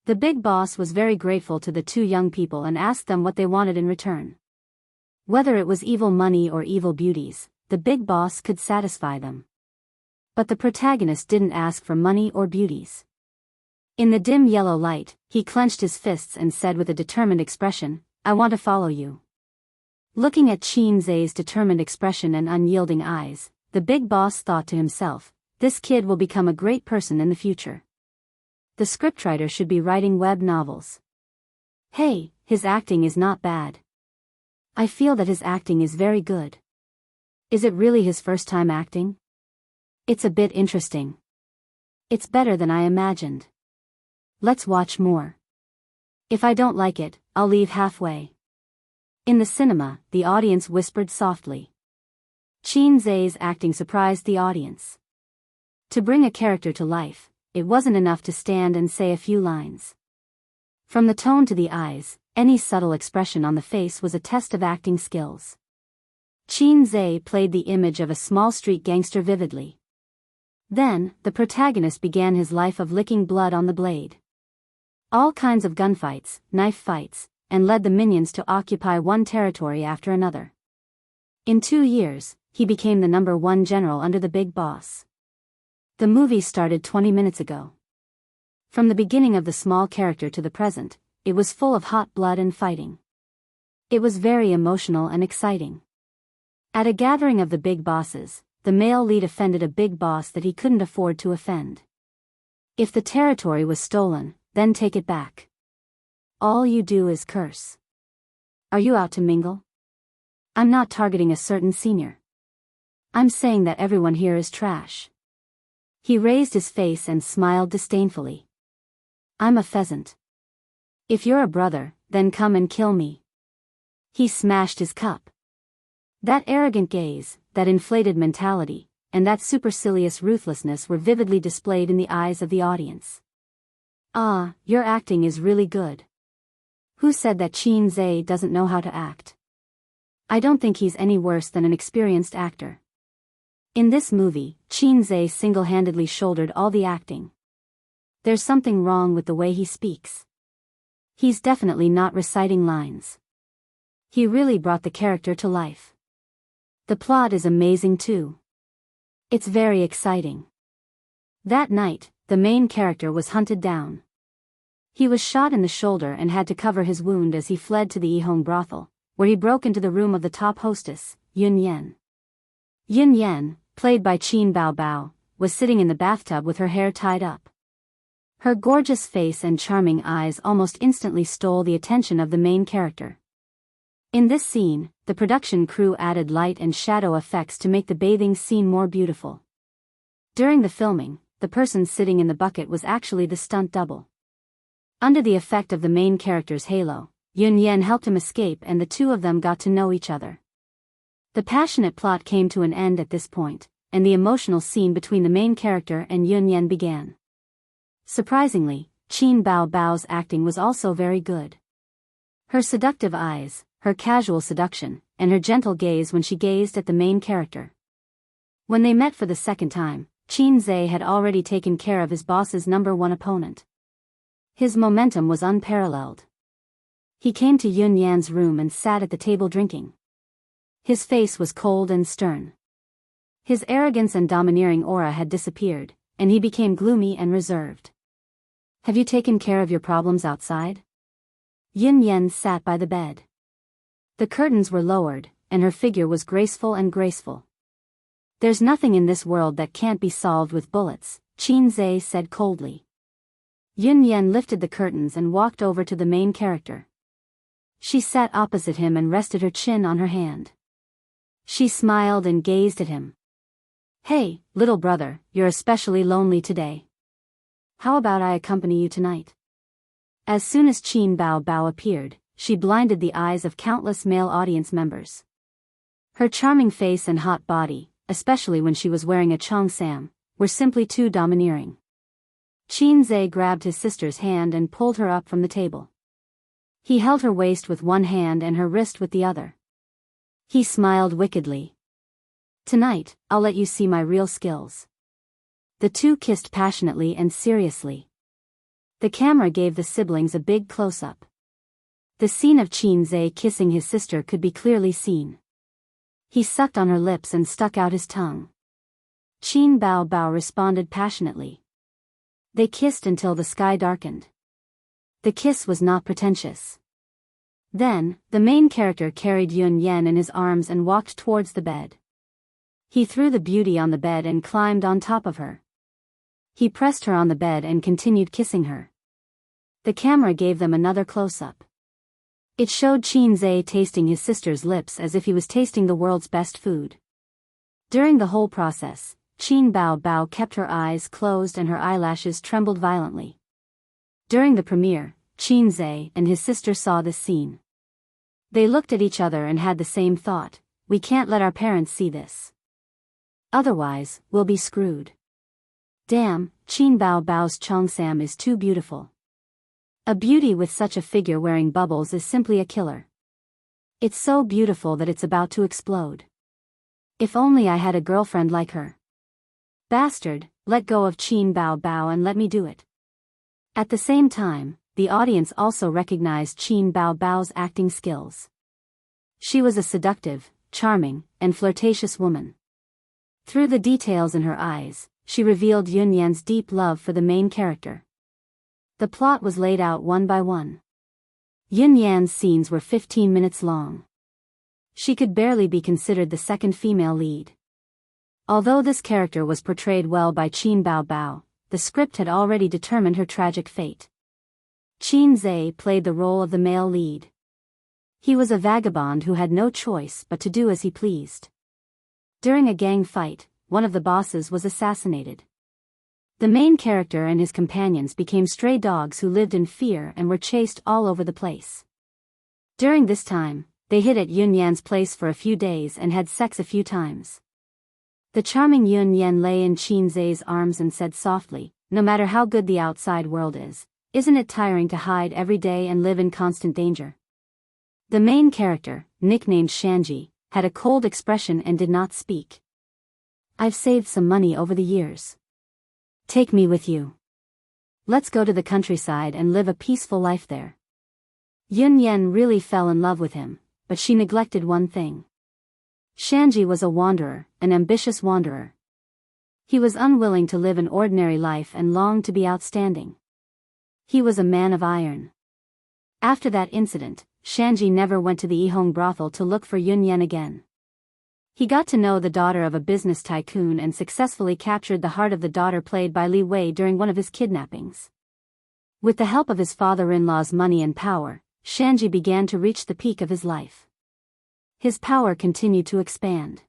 The big boss was very grateful to the two young people and asked them what they wanted in return. Whether it was evil money or evil beauties, the big boss could satisfy them. But the protagonist didn't ask for money or beauties. In the dim yellow light, he clenched his fists and said with a determined expression, "I want to follow you." Looking at Qin Zhe's determined expression and unyielding eyes, the big boss thought to himself, "This kid will become a great person in the future. The scriptwriter should be writing web novels. Hey, his acting is not bad. I feel that his acting is very good. Is it really his first time acting? It's a bit interesting. It's better than I imagined. Let's watch more. If I don't like it, I'll leave halfway." In the cinema, the audience whispered softly. Qin Zhe's acting surprised the audience. To bring a character to life, it wasn't enough to stand and say a few lines. From the tone to the eyes, any subtle expression on the face was a test of acting skills. Qin Zhe played the image of a small street gangster vividly. Then, the protagonist began his life of licking blood on the blade. All kinds of gunfights, knife fights, and led the minions to occupy one territory after another. In 2 years, he became the #1 general under the big boss. The movie started 20 minutes ago. From the beginning of the small character to the present, it was full of hot blood and fighting. It was very emotional and exciting. At a gathering of the big bosses, the male lead offended a big boss that he couldn't afford to offend. If the territory was stolen, then take it back. All you do is curse. Are you out to mingle? I'm not targeting a certain senior. I'm saying that everyone here is trash. He raised his face and smiled disdainfully. I'm a pheasant. If you're a brother, then come and kill me. He smashed his cup. That arrogant gaze, that inflated mentality, and that supercilious ruthlessness were vividly displayed in the eyes of the audience. Ah, your acting is really good. Who said that Qin Zhe doesn't know how to act? I don't think he's any worse than an experienced actor. In this movie, Qin Zhe single-handedly shouldered all the acting. There's something wrong with the way he speaks. He's definitely not reciting lines. He really brought the character to life. The plot is amazing too. It's very exciting. That night, the main character was hunted down. He was shot in the shoulder and had to cover his wound as he fled to the Yihong brothel, where he broke into the room of the top hostess, Yun Yan. Yun Yan, played by Qin Bao Bao, was sitting in the bathtub with her hair tied up. Her gorgeous face and charming eyes almost instantly stole the attention of the main character. In this scene, the production crew added light and shadow effects to make the bathing scene more beautiful. During the filming, the person sitting in the bucket was actually the stunt double. Under the effect of the main character's halo, Yun Yan helped him escape and the two of them got to know each other. The passionate plot came to an end at this point, and the emotional scene between the main character and Yun Yan began. Surprisingly, Qin Bao Bao's acting was also very good. Her seductive eyes, her casual seduction, and her gentle gaze when she gazed at the main character. When they met for the second time, Qin Zhe had already taken care of his boss's #1 opponent. His momentum was unparalleled. He came to Yun Yan's room and sat at the table drinking. His face was cold and stern. His arrogance and domineering aura had disappeared, and he became gloomy and reserved. Have you taken care of your problems outside? Yun Yan sat by the bed. The curtains were lowered, and her figure was graceful and graceful. There's nothing in this world that can't be solved with bullets, Qin Zhe said coldly. Yun Yan lifted the curtains and walked over to the main character. She sat opposite him and rested her chin on her hand. She smiled and gazed at him. Hey, little brother, you're especially lonely today. How about I accompany you tonight? As soon as Qin Bao Bao appeared, she blinded the eyes of countless male audience members. Her charming face and hot body, especially when she was wearing a cheongsam, were simply too domineering. Qin Zhe grabbed his sister's hand and pulled her up from the table. He held her waist with one hand and her wrist with the other. He smiled wickedly. Tonight, I'll let you see my real skills. The two kissed passionately and seriously. The camera gave the siblings a big close-up. The scene of Qin Zhe kissing his sister could be clearly seen. He sucked on her lips and stuck out his tongue. Qin Bao Bao responded passionately. They kissed until the sky darkened. The kiss was not pretentious. Then, the main character carried Yun Yan in his arms and walked towards the bed. He threw the beauty on the bed and climbed on top of her. He pressed her on the bed and continued kissing her. The camera gave them another close-up. It showed Qin Zhe tasting his sister's lips as if he was tasting the world's best food. During the whole process, Qin Bao Bao kept her eyes closed and her eyelashes trembled violently. During the premiere, Qin Zhe and his sister saw this scene. They looked at each other and had the same thought: we can't let our parents see this. Otherwise, we'll be screwed. Damn, Qin Bao Bao's cheongsam is too beautiful. A beauty with such a figure wearing bubbles is simply a killer. It's so beautiful that it's about to explode. If only I had a girlfriend like her. Bastard, let go of Qin Bao Bao and let me do it. At the same time, the audience also recognized Qin Bao Bao's acting skills. She was a seductive, charming, and flirtatious woman. Through the details in her eyes, she revealed Yun Yan's deep love for the main character. The plot was laid out one by one. Yun Yan's scenes were 15 minutes long. She could barely be considered the second female lead. Although this character was portrayed well by Qin Bao Bao, the script had already determined her tragic fate. Qin Zhe played the role of the male lead. He was a vagabond who had no choice but to do as he pleased. During a gang fight, one of the bosses was assassinated. The main character and his companions became stray dogs who lived in fear and were chased all over the place. During this time, they hid at Yun Yan's place for a few days and had sex a few times. The charming Yun Yan lay in Qin Zhe's arms and said softly, "No matter how good the outside world is, isn't it tiring to hide every day and live in constant danger?" The main character, nicknamed Shanji, had a cold expression and did not speak. "I've saved some money over the years. Take me with you. Let's go to the countryside and live a peaceful life there." Yun Yan really fell in love with him, but she neglected one thing. Shanji was a wanderer, an ambitious wanderer. He was unwilling to live an ordinary life and longed to be outstanding. He was a man of iron. After that incident, Shanji never went to the Yihong brothel to look for Yun Yan again. He got to know the daughter of a business tycoon and successfully captured the heart of the daughter played by Li Wei during one of his kidnappings. With the help of his father-in-law's money and power, Shanji began to reach the peak of his life. His power continued to expand.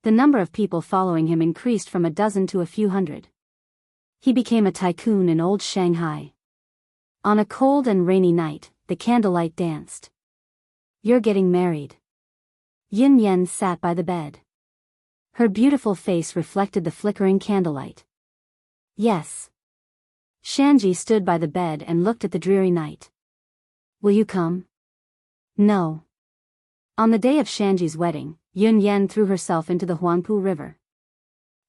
The number of people following him increased from a dozen to a few hundred. He became a tycoon in old Shanghai. On a cold and rainy night, the candlelight danced. "You're getting married." Yun Yan sat by the bed. Her beautiful face reflected the flickering candlelight. "Yes." Shanji stood by the bed and looked at the dreary night. "Will you come?" "No." On the day of Shanji's wedding, Yun Yan threw herself into the Huangpu River.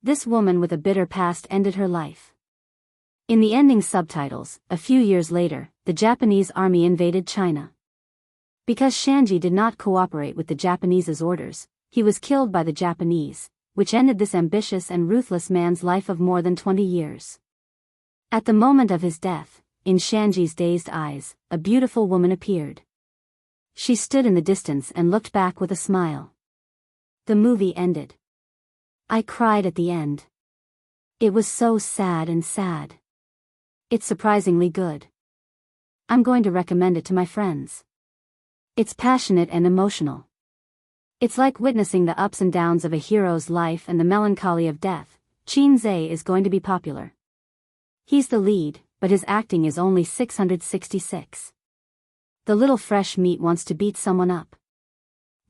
This woman with a bitter past ended her life. In the ending subtitles, a few years later, the Japanese army invaded China. Because Shanji did not cooperate with the Japanese's orders, he was killed by the Japanese, which ended this ambitious and ruthless man's life of more than 20 years. At the moment of his death, in Shanji's dazed eyes, a beautiful woman appeared. She stood in the distance and looked back with a smile. The movie ended. I cried at the end. It was so sad and sad. It's surprisingly good. I'm going to recommend it to my friends. It's passionate and emotional. It's like witnessing the ups and downs of a hero's life and the melancholy of death. Qin Zhe is going to be popular. He's the lead, but his acting is only 666. The little fresh meat wants to beat someone up.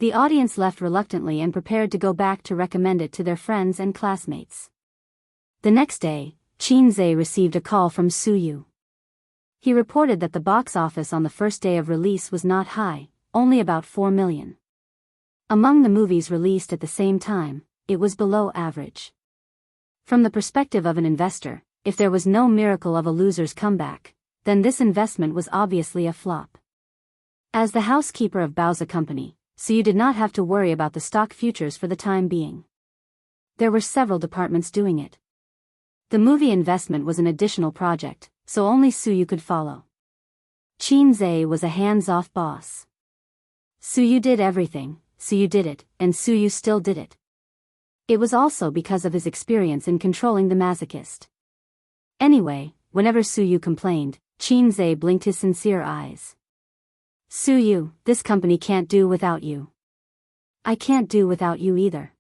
The audience left reluctantly and prepared to go back to recommend it to their friends and classmates. The next day, Qin Zhe received a call from Su Yu. He reported that the box office on the first day of release was not high, only about 4 million. Among the movies released at the same time, it was below average. From the perspective of an investor, if there was no miracle of a loser's comeback, then this investment was obviously a flop. As the housekeeper of Bao's company, Su Yu did not have to worry about the stock futures for the time being. There were several departments doing it. The movie investment was an additional project, so only Su Yu could follow. Qin Zhe was a hands-off boss. Su Yu did everything, Su Yu did it, and Su Yu still did it. It was also because of his experience in controlling the masochist. Anyway, whenever Su Yu complained, Qin Zhe blinked his sincere eyes. Su Yu, this company can't do without you. I can't do without you either.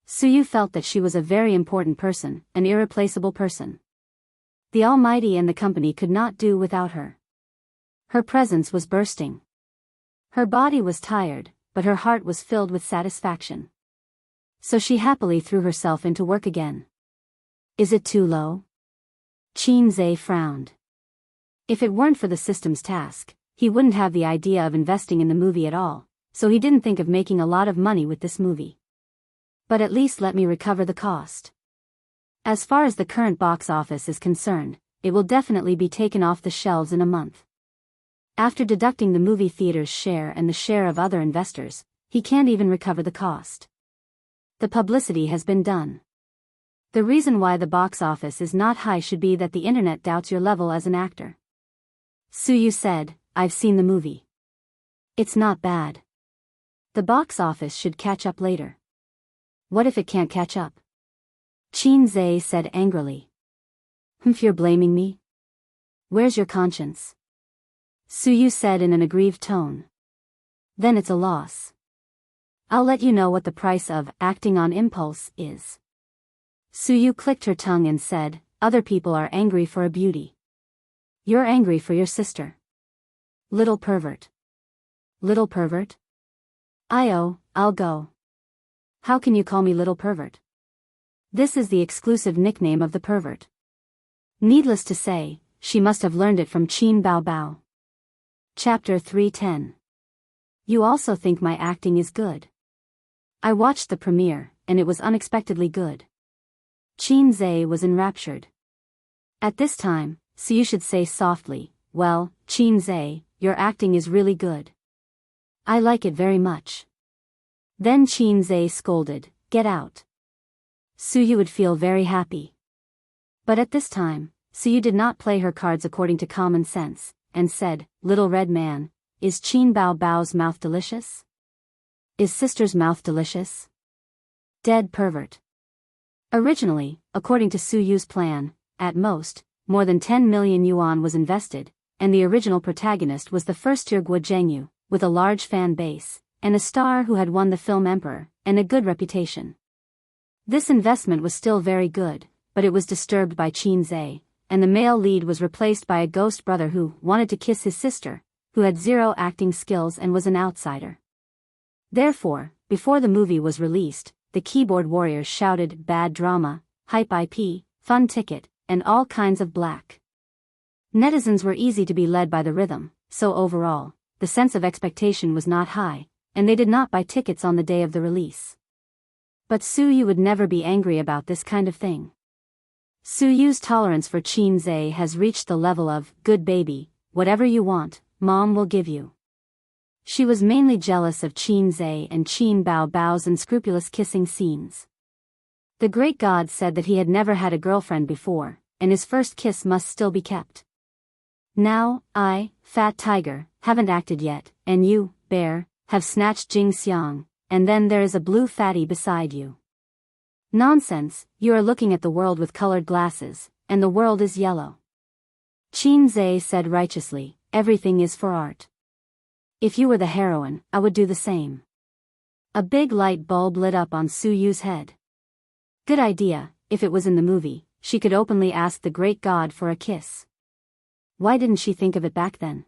Su Yu felt that she was a very important person, an irreplaceable person. The Almighty and the company could not do without her. Her presence was bursting. Her body was tired, but her heart was filled with satisfaction. So she happily threw herself into work again. Is it too low? Qin Zhe frowned. If it weren't for the system's task, he wouldn't have the idea of investing in the movie at all, so he didn't think of making a lot of money with this movie. But at least let me recover the cost. As far as the current box office is concerned, it will definitely be taken off the shelves in a month. After deducting the movie theater's share and the share of other investors, he can't even recover the cost. The publicity has been done. The reason why the box office is not high should be that the internet doubts your level as an actor. Su Yu said, I've seen the movie. It's not bad. The box office should catch up later. What if it can't catch up? Qin Zhe said angrily. You're blaming me? Where's your conscience? Su Yu said in an aggrieved tone. Then it's a loss. I'll let you know what the price of acting on impulse is. Su Yu clicked her tongue and said, other people are angry for a beauty. You're angry for your sister. Little pervert. Little pervert? I'll go. How can you call me little pervert? This is the exclusive nickname of the pervert. Needless to say, she must have learned it from Qin Bao Bao. Chapter 310. You also think my acting is good. I watched the premiere, and it was unexpectedly good. Qin Zhe was enraptured. At this time, so you should say softly, well, Qin Zhe, your acting is really good. I like it very much. Then Qin Zhe scolded, get out. Su Yu would feel very happy. But at this time, Su Yu did not play her cards according to common sense, and said, little red man, is Qin Bao Bao's mouth delicious? Is sister's mouth delicious? Dead pervert. Originally, according to Su Yu's plan, at most, more than 10 million yuan was invested, and the original protagonist was the first-tier Guo Zhengyu, with a large fan base, and a star who had won the film Emperor, and a good reputation. This investment was still very good, but it was disturbed by Qin Zhe, and the male lead was replaced by a ghost brother who wanted to kiss his sister, who had zero acting skills and was an outsider. Therefore, before the movie was released, the keyboard warriors shouted bad drama, hype IP, fun ticket, and all kinds of black. Netizens were easy to be led by the rhythm, so overall, the sense of expectation was not high, and they did not buy tickets on the day of the release. But Su Yu would never be angry about this kind of thing. Su Yu's tolerance for Qin Zhe has reached the level of, good baby, whatever you want, mom will give you. She was mainly jealous of Qin Zhe and Qin Bao Bao's unscrupulous kissing scenes. The great god said that he had never had a girlfriend before, and his first kiss must still be kept. Now, I, fat tiger, haven't acted yet, and you, bear, have snatched Jing Xiang, and then there is a blue fatty beside you. Nonsense, you are looking at the world with colored glasses, and the world is yellow. Qin Zhe said righteously, everything is for art. If you were the heroine, I would do the same. A big light bulb lit up on Su Yu's head. Good idea, if it was in the movie, she could openly ask the great god for a kiss. Why didn't she think of it back then?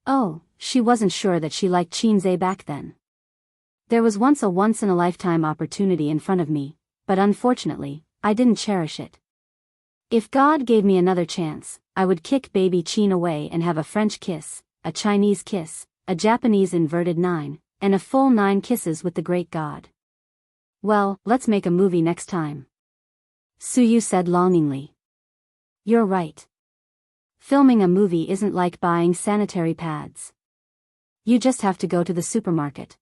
Oh, she wasn't sure that she liked Qin Zhe back then. There was once a once-in-a-lifetime opportunity in front of me, but unfortunately, I didn't cherish it. If God gave me another chance, I would kick baby Qin away and have a French kiss, a Chinese kiss, a Japanese inverted 9, and a full 9 kisses with the great god. Well, let's make a movie next time. Su Yu said longingly. You're right. Filming a movie isn't like buying sanitary pads. You just have to go to the supermarket.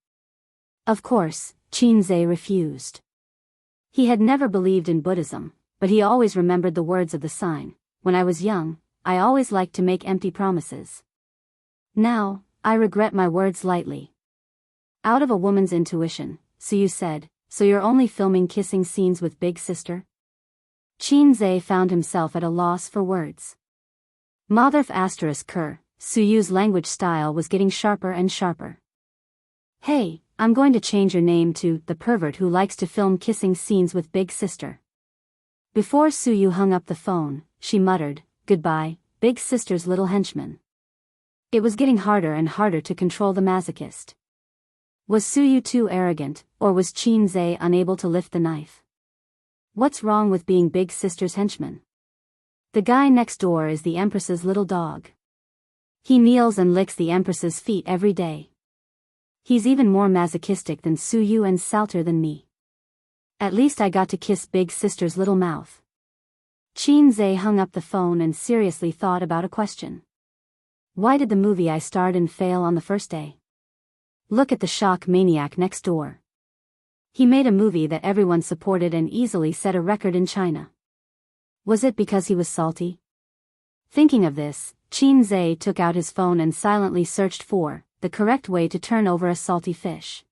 Of course, Qin Zhe refused. He had never believed in Buddhism, but he always remembered the words of the sign, when I was young, I always liked to make empty promises. Now, I regret my words lightly. Out of a woman's intuition, Su Yu said, so you're only filming kissing scenes with big sister? Qin Zhe found himself at a loss for words. Motherf asterisk Ker, Su Yu's language style was getting sharper and sharper. Hey, I'm going to change your name to the pervert who likes to film kissing scenes with big sister. Before Su Yu hung up the phone, she muttered, goodbye, big sister's little henchman. It was getting harder and harder to control the masochist. Was Su Yu too arrogant, or was Qin Zhe unable to lift the knife? What's wrong with being big sister's henchman? The guy next door is the Empress's little dog. He kneels and licks the Empress's feet every day. He's even more masochistic than Su Yu and salter than me. At least I got to kiss big sister's little mouth. Qin Zhe hung up the phone and seriously thought about a question. Why did the movie I starred in fail on the first day? Look at the shock maniac next door. He made a movie that everyone supported and easily set a record in China. Was it because he was salty? Thinking of this, Qin Zhe took out his phone and silently searched for the correct way to turn over a salty fish.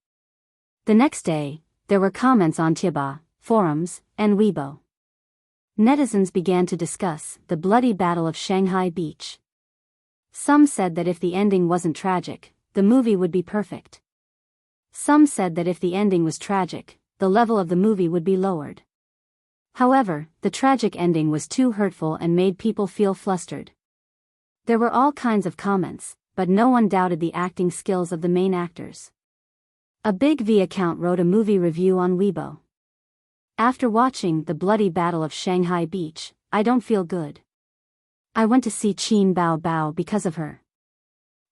The next day, there were comments on Tieba, forums, and Weibo. Netizens began to discuss the bloody Battle of Shanghai Beach. Some said that if the ending wasn't tragic, the movie would be perfect. Some said that if the ending was tragic, the level of the movie would be lowered. However, the tragic ending was too hurtful and made people feel flustered. There were all kinds of comments, but no one doubted the acting skills of the main actors. A Big V account wrote a movie review on Weibo. After watching The Bloody Battle of Shanghai Beach, I don't feel good. I went to see Qin Bao Bao because of her.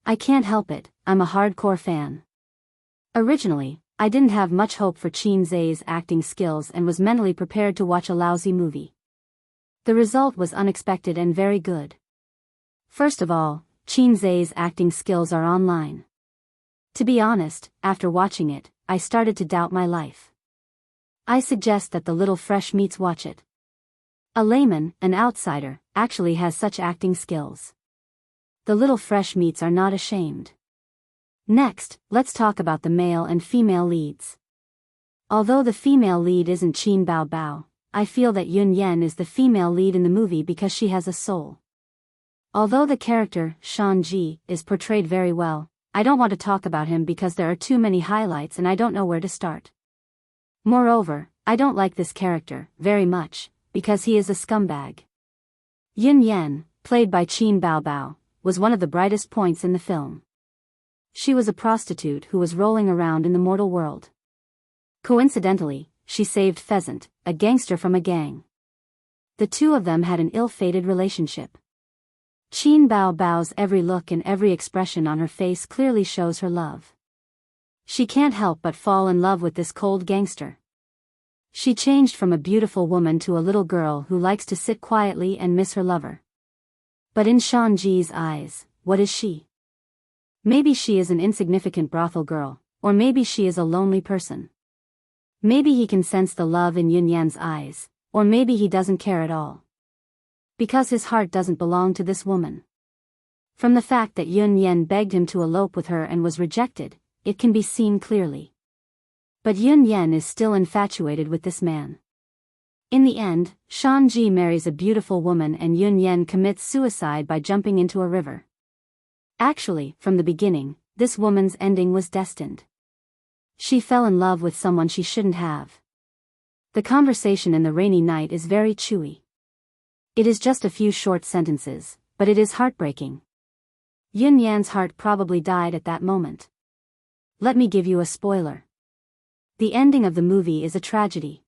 I can't help it, I'm a hardcore fan. Originally, I didn't have much hope for Qin Zhe's acting skills and was mentally prepared to watch a lousy movie. The result was unexpected and very good. First of all, Qin Zhe's acting skills are online. To be honest, after watching it, I started to doubt my life. I suggest that the little fresh meats watch it. A layman, an outsider, actually has such acting skills. The little fresh meats are not ashamed. Next, let's talk about the male and female leads. Although the female lead isn't Qin Bao Bao, I feel that Yun Yan is the female lead in the movie because she has a soul. Although the character, Shan Ji, is portrayed very well, I don't want to talk about him because there are too many highlights and I don't know where to start. Moreover, I don't like this character, very much, because he is a scumbag. Yun Yan, played by Qin Bao Bao, was one of the brightest points in the film. She was a prostitute who was rolling around in the mortal world. Coincidentally, she saved Pheasant, a gangster from a gang. The two of them had an ill-fated relationship. Qin Bao Bao's every look and every expression on her face clearly shows her love. She can't help but fall in love with this cold gangster. She changed from a beautiful woman to a little girl who likes to sit quietly and miss her lover. But in Shan Ji's eyes, what is she? Maybe she is an insignificant brothel girl, or maybe she is a lonely person. Maybe he can sense the love in Yun Yan's eyes, or maybe he doesn't care at all. Because his heart doesn't belong to this woman. From the fact that Yun Yan begged him to elope with her and was rejected, it can be seen clearly. But Yun Yan is still infatuated with this man. In the end, Shan Ji marries a beautiful woman and Yun Yan commits suicide by jumping into a river. Actually, from the beginning, this woman's ending was destined. She fell in love with someone she shouldn't have. The conversation in the rainy night is very chewy. It is just a few short sentences, but it is heartbreaking. Yun Yan's heart probably died at that moment. Let me give you a spoiler. The ending of the movie is a tragedy.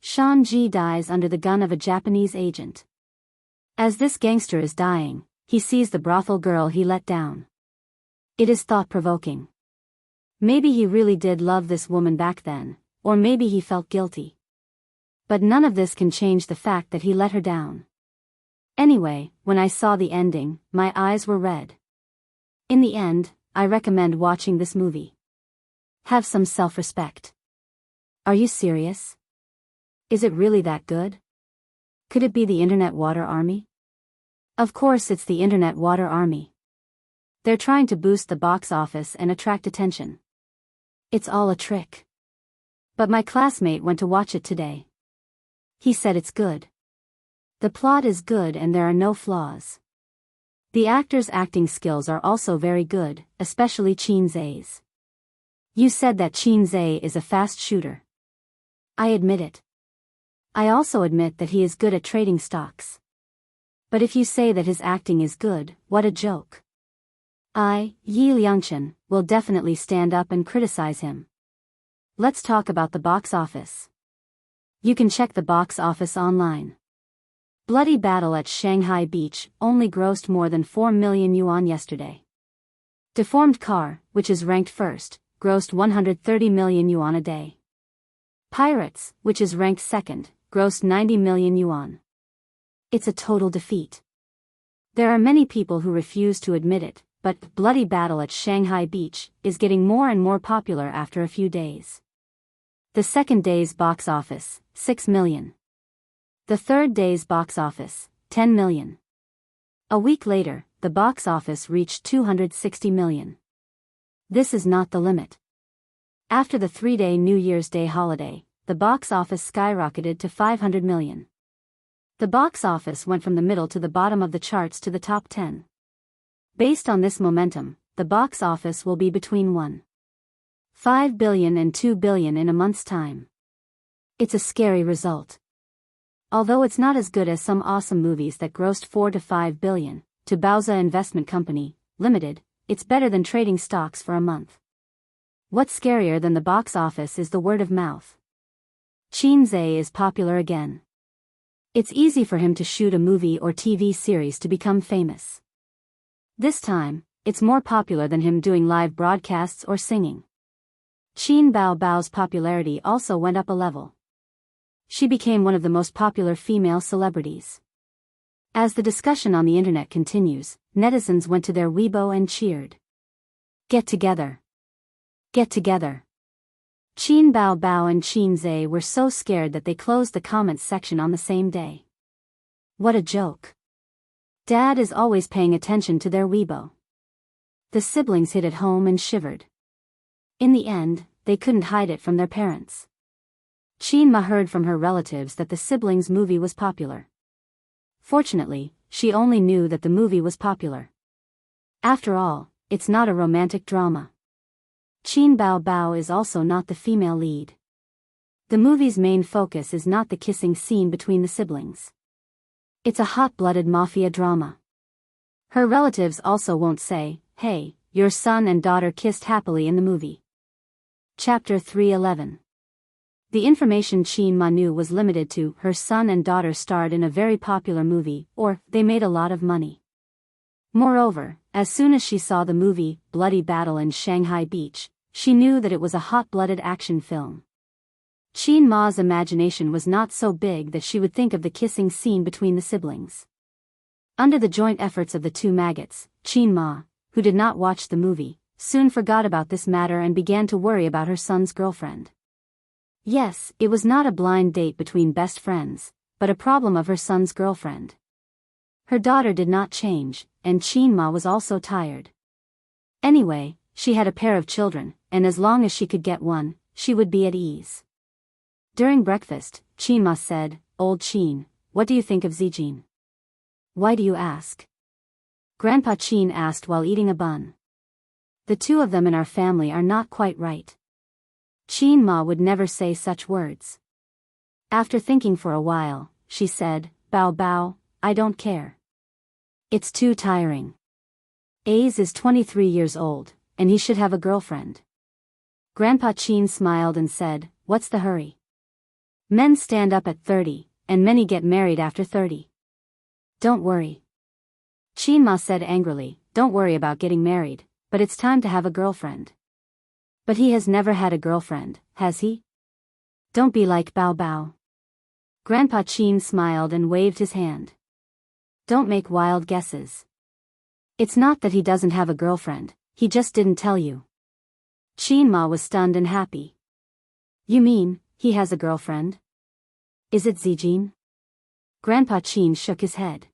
Shan Ji dies under the gun of a Japanese agent. As this gangster is dying, he sees the brothel girl he let down. It is thought-provoking. Maybe he really did love this woman back then, or maybe he felt guilty. But none of this can change the fact that he let her down. Anyway, when I saw the ending, my eyes were red. In the end, I recommend watching this movie. Have some self-respect. Are you serious? Is it really that good? Could it be the Internet Water Army? Of course it's the Internet Water Army. They're trying to boost the box office and attract attention. It's all a trick. But my classmate went to watch it today. He said it's good. The plot is good and there are no flaws. The actors' acting skills are also very good, especially Qin Zhe's. You said that Qin Zhe is a fast shooter. I admit it. I also admit that he is good at trading stocks. But if you say that his acting is good, what a joke. I, Yi Liangchen, will definitely stand up and criticize him. Let's talk about the box office. You can check the box office online. Bloody Battle at Shanghai Beach only grossed more than 4 million yuan yesterday. Deformed Car, which is ranked first, grossed 130 million yuan a day. Pirates, which is ranked second, grossed 90 million yuan. It's a total defeat. There are many people who refuse to admit it, but Bloody Battle at Shanghai Beach is getting more and more popular after a few days. The second day's box office, 6 million. The third day's box office, 10 million. A week later, the box office reached 260 million. This is not the limit. After the 3-day New Year's Day holiday, the box office skyrocketed to 500 million. The box office went from the middle to the bottom of the charts to the top 10. Based on this momentum, the box office will be between 1.5 billion and 2 billion in a month's time. It's a scary result. Although it's not as good as some awesome movies that grossed 4 to 5 billion, to Bauza Investment Company, Limited, it's better than trading stocks for a month. What's scarier than the box office is the word of mouth. Qinze is popular again. It's easy for him to shoot a movie or TV series to become famous. This time, it's more popular than him doing live broadcasts or singing. Qin Bao's popularity also went up a level. She became one of the most popular female celebrities. As the discussion on the internet continues, netizens went to their Weibo and cheered. Get together. Get together. Qin Bao and Qinze were so scared that they closed the comments section on the same day. What a joke. Dad is always paying attention to their Weibo. The siblings hid at home and shivered. In the end, they couldn't hide it from their parents. Qinma heard from her relatives that the siblings' movie was popular. Fortunately, she only knew that the movie was popular. After all, it's not a romantic drama. Qin Bao is also not the female lead. The movie's main focus is not the kissing scene between the siblings. It's a hot-blooded mafia drama. Her relatives also won't say, "Hey, your son and daughter kissed happily in the movie." Chapter 311. The information Qinma knew was limited to her son and daughter starred in a very popular movie, or they made a lot of money. Moreover, as soon as she saw the movie, Bloody Battle in Shanghai Beach, she knew that it was a hot-blooded action film. Qinma's imagination was not so big that she would think of the kissing scene between the siblings. Under the joint efforts of the two maggots, Qinma, who did not watch the movie, soon forgot about this matter and began to worry about her son's girlfriend. Yes, it was not a blind date between best friends, but a problem of her son's girlfriend. Her daughter did not change, and Qinma was also tired. Anyway, she had a pair of children, and as long as she could get one, she would be at ease. During breakfast, Qinma said, "Old Qin, what do you think of Zijin?" "Why do you ask?" Grandpa Qin asked while eating a bun. "The two of them in our family are not quite right." Qinma would never say such words. After thinking for a while, she said, Bao, I don't care. It's too tiring. Ace is 23 years old, and he should have a girlfriend." Grandpa Qin smiled and said, "What's the hurry? Men stand up at 30, and many get married after 30. Don't worry." Qinma said angrily, "Don't worry about getting married, but it's time to have a girlfriend." "But he has never had a girlfriend, has he?" "Don't be like Bao." Grandpa Qin smiled and waved his hand. "Don't make wild guesses. It's not that he doesn't have a girlfriend, he just didn't tell you." Qinma was stunned and happy. "You mean, he has a girlfriend? Is it Zijin?" Grandpa Qin shook his head.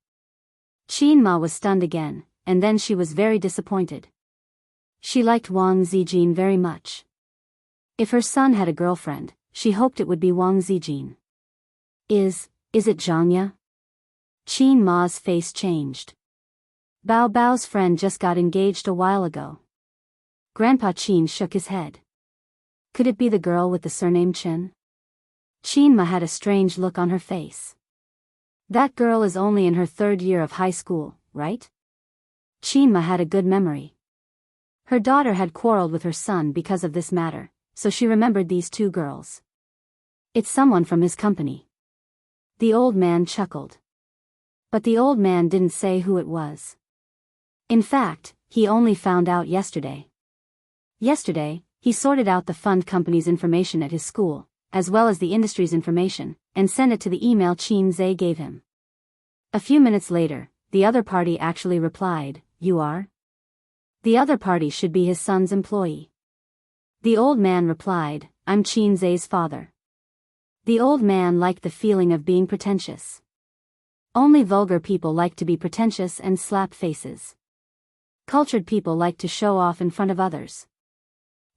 Qinma was stunned again, and then she was very disappointed. She liked Wang Zijin very much. If her son had a girlfriend, she hoped it would be Wang Zijin. Is it Zhangya?" Qinma's face changed. Bao's friend just got engaged a while ago." Grandpa Qin shook his head. "Could it be the girl with the surname Chen?" Qinma had a strange look on her face. "That girl is only in her 3rd year of high school, right?" Qinma had a good memory. Her daughter had quarreled with her son because of this matter, so she remembered these two girls. "It's someone from his company." The old man chuckled. But the old man didn't say who it was. In fact, he only found out yesterday. Yesterday, he sorted out the fund company's information at his school, as well as the industry's information, and sent it to the email Qinze gave him. A few minutes later, the other party actually replied, "You are?" The other party should be his son's employee. The old man replied, "I'm Qinze's father." The old man liked the feeling of being pretentious. Only vulgar people like to be pretentious and slap faces. Cultured people like to show off in front of others.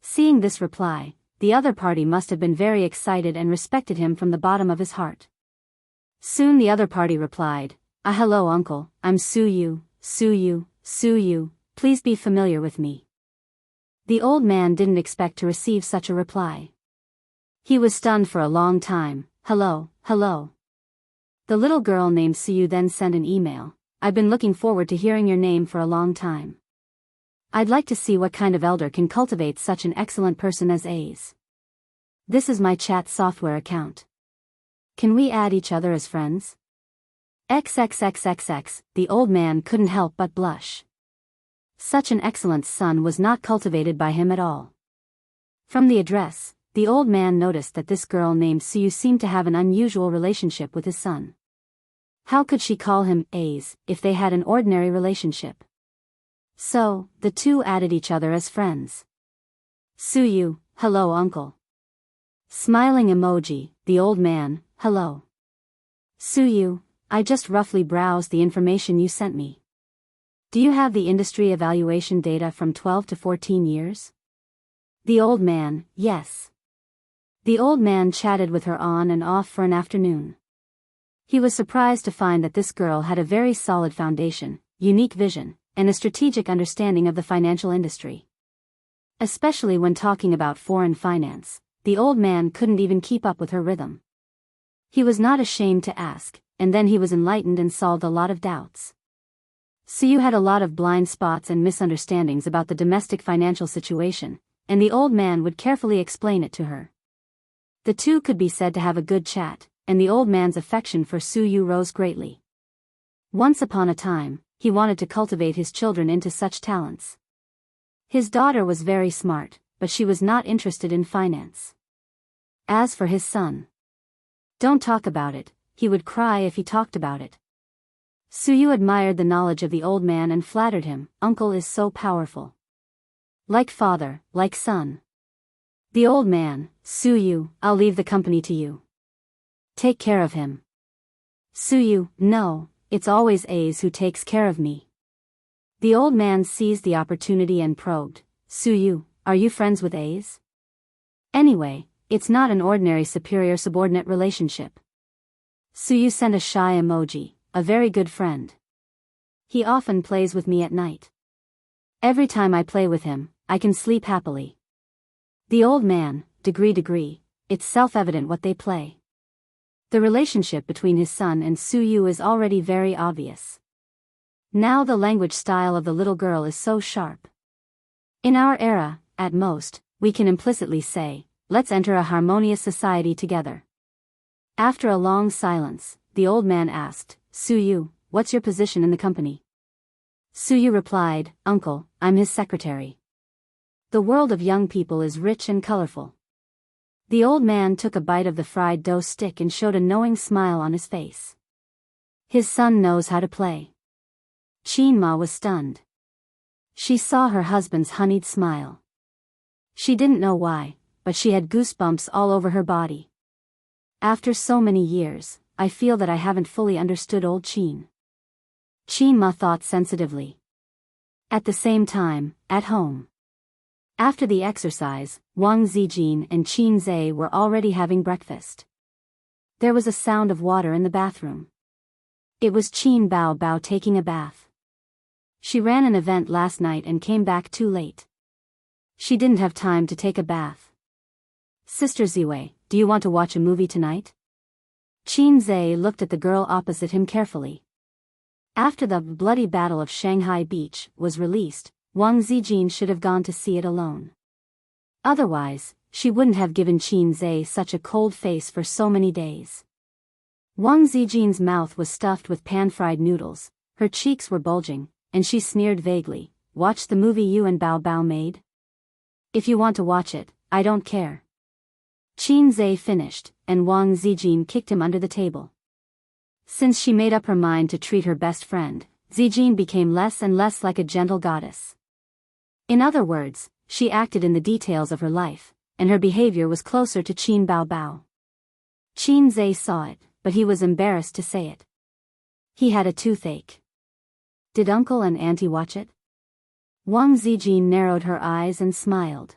Seeing this reply, the other party must have been very excited and respected him from the bottom of his heart. Soon the other party replied, Hello uncle, I'm Su Yu, please be familiar with me." The old man didn't expect to receive such a reply. He was stunned for a long time. Hello. The little girl named Suyu then sent an email. I've been looking forward to hearing your name for a long time. I'd like to see what kind of elder can cultivate such an excellent person as A's. This is my chat software account. Can we add each other as friends? XXXXX, the old man couldn't help but blush. Such an excellent son was not cultivated by him at all. From the address, the old man noticed that this girl named Suyu seemed to have an unusual relationship with his son. How could she call him A's if they had an ordinary relationship? So, the two added each other as friends. Suyu, hello uncle. Smiling emoji, the old man, hello. Suyu, I just roughly browsed the information you sent me. Do you have the industry evaluation data from 12 to 14 years? The old man, yes. The old man chatted with her on and off for an afternoon. He was surprised to find that this girl had a very solid foundation, unique vision, and a strategic understanding of the financial industry. Especially when talking about foreign finance, the old man couldn't even keep up with her rhythm. He was not ashamed to ask, and then he was enlightened and solved a lot of doubts. Suyu had a lot of blind spots and misunderstandings about the domestic financial situation, and the old man would carefully explain it to her. The two could be said to have a good chat, and the old man's affection for Suyu rose greatly. Once upon a time, he wanted to cultivate his children into such talents. His daughter was very smart, but she was not interested in finance. As for his son, don't talk about it, he would cry if he talked about it. Suyu admired the knowledge of the old man and flattered him. Uncle is so powerful. Like father, like son. The old man, Suyu, I'll leave the company to you. Take care of him. Suyu, no, it's always A's who takes care of me. The old man seized the opportunity and probed, Suyu, are you friends with A's? Anyway, it's not an ordinary superior-subordinate relationship. Suyu sent a shy emoji, a very good friend. He often plays with me at night. Every time I play with him, I can sleep happily. The old man, degree, it's self-evident what they play. The relationship between his son and Suyu is already very obvious. Now the language style of the little girl is so sharp. In our era, at most, we can implicitly say, let's enter a harmonious society together. After a long silence, the old man asked, Suyu, what's your position in the company? Suyu replied, Uncle, I'm his secretary. The world of young people is rich and colorful. The old man took a bite of the fried dough stick and showed a knowing smile on his face. His son knows how to play. Chinma was stunned. She saw her husband's honeyed smile. She didn't know why, but she had goosebumps all over her body. After so many years, I feel that I haven't fully understood old Chin. Chinma thought sensitively. At the same time, at home. After the exercise, Wang Zijin and Qin Zhe were already having breakfast. There was a sound of water in the bathroom. It was Qin Bao Bao taking a bath. She ran an event last night and came back too late. She didn't have time to take a bath. Sister Ziwei, do you want to watch a movie tonight? Qin Zhe looked at the girl opposite him carefully. After the bloody Battle of Shanghai Beach was released, Wang Zijin should have gone to see it alone. Otherwise, she wouldn't have given Qin Zhe such a cold face for so many days. Wang Zijin's mouth was stuffed with pan-fried noodles, her cheeks were bulging, and she sneered vaguely, watch the movie you and Bao Bao made? If you want to watch it, I don't care. Qin Zhe finished, and Wang Zijin kicked him under the table. Since she made up her mind to treat her best friend, Zijin became less and less like a gentle goddess. In other words, she acted in the details of her life, and her behavior was closer to Qin Bao Bao. Qin Zhe saw it, but he was embarrassed to say it. He had a toothache. Did uncle and auntie watch it? Wang Zijin narrowed her eyes and smiled.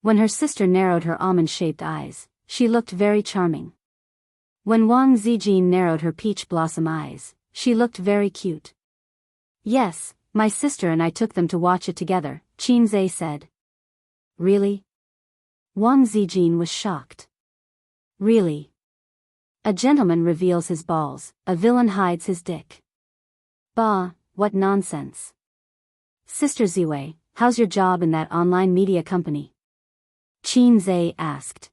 When her sister narrowed her almond-shaped eyes, she looked very charming. When Wang Zijin narrowed her peach blossom eyes, she looked very cute. Yes, my sister and I took them to watch it together, Qin Zhe said. Really? Wang Zijin was shocked. Really? A gentleman reveals his balls, a villain hides his dick. Bah, what nonsense. Sister Ziwei, how's your job in that online media company? Qin Zhe asked.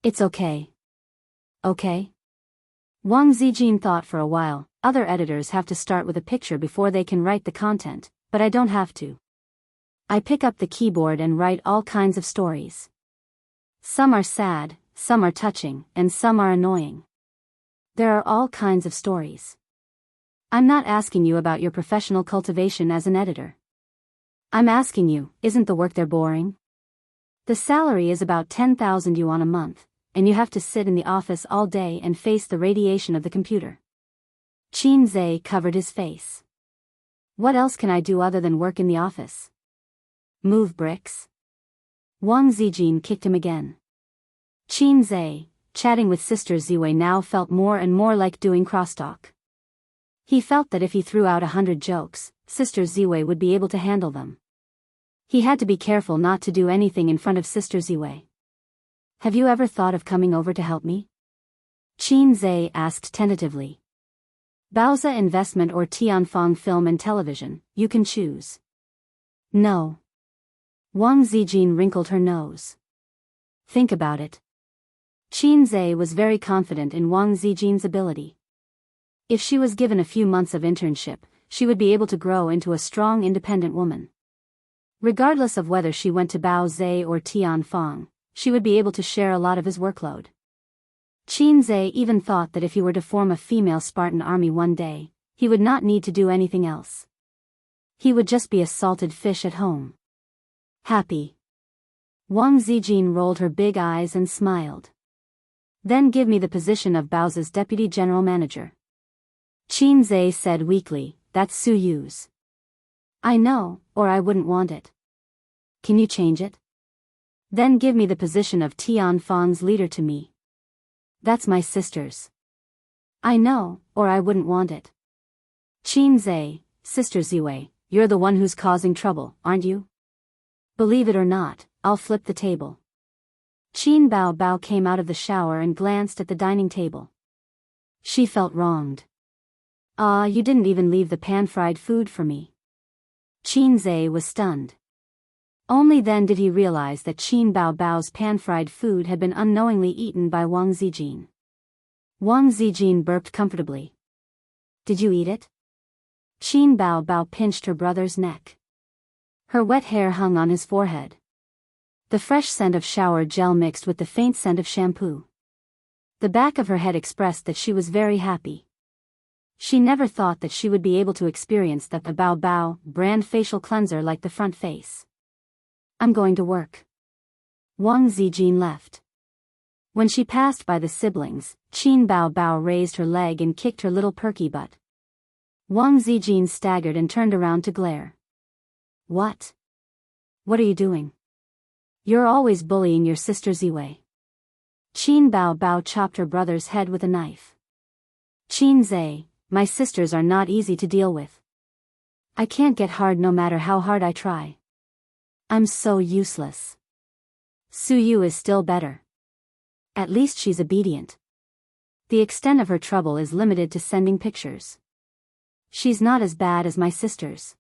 It's okay. Okay? Wang Zijin thought for a while. Other editors have to start with a picture before they can write the content, but I don't have to. I pick up the keyboard and write all kinds of stories. Some are sad, some are touching, and some are annoying. There are all kinds of stories. I'm not asking you about your professional cultivation as an editor. I'm asking you, isn't the work there boring? The salary is about 10,000 yuan a month, and you have to sit in the office all day and face the radiation of the computer. Qin Zhe covered his face. What else can I do other than work in the office? Move bricks? Wang Zijin kicked him again. Qin Zhe, chatting with Sister Ziwei now felt more and more like doing crosstalk. He felt that if he threw out 100 jokes, Sister Ziwei would be able to handle them. He had to be careful not to do anything in front of Sister Ziwei. Have you ever thought of coming over to help me? Qin Zhe asked tentatively. Baoza Investment or Tianfang Film and Television, you can choose. No. Wang Zijin wrinkled her nose. Think about it. Qin Zhe was very confident in Wang Zijin's ability. If she was given a few months of internship, she would be able to grow into a strong independent woman. Regardless of whether she went to Baoza or Tianfang, she would be able to share a lot of his workload. Qin Zhe even thought that if he were to form a female Spartan army one day, he would not need to do anything else. He would just be a salted fish at home. Happy. Wang Zijin rolled her big eyes and smiled. Then give me the position of Baoza's deputy general manager. Qin Zhe said weakly, that's Su Yu's. I know, or I wouldn't want it. Can you change it? Then give me the position of Tianfang's leader to me. That's my sister's. I know, or I wouldn't want it. Qin Zhe, Sister Ziwei, you're the one who's causing trouble, aren't you? Believe it or not, I'll flip the table. Qin Bao came out of the shower and glanced at the dining table. She felt wronged. You didn't even leave the pan-fried food for me. Qin Zhe was stunned. Only then did he realize that Qin Bao's pan-fried food had been unknowingly eaten by Wang Zijin. Wang Zijin burped comfortably. Did you eat it? Qin Bao pinched her brother's neck. Her wet hair hung on his forehead. The fresh scent of shower gel mixed with the faint scent of shampoo. The back of her head expressed that she was very happy. She never thought that she would be able to experience the Bao brand facial cleanser like the front face. I'm going to work. Wang Zijin left. When she passed by the siblings, Qin Bao raised her leg and kicked her little perky butt. Wang Zijin staggered and turned around to glare. What? What are you doing? You're always bullying your sister Ziwei. Qin Bao chopped her brother's head with a knife. Qin Zhe, my sisters are not easy to deal with. I can't get hard no matter how hard I try. I'm so useless. Su Yu is still better. At least she's obedient. The extent of her trouble is limited to sending pictures. She's not as bad as my sisters.